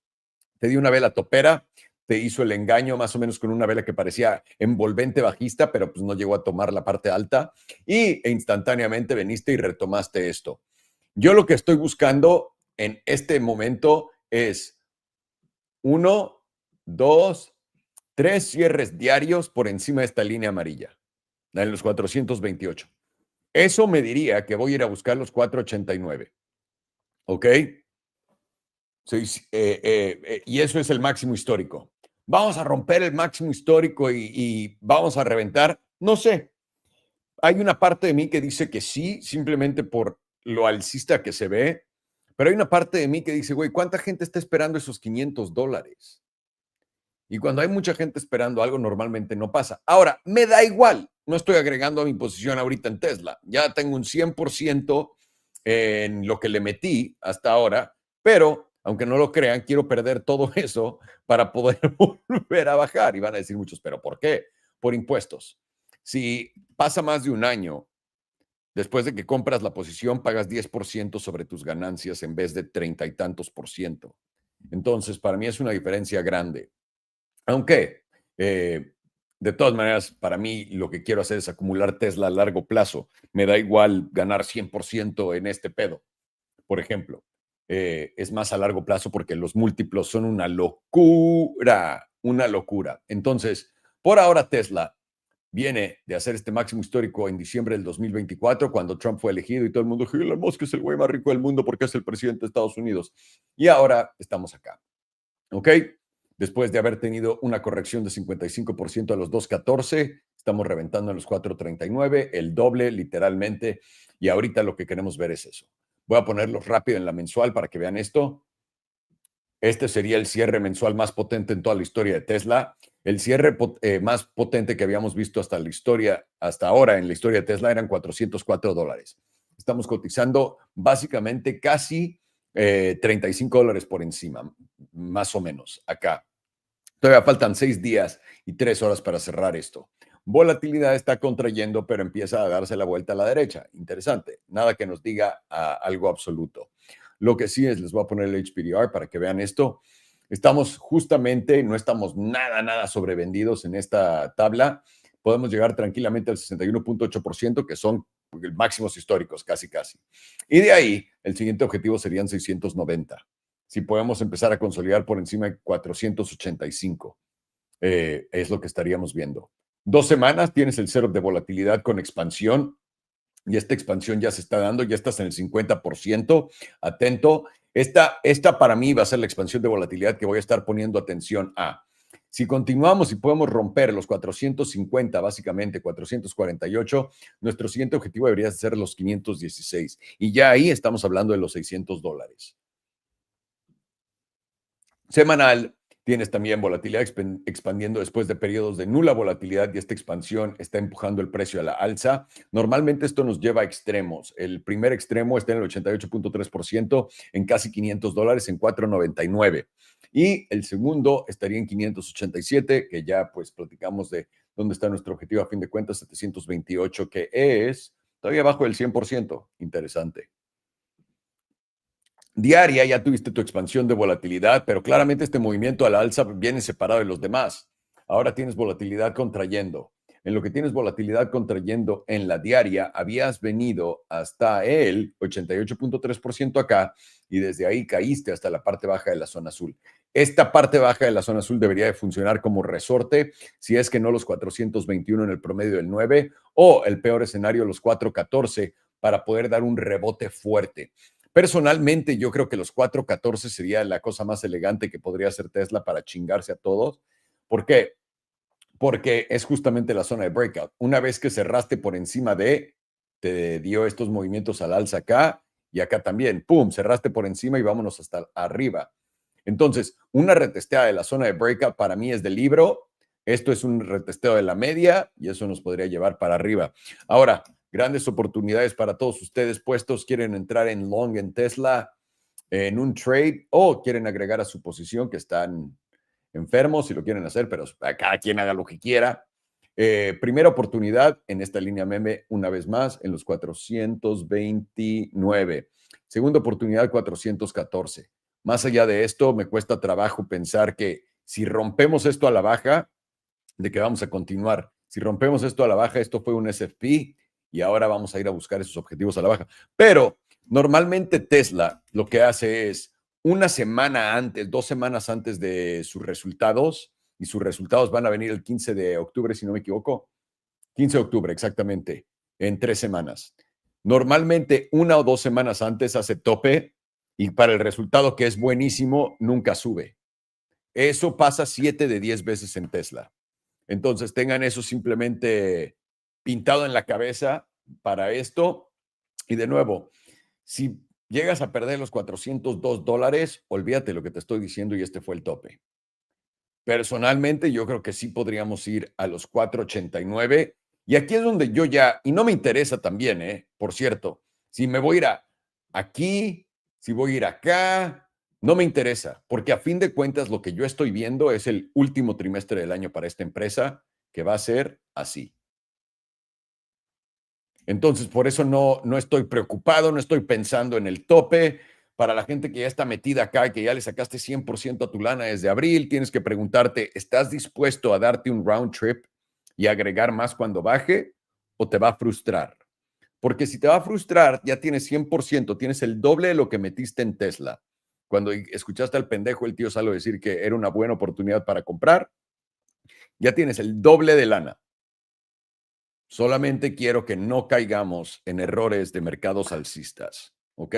Te di una vela topera, te hizo el engaño más o menos con una vela que parecía envolvente bajista, pero pues no llegó a tomar la parte alta y instantáneamente veniste y retomaste esto. Yo lo que estoy buscando en este momento es 1, 2, 3 cierres diarios por encima de esta línea amarilla, en los 428. Eso me diría que voy a ir a buscar los 489. ¿Ok? Y eso es el máximo histórico. Vamos a romper el máximo histórico y vamos a reventar. No sé. Hay una parte de mí que dice que sí, simplemente por lo alcista que se ve. Pero hay una parte de mí que dice, güey, ¿cuánta gente está esperando esos $500? Y cuando hay mucha gente esperando algo, normalmente no pasa. Ahora, me da igual. No estoy agregando a mi posición ahorita en Tesla. Ya tengo un 100% en lo que le metí hasta ahora, pero aunque no lo crean, quiero perder todo eso para poder volver a bajar. Y van a decir muchos, ¿pero por qué? Por impuestos. Si pasa más de un año, después de que compras la posición, pagas 10% sobre tus ganancias en vez de 30 y tantos por ciento. Entonces, para mí es una diferencia grande. Aunque, de todas maneras, para mí lo que quiero hacer es acumular Tesla a largo plazo. Me da igual ganar 100% en este pedo, por ejemplo. es más a largo plazo porque los múltiplos son una locura, una locura. Entonces, por ahora Tesla viene de hacer este máximo histórico en diciembre del 2024, cuando Trump fue elegido y todo el mundo dijo, Elon Musk es el güey más rico del mundo porque es el presidente de Estados Unidos. Y ahora estamos acá, ¿ok? Después de haber tenido una corrección de 55% a los 2.14, estamos reventando en los 4.39, el doble literalmente, y ahorita lo que queremos ver es eso. Voy a ponerlos rápido en la mensual para que vean esto. Este sería el cierre mensual más potente en toda la historia de Tesla. El cierre más potente que habíamos visto hasta ahora en la historia de Tesla eran $404. Estamos cotizando básicamente casi $35 por encima, más o menos, acá. Todavía faltan 6 días y 3 horas para cerrar esto. Volatilidad está contrayendo, pero empieza a darse la vuelta a la derecha. Interesante. Nada que nos diga algo absoluto. Lo que sí es, les voy a poner el HPDR para que vean esto. Estamos justamente, no estamos nada sobrevendidos en esta tabla. Podemos llegar tranquilamente al 61.8%, que son máximos históricos, casi. Y de ahí, el siguiente objetivo serían 690. Si podemos empezar a consolidar por encima de 485, es lo que estaríamos viendo. 2 semanas tienes el setup de volatilidad con expansión y esta expansión ya se está dando, ya estás en el 50%. Atento. Esta para mí va a ser la expansión de volatilidad que voy a estar poniendo atención a. Si continuamos y podemos romper los 450, básicamente 448, nuestro siguiente objetivo debería ser los 516. Y ya ahí estamos hablando de los $600. Semanal, tienes también volatilidad expandiendo después de periodos de nula volatilidad y esta expansión está empujando el precio a la alza. Normalmente esto nos lleva a extremos. El primer extremo está en el 88.3%, en casi $500, en 4.99. Y el segundo estaría en 587, que ya pues platicamos de dónde está nuestro objetivo a fin de cuentas, 728, que es todavía abajo del 100%. Interesante. Diaria ya tuviste tu expansión de volatilidad, pero claramente este movimiento a la alza viene separado de los demás. Ahora tienes volatilidad contrayendo. En lo que tienes volatilidad contrayendo en la diaria, habías venido hasta el 88.3% acá y desde ahí caíste hasta la parte baja de la zona azul. Esta parte baja de la zona azul debería de funcionar como resorte, si es que no los 421 en el promedio del 9 o el peor escenario los 414 para poder dar un rebote fuerte. Personalmente, yo creo que los 4.14 sería la cosa más elegante que podría hacer Tesla para chingarse a todos. ¿Por qué? Porque es justamente la zona de breakout. Una vez que cerraste por encima te dio estos movimientos al alza acá y acá también. ¡Pum! Cerraste por encima y vámonos hasta arriba. Entonces, una retesteada de la zona de breakout para mí es del libro. Esto es un retesteo de la media y eso nos podría llevar para arriba. Ahora, grandes oportunidades para todos ustedes puestos. ¿Quieren entrar en long en Tesla en un trade o quieren agregar a su posición que están enfermos si lo quieren hacer, pero cada quien haga lo que quiera? Primera oportunidad en esta línea meme, una vez más, en los 429. Segunda oportunidad, 414. Más allá de esto, me cuesta trabajo pensar que si rompemos esto a la baja, de que vamos a continuar. Si rompemos esto a la baja, esto fue un SFP y ahora vamos a ir a buscar esos objetivos a la baja. Pero normalmente Tesla lo que hace es una semana antes, 2 semanas antes de sus resultados, y sus resultados van a venir el 15 de octubre, si no me equivoco. 15 de octubre, exactamente, en 3 semanas. Normalmente 1 o 2 semanas antes hace tope y para el resultado que es buenísimo, nunca sube. Eso pasa 7 de 10 veces en Tesla. Entonces tengan eso simplemente pintado en la cabeza para esto. Y de nuevo, si llegas a perder los $402, olvídate lo que te estoy diciendo y este fue el tope. Personalmente, yo creo que sí podríamos ir a los 489. Y aquí es donde yo ya, y no me interesa también, por cierto, si me voy a ir aquí, si voy a ir acá, no me interesa, porque a fin de cuentas lo que yo estoy viendo es el último trimestre del año para esta empresa, que va a ser así. Entonces, por eso no estoy preocupado, no estoy pensando en el tope. Para la gente que ya está metida acá, que ya le sacaste 100% a tu lana desde abril, tienes que preguntarte, ¿estás dispuesto a darte un round trip y agregar más cuando baje o te va a frustrar? Porque si te va a frustrar, ya tienes 100%, tienes el doble de lo que metiste en Tesla. Cuando escuchaste al pendejo, el tío salió a decir que era una buena oportunidad para comprar, ya tienes el doble de lana. Solamente quiero que no caigamos en errores de mercados alcistas, ¿ok?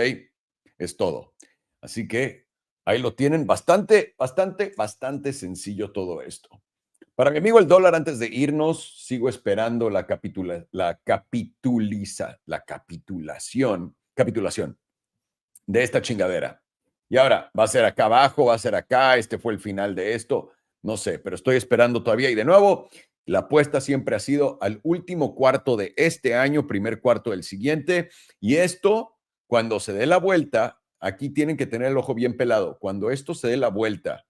Es todo. Así que ahí lo tienen, bastante sencillo todo esto. Para mi amigo el dólar, antes de irnos, sigo esperando la capitulación de esta chingadera. Y ahora, ¿va a ser acá abajo? ¿Va a ser acá? ¿Este fue el final de esto? No sé, pero estoy esperando todavía. Y de nuevo, la apuesta siempre ha sido al último cuarto de este año, primer cuarto del siguiente. Y esto, cuando se dé la vuelta, aquí tienen que tener el ojo bien pelado. Cuando esto se dé la vuelta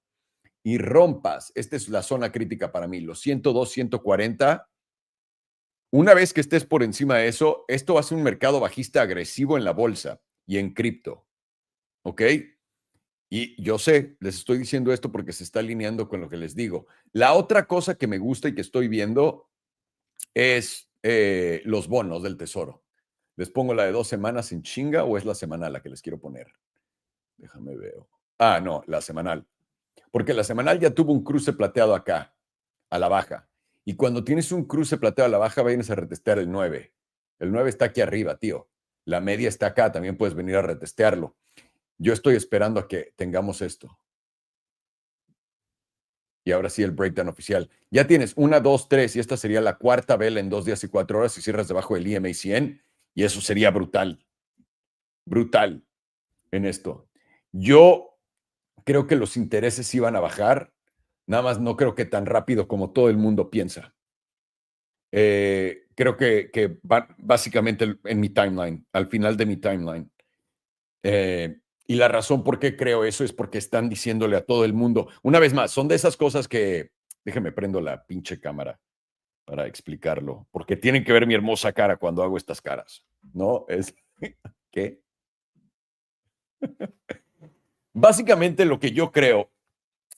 y rompas, esta es la zona crítica para mí, los 102, 140. Una vez que estés por encima de eso, esto va a ser un mercado bajista agresivo en la bolsa y en cripto. ¿Ok? Y yo sé, les estoy diciendo esto porque se está alineando con lo que les digo. La otra cosa que me gusta y que estoy viendo es los bonos del tesoro. ¿Les pongo la de 2 semanas en chinga o es la semanal la que les quiero poner? Déjame ver. Ah, no, la semanal. Porque la semanal ya tuvo un cruce plateado acá, a la baja. Y cuando tienes un cruce plateado a la baja, vienes a retestear el 9. El 9 está aquí arriba, tío. La media está acá, también puedes venir a retestearlo. Yo estoy esperando a que tengamos esto. Y ahora sí el breakdown oficial. Ya tienes 1, 2, 3 y esta sería la cuarta vela en 2 días y 4 horas si cierras debajo del EMA 100 y eso sería brutal. Brutal en esto. Yo creo que los intereses iban a bajar, nada más no creo que tan rápido como todo el mundo piensa. Creo que básicamente en mi timeline, al final de mi timeline. Y la razón por qué creo eso es porque están diciéndole a todo el mundo, una vez más, son de esas cosas que, déjeme prendo la pinche cámara para explicarlo, porque tienen que ver mi hermosa cara cuando hago estas caras, ¿no? Es, ¿qué? Básicamente lo que yo creo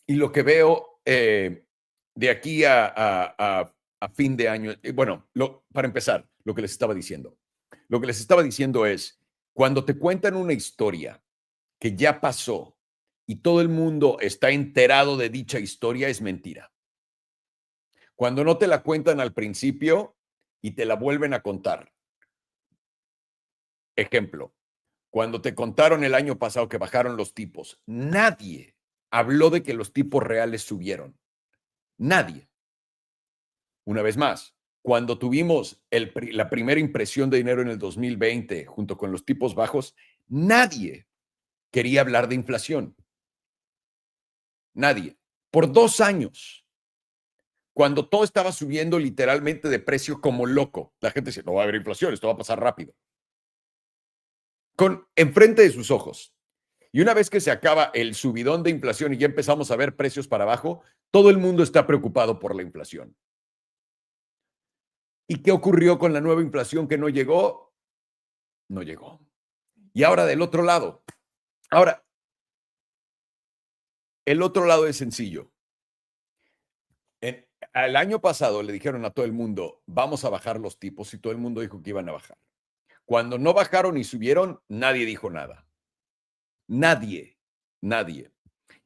y lo que veo de aquí a fin de año, bueno, para empezar, lo que les estaba diciendo. Lo que les estaba diciendo es, cuando te cuentan una historia que ya pasó y todo el mundo está enterado de dicha historia, es mentira. Cuando no te la cuentan al principio y te la vuelven a contar. Ejemplo, cuando te contaron el año pasado que bajaron los tipos, nadie habló de que los tipos reales subieron. Nadie. Una vez más, cuando tuvimos la primera impresión de dinero en el 2020, junto con los tipos bajos, nadie quería hablar de inflación. Nadie. Por 2 años, cuando todo estaba subiendo literalmente de precio como loco, la gente decía, no va a haber inflación, esto va a pasar rápido. Enfrente de sus ojos. Y una vez que se acaba el subidón de inflación y ya empezamos a ver precios para abajo, todo el mundo está preocupado por la inflación. ¿Y qué ocurrió con la nueva inflación que no llegó? No llegó. Y ahora del otro lado. Ahora, el otro lado es sencillo. Al año pasado le dijeron a todo el mundo, vamos a bajar los tipos y todo el mundo dijo que iban a bajar. Cuando no bajaron y subieron, nadie dijo nada. Nadie.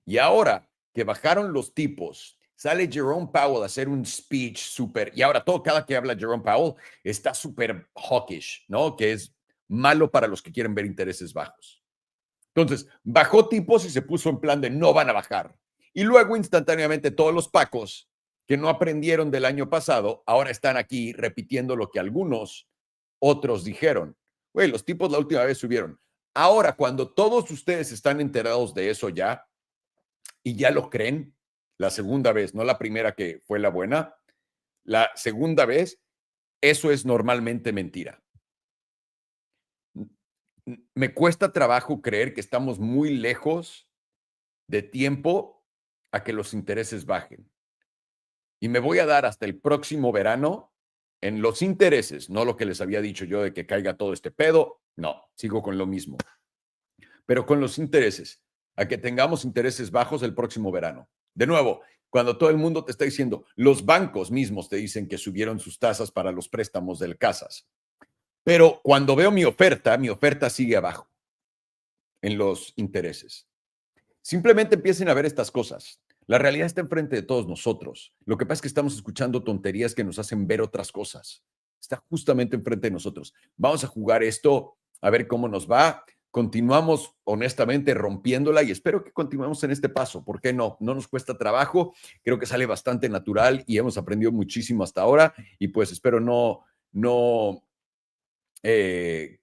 Y ahora que bajaron los tipos, sale Jerome Powell a hacer un speech súper, y ahora cada que habla Jerome Powell está súper hawkish, ¿no? Que es malo para los que quieren ver intereses bajos. Entonces, bajó tipos y se puso en plan de no van a bajar. Y luego instantáneamente todos los pacos que no aprendieron del año pasado, ahora están aquí repitiendo lo que algunos otros dijeron. Güey, los tipos la última vez subieron. Ahora, cuando todos ustedes están enterados de eso ya, y ya lo creen, la segunda vez, no la primera que fue la buena, la segunda vez, eso es normalmente mentira. Me cuesta trabajo creer que estamos muy lejos de tiempo a que los intereses bajen. Y me voy a dar hasta el próximo verano en los intereses, no lo que les había dicho yo de que caiga todo este pedo, no, sigo con lo mismo. Pero con los intereses, a que tengamos intereses bajos el próximo verano. De nuevo, cuando todo el mundo te está diciendo, los bancos mismos te dicen que subieron sus tasas para los préstamos del casas. Pero cuando veo mi oferta sigue abajo en los intereses. Simplemente empiecen a ver estas cosas. La realidad está enfrente de todos nosotros. Lo que pasa es que estamos escuchando tonterías que nos hacen ver otras cosas. Está justamente enfrente de nosotros. Vamos a jugar esto, a ver cómo nos va. Continuamos honestamente rompiéndola y espero que continuemos en este paso. ¿Por qué no? No nos cuesta trabajo. Creo que sale bastante natural y hemos aprendido muchísimo hasta ahora. Y pues espero no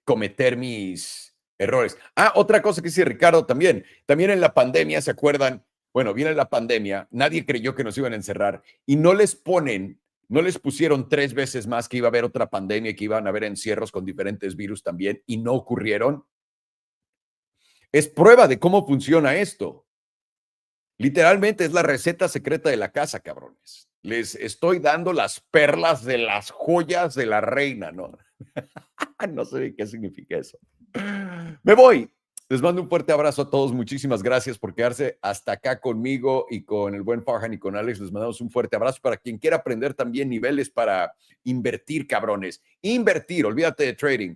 cometer mis errores. Otra cosa que dice Ricardo también en la pandemia, ¿se acuerdan? Bueno, viene la pandemia, nadie creyó que nos iban a encerrar y no les pusieron 3 veces más que iba a haber otra pandemia y que iban a haber encierros con diferentes virus también y no ocurrieron. Es prueba de cómo funciona esto. Literalmente es la receta secreta de la casa, cabrones. Les estoy dando las perlas de las joyas de la reina, ¿no? No sé qué significa eso. Me voy. Les mando un fuerte abrazo a todos. Muchísimas gracias por quedarse hasta acá conmigo y con el buen Farhan y con Alex. Les mandamos un fuerte abrazo. Para quien quiera aprender también niveles para invertir, cabrones. Invertir, olvídate de trading.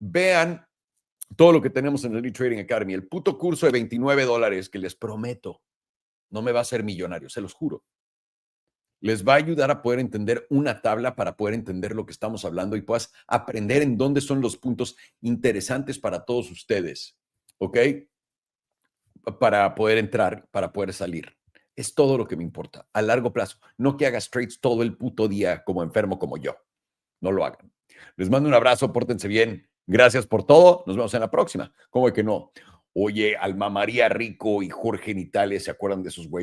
Vean todo lo que tenemos en el Trading Academy. El puto curso de $29 que les prometo no me va a hacer millonario, se los juro. Les va a ayudar a poder entender una tabla para poder entender lo que estamos hablando y puedas aprender en dónde son los puntos interesantes para todos ustedes, ¿ok? Para poder entrar, para poder salir. Es todo lo que me importa a largo plazo. No que hagas trades todo el puto día como enfermo como yo. No lo hagan. Les mando un abrazo, pórtense bien. Gracias por todo. Nos vemos en la próxima. ¿Cómo es que no? Oye, Alma María Rico y Jorge Nitales, ¿se acuerdan de esos güeyes?